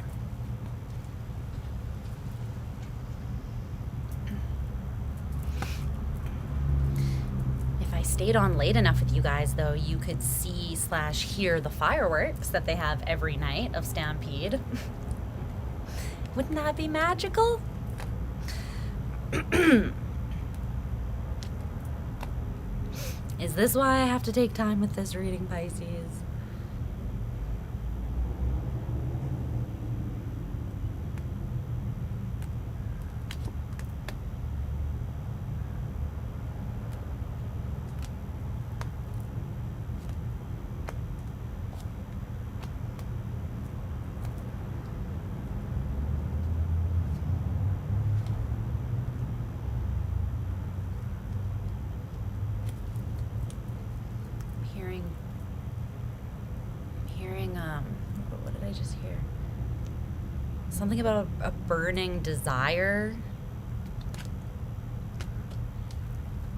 If I stayed on late enough with you guys, though, you could see/hear the fireworks that they have every night of Stampede. Wouldn't that be magical? Is this why I have to take time with this reading, Pisces? What did I just hear? Something about a burning desire.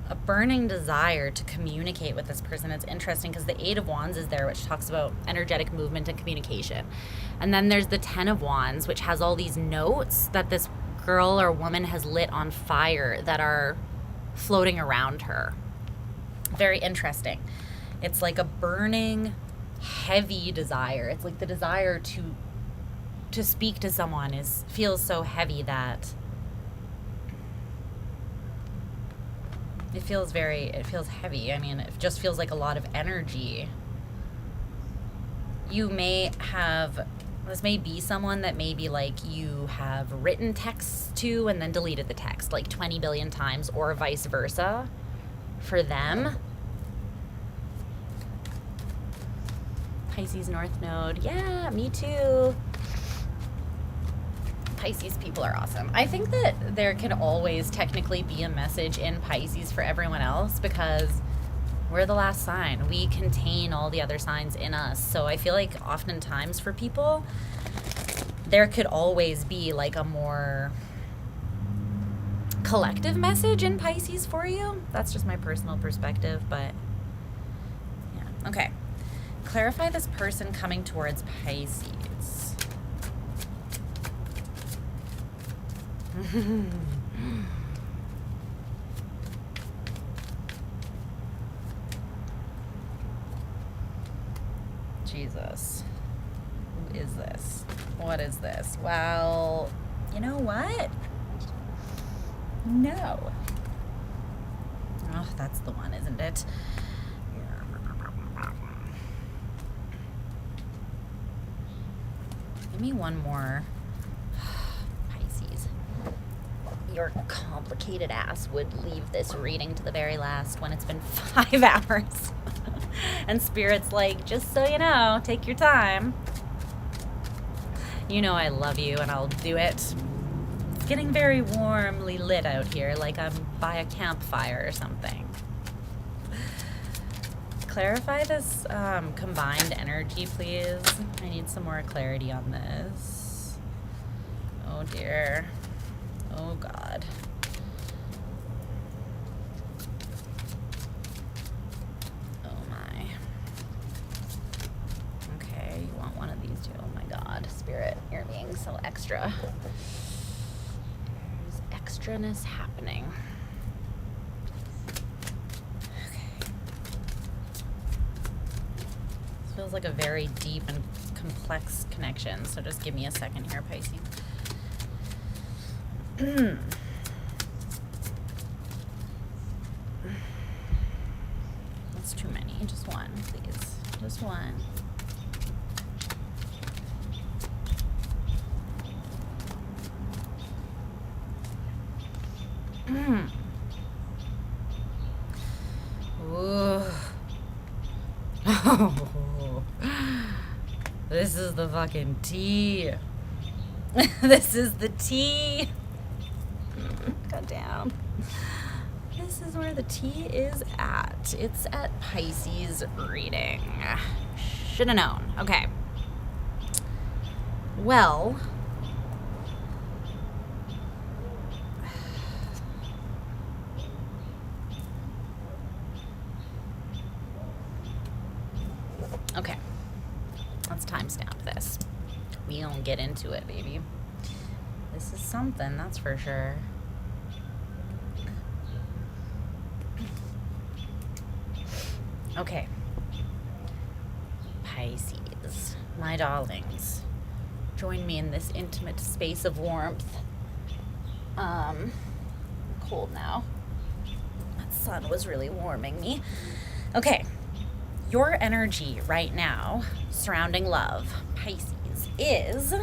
A burning desire to communicate with this person. It's interesting because the 8 of Wands is there, which talks about energetic movement and communication. And then there's the 10 of Wands, which has all these notes that this girl or woman has lit on fire that are floating around her. Very interesting. It's like a burning, heavy desire. It's like the desire to speak to someone feels so heavy that it feels heavy. I mean, it just feels like a lot of energy. This may be someone that maybe like you have written texts to and then deleted the text like 20 billion times, or vice versa for them. Pisces North Node. Yeah, me too. Pisces people are awesome. I think that there can always technically be a message in Pisces for everyone else because we're the last sign. We contain all the other signs in us. So I feel like oftentimes for people, there could always be like a more collective message in Pisces for you. That's just my personal perspective, but yeah. Okay. Clarify this person coming towards Pisces. Jesus. Who is this? What is this? Well, you know what? No. Oh, that's the one, isn't it? Give me one more. Pisces. your complicated ass would leave this reading to the very last when it's been 5 hours. And Spirit's like, just so you know, take your time. You know I love you and I'll do it. It's getting very warmly lit out here, like I'm by a campfire or something. Clarify this combined energy, please. I need some more clarity on this. Oh dear. Oh God. Oh my. Okay, you want one of these two. Oh my God. Spirit, you're being so extra. There's extraness happening. Feels like a very deep and complex connection, so just give me a second here, Pisces. That's too many. Just one, please. Just one. Ooh. Oh, this is the fucking tea. This is the tea. God damn. This is where the tea is at. It's at Pisces reading. Should have known. Okay. Well, okay, let's timestamp this. We gonna get into it, baby. This is something, that's for sure. Okay. Pisces, my darlings, join me in this intimate space of warmth. I'm cold now. That sun was really warming me. Okay. Your energy right now surrounding love, Pisces, is,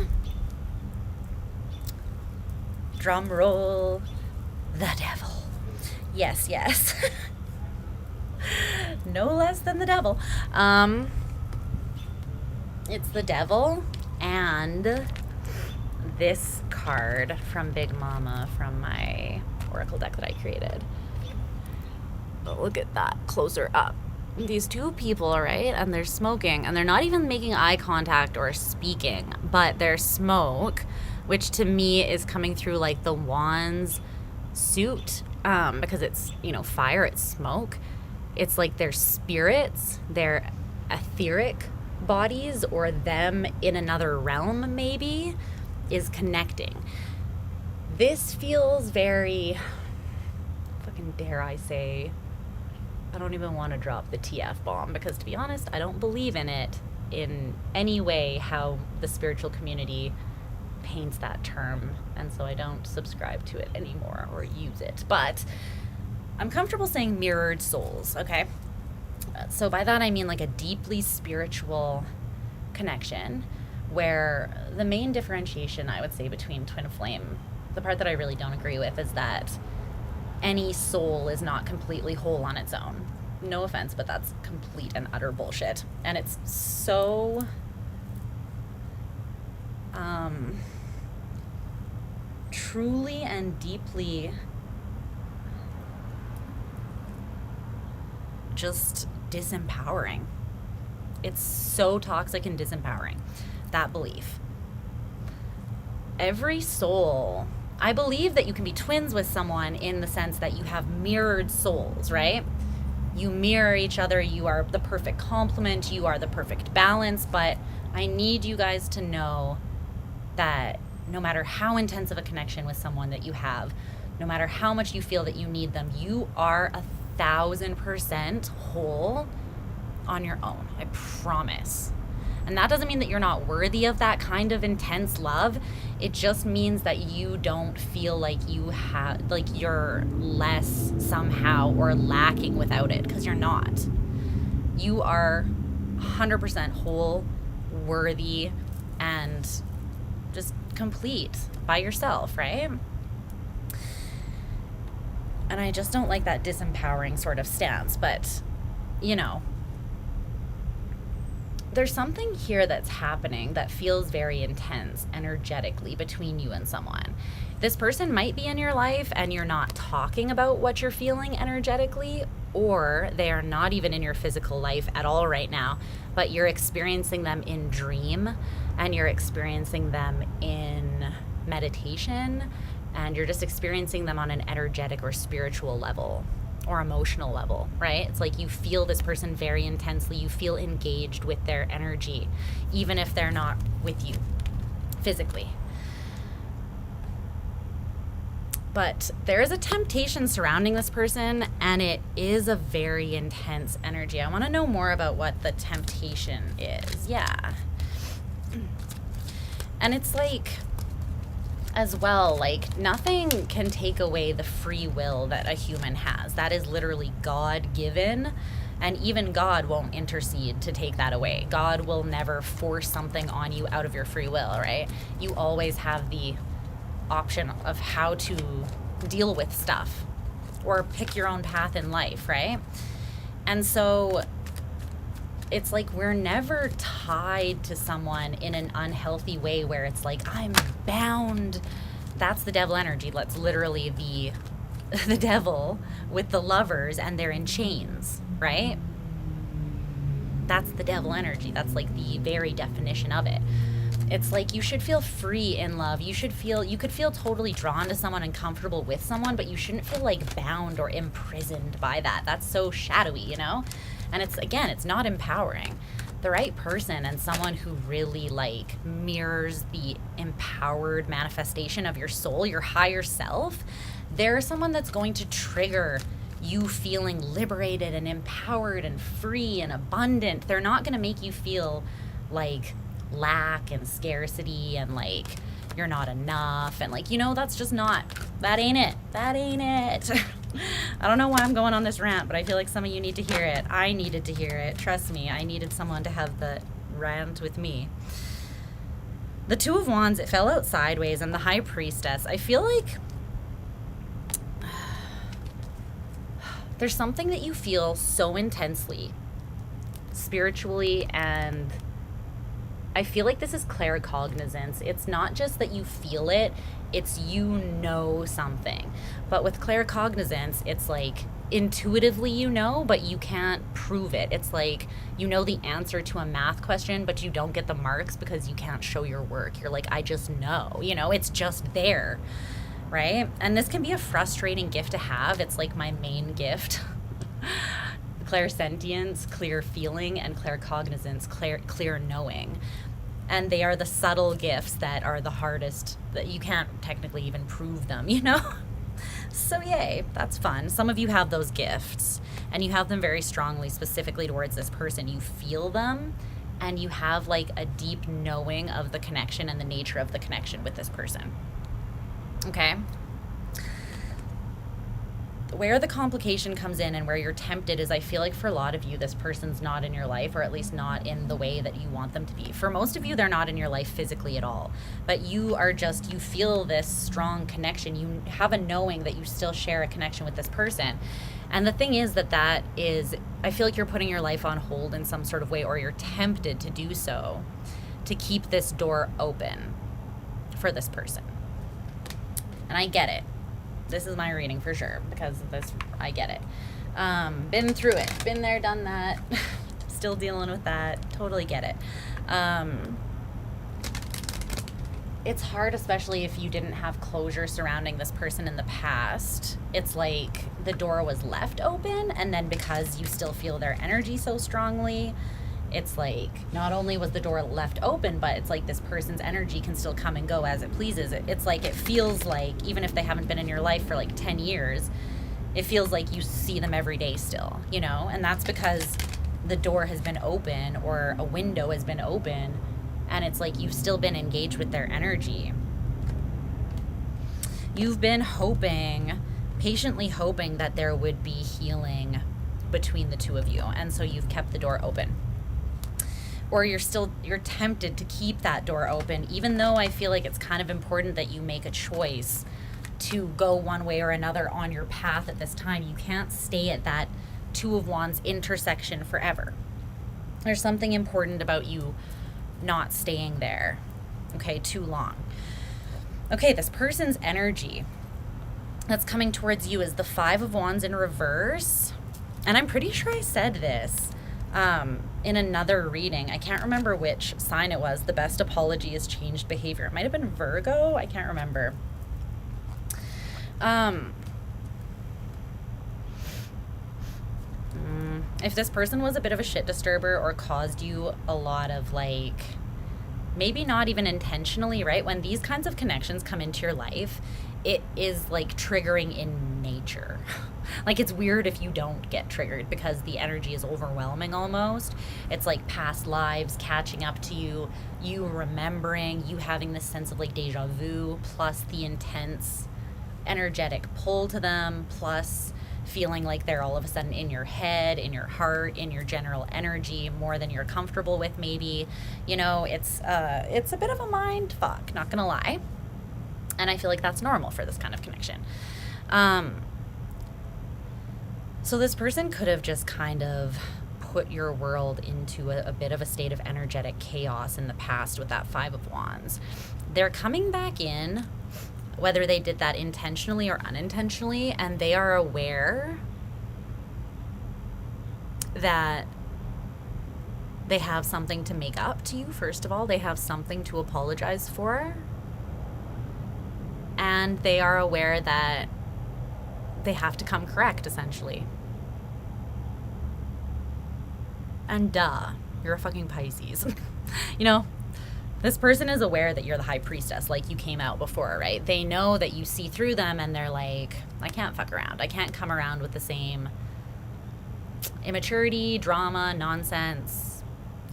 drum roll, the devil. Yes, yes. No less than the devil. It's the devil and this card from Big Mama from my oracle deck that I created. But look at that closer up. These two people, right? And they're smoking, and they're not even making eye contact or speaking, but their smoke, which to me is coming through like the Wands suit, because it's, you know, fire, it's smoke. It's like their spirits, their etheric bodies, or them in another realm maybe, is connecting. This feels very, fucking dare I say, I don't even want to drop the TF bomb, because to be honest, I don't believe in it in any way how the spiritual community paints that term, and so I don't subscribe to it anymore or use it. But I'm comfortable saying mirrored souls, okay? So by that I mean like a deeply spiritual connection, where the main differentiation I would say between twin flame, the part that I really don't agree with, is that any soul is not completely whole on its own. No offense, but that's complete and utter bullshit. And it's so truly and deeply just disempowering. It's so toxic and disempowering, that belief. Every soul, I believe that you can be twins with someone in the sense that you have mirrored souls, right? You mirror each other, you are the perfect complement, you are the perfect balance, but I need you guys to know that no matter how intense of a connection with someone that you have, no matter how much you feel that you need them, you are 1,000% whole on your own, I promise. And that doesn't mean that you're not worthy of that kind of intense love. It just means that you don't feel like you have, like you're less somehow or lacking without it, because you're not. You are 100% whole, worthy, and just complete by yourself, right? And I just don't like that disempowering sort of stance. But, you know, there's something here that's happening that feels very intense energetically between you and someone. This person might be in your life and you're not talking about what you're feeling energetically, or they are not even in your physical life at all right now, but you're experiencing them in dream, and you're experiencing them in meditation, and you're just experiencing them on an energetic or spiritual level or emotional level, right? It's like you feel this person very intensely. You feel engaged with their energy, even if they're not with you physically. But there is a temptation surrounding this person, and it is a very intense energy. I want to know more about what the temptation is. Yeah. And it's like, as well, like, nothing can take away the free will that a human has. That is literally God-given, and even God won't intercede to take that away. God will never force something on you out of your free will, right? You always have the option of how to deal with stuff or pick your own path in life, right? And so it's like we're never tied to someone in an unhealthy way where it's like, I'm bound. That's the devil energy. That's literally the devil with the lovers, and they're in chains, right? That's the devil energy. That's like the very definition of it. It's like you should feel free in love. You could feel totally drawn to someone and comfortable with someone, but you shouldn't feel like bound or imprisoned by that. That's so shadowy, you know? And it's not empowering. The right person and someone who really like mirrors the empowered manifestation of your soul, your higher self, they're someone that's going to trigger you feeling liberated and empowered and free and abundant. They're not going to make you feel like lack and scarcity and like you're not enough and like, you know, that ain't it. I don't know why I'm going on this rant, but I feel like some of you need to hear it. I needed to hear it. Trust me, I needed someone to have the rant with me. The Two of Wands, it fell out sideways, and the High Priestess, I feel like there's something that you feel so intensely spiritually, and I feel like this is claircognizance. It's not just that you feel it, it's you know something. But with claircognizance, it's like intuitively you know, but you can't prove it. It's like you know the answer to a math question, but you don't get the marks because you can't show your work. You're like, I just know, you know, it's just there, right? And this can be a frustrating gift to have. It's like my main gift. Clairsentience, clear feeling, and claircognizance, clear knowing. And they are the subtle gifts that are the hardest, that you can't technically even prove them, you know? So yay, that's fun. Some of you have those gifts, and you have them very strongly, specifically towards this person. You feel them, and you have like a deep knowing of the connection and the nature of the connection with this person. Okay? Where the complication comes in and where you're tempted is, I feel like for a lot of you, this person's not in your life, or at least not in the way that you want them to be. For most of you, they're not in your life physically at all, but you feel this strong connection. You have a knowing that you still share a connection with this person. And the thing is that is, I feel like you're putting your life on hold in some sort of way, or you're tempted to do so to keep this door open for this person. And I get it. This is my reading for sure, because of this, I get it. Been through it. Been there, done that. Still dealing with that. Totally get it. It's hard, especially if you didn't have closure surrounding this person in the past. It's like the door was left open, and then because you still feel their energy so strongly, it's like not only was the door left open, but it's like this person's energy can still come and go as it pleases. It's like it feels like even if they haven't been in your life for like 10 years, it feels like you see them every day still, you know? And that's because the door has been open, or a window has been open, and it's like you've still been engaged with their energy. You've been patiently hoping that there would be healing between the two of you, and so you've kept the door open. Or you're tempted to keep that door open, even though I feel like it's kind of important that you make a choice to go one way or another on your path at this time. You can't stay at that Two of Wands intersection forever. There's something important about you not staying there, okay, too long. Okay, this person's energy that's coming towards you is the Five of Wands in reverse. And I'm pretty sure I said this in another reading. I can't remember which sign it was. The best apology is changed behavior. It might have been Virgo. I can't remember. If this person was a bit of a shit disturber or caused you a lot of, like, maybe not even intentionally, right? When these kinds of connections come into your life, it is like triggering in nature. Like, it's weird if you don't get triggered because the energy is overwhelming almost. It's like past lives catching up to you, you remembering, you having this sense of like deja vu, plus the intense energetic pull to them, plus feeling like they're all of a sudden in your head, in your heart, in your general energy more than you're comfortable with maybe. You know, it's a bit of a mind fuck, not gonna lie. And I feel like that's normal for this kind of connection. So this person could have just kind of put your world into a bit of a state of energetic chaos in the past with that Five of Wands. They're coming back in, whether they did that intentionally or unintentionally, and they are aware that they have something to make up to you. First of all, they have something to apologize for. And they are aware that they have to come correct, essentially. And duh, you're a fucking Pisces. You know, this person is aware that you're the High Priestess, like you came out before, right? They know that you see through them and they're like, I can't fuck around. I can't come around with the same immaturity, drama, nonsense,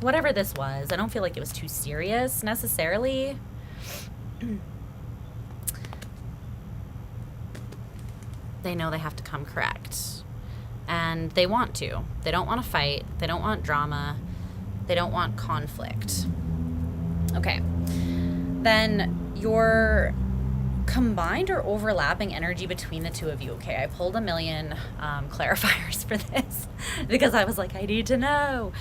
whatever this was. I don't feel like it was too serious necessarily. They know they have to come correct. And they want to. They don't want to fight. They don't want drama. They don't want conflict. Okay. Then your combined or overlapping energy between the two of you. Okay, I pulled a million clarifiers for this because I was like, I need to know.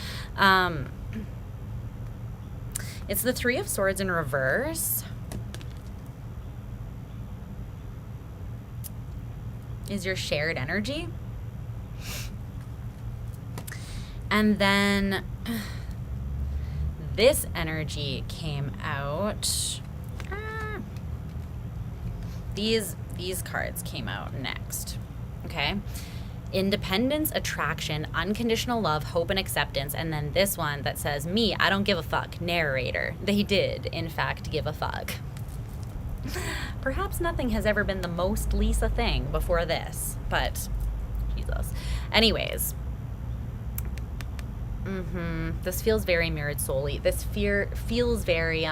It's the Three of Swords in reverse. Is your shared energy. And then this energy came out. These cards came out next. Okay. Independence, attraction, unconditional love, hope, and acceptance. And then this one that says, me, I don't give a fuck, narrator. They did, in fact, give a fuck. Perhaps nothing has ever been the most Lisa thing before this, but Jesus. Anyways. This feels very mirrored soul-y. This feels very,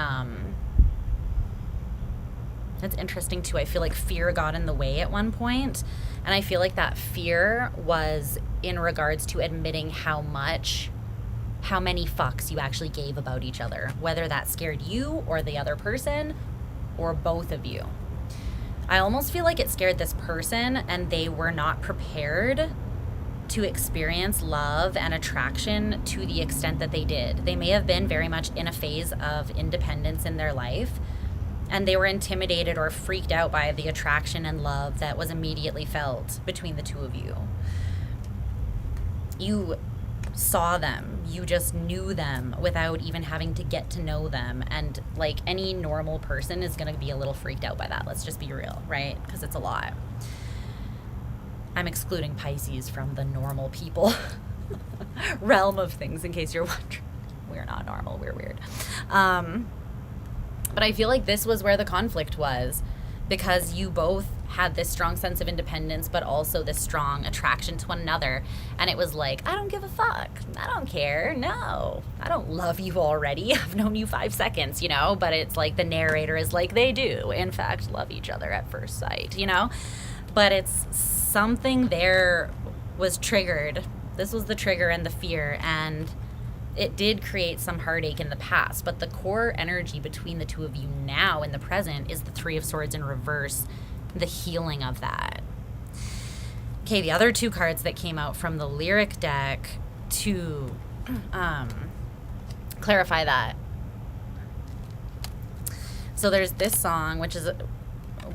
that's interesting too. I feel like fear got in the way at one point, and I feel like that fear was in regards to admitting how many fucks you actually gave about each other, whether that scared you or the other person or both of you. I almost feel like it scared this person and they were not prepared to experience love and attraction to the extent that they did. They may have been very much in a phase of independence in their life, and they were intimidated or freaked out by the attraction and love that was immediately felt between the two of you. You saw them, you just knew them without even having to get to know them, and like any normal person is going to be a little freaked out by that. Let's just be real, right? Because it's a lot. I'm excluding Pisces from the normal people realm of things, in case you're wondering. We're not normal, we're weird. But I feel like this was where the conflict was, because you both had this strong sense of independence, but also this strong attraction to one another. And it was like, I don't give a fuck. I don't care. No, I don't love you already. I've known you 5 seconds, you know? But it's like the narrator is like, they do, in fact, love each other at first sight, you know? But it's something there was triggered. This was the trigger and the fear, and it did create some heartache in the past. But the core energy between the two of you now in the present is the Three of Swords in reverse, the healing of that. Okay, the other two cards that came out from the lyric deck to clarify that. So there's this song, which is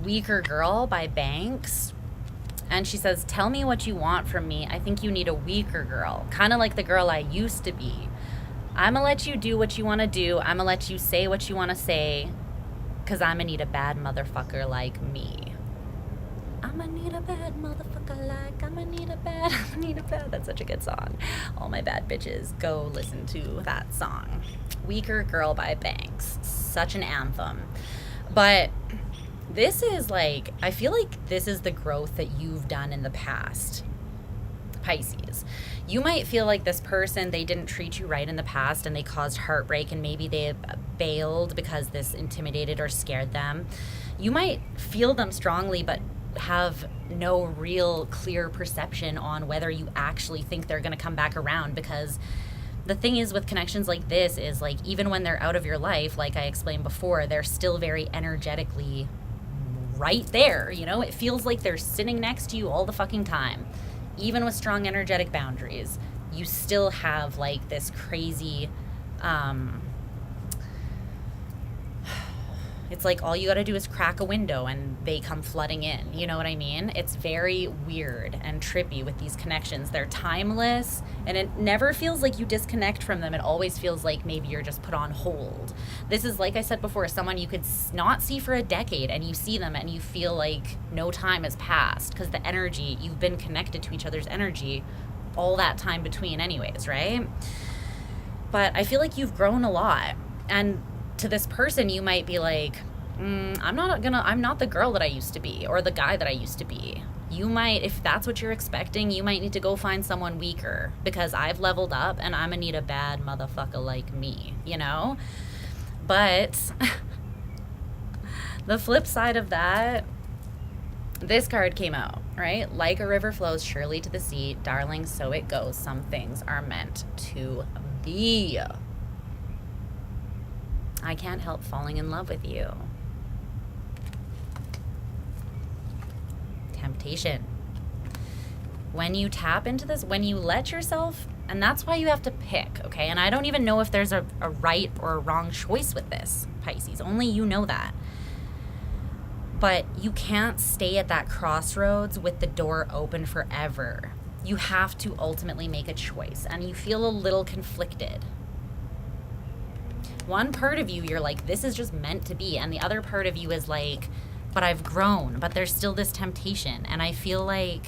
Weaker Girl by Banks. And she says, tell me what you want from me. I think you need a weaker girl. Kind of like the girl I used to be. I'ma let you do what you want to do. I'ma let you say what you want to say. Because I'ma need a bad motherfucker like me. I'ma need a bad motherfucker like, I'ma need a bad. That's such a good song. All my bad bitches, go listen to that song. Weaker Girl by Banks. Such an anthem. But this is like, I feel like this is the growth that you've done in the past, Pisces. You might feel like this person, they didn't treat you right in the past and they caused heartbreak, and maybe they bailed because this intimidated or scared them. You might feel them strongly, but have no real clear perception on whether you actually think they're going to come back around, because the thing is with connections like this is like, even when they're out of your life, like I explained before, they're still very energetically right there. You know, it feels like they're sitting next to you all the fucking time. Even with strong energetic boundaries, you still have like this crazy, it's like all you got to do is crack a window and they come flooding in. You know what I mean? It's very weird and trippy with these connections. They're timeless, and it never feels like you disconnect from them. It always feels like maybe you're just put on hold. This is, like I said before, someone you could not see for a decade, and you see them and you feel like no time has passed, because the energy, you've been connected to each other's energy all that time between anyways, right? But I feel like you've grown a lot. And to this person, you might be like, I'm not the girl that I used to be, or the guy that I used to be. You might, if that's what you're expecting, you might need to go find someone weaker, because I've leveled up and I'm gonna need a bad motherfucker like me, you know? But the flip side of that, this card came out, right? Like a river flows surely to the sea, darling, so it goes. Some things are meant to be. I can't help falling in love with you. Temptation. When you tap into this, when you let yourself, and that's why you have to pick, okay? And I don't even know if there's a right or a wrong choice with this, Pisces. Only you know that. But you can't stay at that crossroads with the door open forever. You have to ultimately make a choice, and you feel a little conflicted. One part of you, you're like, this is just meant to be. And the other part of you is like, but I've grown, but there's still this temptation. And I feel like,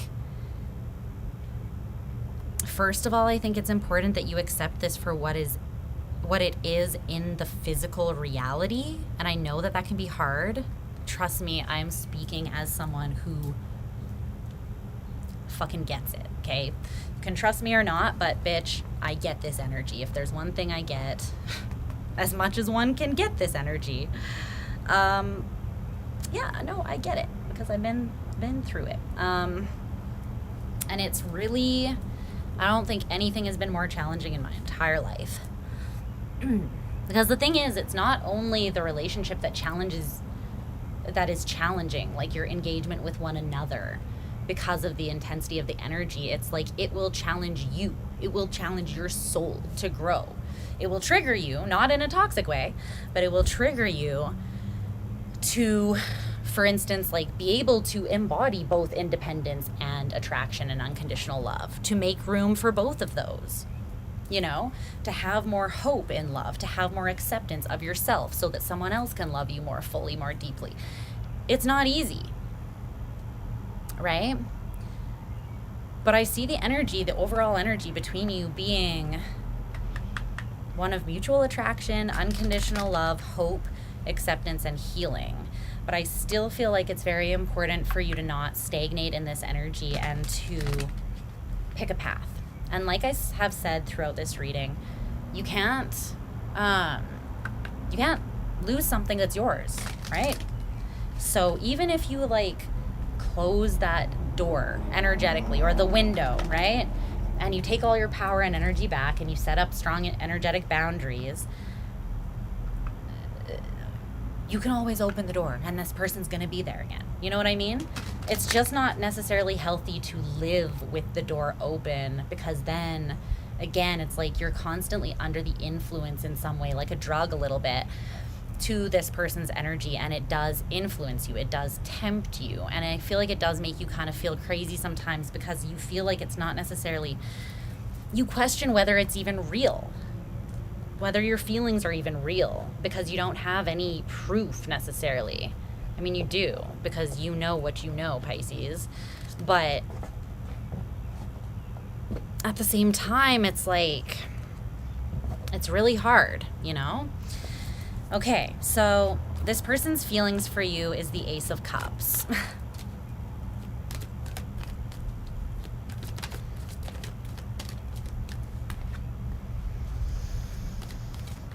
first of all, I think it's important that you accept this for what it is in the physical reality. And I know that that can be hard. Trust me, I'm speaking as someone who fucking gets it, okay? You can trust me or not, but bitch, I get this energy. If there's one thing I get, as much as one can get this energy. Yeah, no, I get it, because I've been through it. And it's really, I don't think anything has been more challenging in my entire life. Because the thing is, it's not only the relationship that is challenging, like your engagement with one another, because of the intensity of the energy. It's like, it will challenge you. It will challenge your soul to grow. It will trigger you, not in a toxic way, but it will trigger you to, for instance, like be able to embody both independence and attraction and unconditional love, to make room for both of those, you know, to have more hope in love, to have more acceptance of yourself so that someone else can love you more fully, more deeply. It's not easy, right? But I see the energy, the overall energy between you being one of mutual attraction, unconditional love, hope, acceptance, and healing. But I still feel like it's very important for you to not stagnate in this energy and to pick a path. And like I have said throughout this reading, you can't lose something that's yours, right? So even if you like close that door energetically, or the window, right? And you take all your power and energy back and you set up strong energetic boundaries, you can always open the door and this person's going to be there again. You know what I mean? It's just not necessarily healthy to live with the door open, because then again, it's like you're constantly under the influence in some way, like a drug a little bit, to this person's energy, and it does influence you. It does tempt you. And I feel like it does make you kind of feel crazy sometimes, because you feel like it's not necessarily, you question whether it's even real, whether your feelings are even real, because you don't have any proof necessarily. I mean, you do, because you know what you know, Pisces. But at the same time, it's like, it's really hard, you know? Okay, so this person's feelings for you is the Ace of Cups.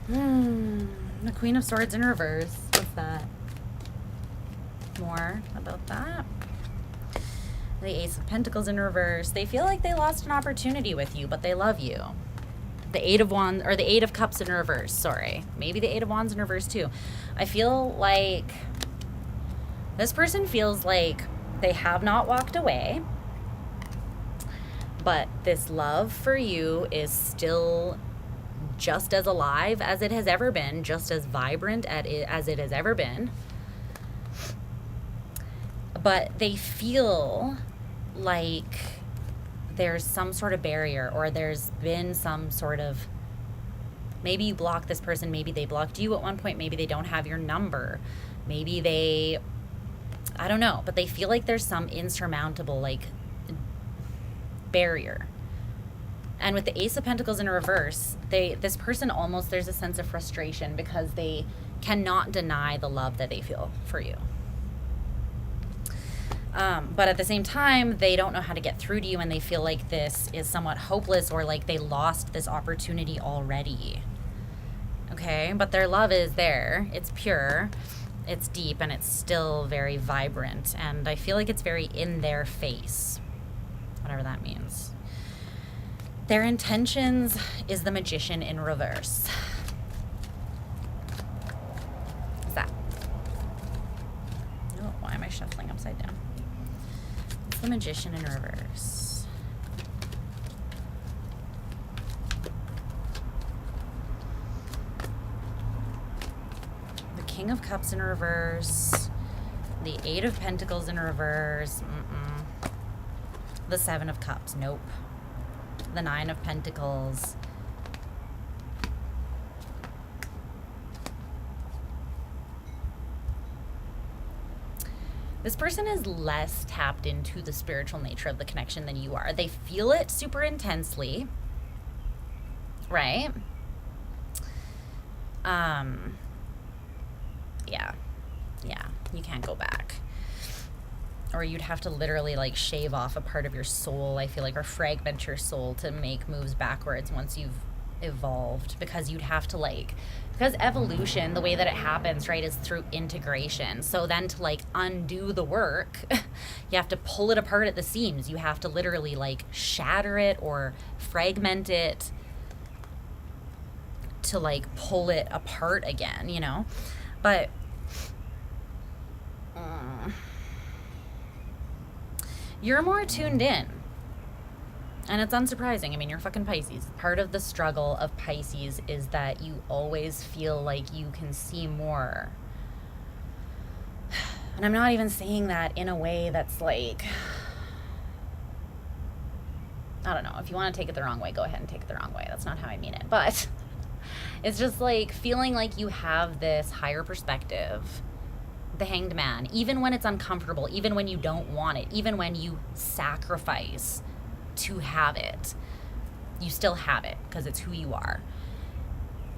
The Queen of Swords in reverse. What's that? More about that. The Ace of Pentacles in reverse. They feel like they lost an opportunity with you, but they love you. The Eight of Wands, or the Eight of Cups in reverse, sorry. Maybe the Eight of Wands in reverse too. I feel like this person feels like they have not walked away, but this love for you is still just as alive as it has ever been, just as vibrant as it has ever been. But they feel like there's some sort of barrier, or there's been some sort of, maybe you blocked this person, maybe they blocked you at one point, maybe they don't have your number, maybe they, I don't know, but they feel like there's some insurmountable like barrier. And with the Ace of Pentacles in reverse, this person almost, there's a sense of frustration because they cannot deny the love that they feel for you. But at the same time, they don't know how to get through to you, and they feel like this is somewhat hopeless, or like they lost this opportunity already. Okay? But their love is there. It's pure. It's deep, and it's still very vibrant. And I feel like it's very in their face. Whatever that means. Their intentions is the Magician in reverse. What's that? Oh, why am I shuffling upside down? It's the Magician in reverse. The King of Cups in reverse. The Eight of Pentacles in reverse. The Seven of Cups. Nope. The Nine of Pentacles. This person is less tapped into the spiritual nature of the connection than you are. They feel it super intensely, right? Yeah, you can't go back. Or you'd have to literally like shave off a part of your soul, I feel like, or fragment your soul to make moves backwards once you've evolved, because you'd have to like, because evolution, the way that it happens, right, is through integration. So then to like undo the work, you have to pull it apart at the seams. You have to literally like shatter it or fragment it to like pull it apart again, you know? But you're more tuned in. And it's unsurprising. I mean, you're fucking Pisces. Part of the struggle of Pisces is that you always feel like you can see more. And I'm not even saying that in a way that's like, I don't know. If you want to take it the wrong way, go ahead and take it the wrong way. That's not how I mean it. But it's just like feeling like you have this higher perspective. The Hanged Man, even when it's uncomfortable, even when you don't want it, even when you sacrifice to have it, you still have it because it's who you are.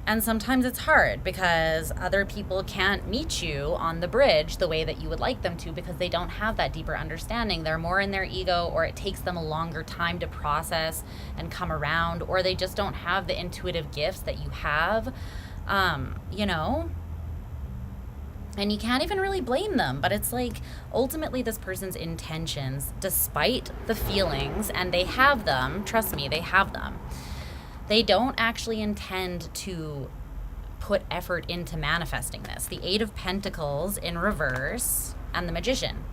And sometimes it's hard because other people can't meet you on the bridge the way that you would like them to, because they don't have that deeper understanding. They're more in their ego, or it takes them a longer time to process and come around, or they just don't have the intuitive gifts that you have, you know? And you can't even really blame them, but it's like ultimately this person's intentions, despite the feelings, and they have them, trust me, they have them. They don't actually intend to put effort into manifesting this. The Eight of Pentacles in reverse and the Magician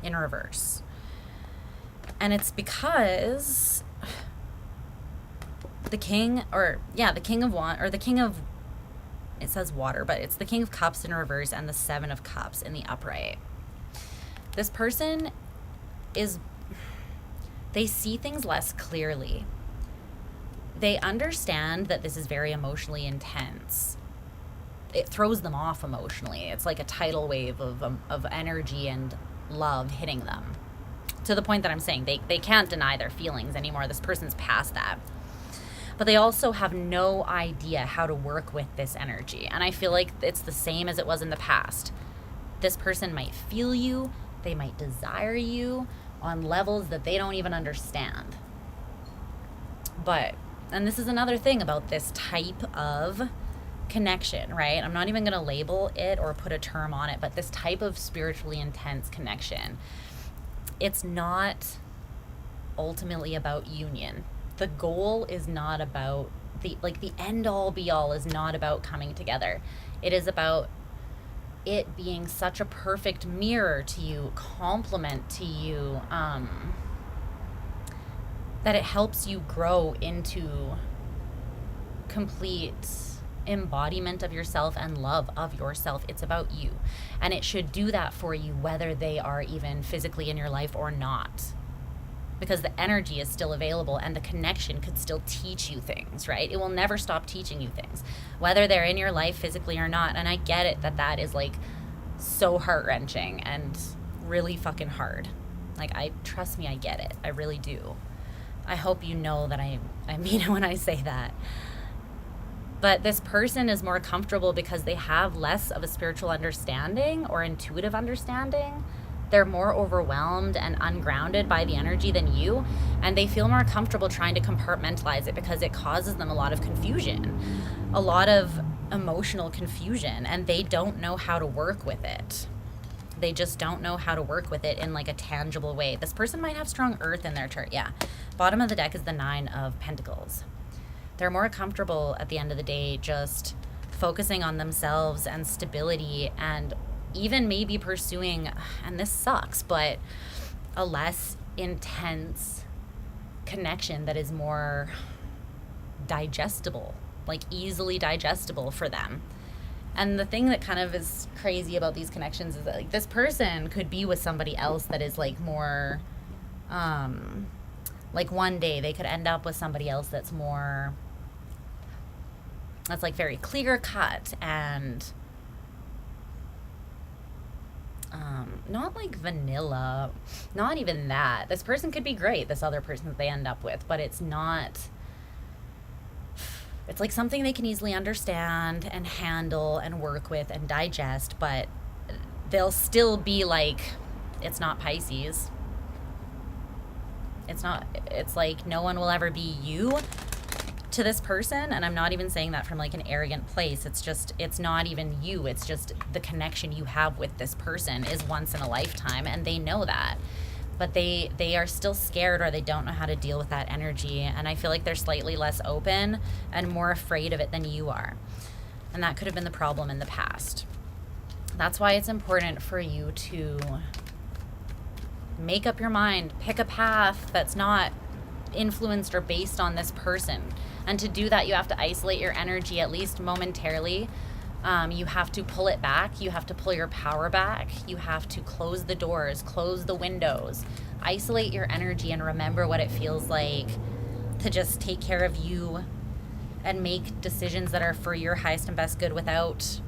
in reverse. And it's because the King, or yeah, the King of Wands, or the King of, it says water, but it's the King of Cups in reverse and the Seven of Cups in the upright. This person is, they see things less clearly. They understand that this is very emotionally intense. It throws them off emotionally. It's like a tidal wave of energy and love hitting them, to the point that I'm saying they can't deny their feelings anymore. This person's past that. But they also have no idea how to work with this energy. And I feel like it's the same as it was in the past. This person might feel you, they might desire you on levels that they don't even understand. But, and this is another thing about this type of connection, right? I'm not even going to label it or put a term on it, but this type of spiritually intense connection, it's not ultimately about union. The goal is not about the end all be all is not about coming together. It is about it being such a perfect mirror to you, complement to you, that it helps you grow into complete embodiment of yourself and love of yourself. It's about you. And it should do that for you whether they are even physically in your life or not. Because the energy is still available and the connection could still teach you things, right? It will never stop teaching you things, whether they're in your life physically or not. And I get it that is like so heart-wrenching and really fucking hard. Like, trust me, I get it. I really do. I hope you know that I mean it when I say that. But this person is more comfortable because they have less of a spiritual understanding or intuitive understanding. They're more overwhelmed and ungrounded by the energy than you, and they feel more comfortable trying to compartmentalize it because it causes them a lot of confusion, a lot of emotional confusion, and they don't know how to work with it. They just don't know how to work with it in like a tangible way. This person might have strong earth in their chart, yeah. Bottom of the deck is the Nine of Pentacles. They're more comfortable at the end of the day just focusing on themselves and stability, and even maybe pursuing, and this sucks, but a less intense connection that is more digestible, like easily digestible for them. And the thing that kind of is crazy about these connections is that like this person could be with somebody else that is like more, like one day they could end up with somebody else that's more, that's like very clear cut and not like vanilla, not even that. This person could be great, this other person that they end up with, but it's not, it's like something they can easily understand and handle and work with and digest, but they'll still be like, it's not Pisces. It's not, it's like no one will ever be you to this person. And I'm not even saying that from like an arrogant place. It's just, it's not even you. It's just the connection you have with this person is once in a lifetime, and they know that. But they are still scared, or they don't know how to deal with that energy. And I feel like they're slightly less open and more afraid of it than you are. And that could have been the problem in the past. That's why it's important for you to make up your mind, pick a path that's not influenced or based on this person. And to do that, you have to isolate your energy, at least momentarily. You have to pull it back. You have to pull your power back. You have to close the doors, close the windows, isolate your energy, and remember what it feels like to just take care of you and make decisions that are for your highest and best good without,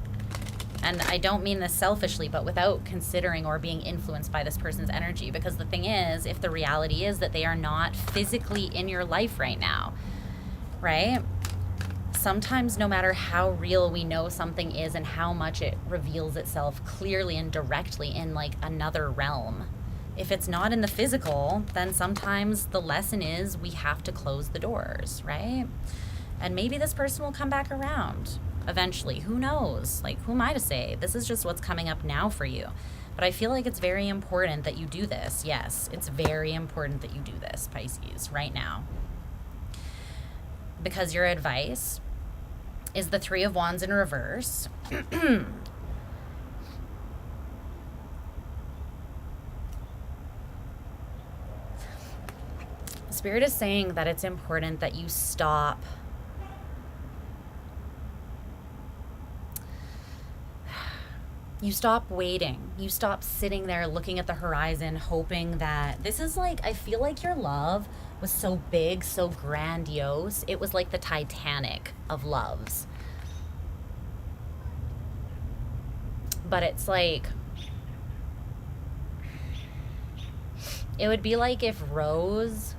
and I don't mean this selfishly, but without considering or being influenced by this person's energy. Because the thing is, if the reality is that they are not physically in your life right now, right? Sometimes no matter how real we know something is and how much it reveals itself clearly and directly in like another realm, if it's not in the physical, then sometimes the lesson is we have to close the doors, right? And maybe this person will come back around eventually. Who knows? Like, who am I to say? This is just what's coming up now for you. But I feel like it's very important that you do this. Yes, it's very important that you do this, Pisces, right now. because your advice is the Three of Wands in reverse. Spirit is saying that it's important that you stop waiting. You stop sitting there looking at the horizon, hoping that this is like, I feel like your love was so big, so grandiose. It was like the Titanic of loves. But it's like, it would be like if Rose,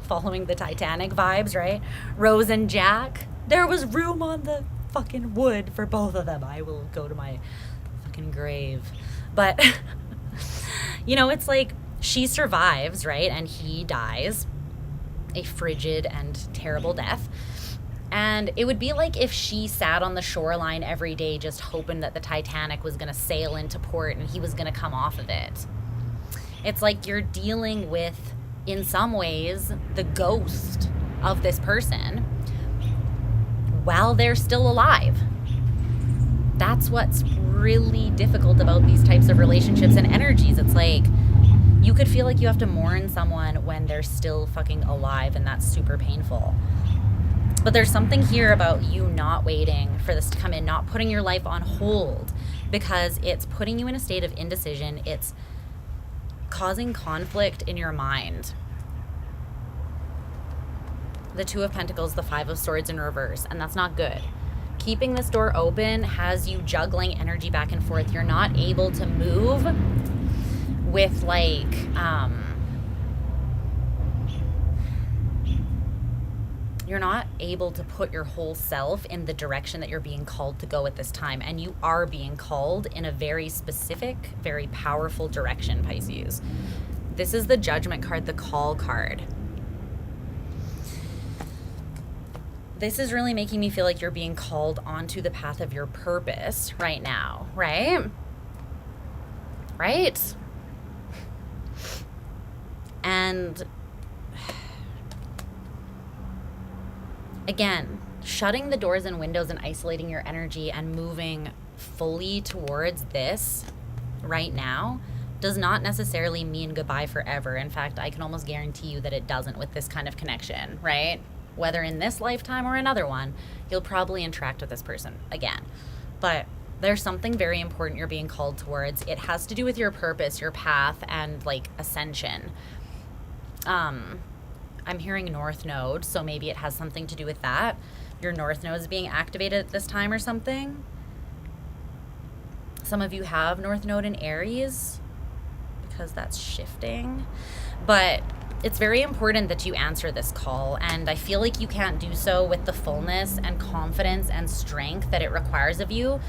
following the Titanic vibes, right? Rose and Jack, there was room on the fucking wood for both of them. I will go to my fucking grave. But, you know, it's like she survives, right? And he dies a frigid and terrible death. And it would be like if she sat on the shoreline every day just hoping that the Titanic was going to sail into port and he was going to come off of it. It's like you're dealing with, in some ways, the ghost of this person while they're still alive. That's what's really difficult about these types of relationships and energies. It's like you could feel like you have to mourn someone when they're still fucking alive, and that's super painful. But there's something here about you not waiting for this to come in, not putting your life on hold, because it's putting you in a state of indecision. It's causing conflict in your mind. The Two of Pentacles, the Five of Swords in reverse, and that's not good. Keeping this door open has you juggling energy back and forth. You're not able to move with like, you're not able to put your whole self in the direction that you're being called to go at this time. And you are being called in a very specific, very powerful direction, Pisces. This is the Judgment card, the Call card. This is really making me feel like you're being called onto the path of your purpose right now, right? Right? And again, shutting the doors and windows and isolating your energy and moving fully towards this right now does not necessarily mean goodbye forever. In fact, I can almost guarantee you that it doesn't with this kind of connection, right? Whether in this lifetime or another one, you'll probably interact with this person again. But there's something very important you're being called towards. It has to do with your purpose, your path, and like ascension. I'm hearing North Node, so maybe it has something to do with that. Your North Node is being activated at this time or something. Some of you have North Node in Aries because that's shifting. But it's very important that you answer this call, and I feel like you can't do so with the fullness and confidence and strength that it requires of you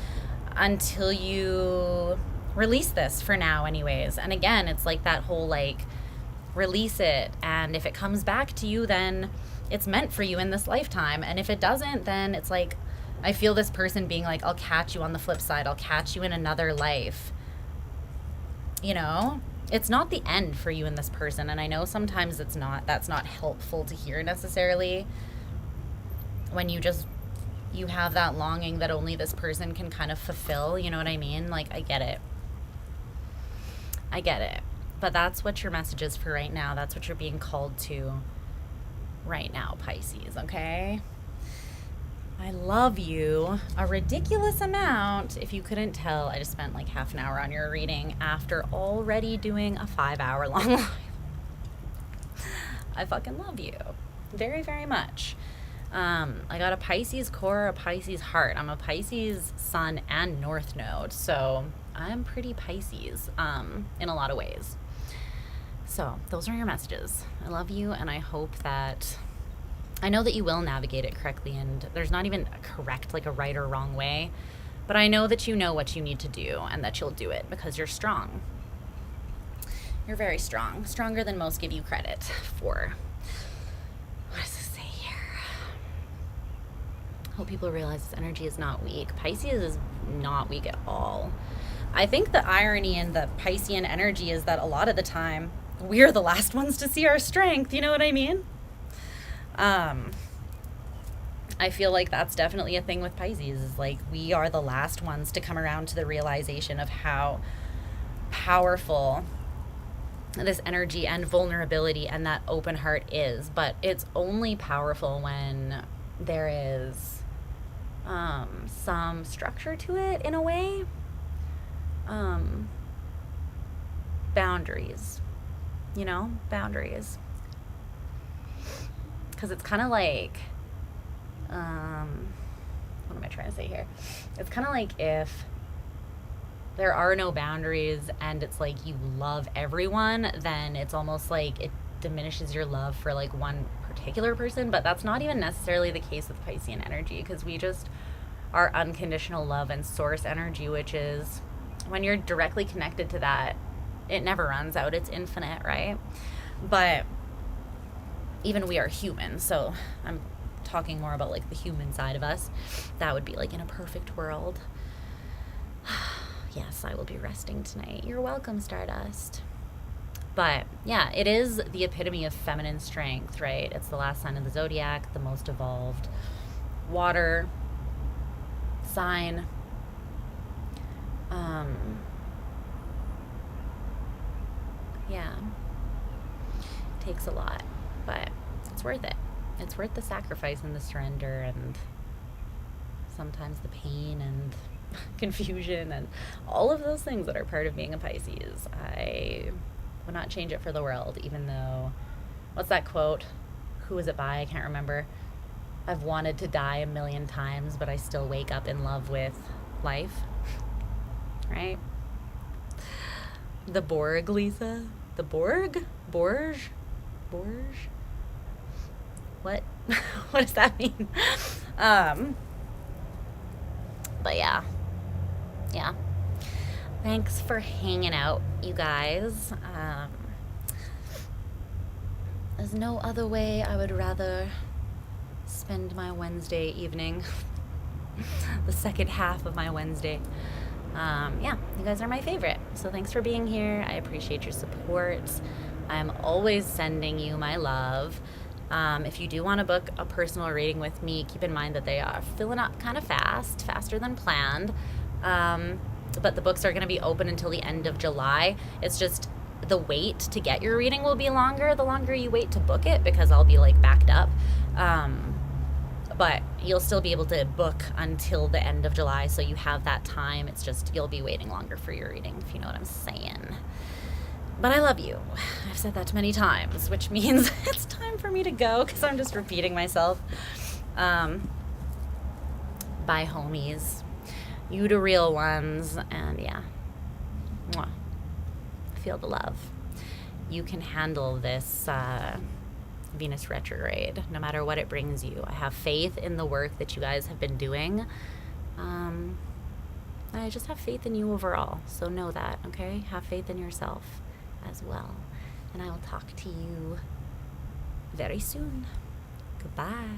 until you release this, for now anyways. And again, it's like that whole like, release it, and if it comes back to you, then it's meant for you in this lifetime. And if it doesn't, then it's like, I feel this person being like, I'll catch you on the flip side, I'll catch you in another life. You know, it's not the end for you and this person. And I know sometimes that's not helpful to hear necessarily, when you have that longing that only this person can kind of fulfill, you know what I mean? Like, I get it. But that's what your message is for right now. That's what you're being called to right now, Pisces, okay? I love you a ridiculous amount. If you couldn't tell, I just spent like half an hour on your reading after already doing a 5-hour long live. I fucking love you very, very much. I got a Pisces core, a Pisces heart. I'm a Pisces sun and North Node, so I'm pretty Pisces in a lot of ways. So those are your messages. I love you, and I hope that, I know that you will navigate it correctly, and there's not even a correct, like a right or wrong way, but I know that you know what you need to do and that you'll do it because you're strong. You're very strong, stronger than most give you credit for. What does this say here? I hope people realize this energy is not weak. Pisces is not weak at all. I think the irony in the Piscean energy is that a lot of the time we're the last ones to see our strength. You know what I mean? I feel like that's definitely a thing with Pisces, is like we are the last ones to come around to the realization of how powerful this energy and vulnerability and that open heart is. But it's only powerful when there is some structure to it, in a way. Boundaries, you know, boundaries. Because it's kind of like, what am I trying to say here? It's kind of like if there are no boundaries and it's like you love everyone, then it's almost like it diminishes your love for like one particular person. But that's not even necessarily the case with Piscean energy, because we just are unconditional love and source energy, which is, when you're directly connected to that, it never runs out. It's infinite, right? But even we are human, so I'm talking more about like the human side of us. That would be like in a perfect world. Yes, I will be resting tonight. You're welcome, Stardust. But yeah, it is the epitome of feminine strength, right? It's the last sign of the zodiac, the most evolved water sign. Yeah, it takes a lot, but it's worth it. It's worth the sacrifice and the surrender, and sometimes the pain and confusion and all of those things that are part of being a Pisces. I would not change it for the world, even though, what's that quote? Who is it by? I can't remember. I've wanted to die a million times, but I still wake up in love with life. Right? The Borg, Lisa? The Borg? Borge? What? What does that mean? But yeah. Thanks for hanging out, you guys. There's no other way I would rather spend my Wednesday evening. The second half of my Wednesday. Yeah, you guys are my favorite. So thanks for being here. I appreciate your support. I'm always sending you my love. If you do want to book a personal reading with me, keep in mind that they are filling up kind of fast, faster than planned. But the books are going to be open until the end of July. It's just the wait to get your reading will be longer the longer you wait to book it, because I'll be like backed up. But you'll still be able to book until the end of July, so you have that time. It's just you'll be waiting longer for your reading, if you know what I'm saying. But I love you. I've said that many times, which means it's time for me to go, because I'm just repeating myself. Bye, homies. You the real ones. And yeah. Mwah. Feel the love. You can handle this Venus retrograde, no matter what it brings you. I have faith in the work that you guys have been doing. I just have faith in you overall. So know that, okay? Have faith in yourself as well. And I will talk to you very soon. Goodbye.